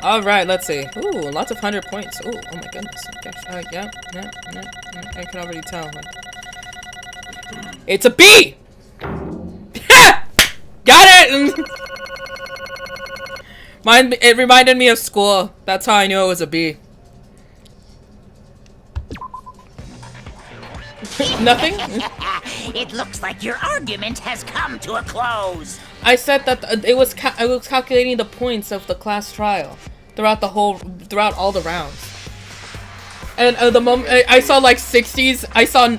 All right, let's see. Ooh, lots of 100 points. Ooh, oh my goodness. Gosh, yeah, I can already tell. It's a B. Got it. It reminded me of school. That's how I knew it was a B. Nothing? It looks like your argument has come to a close. I said that I was calculating the points of the class trial throughout all the rounds. And the moment I saw like 60s,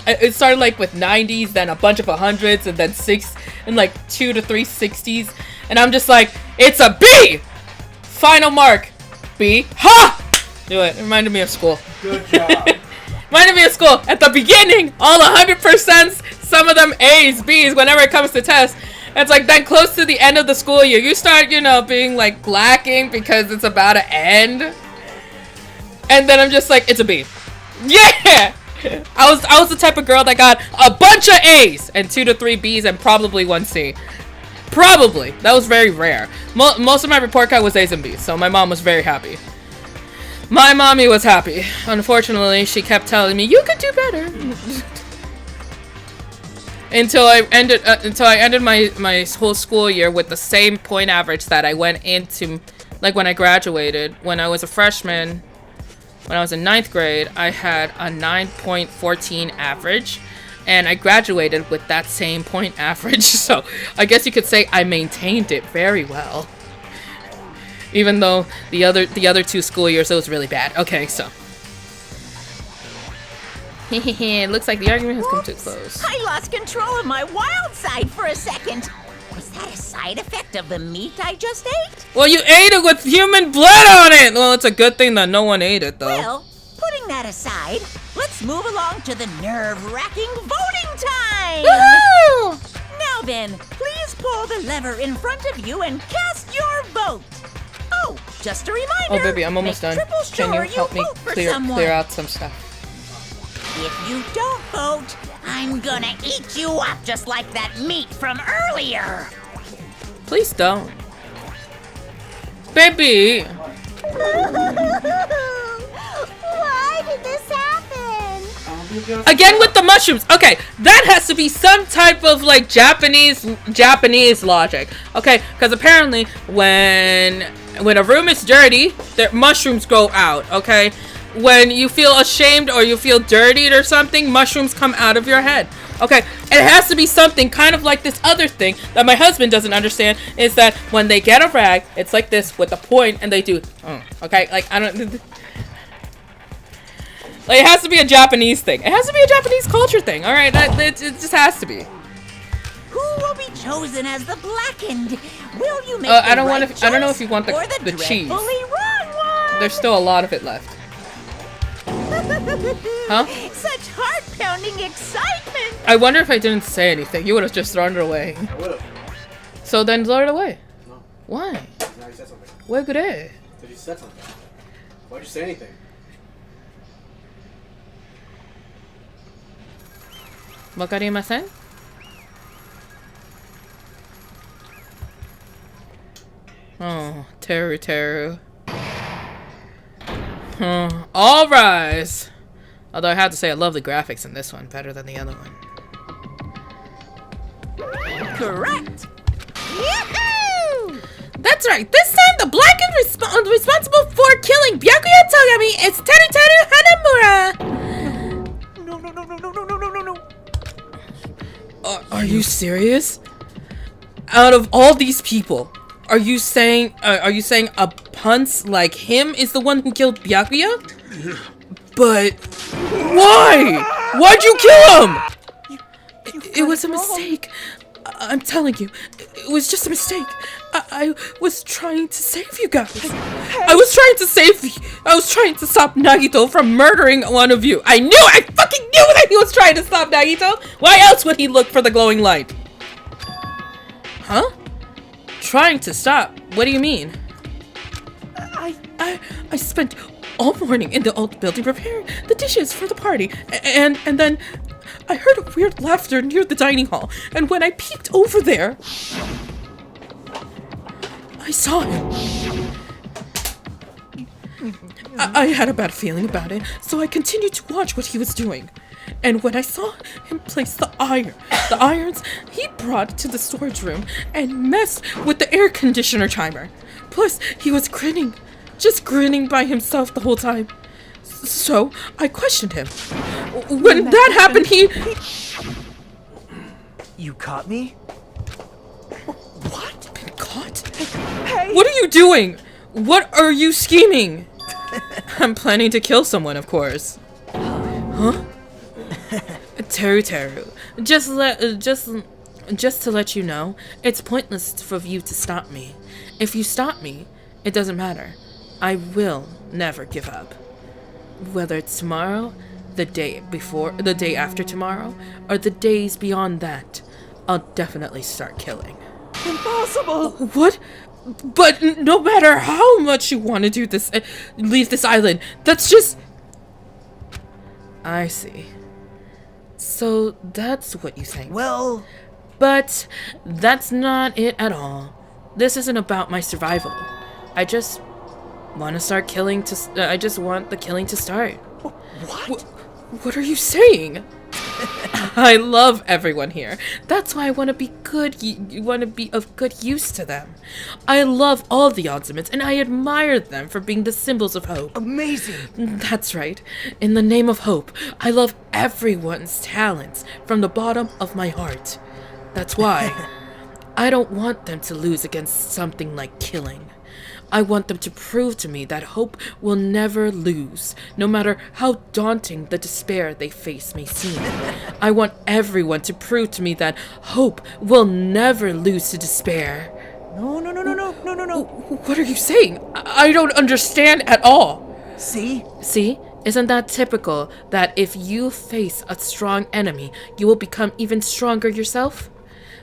it started like with 90s, then a bunch of 100s, and then 2 to 3 60s, and I'm just like, it's a B. Final mark, B. Ha! Do it. It reminded me of school. Good job. Reminded me of school. At the beginning, all 100%, some of them A's, B's, whenever it comes to tests. It's like then close to the end of the school year, you start, being like lacking because it's about to end. And then I'm just like, it's a B. Yeah! I was the type of girl that got a bunch of A's and 2 to 3 B's and probably 1 C. Probably. That was very rare. Most of my report card was A's and B's, so my mom was very happy. My mommy was happy. Unfortunately, she kept telling me, you could do better. until I ended my whole school year with the same point average that I went into, like when I graduated. When I was a freshman, when I was in 9th grade, I had a 9.14 average. And I graduated with that same point average, so I guess you could say I maintained it very well. Even though the other 2 school years, it was really bad. Okay, so. It looks like the argument has come to a close. I lost control of my wild side for a second. Was that a side effect of the meat I just ate? Well, you ate it with human blood on it! Well, it's a good thing that no one ate it, though. Well, putting that aside, let's move along to the nerve-wracking voting time! Woohoo! Now then, please pull the lever in front of you and cast your vote. Oh, just a reminder. Oh, baby, I'm almost done. Can you help me clear out some stuff? If you don't vote, I'm gonna eat you up just like that meat from earlier. Please don't. Baby! Why did this happen? Again with the mushrooms. Okay, that has to be some type of like Japanese logic. Okay, because apparently when a room is dirty, the mushrooms go out. Okay, when you feel ashamed or you feel dirtied or something, mushrooms come out of your head. Okay, it has to be something kind of like this other thing that my husband doesn't understand, is that when they get a rag, it's like this with a point and they do, okay, like I don't, like it has to be a Japanese thing. It has to be a Japanese culture thing. All right, it just has to be. Who will be chosen as the blackened? Will you make I don't right want to. I don't know if you want the cheese. dreadfully wrong one? There's still a lot of it left. Huh? Such heart-pounding excitement! I wonder if I didn't say anything, you would have just thrown it away. I would have. So then throw it away. No. Why? Now you said something. Why could I? Because you said something. Why'd you say anything? Wakarimasen? Oh, Teru. All rise. Although I have to say I love the graphics in this one better than the other one. Correct. Yahoo! That's right. This time, the black and responsible for killing Byakuya Toyami is Teruteru Hanamura. No. Are you serious? Out of all these people, are you saying a punce like him is the one who killed Byakuya? But why? Why'd you kill him? It was a mistake. I'm telling you, it was just a mistake. I was trying to save you guys. I was trying to stop Nagito from murdering one of you. I fucking knew that he was trying to stop Nagito. Why else would he look for the glowing light? Huh? Trying to stop? What do you mean? I spent all morning in the old building preparing the dishes for the party, and then I heard a weird laughter near the dining hall, and when I peeked over there, I saw him. I had a bad feeling about it, so I continued to watch what he was doing. And when I saw him place the irons he brought to the storage room and messed with the air conditioner timer. Plus, he was grinning, just grinning by himself the whole time. So, I questioned him. When that happened, he... You caught me? What? Been caught? Hey! What are you doing? What are you scheming? I'm planning to kill someone, of course. Huh? Teru, just to let you know, it's pointless for you to stop me. If you stop me, it doesn't matter. I will never give up. Whether it's tomorrow, the day after tomorrow, or the days beyond that, I'll definitely start killing. Impossible! What? But no matter how much you want to do this, leave this island, that's just... I see. So that's what you think. Well... But that's not it at all. This isn't about my survival. I just want to start killing I just want the killing to start. What? What are you saying? I love everyone here. That's why I want to be good. You want to be of good use to them. I love all the Ultimates, and I admire them for being the symbols of hope. Amazing. That's right. In the name of hope, I love everyone's talents from the bottom of my heart. That's why I don't want them to lose against something like killing. I want them to prove to me that hope will never lose, no matter how daunting the despair they face may seem. I want everyone to prove to me that hope will never lose to despair. No. What are you saying? I don't understand at all. See? See? Isn't that typical that if you face a strong enemy, you will become even stronger yourself?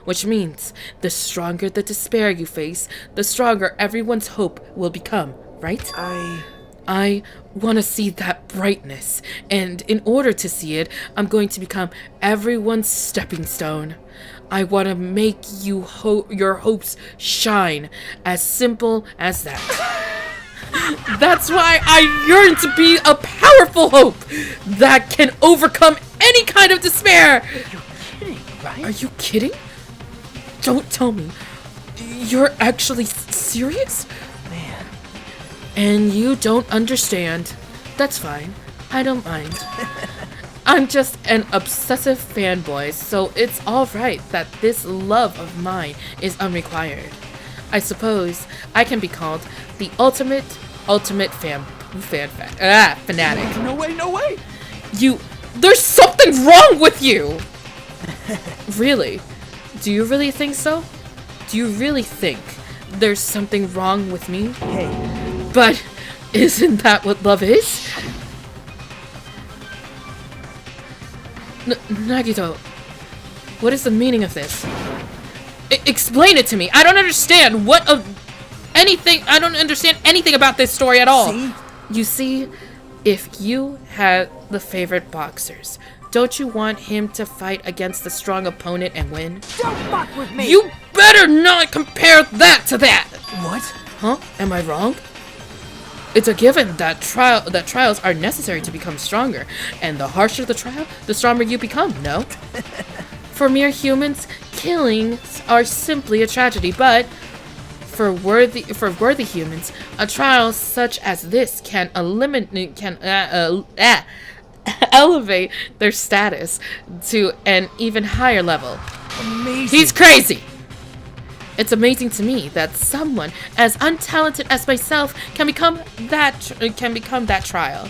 Which means, the stronger the despair you face, the stronger everyone's hope will become, right? I want to see that brightness, and in order to see it, I'm going to become everyone's stepping stone. I want to make you your hopes shine, as simple as that. That's why I yearn to be a powerful hope that can overcome any kind of despair. You're kidding, right? Are you kidding? Don't tell me. You're actually serious? Man. And you don't understand. That's fine. I don't mind. I'm just an obsessive fanboy, so it's alright that this love of mine is unrequired. I suppose I can be called the ultimate fanatic. No way! There's something wrong with you! Really? Do you really think so? Do you really think there's something wrong with me? Hey. But isn't that what love is? Nagito, what is the meaning of this? Explain it to me. I don't understand I don't understand anything about this story at all. See? You see, if you had the favorite boxers, don't you want him to fight against the strong opponent and win? Don't fuck with me! You better not compare that to that! What? Huh? Am I wrong? It's a given that trials are necessary to become stronger, and the harsher the trial, the stronger you become, no? For mere humans, killings are simply a tragedy, but for worthy humans, a trial such as this can elevate their status to an even higher level. Amazing. He's crazy. It's amazing to me that someone as untalented as myself can become that trial.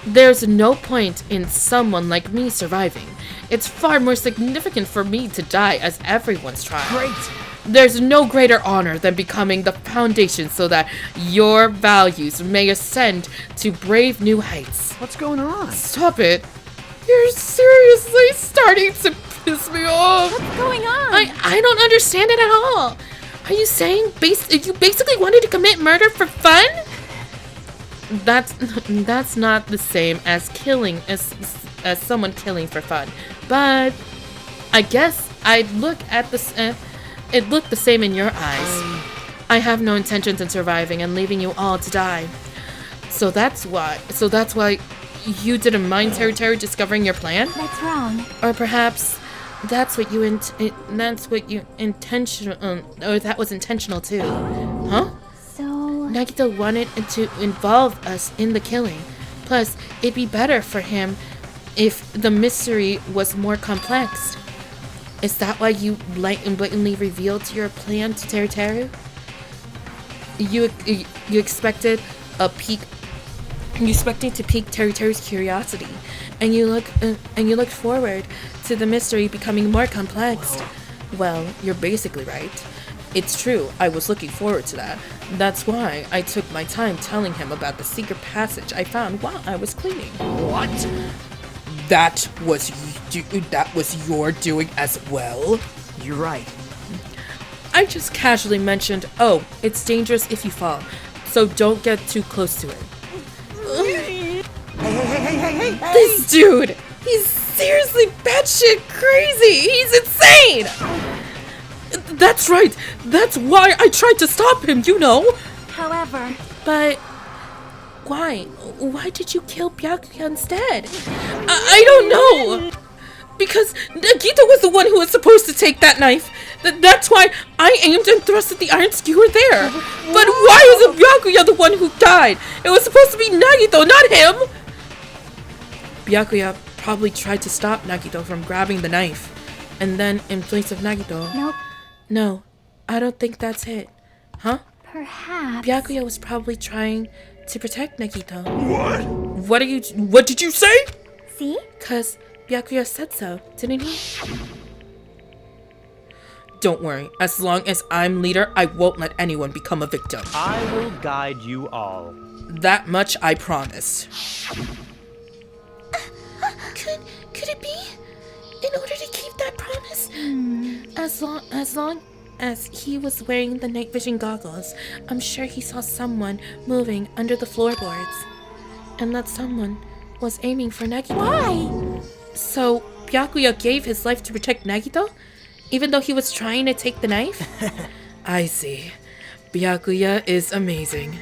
There's no point in someone like me surviving. It's far more significant for me to die as everyone's trial. Great. There's no greater honor than becoming the foundation so that your values may ascend to brave new heights. What's going on? Stop it. You're seriously starting to piss me off. What's going on? I don't understand it at all. Are you saying you basically wanted to commit murder for fun? That's not the same as killing as someone killing for fun. But I guess I'd look at this. It looked the same in your eyes. I have no intentions in surviving and leaving you all to die. So that's why you didn't mind Terry discovering your plan? That's wrong. Or perhaps that was intentional too. Huh? So Nagito wanted to involve us in the killing. Plus, it'd be better for him if the mystery was more complex. Is that why you blatantly revealed your plan to Teru? You expected to pique Teru's curiosity, and you looked forward to the mystery becoming more complex. Well, you're basically right. It's true, I was looking forward to that. That's why I took my time telling him about the secret passage I found while I was cleaning. What? That was your doing as well? You're right. I just casually mentioned, oh, it's dangerous if you fall, so don't get too close to it. Hey! This dude, he's seriously batshit crazy. He's insane. That's right. That's why I tried to stop him, you know. However, but why? Why did you kill Byakuya instead? I don't know. Because Nagito was the one who was supposed to take that knife. That's why I aimed and thrusted the iron skewer there. But why was Byakuya the one who died? It was supposed to be Nagito, not him. Byakuya probably tried to stop Nagito from grabbing the knife. And then, in place of Nagito... Nope. No, I don't think that's it. Huh? Perhaps... Byakuya was probably trying to protect Nagito. What? What did you say? See? 'Cause Byakuya said so, didn't he? Don't worry, as long as I'm leader, I won't let anyone become a victim. I will guide you all. That much I promise. Could it be? In order to keep that promise? As long as he was wearing the night vision goggles, I'm sure he saw someone moving under the floorboards. And that someone was aiming for Nagito. Why? So, Byakuya gave his life to protect Nagito? Even though he was trying to take the knife? I see. Byakuya is amazing.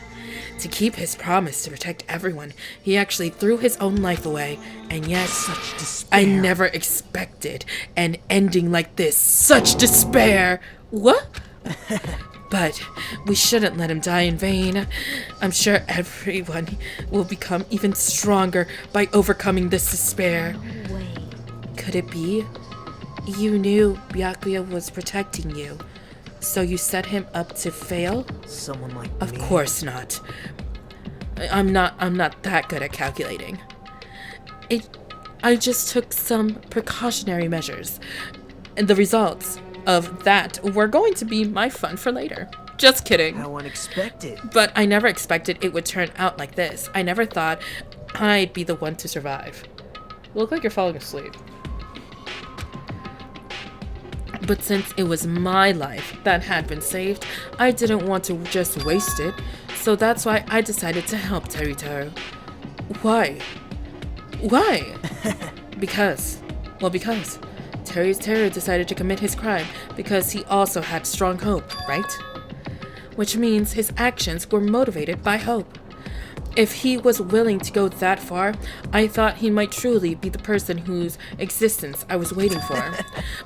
To keep his promise to protect everyone, he actually threw his own life away. And yet, such despair. I never expected an ending like this. Such despair! What? But we shouldn't let him die in vain. I'm sure everyone will become even stronger by overcoming this despair. Wait. Could it be? You knew Byakuya was protecting you, so you set him up to fail? Someone like Of me? course not. I'm not that good at calculating. I just took some precautionary measures, and the results of that were going to be my fun for later. Just kidding. How unexpected. But I never expected it would turn out like this. I never thought I'd be the one to survive. You look like you're falling asleep. But since it was my life that had been saved, I didn't want to just waste it. So that's why I decided to help Teru. Why? Why? Because Teru decided to commit his crime because he also had strong hope, right? Which means his actions were motivated by hope. If he was willing to go that far, I thought he might truly be the person whose existence I was waiting for.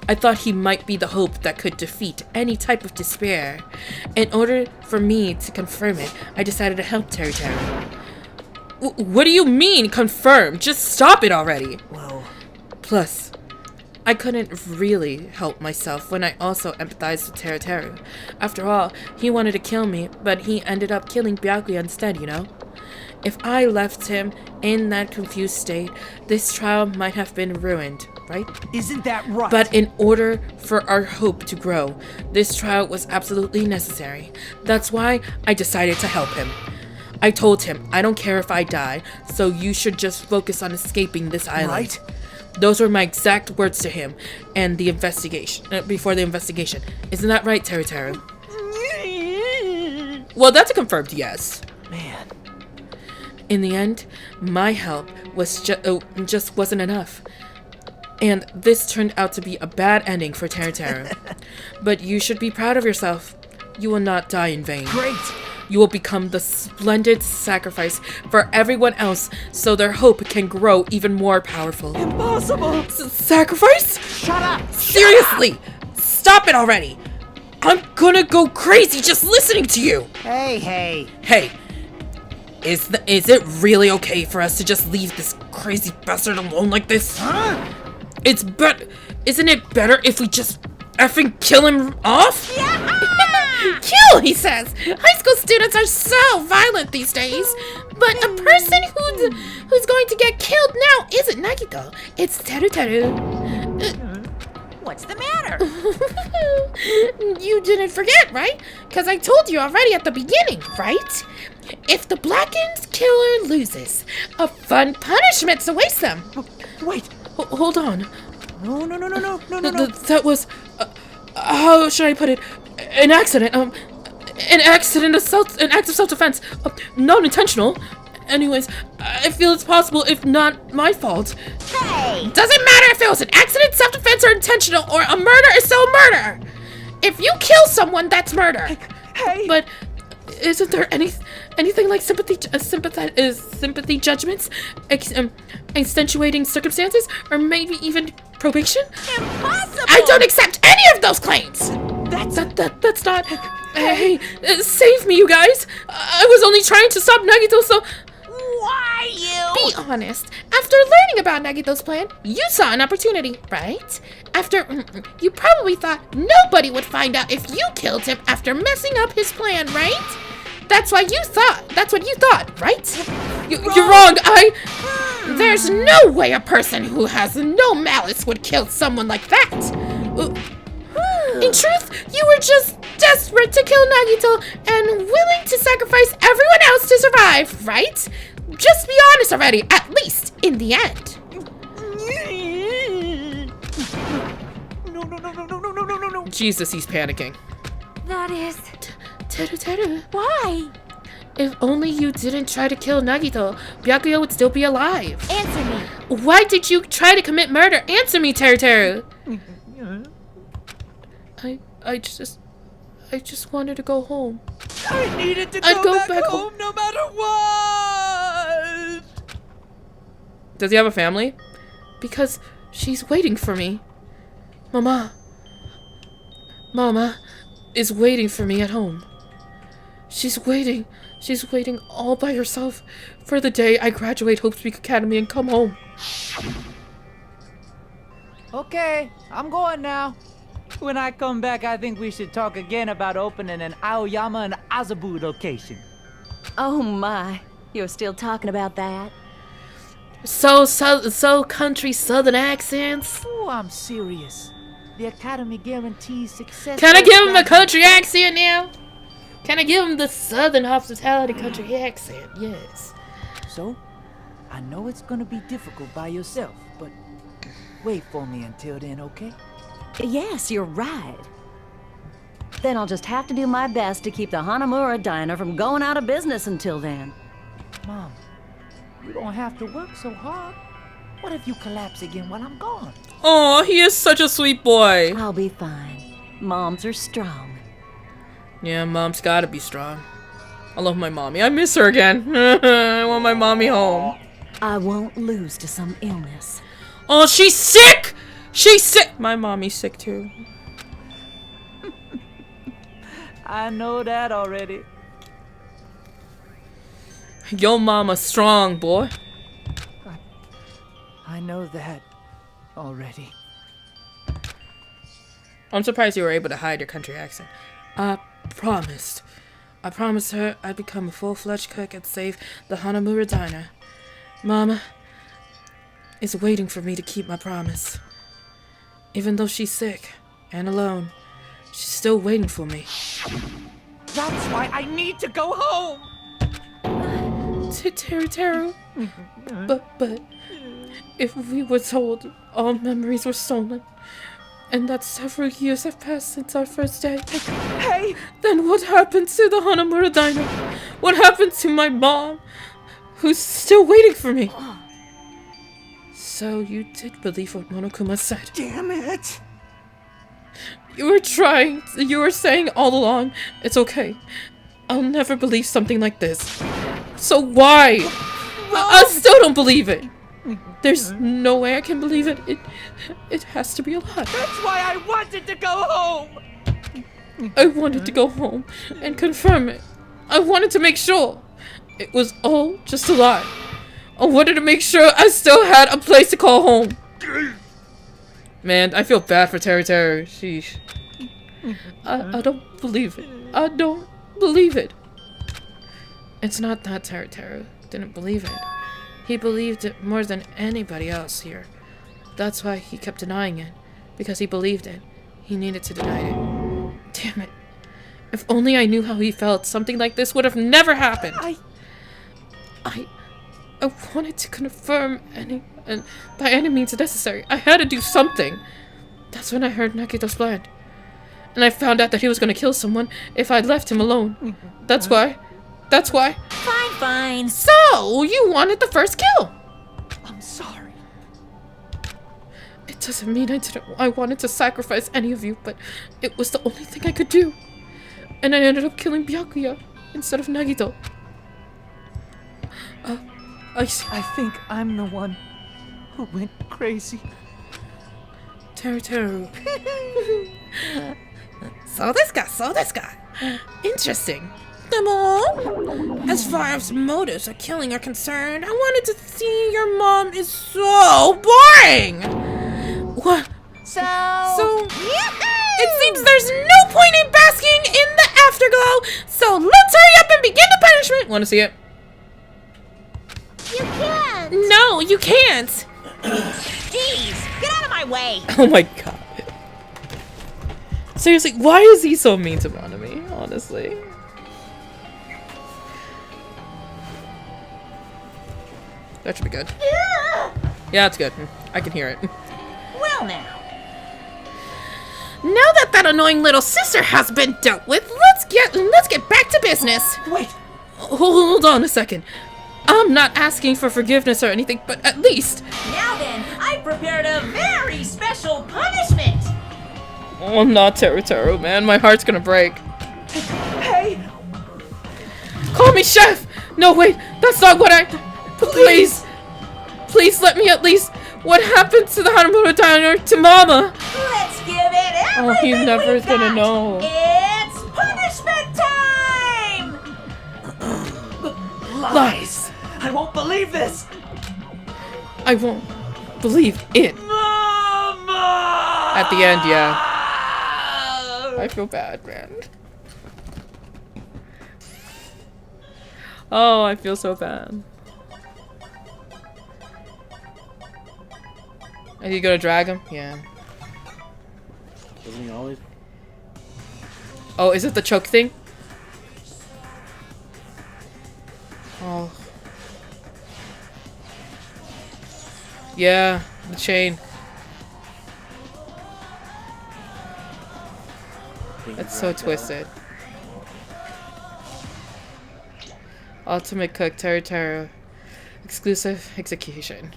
I thought he might be the hope that could defeat any type of despair. In order for me to confirm it, I decided to help Teru Teru. What do you mean, confirm? Just stop it already! Well... Plus, I couldn't really help myself when I also empathized with Teru Teru. After all, he wanted to kill me, but he ended up killing Byakuya instead, you know? If I left him in that confused state, this trial might have been ruined, right? Isn't that right? But in order for our hope to grow, this trial was absolutely necessary. That's why I decided to help him. I told him, I don't care if I die, so you should just focus on escaping this island. Right? Those were my exact words to him and the investigation, before the investigation. Isn't that right, Teru Teru? Well, that's a confirmed yes. Man. In the end, my help was just wasn't enough. And this turned out to be a bad ending for Teru Teru. But you should be proud of yourself. You will not die in vain. Great! You will become the splendid sacrifice for everyone else so their hope can grow even more powerful. Impossible! Sacrifice? Shut up! Seriously! Stop it already! I'm gonna go crazy just listening to you! Hey. Hey, is it really okay for us to just leave this crazy bastard alone like this? Huh? Isn't it better if we just effing kill him off? Kill, he says. High school students are so violent these days. But a person who's going to get killed now isn't Nagito. It's Teru Teru. What's the matter? You didn't forget, right? Because I told you already at the beginning, right? If the blackened killer loses, a fun punishment awaits them. Wait. Hold on. No. That was... how should I put it? An accident. An act of self-defense. Non-intentional. Anyways, I feel it's possible, if not my fault. Hey! Doesn't matter if it was an accident, self-defense, or intentional, or a murder is still murder. If you kill someone, that's murder. Hey! But isn't there anything like sympathy judgments, extenuating circumstances, or maybe even probation? Impossible! I don't accept any of those claims. That's not. Hey, save me, you guys! I was only trying to stop Nagito, so. Why you? Be honest. After learning about Nagito's plan, you saw an opportunity, right? You probably thought nobody would find out if you killed him after messing up his plan, right? That's what you thought, right? You're wrong. There's no way a person who has no malice would kill someone like that. In truth, you were just desperate to kill Nagito and willing to sacrifice everyone else to survive, right? Just be honest already, at least in the end. No. Jesus, he's panicking. That is... Teru. Why? If only you didn't try to kill Nagito, Byakuya would still be alive. Answer me. Why did you try to commit murder? Answer me, Teru. I just wanted to go home. I needed to I'd go back home no matter what! Does he have a family? Because she's waiting for me. Mama is waiting for me at home. She's waiting all by herself for the day I graduate Hope Speak Academy and come home. Okay, I'm going now. When I come back, I think we should talk again about opening an Aoyama and Azabu location. Oh my, you're still talking about that? So country southern accents. Oh, I'm serious. The Academy guarantees success. Can I give him a country accent now? Can I give him the southern hospitality country accent? Yes. So, I know it's gonna be difficult by yourself, but wait for me until then, okay? Yes, you're right. Then I'll just have to do my best to keep the Hanamura Diner from going out of business until then. Mom, you don't have to work so hard. What if you collapse again while I'm gone? Oh, he is such a sweet boy. I'll be fine. Moms are strong. Yeah, Mom's gotta be strong. I love my mommy. I miss her again. I want my mommy home. I won't lose to some illness. Oh, she's sick! She's sick! My mommy's sick too. I know that already. Yo mama strong, boy. I know that already. I'm surprised you were able to hide your country accent. I promised her I'd become a full-fledged cook and save the Hanamura diner. Mama is waiting for me to keep my promise. Even though she's sick and alone, she's still waiting for me. That's why I need to go home! Teru. But if we were told all memories were stolen, and that several years have passed since our first day, hey! Then what happened to the Hanamura diner? What happened to my mom, who's still waiting for me? So you did believe what Monokuma said. Damn it! You were saying all along, it's okay. I'll never believe something like this. So why? I still don't believe it. There's no way I can believe it. It has to be a lie. That's why I wanted to go home! I wanted to go home and confirm it. I wanted to make sure it was all just a lie. I wanted to make sure I still had a place to call home. Man, I feel bad for Teru. Sheesh. I don't believe it. I don't believe it. It's not that Teru didn't believe it. He believed it more than anybody else here. That's why he kept denying it. Because he believed it. He needed to deny it. Damn it. If only I knew how he felt, something like this would have never happened. I wanted to confirm and by any means necessary. I had to do something. That's when I heard Nakito's plan. And I found out that he was going to kill someone if I left him alone. That's why. Fine. So, you wanted the first kill. I'm sorry. It doesn't mean I wanted to sacrifice any of you, but it was the only thing I could do. And I ended up killing Byakuya instead of Nagito. I think I'm the one who went crazy. Teru. So this guy. Interesting. As far as motives of killing are concerned, I wanted to see your mom is so boring. What? So it seems there's no point in basking in the afterglow. So let's hurry up and begin the punishment. Want to see it? You can't! No, you can't! Jeez, get out of my way! Oh my god. Seriously, why is he so mean to Monami, honestly? That should be good. Yeah, it's good. I can hear it. Well now. Now that annoying little sister has been dealt with, let's get back to business. Wait. Hold on a second. I'm not asking for forgiveness or anything, but at least... Now then, I prepared a very special punishment! Oh, not Teru, man. My heart's gonna break. Hey! Call me chef! No, wait, that's not what I... Please let me at least... What happened to the Hanamura diner to Mama? Let's give it everything he's never gonna know. It's punishment time! Lies! I won't believe this! I won't believe it. Mama! At the end, yeah. I feel bad, man. Oh, I feel so bad. Are you gonna drag him? Yeah. Doesn't he always? Oh, is it the choke thing? Oh. Yeah, the chain. That's so twisted. Ultimate Cook Teru. Exclusive execution.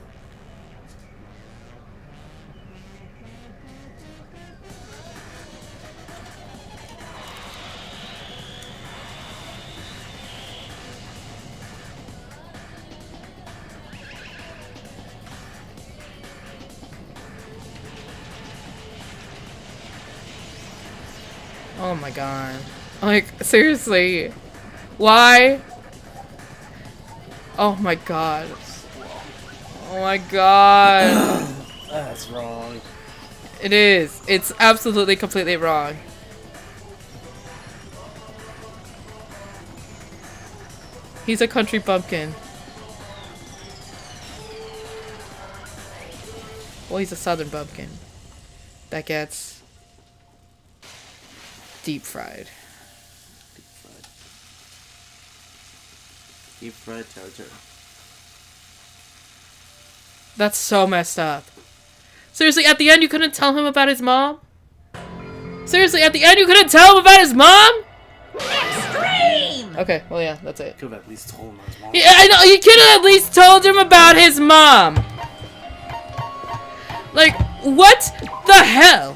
Oh my god. Like, seriously. Why? Oh my god. Oh my god. That's wrong. It is. It's absolutely completely wrong. He's a country bumpkin. Well, he's a southern bumpkin that gets deep fried. Deep fried tartare. That's so messed up. Seriously, at the end you couldn't tell him about his mom? Seriously, at the end you couldn't tell him about his mom? Extreme! Okay, well yeah, that's it. Could have at least told him his mom. Yeah, I know, you could have at least told him about his mom! Like, what the hell?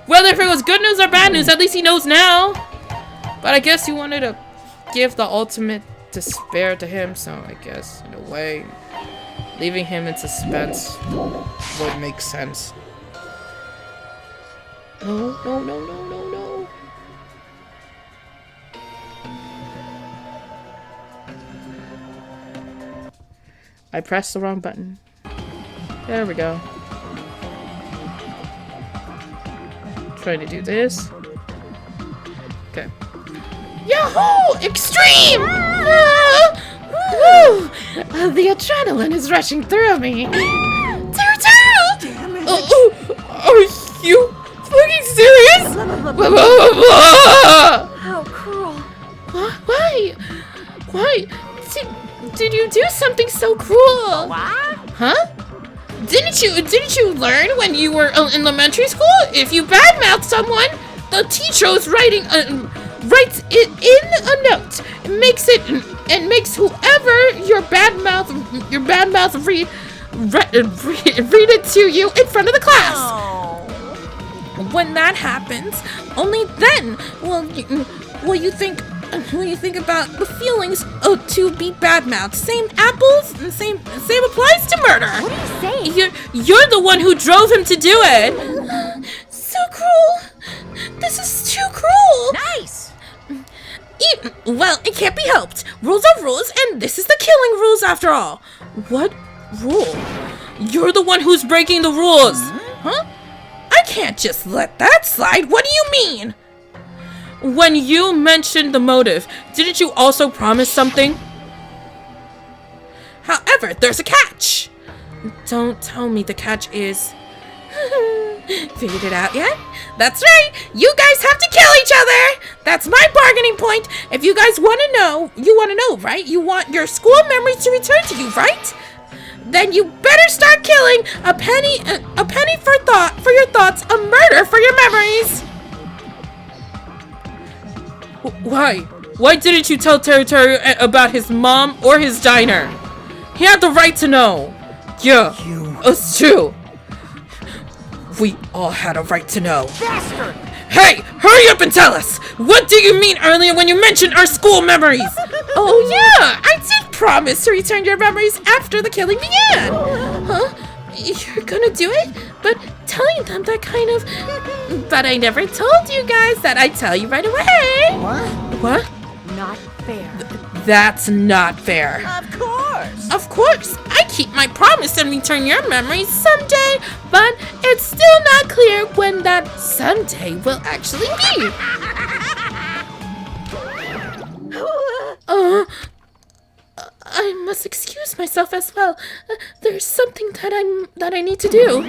Whether if it was good news or bad news, at least he knows now. But I guess you wanted to give the ultimate despair to him, so I guess, in a way, leaving him in suspense would make sense. No, no, no, no, no, no. I pressed the wrong button. There we go. Trying to do this. Okay. Yahoo! Extreme! The adrenaline is rushing through me. Damn it. Are you fucking serious? How cruel. Why? Why? Did you do something so cruel? What? Huh? Didn't you learn when you were in elementary school? If you badmouth someone, the teacher writes it in a note, makes whoever your badmouth read it to you in front of the class. Oh. When that happens, only then will you think about the feelings to be badmouthed. Same apples, and same applies to murder. What are you saying? You're the one who drove him to do it. So cruel. This is too cruel. Nice. Well, it can't be helped. Rules are rules, and this is the killing rules after all. What rule? You're the one who's breaking the rules. Huh? I can't just let that slide. What do you mean? When you mentioned the motive, didn't you also promise something? However, there's a catch. Don't tell me the catch is... Figured it out yet? That's right. You guys have to kill each other. That's my bargaining point. If you guys want to know, right? You want your school memories to return to you, right? Then you better start killing. A penny for your thoughts, a murder for your memories. Why? Why didn't you tell Terry about his mom or his diner? He had the right to know. Yeah, us too. We all had a right to know. Bastard! Hey, hurry up and tell us! What do you mean earlier when you mentioned our school memories? Oh yeah, I did promise to return your memories after the killing began. Huh? You're gonna do it? But telling them that kind of... But I never told you guys that I'd tell you right away. What? Not fair. That's not fair. Of course. Of course. I keep my promise and return your memories someday, but it's still not clear when that someday will actually be. I must excuse myself as well. There's something that I need to do.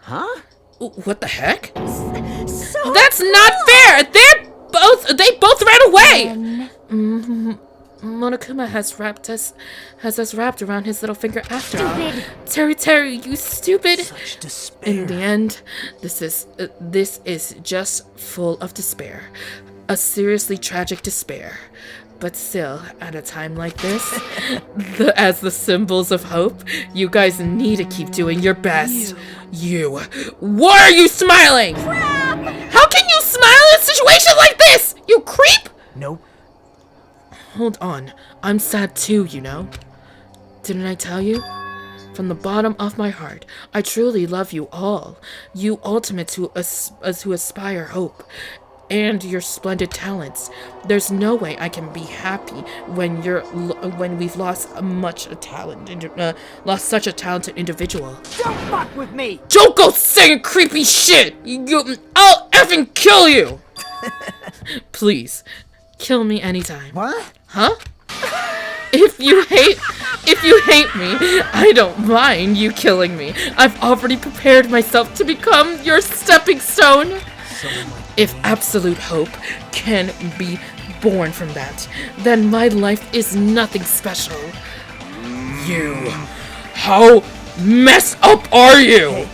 Huh? What the heck? So That's not fair. They both ran away. Monokuma has us wrapped around his little finger after all. Stupid. Terry, you stupid. Such despair. In the end, this is just full of despair. A seriously tragic despair. But still, at a time like this, as the symbols of hope, you guys need to keep doing your best. You. Why are you smiling? How can you smile in a situation like this? You creep! Nope. Hold on. I'm sad too, you know. Didn't I tell you? From the bottom of my heart, I truly love you all. You ultimate who aspire hope and your splendid talents. There's no way I can be happy when we've lost such a talented individual. Don't fuck with me! Don't go saying creepy shit! I'll effing kill you! Please, kill me anytime. What? Huh? If you hate me, I don't mind you killing me. I've already prepared myself to become your stepping stone. If absolute hope can be born from that, then my life is nothing special. You, how messed up are you?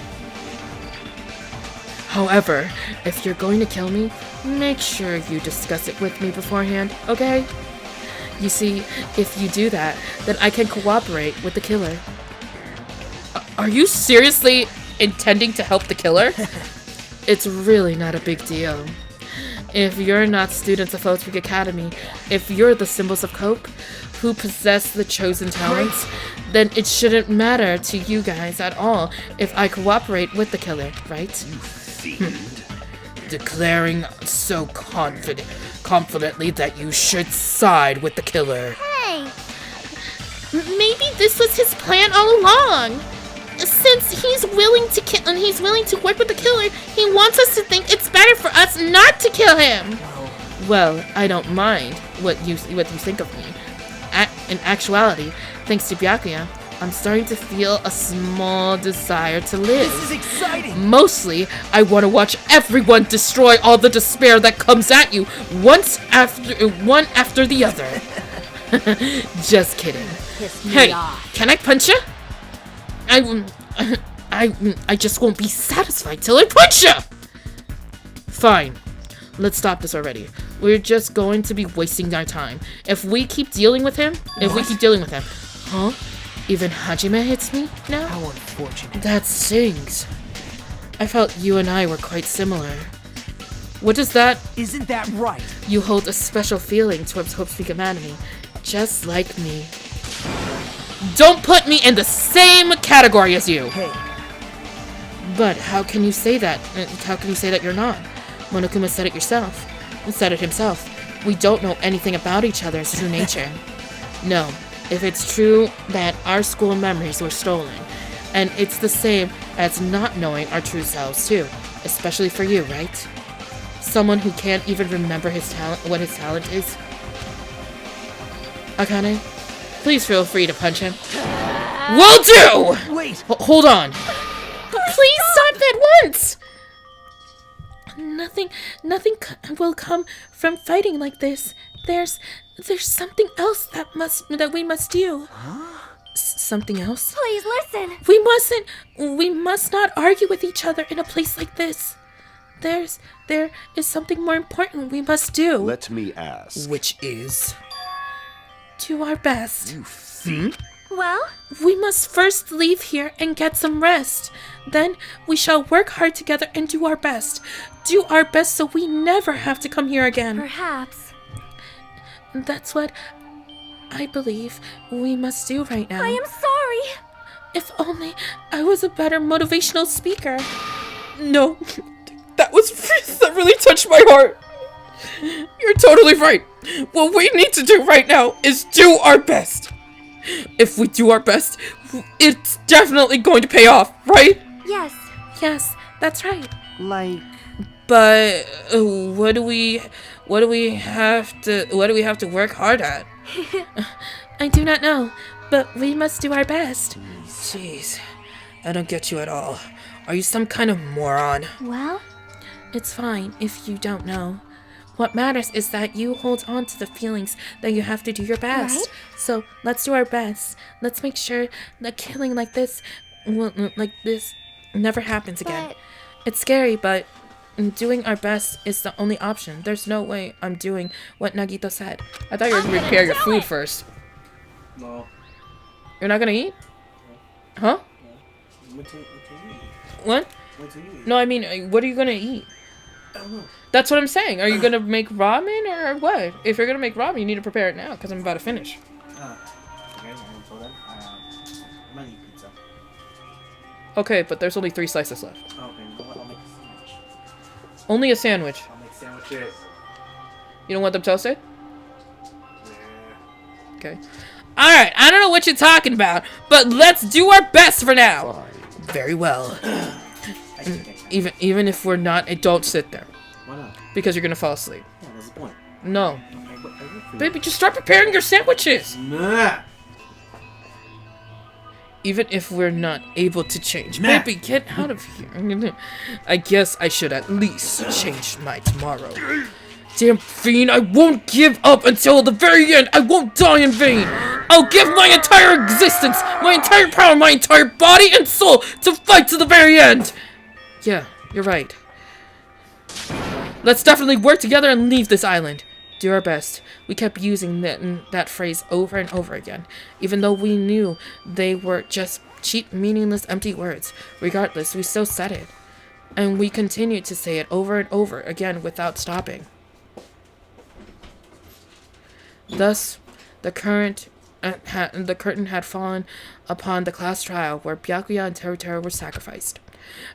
However, if you're going to kill me, make sure you discuss it with me beforehand, okay? You see, if you do that, then I can cooperate with the killer. Are you seriously intending to help the killer? It's really not a big deal. If you're not students of Oathpeak Academy, if you're the symbols of hope who possess the chosen talents, then it shouldn't matter to you guys at all if I cooperate with the killer, right? You fiend. Declaring so confidently that you should side with the killer. Hey! Maybe this was his plan all along. Since he's willing to kill and he's willing to work with the killer, he wants us to think it's better for us not to kill him. Well, I don't mind what you think of me. In actuality, thanks to Byakuya, I'm starting to feel a small desire to live. This is exciting! Mostly, I want to watch everyone destroy all the despair that comes at you, one after the other. Just kidding. Hey, can I punch you? I just won't be satisfied till I punch you! Fine. Let's stop this already. We're just going to be wasting our time. If we keep dealing with him, huh? Even Hajime hits me now? How unfortunate. That stings. I felt you and I were quite similar. What is that? Isn't that right? You hold a special feeling towards Oathpeak Academy, just like me. Don't put me in the same category as you! Hey. But how can you say that? How can you say that you're not? Monokuma said it himself. We don't know anything about each other's true nature. No, if it's true that our school memories were stolen, and it's the same as not knowing our true selves too, especially for you, right? Someone who can't even remember what his talent is. Akane, please feel free to punch him. Will do! Wait! Hold on. Please stop at once! Nothing will come from fighting like this. There's something else that we must do. Huh? Something else? Please listen. We must not argue with each other in a place like this. There is something more important we must do. Let me ask. Which is? Do our best. You fiend. Well? We must first leave here and get some rest. Then we shall work hard together and do our best. Do our best so we never have to come here again. Perhaps. That's what I believe we must do right now. I am sorry. If only I was a better motivational speaker. No, that really touched my heart. You're totally right. What we need to do right now is do our best. If we do our best, it's definitely going to pay off, right? Yes. Yes, that's right. Like. But what do we have to work hard at? I do not know, but we must do our best. Jeez, I don't get you at all. Are you some kind of moron? Well? It's fine if you don't know. What matters is that you hold on to the feelings that you have to do your best. Right? So let's do our best. Let's make sure that killing like this never happens again. But... It's scary, but doing our best is the only option. There's no way I'm doing what Nagito said. I thought you were going to prepare your food first. No. You're not going to eat? Huh? What? No, I mean, what are you going to eat? I don't know. That's what I'm saying. Are you going to make ramen or what? If you're going to make ramen, you need to prepare it now because I'm about to finish. Okay, until then, I might eat pizza. Okay, but there's only 3 slices left. Okay, you know what? I'll make a sandwich. Only a sandwich. I'll make sandwiches. You don't want them toasted? Okay. Alright, I don't know what you're talking about, but let's do our best for now. Very well. Even if we're not, don't sit there. Why not? Because you're gonna fall asleep. Yeah, that's the point. No. Baby, just start preparing your sandwiches. Nah. Even if we're not able to change. Baby, get out of here. I guess I should at least change my tomorrow. Damn fiend, I won't give up until the very end. I won't die in vain. I'll give my entire existence, my entire power, my entire body and soul to fight to the very end. Yeah, you're right. Let's definitely work together and leave this island. Do our best. We kept using that phrase over and over again, even though we knew they were just cheap, meaningless, empty words. Regardless, we still said it. And we continued to say it over and over again without stopping. Thus, the curtain had fallen upon the class trial where Byakuya and Teru were sacrificed.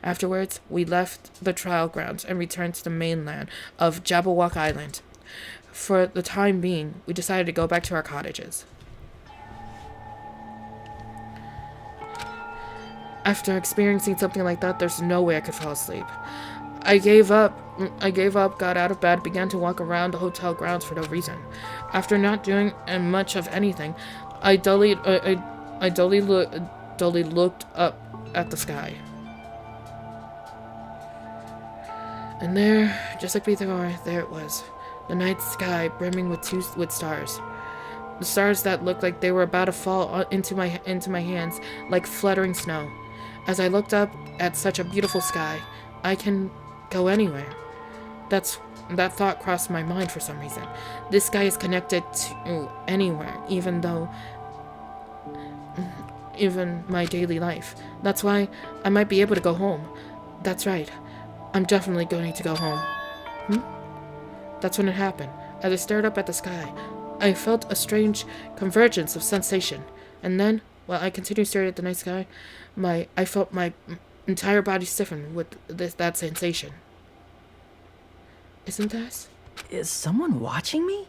Afterwards, we left the trial grounds and returned to the mainland of Jabberwock Island. For the time being, we decided to go back to our cottages. After experiencing something like that, there's no way I could fall asleep. I gave up, got out of bed, began to walk around the hotel grounds for no reason. After not doing much of anything, I dully looked up at the sky. And there, just like before, there it was. The night sky brimming with stars. The stars that looked like they were about to fall into my hands like fluttering snow. As I looked up at such a beautiful sky, I can go anywhere. That thought crossed my mind for some reason. This sky is connected to anywhere, even my daily life. That's why I might be able to go home. That's right. I'm definitely going to go home. That's when it happened. As I stared up at the sky, I felt a strange convergence of sensation. And then, while I continued staring at the night sky, I felt my entire body stiffen with that sensation. Isn't that? Is someone watching me?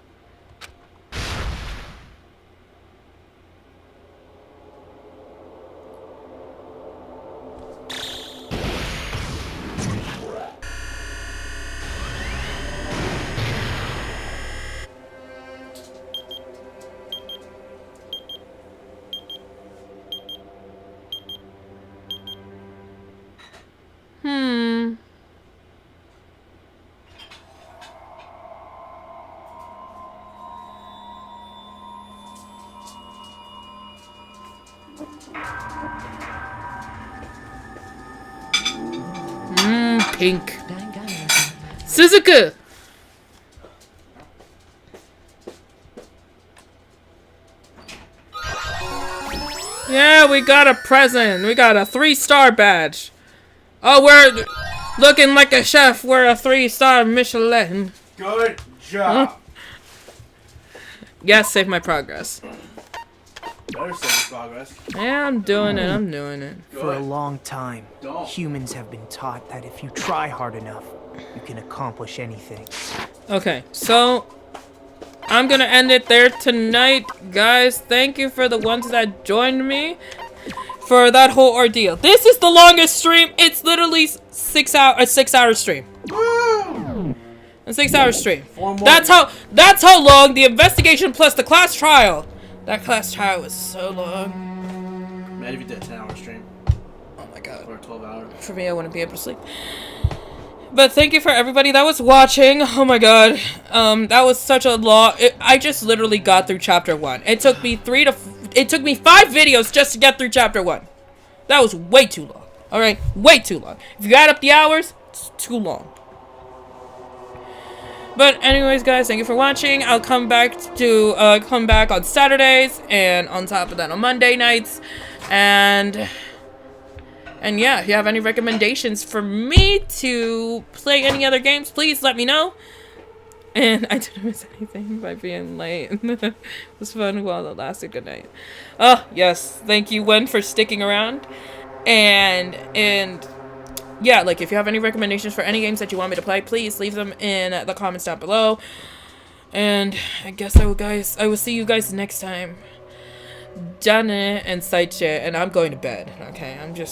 Pink. Suzuku! Yeah, we got a present. We got a 3-star badge. Oh, we're looking like a chef. We're a 3-star Michelin. Good job. Yes, save my progress. Better save progress. Yeah, I'm doing it. For a long time, humans have been taught that if you try hard enough, you can accomplish anything. Okay, so I'm gonna end it there tonight, guys. Thank you for the ones that joined me for that whole ordeal. This is the longest stream. It's literally a 6-hour stream. A 6-hour stream. That's how long the investigation plus the class trial. That class trial was so long. Imagine if you did a 10-hour stream. Oh my god. Or a 12-hour. For me, I wouldn't be able to sleep. But thank you for everybody that was watching. Oh my god. That was such a long... I just literally got through chapter 1. It took me 5 videos just to get through chapter 1. That was way too long. Alright? Way too long. If you add up the hours, it's too long. But anyways, guys, thank you for watching. I'll come back on Saturdays and on top of that on Monday nights. And yeah, if you have any recommendations for me to play any other games, please let me know. And I didn't miss anything by being late. It was fun while it lasted. Good night. Oh, yes. Thank you, Wen, for sticking around. And yeah, like, if you have any recommendations for any games that you want me to play, please leave them in the comments down below. And I guess I will see you guys next time. Done it and side shit, and I'm going to bed. Okay, I'm just